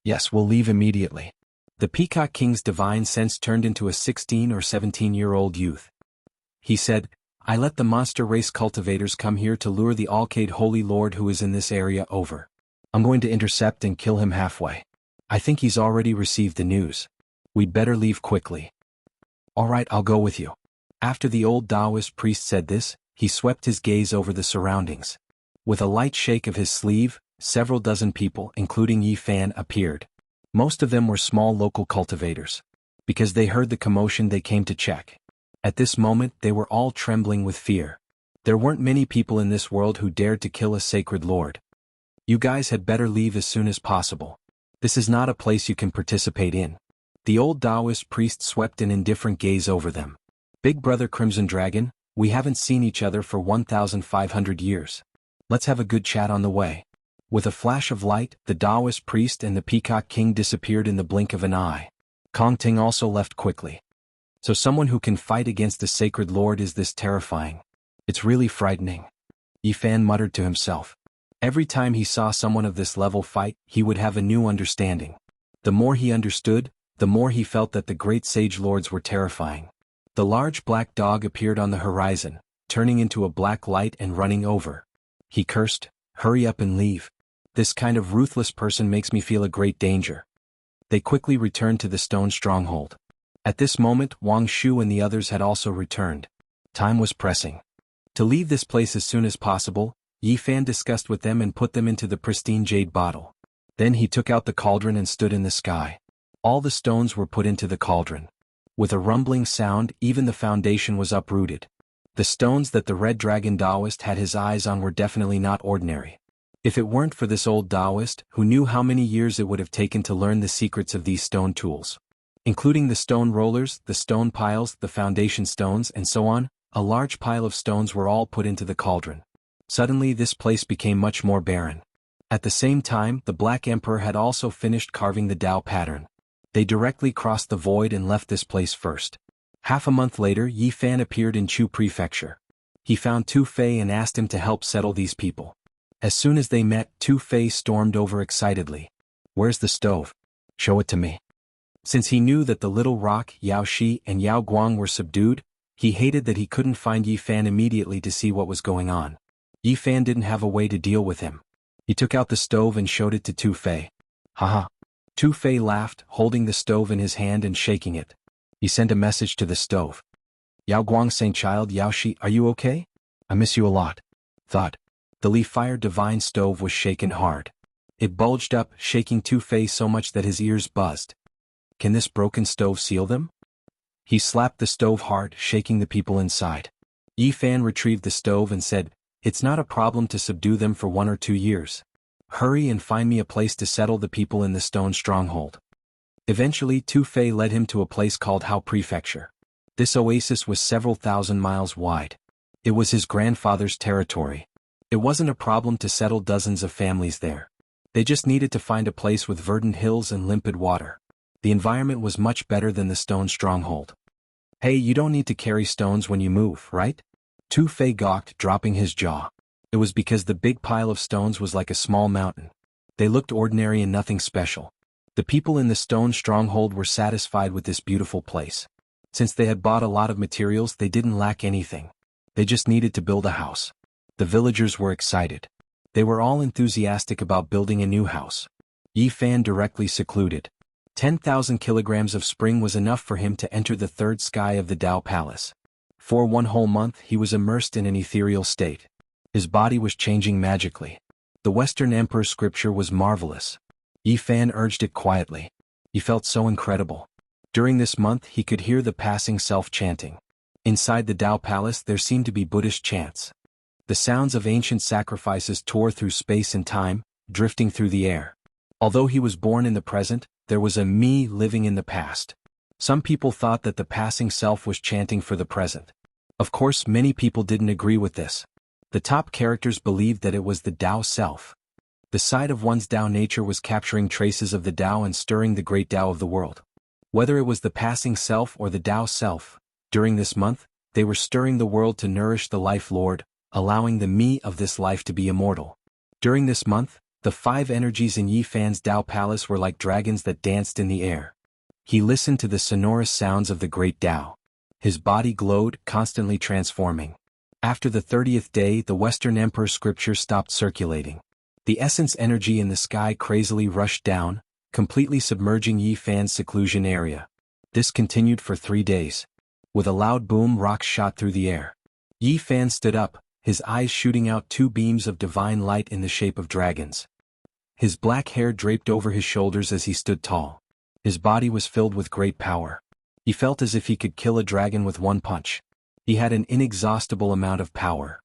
Yes, we'll leave immediately. The Peacock King's divine sense turned into a 16 or 17-year-old youth. He said, I let the monster race cultivators come here to lure the Alcade Holy Lord who is in this area over. I'm going to intercept and kill him halfway. I think he's already received the news. We'd better leave quickly. All right, I'll go with you. After the old Taoist priest said this, he swept his gaze over the surroundings. With a light shake of his sleeve, several dozen people, including Yi Fan, appeared. Most of them were small local cultivators. Because they heard the commotion, they came to check. At this moment, they were all trembling with fear. There weren't many people in this world who dared to kill a sacred lord. You guys had better leave as soon as possible. This is not a place you can participate in. The old Taoist priest swept an indifferent gaze over them. Big Brother Crimson Dragon, we haven't seen each other for 1,500 years. Let's have a good chat on the way. With a flash of light, the Taoist priest and the Peacock King disappeared in the blink of an eye. Kong Ting also left quickly. So someone who can fight against the sacred lord is this terrifying. It's really frightening. Yi Fan muttered to himself. Every time he saw someone of this level fight, he would have a new understanding. The more he understood, the more he felt that the great sage lords were terrifying. The large black dog appeared on the horizon, turning into a black light and running over. He cursed, hurry up and leave. This kind of ruthless person makes me feel a great danger. They quickly returned to the stone stronghold. At this moment, Wang Shu and the others had also returned. Time was pressing. To leave this place as soon as possible, Yi Fan discussed with them and put them into the pristine jade bottle. Then he took out the cauldron and stood in the sky. All the stones were put into the cauldron. With a rumbling sound, even the foundation was uprooted. The stones that the Red Dragon Taoist had his eyes on were definitely not ordinary. If it weren't for this old Taoist, who knew how many years it would have taken to learn the secrets of these stone tools, including the stone rollers, the stone piles, the foundation stones, and so on, a large pile of stones were all put into the cauldron. Suddenly this place became much more barren. At the same time, the Black Emperor had also finished carving the Tao pattern. They directly crossed the void and left this place first. Half a month later, Yi Fan appeared in Chu Prefecture. He found Tu Fei and asked him to help settle these people. As soon as they met, Tu Fei stormed over excitedly. Where's the stove? Show it to me. Since he knew that the Little Rock, Yao Shi, and Yao Guang were subdued, he hated that he couldn't find Yi Fan immediately to see what was going on. Yi Fan didn't have a way to deal with him. He took out the stove and showed it to Tu Fei. Haha. Tu Fei laughed, holding the stove in his hand and shaking it. He sent a message to the stove. Yao Guang, Saint Child, Yao Shi, are you okay? I miss you a lot. Thought. The Li-Fire Divine Stove was shaken hard. It bulged up, shaking Tu Fei so much that his ears buzzed. Can this broken stove seal them? He slapped the stove hard, shaking the people inside. Yi Fan retrieved the stove and said, It's not a problem to subdue them for 1 or 2 years. Hurry and find me a place to settle the people in the stone stronghold. Eventually, Tu Fei led him to a place called Hao Prefecture. This oasis was several thousand miles wide. It was his grandfather's territory. It wasn't a problem to settle dozens of families there. They just needed to find a place with verdant hills and limpid water. The environment was much better than the stone stronghold. Hey, you don't need to carry stones when you move, right? Tu Fei gawked, dropping his jaw. It was because the big pile of stones was like a small mountain. They looked ordinary and nothing special. The people in the stone stronghold were satisfied with this beautiful place. Since they had bought a lot of materials, they didn't lack anything. They just needed to build a house. The villagers were excited. They were all enthusiastic about building a new house. Yi Fan directly secluded. 10,000 kilograms of spring was enough for him to enter the third sky of the Tao Palace. For 1 whole month he was immersed in an ethereal state. His body was changing magically. The Western Emperor's scripture was marvelous. Yi Fan urged it quietly. He felt so incredible. During this month he could hear the passing self chanting. Inside the Tao Palace there seemed to be Buddhist chants. The sounds of ancient sacrifices tore through space and time, drifting through the air. Although he was born in the present, there was a me living in the past. Some people thought that the passing self was chanting for the present. Of course, many people didn't agree with this. The top characters believed that it was the Tao self. The side of one's Tao nature was capturing traces of the Tao and stirring the great Tao of the world. Whether it was the passing self or the Tao self, during this month, they were stirring the world to nourish the life Lord, allowing the me of this life to be immortal. During this month, the 5 energies in Yi Fan's Tao Palace were like dragons that danced in the air. He listened to the sonorous sounds of the great Tao. His body glowed, constantly transforming. After the 30th day, the Western Emperor's scripture stopped circulating. The essence energy in the sky crazily rushed down, completely submerging Yi Fan's seclusion area. This continued for 3 days. With a loud boom, rocks shot through the air. Yi Fan stood up, his eyes shooting out 2 beams of divine light in the shape of dragons. His black hair draped over his shoulders as he stood tall. His body was filled with great power. He felt as if he could kill a dragon with 1 punch. He had an inexhaustible amount of power.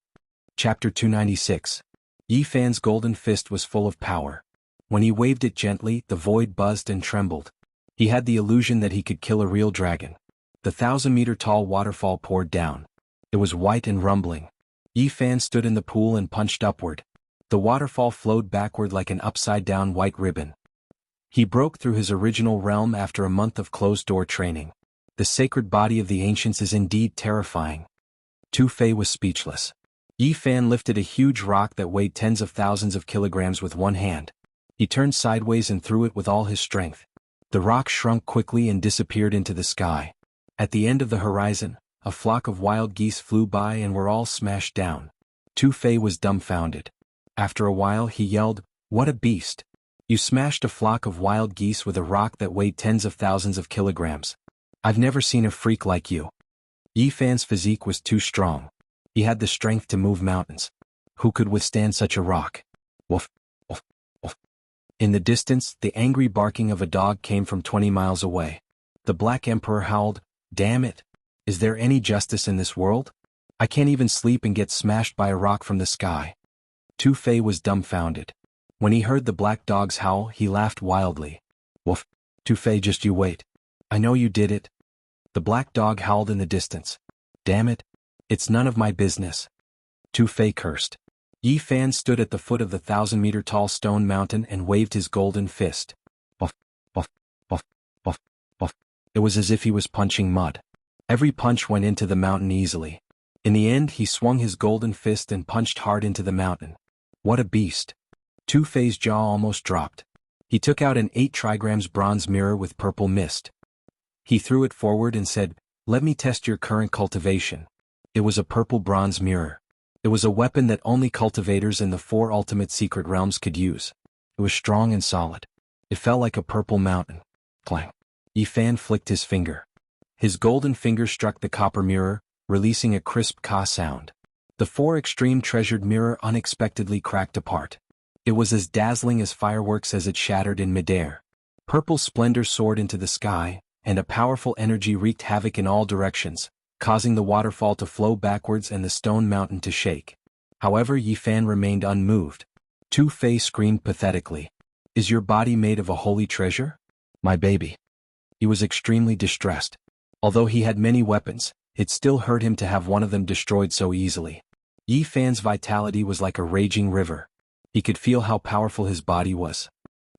Chapter 296. Yi Fan's golden fist was full of power. When he waved it gently, the void buzzed and trembled. He had the illusion that he could kill a real dragon. The 1,000-meter-tall waterfall poured down. It was white and rumbling. Yi Fan stood in the pool and punched upward. The waterfall flowed backward like an upside-down white ribbon. He broke through his original realm after a month of closed-door training. The sacred body of the ancients is indeed terrifying. Tu Fei was speechless. Yi Fan lifted a huge rock that weighed tens of thousands of kilograms with 1 hand. He turned sideways and threw it with all his strength. The rock shrunk quickly and disappeared into the sky. At the end of the horizon, a flock of wild geese flew by and were all smashed down. Tu Fei was dumbfounded. After a while he yelled, "What a beast! You smashed a flock of wild geese with a rock that weighed tens of thousands of kilograms. I've never seen a freak like you." Yi Fan's physique was too strong. He had the strength to move mountains. Who could withstand such a rock? Woof, woof, woof. In the distance, the angry barking of a dog came from 20 miles away. The Black Emperor howled, "Damn it! Is there any justice in this world? I can't even sleep and get smashed by a rock from the sky." Tu Fei was dumbfounded. When he heard the black dog's howl, he laughed wildly. "Woof, Tu Fei, just you wait. I know you did it." The black dog howled in the distance. "Damn it! It's none of my business." Tu Fei cursed. Yi Fan stood at the foot of the 1,000-meter-tall stone mountain and waved his golden fist. Buff, buff, buff, buff, buff. It was as if he was punching mud. Every punch went into the mountain easily. In the end, he swung his golden fist and punched hard into the mountain. What a beast! Tu Fei's jaw almost dropped. He took out an 8 trigrams bronze mirror with purple mist. He threw it forward and said, "Let me test your current cultivation." It was a purple bronze mirror. It was a weapon that only cultivators in the 4 ultimate secret realms could use. It was strong and solid. It felt like a purple mountain. Clang. Yi Fan flicked his finger. His golden finger struck the copper mirror, releasing a crisp ka sound. The 4 extreme treasured mirror unexpectedly cracked apart. It was as dazzling as fireworks as it shattered in midair. Purple splendor soared into the sky, and a powerful energy wreaked havoc in all directions, causing the waterfall to flow backwards and the stone mountain to shake. However, Yi Fan remained unmoved. Tu Fei screamed pathetically. "Is your body made of a holy treasure? My baby." He was extremely distressed. Although he had many weapons, It still hurt him to have one of them destroyed so easily. Yi Fan's vitality was like a raging river. He could feel how powerful his body was.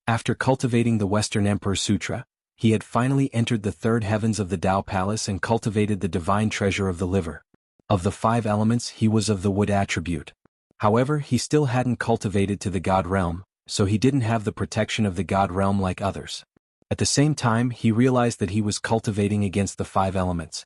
After cultivating the Western Emperor Sutra, he had finally entered the third heavens of the Tao Palace and cultivated the divine treasure of the liver. Of the 5 elements, he was of the wood attribute. However, he still hadn't cultivated to the god realm, so he didn't have the protection of the god realm like others. At the same time, he realized that he was cultivating against the 5 elements.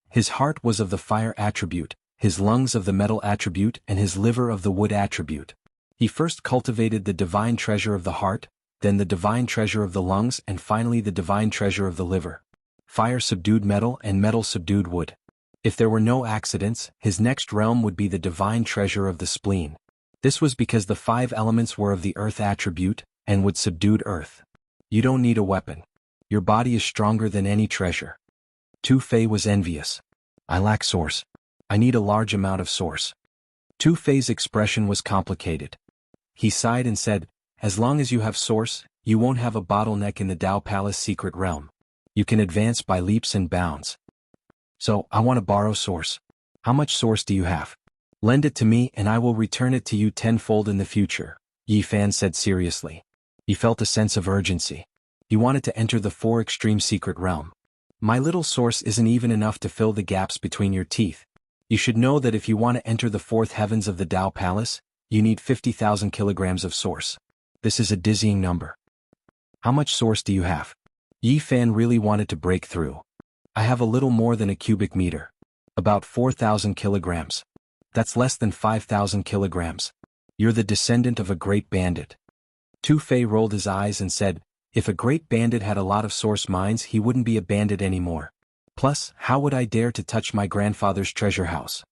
His heart was of the fire attribute, his lungs of the metal attribute, and his liver of the wood attribute. He first cultivated the divine treasure of the heart, then the divine treasure of the lungs, and finally the divine treasure of the liver. Fire subdued metal and metal subdued wood. If there were no accidents, his next realm would be the divine treasure of the spleen. This was because the 5 elements were of the earth attribute, and would subdued earth. You don't need a weapon. Your body is stronger than any treasure. Tu Fei was envious. I lack source. I need a large amount of source. Tu Fei's expression was complicated. He sighed and said, as long as you have source, you won't have a bottleneck in the Tao Palace secret realm. You can advance by leaps and bounds. So, I want to borrow source. How much source do you have? Lend it to me and I will return it to you tenfold in the future, Yi Fan said seriously. He felt a sense of urgency. He wanted to enter the 4 extreme secret realm. My little source isn't even enough to fill the gaps between your teeth. You should know that if you want to enter the 4th heavens of the Tao Palace, you need 50,000 kilograms of source. This is a dizzying number. How much source do you have? Yi Fan really wanted to break through. I have a little more than a cubic meter. About 4,000 kilograms. That's less than 5,000 kilograms. You're the descendant of a great bandit. Tu Fei rolled his eyes and said, if a great bandit had a lot of source mines, he wouldn't be a bandit anymore. Plus, how would I dare to touch my grandfather's treasure house?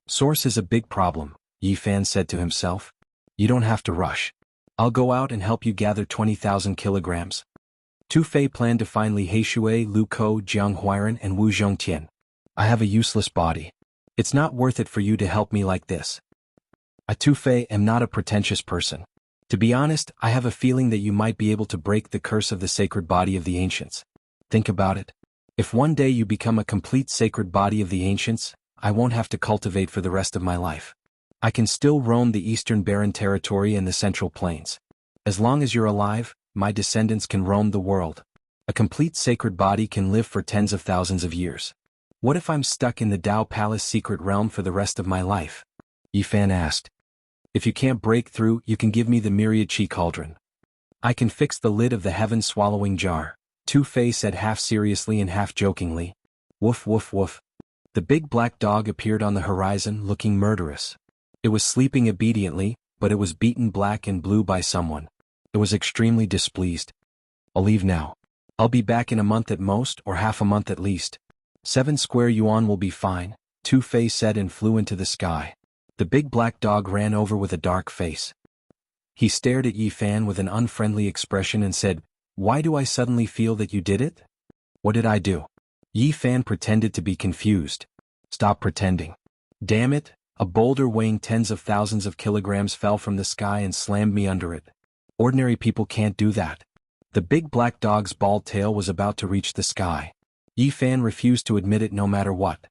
Source is a big problem, Yi Fan said to himself. You don't have to rush. I'll go out and help you gather 20,000 kilograms. Tu Fei planned to find Li Heishui, Lu Kou, Jiang Huairan, and Wu Zhongtian. I have a useless body. It's not worth it for you to help me like this. I, Tu Fei, am not a pretentious person. To be honest, I have a feeling that you might be able to break the curse of the sacred body of the ancients. Think about it. If one day you become a complete sacred body of the ancients, I won't have to cultivate for the rest of my life. I can still roam the eastern barren territory and the central plains. As long as you're alive, my descendants can roam the world. A complete sacred body can live for tens of thousands of years. What if I'm stuck in the Tao Palace secret realm for the rest of my life? Yi Fan asked. If you can't break through, you can give me the myriad chi cauldron. I can fix the lid of the heaven-swallowing jar, Tu Fei said half seriously and half jokingly. Woof woof woof. The big black dog appeared on the horizon looking murderous. It was sleeping obediently, but it was beaten black and blue by someone. It was extremely displeased. I'll leave now. I'll be back in a month at most, or half a month at least. 7 square yuan will be fine, Tu Fei said and flew into the sky. The big black dog ran over with a dark face. He stared at Yi Fan with an unfriendly expression and said, why do I suddenly feel that you did it? What did I do? Yi Fan pretended to be confused. Stop pretending. Damn it, a boulder weighing tens of thousands of kilograms fell from the sky and slammed me under it. Ordinary people can't do that. The big black dog's bald tail was about to reach the sky. Yi Fan refused to admit it no matter what.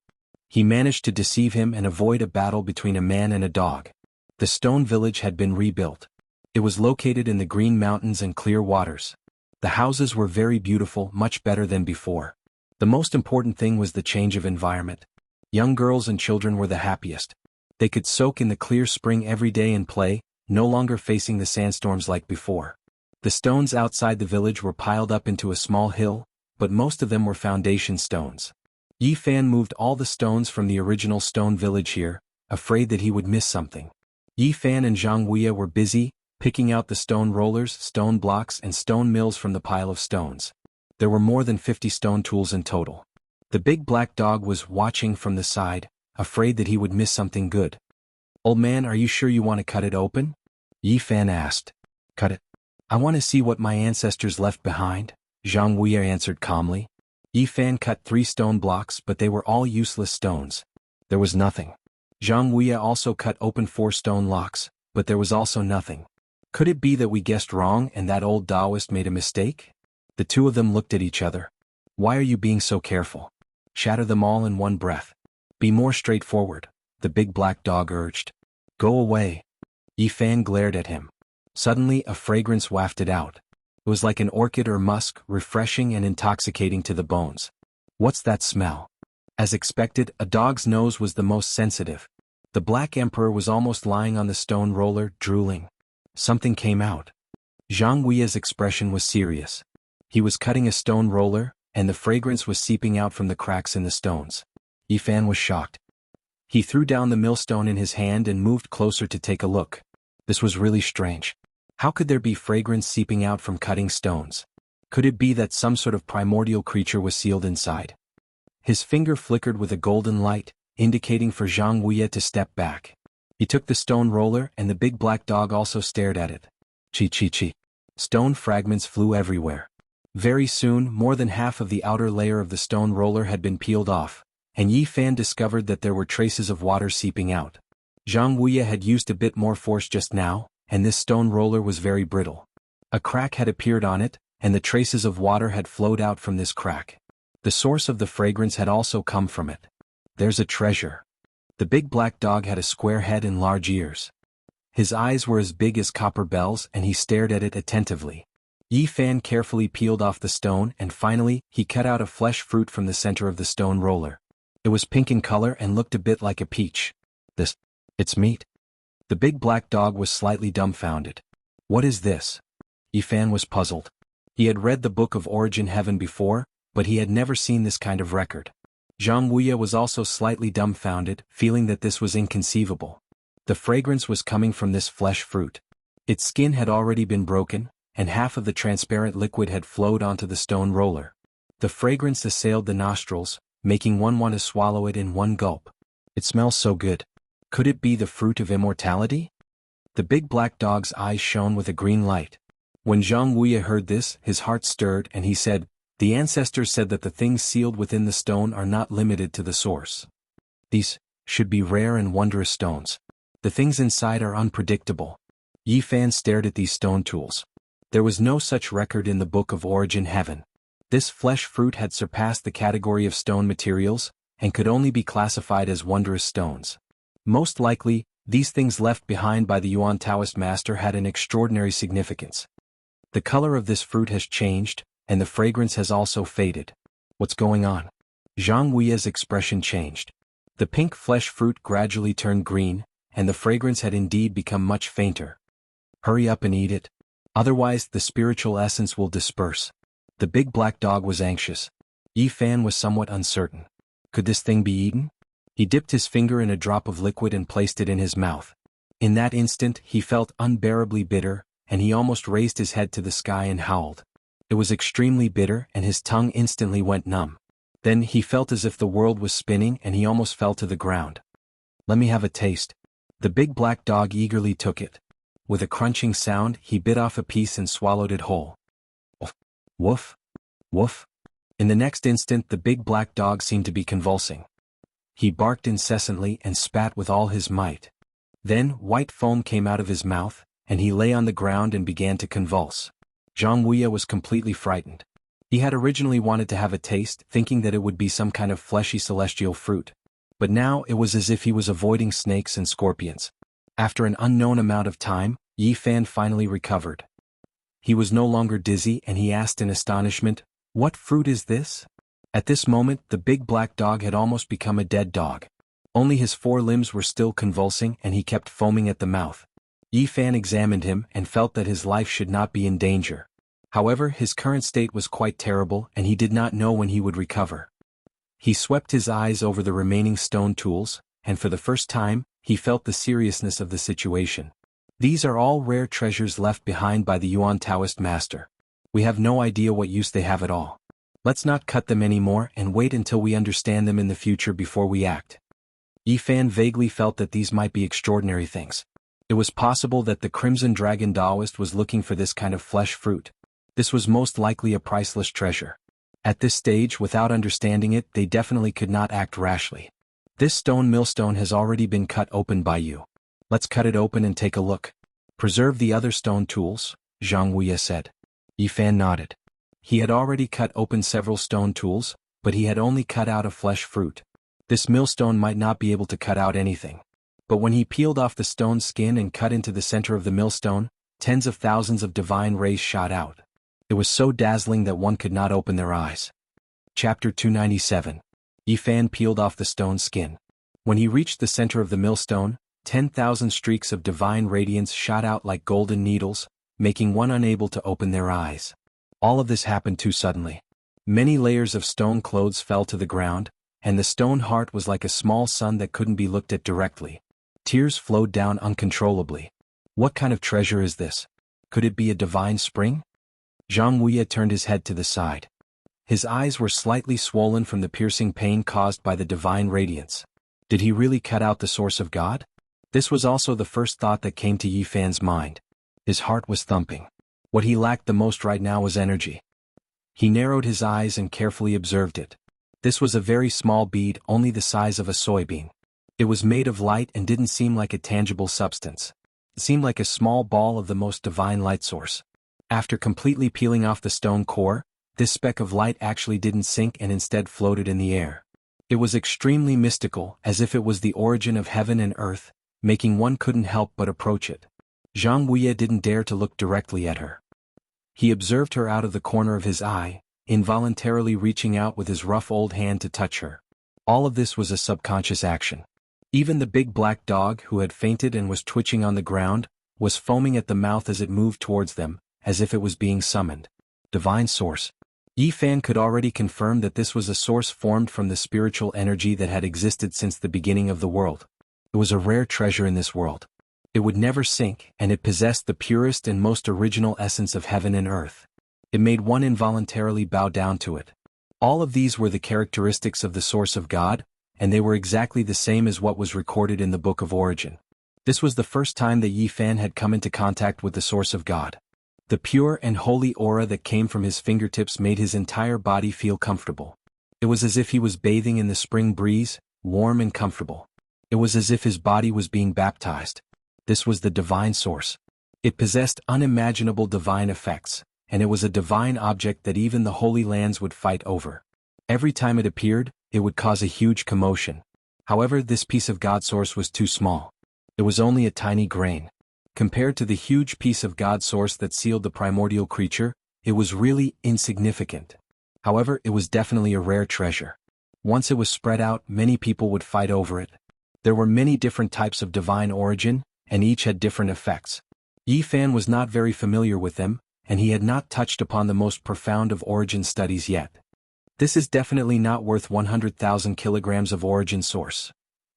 He managed to deceive him and avoid a battle between a man and a dog. The stone village had been rebuilt. It was located in the green mountains and clear waters. The houses were very beautiful, much better than before. The most important thing was the change of environment. Young girls and children were the happiest. They could soak in the clear spring every day and play, no longer facing the sandstorms like before. The stones outside the village were piled up into a small hill, but most of them were foundation stones. Yi Fan moved all the stones from the original stone village here, afraid that he would miss something. Yi Fan and Zhang Wuya were busy, picking out the stone rollers, stone blocks, and stone mills from the pile of stones. There were more than 50 stone tools in total. The big black dog was watching from the side, afraid that he would miss something good. Old man, are you sure you want to cut it open? Yi Fan asked. Cut it. I want to see what my ancestors left behind, Zhang Wuya answered calmly. Yi Fan cut 3 stone blocks, but they were all useless stones. There was nothing. Zhang Wuya also cut open 4 stone locks, but there was also nothing. Could it be that we guessed wrong and that old Taoist made a mistake? The two of them looked at each other. Why are you being so careful? shatter them all in one breath. Be more straightforward, the big black dog urged. Go away. Yi Fan glared at him. Suddenly a fragrance wafted out. It was like an orchid or musk, refreshing and intoxicating to the bones. What's that smell? As expected, a dog's nose was the most sensitive. The Black Emperor was almost lying on the stone roller, drooling. Something came out. Zhang Wuya's expression was serious. He was cutting a stone roller, and the fragrance was seeping out from the cracks in the stones. Yi Fan was shocked. He threw down the millstone in his hand and moved closer to take a look. This was really strange. How could there be fragrance seeping out from cutting stones? Could it be that some sort of primordial creature was sealed inside? His finger flickered with a golden light, indicating for Zhang Wuya to step back. He took the stone roller and the big black dog also stared at it. Chi. Stone fragments flew everywhere. Very soon, more than half of the outer layer of the stone roller had been peeled off, and Yi Fan discovered that there were traces of water seeping out. Zhang Wuya had used a bit more force just now, and this stone roller was very brittle. A crack had appeared on it, and the traces of water had flowed out from this crack. The source of the fragrance had also come from it. There's a treasure. The big black dog had a square head and large ears. His eyes were as big as copper bells and he stared at it attentively. Yi Fan carefully peeled off the stone and finally, he cut out a flesh fruit from the center of the stone roller. It was pink in color and looked a bit like a peach. It's meat. The big black dog was slightly dumbfounded. What is this? Yi Fan was puzzled. He had read the Book of Origin Heaven before, but he had never seen this kind of record. Zhang Wuya was also slightly dumbfounded, feeling that this was inconceivable. The fragrance was coming from this flesh fruit. Its skin had already been broken, and half of the transparent liquid had flowed onto the stone roller. The fragrance assailed the nostrils, making one want to swallow it in one gulp. It smells so good. Could it be the fruit of immortality? The big black dog's eyes shone with a green light. When Zhang Wuya heard this, his heart stirred and he said, "The ancestors said that the things sealed within the stone are not limited to the source. These should be rare and wondrous stones. The things inside are unpredictable." Yi Fan stared at these stone tools. There was no such record in the Book of Origin Heaven. This flesh fruit had surpassed the category of stone materials, and could only be classified as wondrous stones. Most likely, these things left behind by the Yuan Taoist master had an extraordinary significance. The color of this fruit has changed, and the fragrance has also faded. What's going on? Zhang Wuya's expression changed. The pink flesh fruit gradually turned green, and the fragrance had indeed become much fainter. Hurry up and eat it. Otherwise, the spiritual essence will disperse. The big black dog was anxious. Yi Fan was somewhat uncertain. Could this thing be eaten? He dipped his finger in a drop of liquid and placed it in his mouth. In that instant, he felt unbearably bitter, and he almost raised his head to the sky and howled. It was extremely bitter and his tongue instantly went numb. Then he felt as if the world was spinning and he almost fell to the ground. Let me have a taste. The big black dog eagerly took it. With a crunching sound, he bit off a piece and swallowed it whole. Woof! Woof! In the next instant the big black dog seemed to be convulsing. He barked incessantly and spat with all his might. Then white foam came out of his mouth, and he lay on the ground and began to convulse. Zhang Wuya was completely frightened. He had originally wanted to have a taste, thinking that it would be some kind of fleshy celestial fruit. But now it was as if he was avoiding snakes and scorpions. After an unknown amount of time, Yi Fan finally recovered. He was no longer dizzy and he asked in astonishment, "What fruit is this?" At this moment, the big black dog had almost become a dead dog. Only his four limbs were still convulsing and he kept foaming at the mouth. Yi Fan examined him and felt that his life should not be in danger. However, his current state was quite terrible and he did not know when he would recover. He swept his eyes over the remaining stone tools, and for the first time, he felt the seriousness of the situation. These are all rare treasures left behind by the Yuan Taoist master. We have no idea what use they have at all. Let's not cut them anymore and wait until we understand them in the future before we act. Yi Fan vaguely felt that these might be extraordinary things. It was possible that the Crimson Dragon Taoist was looking for this kind of flesh fruit. This was most likely a priceless treasure. At this stage, without understanding it, they definitely could not act rashly. This stone millstone has already been cut open by you. Let's cut it open and take a look. Preserve the other stone tools, Zhang Wuya said. Yi Fan nodded. He had already cut open several stone tools, but he had only cut out a flesh fruit. This millstone might not be able to cut out anything. But when he peeled off the stone's skin and cut into the center of the millstone, tens of thousands of divine rays shot out. It was so dazzling that one could not open their eyes. Chapter 297. Yi Fan peeled off the stone's skin. When he reached the center of the millstone, 10,000 streaks of divine radiance shot out like golden needles, making one unable to open their eyes. All of this happened too suddenly. Many layers of stone clothes fell to the ground, and the stone heart was like a small sun that couldn't be looked at directly. Tears flowed down uncontrollably. What kind of treasure is this? Could it be a divine spring? Zhang Wuya turned his head to the side. His eyes were slightly swollen from the piercing pain caused by the divine radiance. Did he really cut out the source of God? This was also the first thought that came to Yi Fan's mind. His heart was thumping. What he lacked the most right now was energy. He narrowed his eyes and carefully observed it. This was a very small bead, only the size of a soybean. It was made of light and didn't seem like a tangible substance. It seemed like a small ball of the most divine light source. After completely peeling off the stone core, this speck of light actually didn't sink and instead floated in the air. It was extremely mystical, as if it was the origin of heaven and earth, making one couldn't help but approach it. Zhang Wuya didn't dare to look directly at her. He observed her out of the corner of his eye, involuntarily reaching out with his rough old hand to touch her. All of this was a subconscious action. Even the big black dog, who had fainted and was twitching on the ground, was foaming at the mouth as it moved towards them, as if it was being summoned. Divine source. Yi Fan could already confirm that this was a source formed from the spiritual energy that had existed since the beginning of the world. It was a rare treasure in this world. It would never sink, and it possessed the purest and most original essence of heaven and earth. It made one involuntarily bow down to it. All of these were the characteristics of the source of God, and they were exactly the same as what was recorded in the Book of Origin. This was the first time that Yi Fan had come into contact with the source of God. The pure and holy aura that came from his fingertips made his entire body feel comfortable. It was as if he was bathing in the spring breeze, warm and comfortable. It was as if his body was being baptized. This was the divine source. It possessed unimaginable divine effects, and it was a divine object that even the Holy Lands would fight over. Every time it appeared, it would cause a huge commotion. However, this piece of God source was too small. It was only a tiny grain. Compared to the huge piece of God source that sealed the primordial creature, it was really insignificant. However, it was definitely a rare treasure. Once it was spread out, many people would fight over it. There were many different types of divine origin, and each had different effects. Yi Fan was not very familiar with them, and he had not touched upon the most profound of origin studies yet. This is definitely not worth 100,000 kilograms of origin source.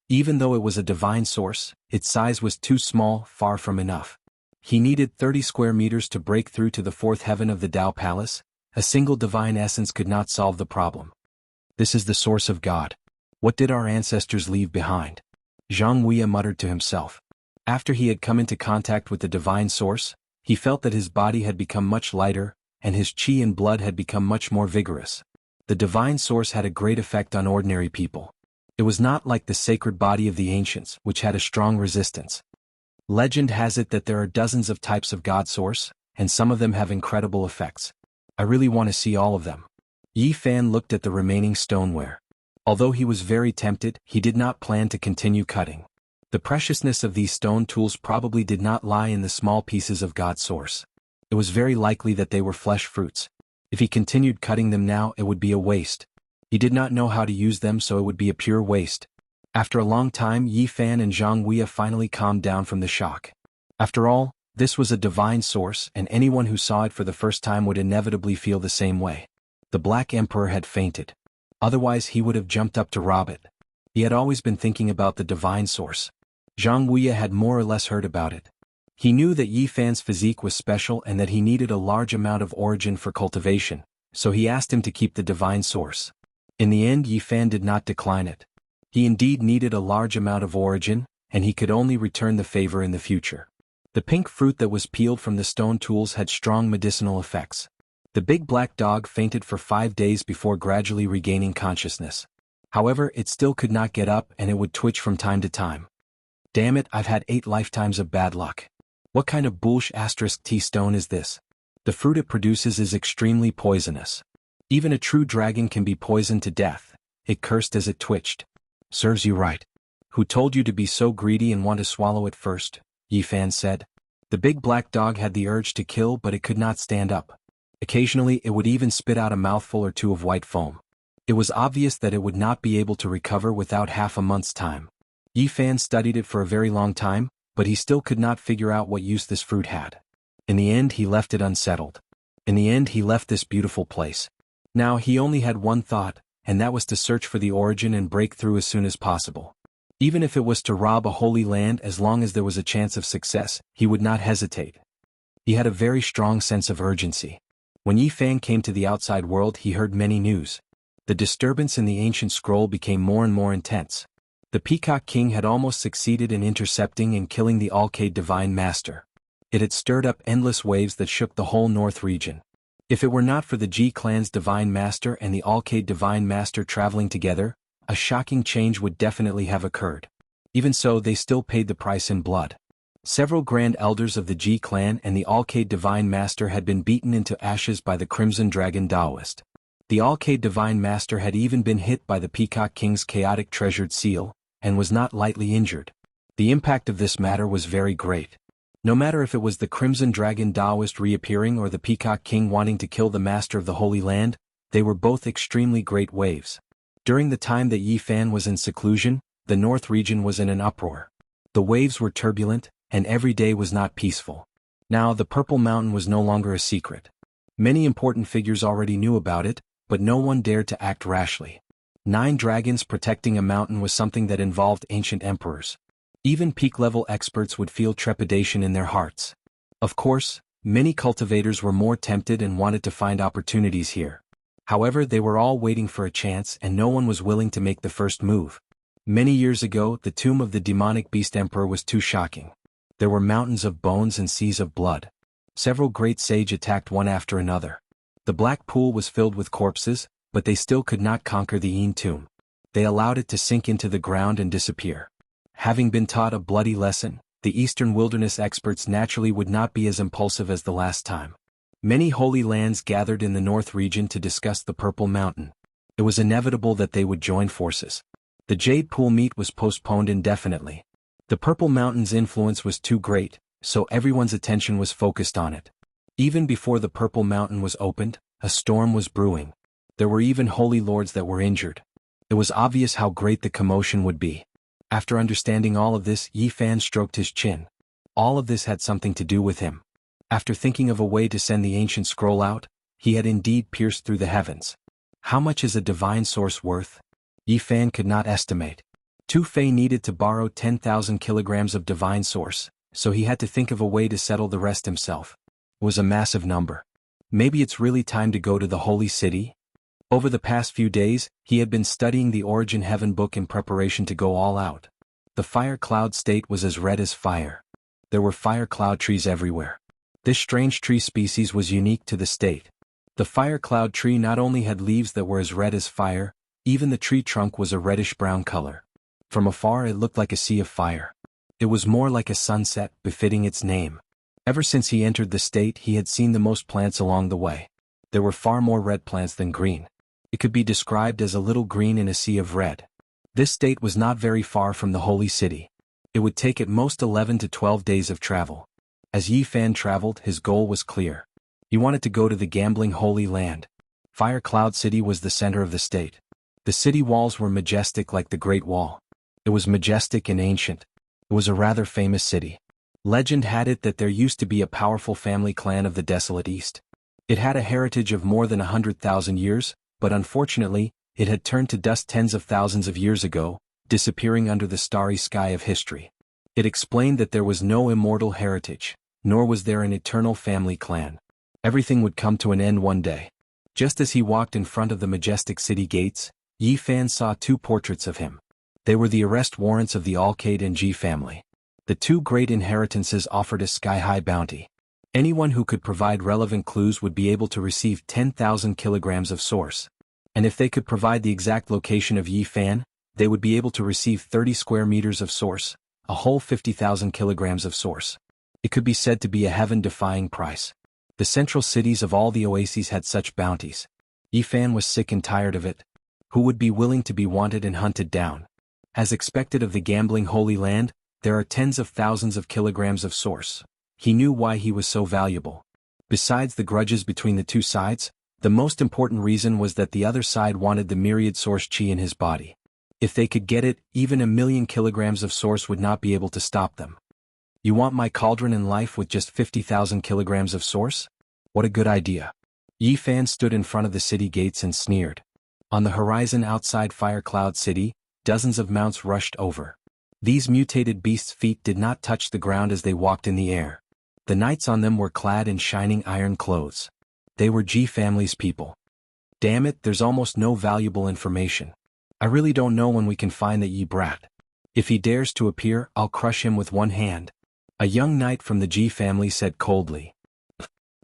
Even though it was a divine source, its size was too small, far from enough. He needed 30 square meters to break through to the fourth heaven of the Tao Palace. A single divine essence could not solve the problem. This is the source of God. What did our ancestors leave behind? Zhang Wuya muttered to himself. After he had come into contact with the divine source, he felt that his body had become much lighter, and his qi and blood had become much more vigorous. The divine source had a great effect on ordinary people. It was not like the sacred body of the ancients, which had a strong resistance. Legend has it that there are dozens of types of God source, and some of them have incredible effects. I really want to see all of them. Yi Fan looked at the remaining stoneware. Although he was very tempted, he did not plan to continue cutting. The preciousness of these stone tools probably did not lie in the small pieces of God source. It was very likely that they were flesh fruits. If he continued cutting them now, it would be a waste. He did not know how to use them, so it would be a pure waste. After a long time, Yi Fan and Zhang Wuya finally calmed down from the shock. After all, this was a divine source, and anyone who saw it for the first time would inevitably feel the same way. The Black Emperor had fainted. Otherwise he would have jumped up to rob it. He had always been thinking about the divine source. Zhang Wuya had more or less heard about it. He knew that Yi Fan's physique was special and that he needed a large amount of origin for cultivation, so he asked him to keep the divine source. In the end, Yi Fan did not decline it. He indeed needed a large amount of origin, and he could only return the favor in the future. The pink fruit that was peeled from the stone tools had strong medicinal effects. The big black dog fainted for 5 days before gradually regaining consciousness. However, it still could not get up and it would twitch from time to time. Damn it, I've had 8 lifetimes of bad luck. What kind of bullsh*t stone is this? The fruit it produces is extremely poisonous. Even a true dragon can be poisoned to death, it cursed as it twitched. Serves you right. Who told you to be so greedy and want to swallow it first? Yi Fan said. The big black dog had the urge to kill, but it could not stand up. Occasionally it would even spit out a mouthful or two of white foam. It was obvious that it would not be able to recover without half a month's time. Yi Fan studied it for a very long time, but he still could not figure out what use this fruit had. In the end he left it unsettled. In the end he left this beautiful place. Now he only had one thought, and that was to search for the origin and break through as soon as possible. Even if it was to rob a holy land, as long as there was a chance of success, he would not hesitate. He had a very strong sense of urgency. When Yi Fan came to the outside world, he heard many news. The disturbance in the ancient scroll became more and more intense. The Peacock King had almost succeeded in intercepting and killing the Alcade Divine Master. It had stirred up endless waves that shook the whole North region. If it were not for the G clan's Divine Master and the Alcade Divine Master traveling together, a shocking change would definitely have occurred. Even so, they still paid the price in blood. Several grand elders of the G clan and the Alcade Divine Master had been beaten into ashes by the Crimson Dragon Taoist. The Alcade Divine Master had even been hit by the Peacock King's chaotic treasured seal, and was not lightly injured. The impact of this matter was very great. No matter if it was the Crimson Dragon Taoist reappearing or the Peacock King wanting to kill the Master of the Holy Land, they were both extremely great waves. During the time that Yi Fan was in seclusion, the North region was in an uproar. The waves were turbulent, and every day was not peaceful. Now the Purple Mountain was no longer a secret. Many important figures already knew about it, but no one dared to act rashly. 9 dragons protecting a mountain was something that involved ancient emperors. Even peak-level experts would feel trepidation in their hearts. Of course, many cultivators were more tempted and wanted to find opportunities here. However, they were all waiting for a chance and no one was willing to make the first move. Many years ago, the tomb of the demonic beast emperor was too shocking. There were mountains of bones and seas of blood. Several great sages attacked one after another. The black pool was filled with corpses, but they still could not conquer the Yin tomb. They allowed it to sink into the ground and disappear. Having been taught a bloody lesson, the Eastern wilderness experts naturally would not be as impulsive as the last time. Many holy lands gathered in the North region to discuss the Purple Mountain. It was inevitable that they would join forces. The Jade Pool meet was postponed indefinitely. The Purple Mountain's influence was too great, so everyone's attention was focused on it. Even before the Purple Mountain was opened, a storm was brewing. There were even holy lords that were injured. It was obvious how great the commotion would be. After understanding all of this, Yi Fan stroked his chin. All of this had something to do with him. After thinking of a way to send the ancient scroll out, he had indeed pierced through the heavens. How much is a divine source worth? Yi Fan could not estimate. Tu Fei needed to borrow 10,000 kilograms of divine source, so he had to think of a way to settle the rest himself. It was a massive number. Maybe it's really time to go to the holy city? Over the past few days, he had been studying the Origin Heaven book in preparation to go all out. The fire cloud state was as red as fire. There were fire cloud trees everywhere. This strange tree species was unique to the state. The fire cloud tree not only had leaves that were as red as fire, even the tree trunk was a reddish-brown color. From afar it looked like a sea of fire. It was more like a sunset, befitting its name. Ever since he entered the state, he had seen the most plants along the way. There were far more red plants than green. It could be described as a little green in a sea of red. This state was not very far from the holy city. It would take at most 11 to 12 days of travel. As Yi Fan traveled, his goal was clear. He wanted to go to the gambling holy land. Fire Cloud City was the center of the state. The city walls were majestic like the Great Wall. It was majestic and ancient. It was a rather famous city. Legend had it that there used to be a powerful family clan of the desolate East. It had a heritage of more than 100,000 years, but unfortunately, it had turned to dust tens of thousands of years ago, disappearing under the starry sky of history. It explained that there was no immortal heritage, nor was there an eternal family clan. Everything would come to an end one day. Just as he walked in front of the majestic city gates, Yi Fan saw 2 portraits of him. They were the arrest warrants of the Alcade and G family. The 2 great inheritances offered a sky-high bounty. Anyone who could provide relevant clues would be able to receive 10,000 kilograms of source. And if they could provide the exact location of Yi Fan, they would be able to receive 30 square meters of source, a whole 50,000 kilograms of source. It could be said to be a heaven-defying price. The central cities of all the oases had such bounties. Yi Fan was sick and tired of it. Who would be willing to be wanted and hunted down? As expected of the gambling Holy Land, there are tens of thousands of kilograms of source. He knew why he was so valuable. Besides the grudges between the two sides, the most important reason was that the other side wanted the myriad source chi in his body. If they could get it, even 1,000,000 kilograms of source would not be able to stop them. You want my cauldron in life with just 50,000 kilograms of source? What a good idea. Yi Fan stood in front of the city gates and sneered. On the horizon outside Fire Cloud City, dozens of mounts rushed over. These mutated beasts' feet did not touch the ground as they walked in the air. The knights on them were clad in shining iron clothes. They were Ji family's people. Damn it, there's almost no valuable information. I really don't know when we can find that Yi brat. If he dares to appear, I'll crush him with one hand. A young knight from the Ji family said coldly.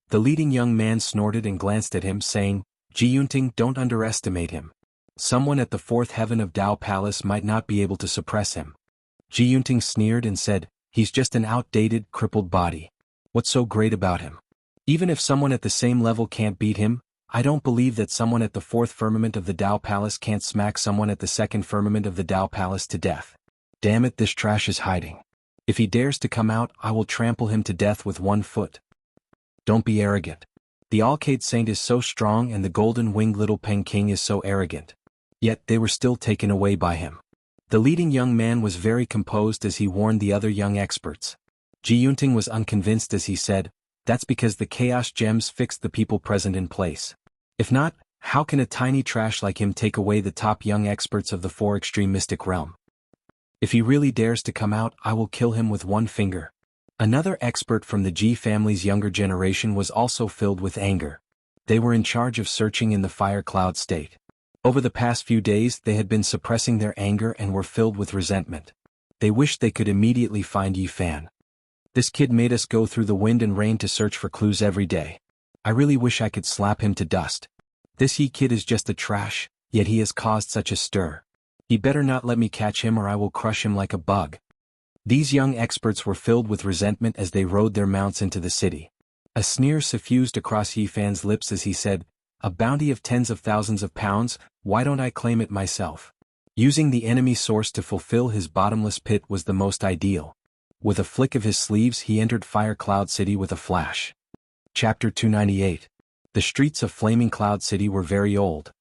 The leading young man snorted and glanced at him, saying, Ji Yunting, don't underestimate him. Someone at the fourth heaven of Dao Palace might not be able to suppress him. Ji Yunting sneered and said, he's just an outdated, crippled body. What's so great about him? Even if someone at the same level can't beat him, I don't believe that someone at the fourth firmament of the Dao Palace can't smack someone at the second firmament of the Dao Palace to death. Damn it, this trash is hiding. If he dares to come out, I will trample him to death with one foot. Don't be arrogant. The Alcade Saint is so strong and the golden-winged little Peng King is so arrogant. Yet they were still taken away by him. The leading young man was very composed as he warned the other young experts. Ji Yunting was unconvinced as he said, that's because the Chaos Gems fixed the people present in place. If not, how can a tiny trash like him take away the top young experts of the four extreme mystic realm? If he really dares to come out, I will kill him with one finger. Another expert from the Ji family's younger generation was also filled with anger. They were in charge of searching in the Fire Cloud State. Over the past few days they had been suppressing their anger and were filled with resentment. They wished they could immediately find Yi Fan. This kid made us go through the wind and rain to search for clues every day. I really wish I could slap him to dust. This Yi kid is just a trash, yet he has caused such a stir. He better not let me catch him or I will crush him like a bug. These young experts were filled with resentment as they rode their mounts into the city. A sneer suffused across Yi Fan's lips as he said, a bounty of tens of thousands of pounds, why don't I claim it myself? Using the enemy source to fulfill his bottomless pit was the most ideal. With a flick of his sleeves he entered Fire Cloud City with a flash. Chapter 298. The streets of Flaming Cloud City were very old.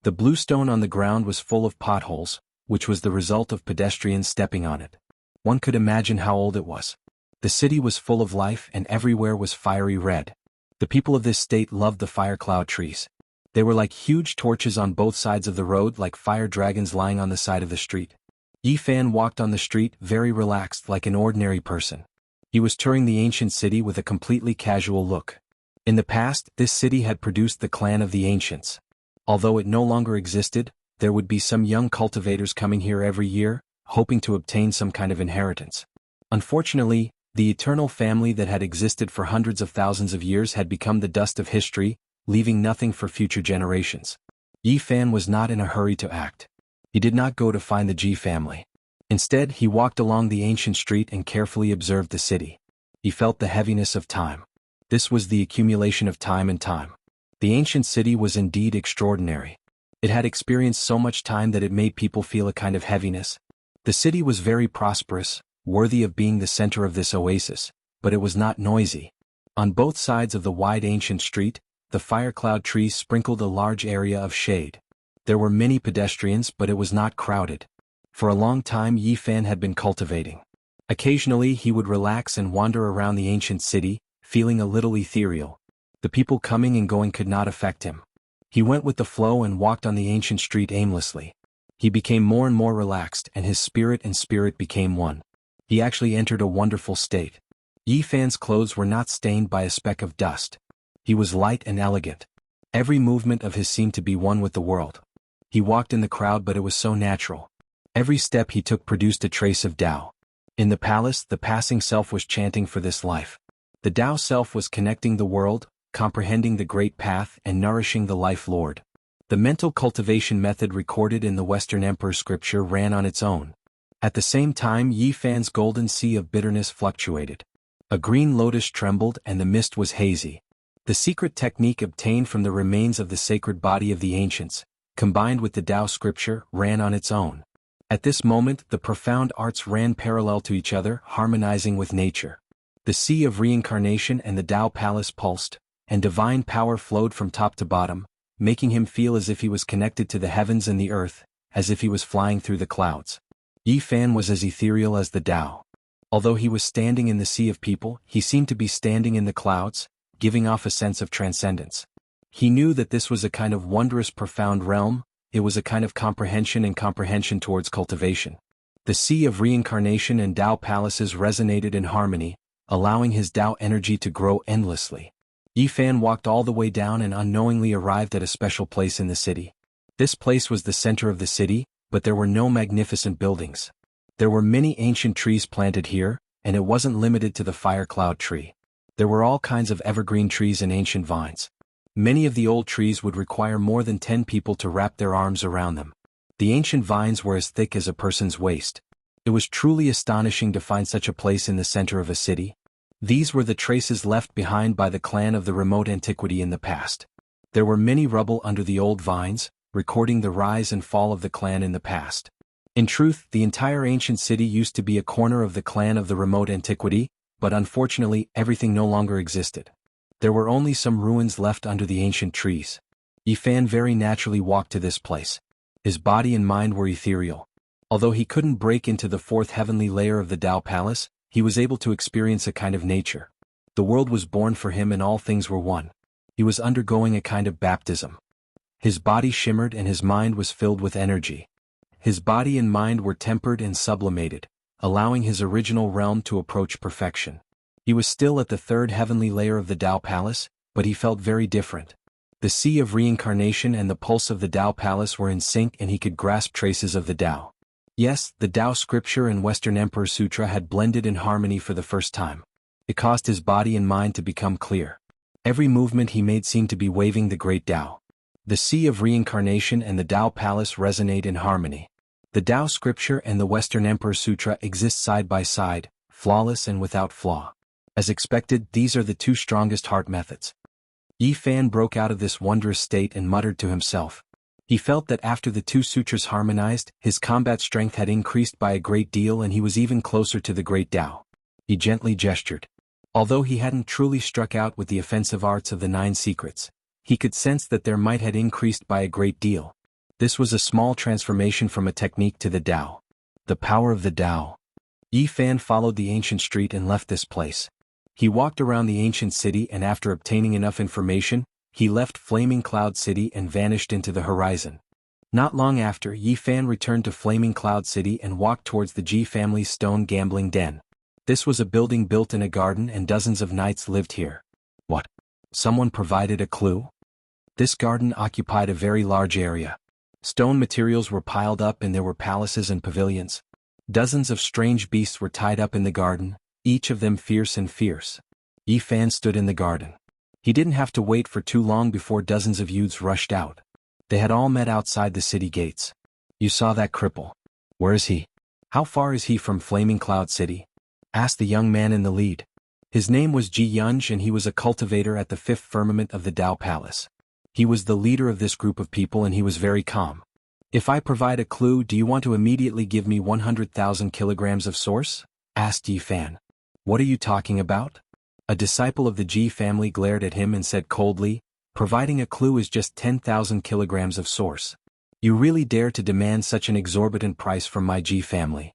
The bluestone on the ground was full of potholes, which was the result of pedestrians stepping on it. One could imagine how old it was. The city was full of life and everywhere was fiery red. The people of this state loved the fire cloud trees. They were like huge torches on both sides of the road, like fire dragons lying on the side of the street. Yi Fan walked on the street very relaxed like an ordinary person. He was touring the ancient city with a completely casual look. In the past, this city had produced the clan of the ancients. Although it no longer existed, there would be some young cultivators coming here every year, hoping to obtain some kind of inheritance. Unfortunately, the eternal family that had existed for hundreds of thousands of years had become the dust of history, leaving nothing for future generations. Yi Fan was not in a hurry to act. He did not go to find the Ji family. Instead, he walked along the ancient street and carefully observed the city. He felt the heaviness of time. This was the accumulation of time and time. The ancient city was indeed extraordinary. It had experienced so much time that it made people feel a kind of heaviness. The city was very prosperous, worthy of being the center of this oasis, but it was not noisy. On both sides of the wide ancient street, the fire cloud trees sprinkled a large area of shade. There were many pedestrians, but it was not crowded. For a long time Yi Fan had been cultivating. Occasionally he would relax and wander around the ancient city, feeling a little ethereal. The people coming and going could not affect him. He went with the flow and walked on the ancient street aimlessly. He became more and more relaxed and his spirit and spirit became one. He actually entered a wonderful state. Yi Fan's clothes were not stained by a speck of dust. He was light and elegant. Every movement of his seemed to be one with the world. He walked in the crowd, but it was so natural. Every step he took produced a trace of Tao. In the palace, the passing self was chanting for this life. The Tao self was connecting the world, comprehending the great path and nourishing the life lord. The mental cultivation method recorded in the Western Emperor scripture ran on its own. At the same time Yi Fan's golden sea of bitterness fluctuated. A green lotus trembled and the mist was hazy. The secret technique obtained from the remains of the sacred body of the ancients, combined with the Tao scripture, ran on its own. At this moment the profound arts ran parallel to each other, harmonizing with nature. The sea of reincarnation and the Tao palace pulsed, and divine power flowed from top to bottom, making him feel as if he was connected to the heavens and the earth, as if he was flying through the clouds. Yi Fan was as ethereal as the Tao. Although he was standing in the sea of people, he seemed to be standing in the clouds, giving off a sense of transcendence. He knew that this was a kind of wondrous profound realm, it was a kind of comprehension towards cultivation. The sea of reincarnation and Tao palaces resonated in harmony, allowing his Tao energy to grow endlessly. Yi Fan walked all the way down and unknowingly arrived at a special place in the city. This place was the center of the city, but there were no magnificent buildings. There were many ancient trees planted here, and it wasn't limited to the fire cloud tree. There were all kinds of evergreen trees and ancient vines. Many of the old trees would require more than 10 people to wrap their arms around them. The ancient vines were as thick as a person's waist. It was truly astonishing to find such a place in the center of a city. These were the traces left behind by the clan of the remote antiquity in the past. There were many rubble under the old vines, recording the rise and fall of the clan in the past. In truth, the entire ancient city used to be a corner of the clan of the remote antiquity, but unfortunately everything no longer existed. There were only some ruins left under the ancient trees. Yi Fan very naturally walked to this place. His body and mind were ethereal. Although he couldn't break into the fourth heavenly layer of the Tao Palace, he was able to experience a kind of nature. The world was born for him and all things were one. He was undergoing a kind of baptism. His body shimmered and his mind was filled with energy. His body and mind were tempered and sublimated, allowing his original realm to approach perfection. He was still at the third heavenly layer of the Tao Palace, but he felt very different. The sea of reincarnation and the pulse of the Tao Palace were in sync and he could grasp traces of the Tao. Yes, the Tao scripture and Western Emperor Sutra had blended in harmony for the first time. It caused his body and mind to become clear. Every movement he made seemed to be waving the great Tao. The sea of reincarnation and the Tao Palace resonate in harmony. The Tao scripture and the Western Emperor Sutra exist side by side, flawless and without flaw. As expected, these are the two strongest heart methods. Yi Fan broke out of this wondrous state and muttered to himself. He felt that after the two sutras harmonized, his combat strength had increased by a great deal and he was even closer to the great Tao. He gently gestured. Although he hadn't truly struck out with the offensive arts of the 9 secrets, he could sense that their might had increased by a great deal. This was a small transformation from a technique to the Tao. The power of the Tao. Yi Fan followed the ancient street and left this place. He walked around the ancient city and after obtaining enough information, he left Flaming Cloud City and vanished into the horizon. Not long after, Yi Fan returned to Flaming Cloud City and walked towards the Ji family's stone gambling den. This was a building built in a garden and dozens of knights lived here. What? Someone provided a clue? This garden occupied a very large area. Stone materials were piled up and there were palaces and pavilions. Dozens of strange beasts were tied up in the garden, each of them fierce and fierce. Yi Fan stood in the garden. He didn't have to wait for too long before dozens of youths rushed out. They had all met outside the city gates. You saw that cripple. Where is he? How far is he from Flaming Cloud City? Asked the young man in the lead. His name was Ji Yunj and he was a cultivator at the 5th firmament of the Tao Palace. He was the leader of this group of people and he was very calm. If I provide a clue, do you want to immediately give me 100,000 kilograms of source? Asked Yi Fan. What are you talking about? A disciple of the Ji family glared at him and said coldly, providing a clue is just 10,000 kilograms of source. You really dare to demand such an exorbitant price from my Ji family?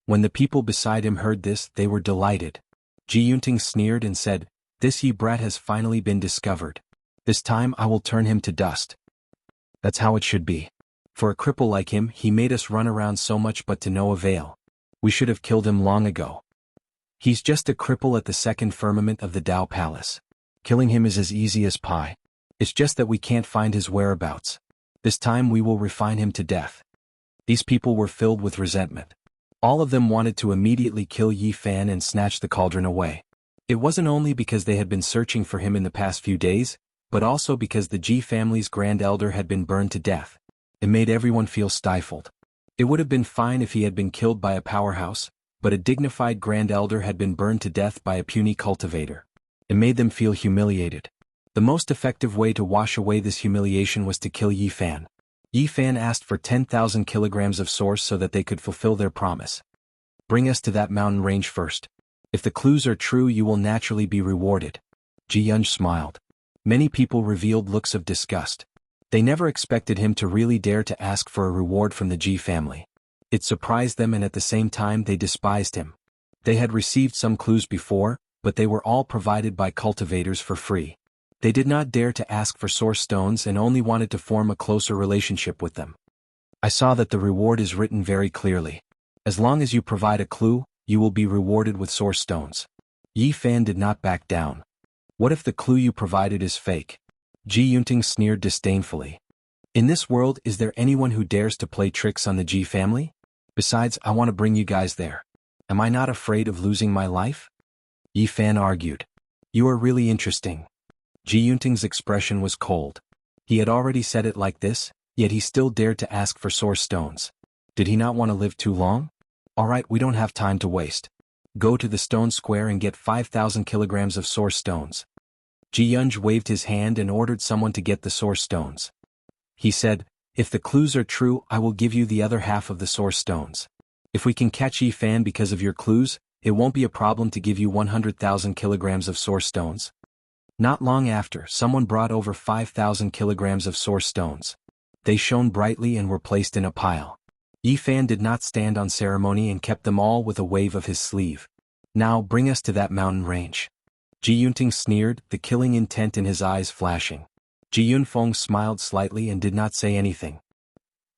When the people beside him heard this, they were delighted. Ji Yunting sneered and said, this Yi brat has finally been discovered. This time I will turn him to dust. That's how it should be. For a cripple like him, he made us run around so much but to no avail. We should have killed him long ago. He's just a cripple at the 2nd firmament of the Tao Palace. Killing him is as easy as pie. It's just that we can't find his whereabouts. This time we will refine him to death. These people were filled with resentment. All of them wanted to immediately kill Yi Fan and snatch the cauldron away. It wasn't only because they had been searching for him in the past few days, but also because the Ji family's grand elder had been burned to death. It made everyone feel stifled. It would have been fine if he had been killed by a powerhouse, but a dignified grand elder had been burned to death by a puny cultivator. It made them feel humiliated. The most effective way to wash away this humiliation was to kill Yi Fan. Yi Fan asked for 10,000 kilograms of source so that they could fulfill their promise. Bring us to that mountain range first. If the clues are true, you will naturally be rewarded. Ji Yunj smiled. Many people revealed looks of disgust. They never expected him to really dare to ask for a reward from the Ji family. It surprised them, and at the same time they despised him. They had received some clues before, but they were all provided by cultivators for free. They did not dare to ask for source stones and only wanted to form a closer relationship with them. I saw that the reward is written very clearly. As long as you provide a clue, you will be rewarded with source stones. Yi Fan did not back down. What if the clue you provided is fake? Ji Yunting sneered disdainfully. In this world, is there anyone who dares to play tricks on the Ji family? Besides, I want to bring you guys there. Am I not afraid of losing my life? Yi Fan argued. You are really interesting. Ji Yunting's expression was cold. He had already said it like this, yet he still dared to ask for source stones. Did he not want to live too long? Alright, we don't have time to waste. Go to the stone square and get 5,000 kilograms of source stones. Ji Yunj waved his hand and ordered someone to get the source stones. He said, if the clues are true, I will give you the other half of the source stones. If we can catch Yi Fan because of your clues, it won't be a problem to give you 100,000 kilograms of source stones. Not long after, someone brought over 5,000 kilograms of source stones. They shone brightly and were placed in a pile. Yi Fan did not stand on ceremony and kept them all with a wave of his sleeve. Now bring us to that mountain range. Ji Yunting sneered, the killing intent in his eyes flashing. Ji Yunfeng smiled slightly and did not say anything.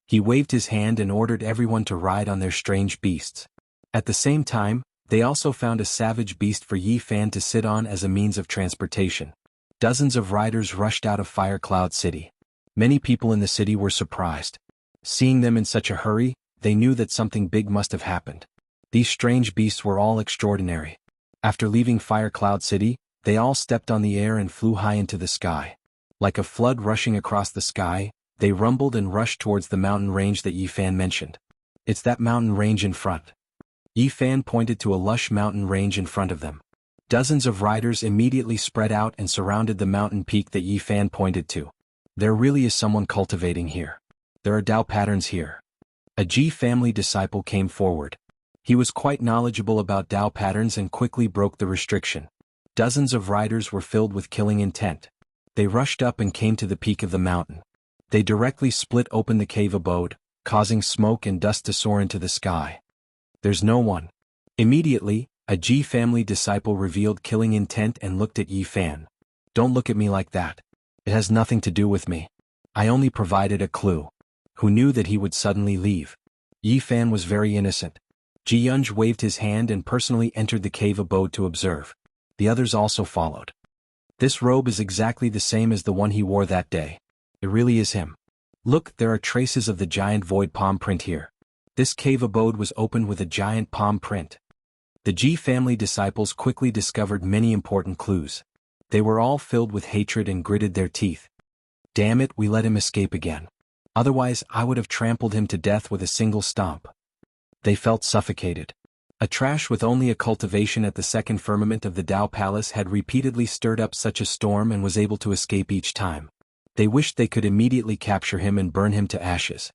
He waved his hand and ordered everyone to ride on their strange beasts. At the same time, they also found a savage beast for Yi Fan to sit on as a means of transportation. Dozens of riders rushed out of Fire Cloud City. Many people in the city were surprised. Seeing them in such a hurry, they knew that something big must have happened. These strange beasts were all extraordinary. After leaving Fire Cloud City, they all stepped on the air and flew high into the sky. Like a flood rushing across the sky, they rumbled and rushed towards the mountain range that Yi Fan mentioned. It's that mountain range in front. Yi Fan pointed to a lush mountain range in front of them. Dozens of riders immediately spread out and surrounded the mountain peak that Yi Fan pointed to. There really is someone cultivating here. There are Dao patterns here. A Ji family disciple came forward. He was quite knowledgeable about Dao patterns and quickly broke the restriction. Dozens of riders were filled with killing intent. They rushed up and came to the peak of the mountain. They directly split open the cave abode, causing smoke and dust to soar into the sky. There's no one. Immediately, a Ji family disciple revealed killing intent and looked at Yi Fan. Don't look at me like that. It has nothing to do with me. I only provided a clue. Who knew that he would suddenly leave? Yi Fan was very innocent. Ji Yunj waved his hand and personally entered the cave abode to observe. The others also followed. This robe is exactly the same as the one he wore that day. It really is him. Look, there are traces of the giant void palm print here. This cave abode was opened with a giant palm print. The Ji family disciples quickly discovered many important clues. They were all filled with hatred and gritted their teeth. Damn it, we let him escape again. Otherwise, I would have trampled him to death with a single stomp. They felt suffocated. A trash with only a cultivation at the second firmament of the Dao Palace had repeatedly stirred up such a storm and was able to escape each time. They wished they could immediately capture him and burn him to ashes.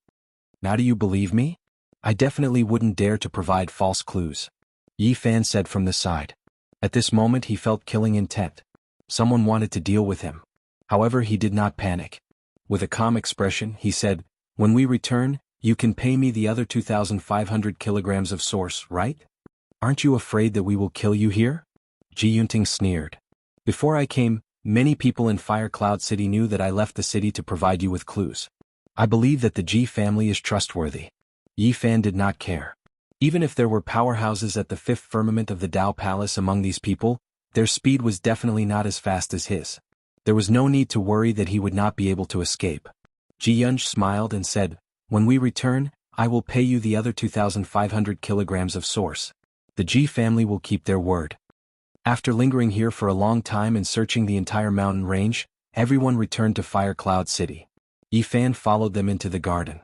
Now do you believe me? I definitely wouldn't dare to provide false clues. Yi Fan said from the side. At this moment he felt killing intent. Someone wanted to deal with him. However, he did not panic. With a calm expression, he said, when we return, you can pay me the other 2,500 kilograms of source, right? Aren't you afraid that we will kill you here? Ji Yunting sneered. Before I came, many people in Fire Cloud City knew that I left the city to provide you with clues. I believe that the Ji family is trustworthy. Yi Fan did not care. Even if there were powerhouses at the fifth firmament of the Dao Palace among these people, their speed was definitely not as fast as his. There was no need to worry that he would not be able to escape. Ji Yunj smiled and said, when we return, I will pay you the other 2,500 kilograms of source. The Ji family will keep their word. After lingering here for a long time and searching the entire mountain range, everyone returned to Fire Cloud City. Yi Fan followed them into the garden.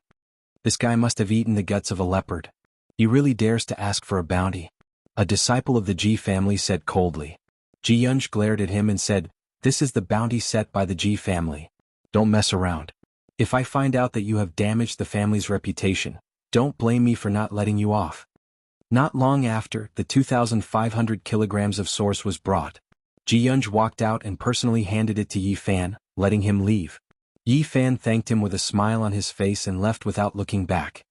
This guy must have eaten the guts of a leopard. He really dares to ask for a bounty. A disciple of the Ji family said coldly. Ji Yunj glared at him and said, This is the bounty set by the Ji family. Don't mess around. If I find out that you have damaged the family's reputation, don't blame me for not letting you off. Not long after, the 2,500 kilograms of source was brought. Ji Yunj walked out and personally handed it to Yi Fan, letting him leave. Yi Fan thanked him with a smile on his face and left without looking back.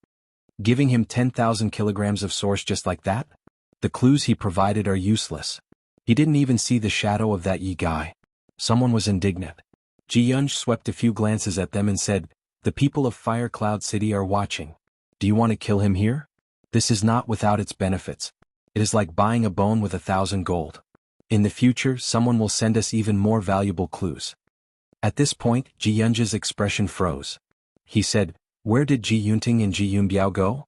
Giving him 10,000 kilograms of source just like that? The clues he provided are useless. He didn't even see the shadow of that Yi guy. Someone was indignant. Ji Yunj swept a few glances at them and said, "The people of Fire Cloud City are watching. Do you want to kill him here? This is not without its benefits. It is like buying a bone with 1,000 gold. In the future, someone will send us even more valuable clues." At this point, Ji Yunj's expression froze. He said, "Where did Ji Yunting and Ji Yunbiao go?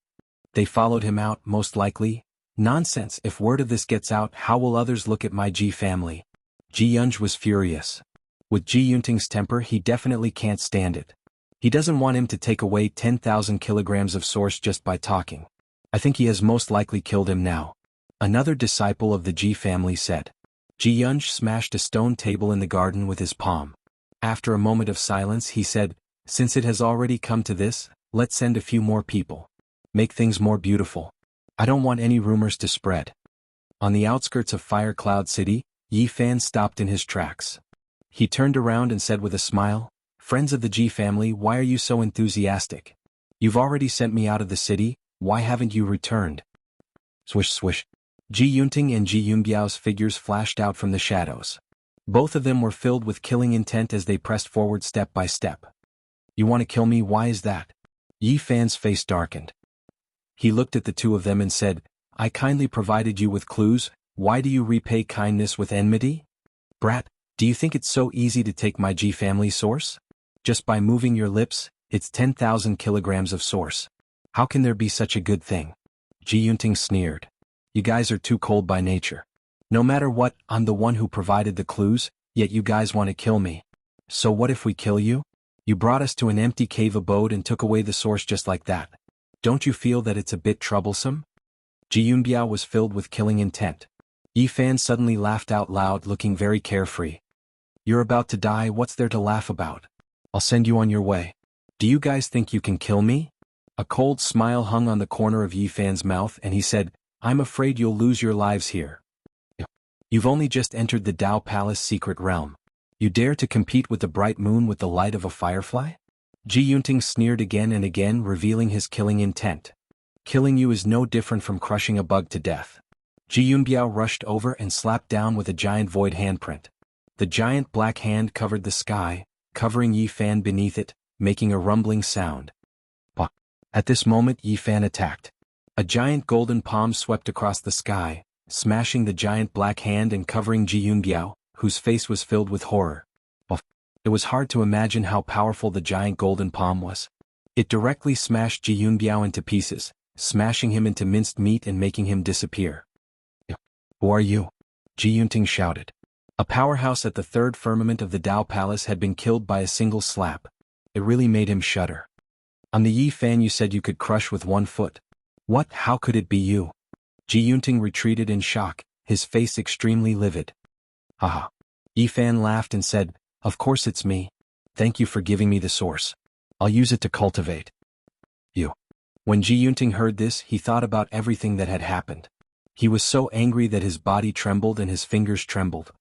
They followed him out, most likely. Nonsense, if word of this gets out, how will others look at my Ji family?" Ji Yunj was furious. With Ji Yunting's temper, he definitely can't stand it. He doesn't want him to take away 10,000 kilograms of source just by talking. I think he has most likely killed him now. Another disciple of the Ji family said. Ji Yunj smashed a stone table in the garden with his palm. After a moment of silence he said, "Since it has already come to this, let's send a few more people. Make things more beautiful. I don't want any rumors to spread." On the outskirts of Fire Cloud City, Yi Fan stopped in his tracks. He turned around and said with a smile, "Friends of the Ji family, why are you so enthusiastic? You've already sent me out of the city, why haven't you returned?" Swish swish. Ji Yunting and Ji Yunbiao's figures flashed out from the shadows. Both of them were filled with killing intent as they pressed forward step by step. "You want to kill me, why is that?" Yi Fan's face darkened. He looked at the two of them and said, "I kindly provided you with clues, why do you repay kindness with enmity? Brat, do you think it's so easy to take my Ji family source? Just by moving your lips, it's 10,000 kilograms of source. How can there be such a good thing?" Ji Yunting sneered. "You guys are too cold by nature. No matter what, I'm the one who provided the clues, yet you guys want to kill me. So what if we kill you? You brought us to an empty cave abode and took away the source just like that. Don't you feel that it's a bit troublesome?" Ji Yunbiao was filled with killing intent. Yi Fan suddenly laughed out loud, looking very carefree. "You're about to die, what's there to laugh about? I'll send you on your way. Do you guys think you can kill me?" A cold smile hung on the corner of Yi Fan's mouth and he said, "I'm afraid you'll lose your lives here. You've only just entered the Dao Palace secret realm. You dare to compete with the bright moon with the light of a firefly?" Ji Yunting sneered again and again, revealing his killing intent. "Killing you is no different from crushing a bug to death." Ji Yunbiao rushed over and slapped down with a giant void handprint. The giant black hand covered the sky, covering Yi Fan beneath it, making a rumbling sound. At this moment Yi Fan attacked. A giant golden palm swept across the sky, smashing the giant black hand and covering Ji Yunbiao, whose face was filled with horror. It was hard to imagine how powerful the giant golden palm was. It directly smashed Ji Yunbiao into pieces, smashing him into minced meat and making him disappear. "Who are you?" Ji Yunting shouted. A powerhouse at the third firmament of the Dao Palace had been killed by a single slap. It really made him shudder. "I'm the Yi Fan you said you could crush with 1 foot. What, how could it be you?" Ji Yunting retreated in shock, his face extremely livid. "Haha." Yi Fan laughed and said, "Of course it's me. Thank you for giving me the source. I'll use it to cultivate you." When Ji Yunting heard this, he thought about everything that had happened. He was so angry that his body trembled and his fingers trembled.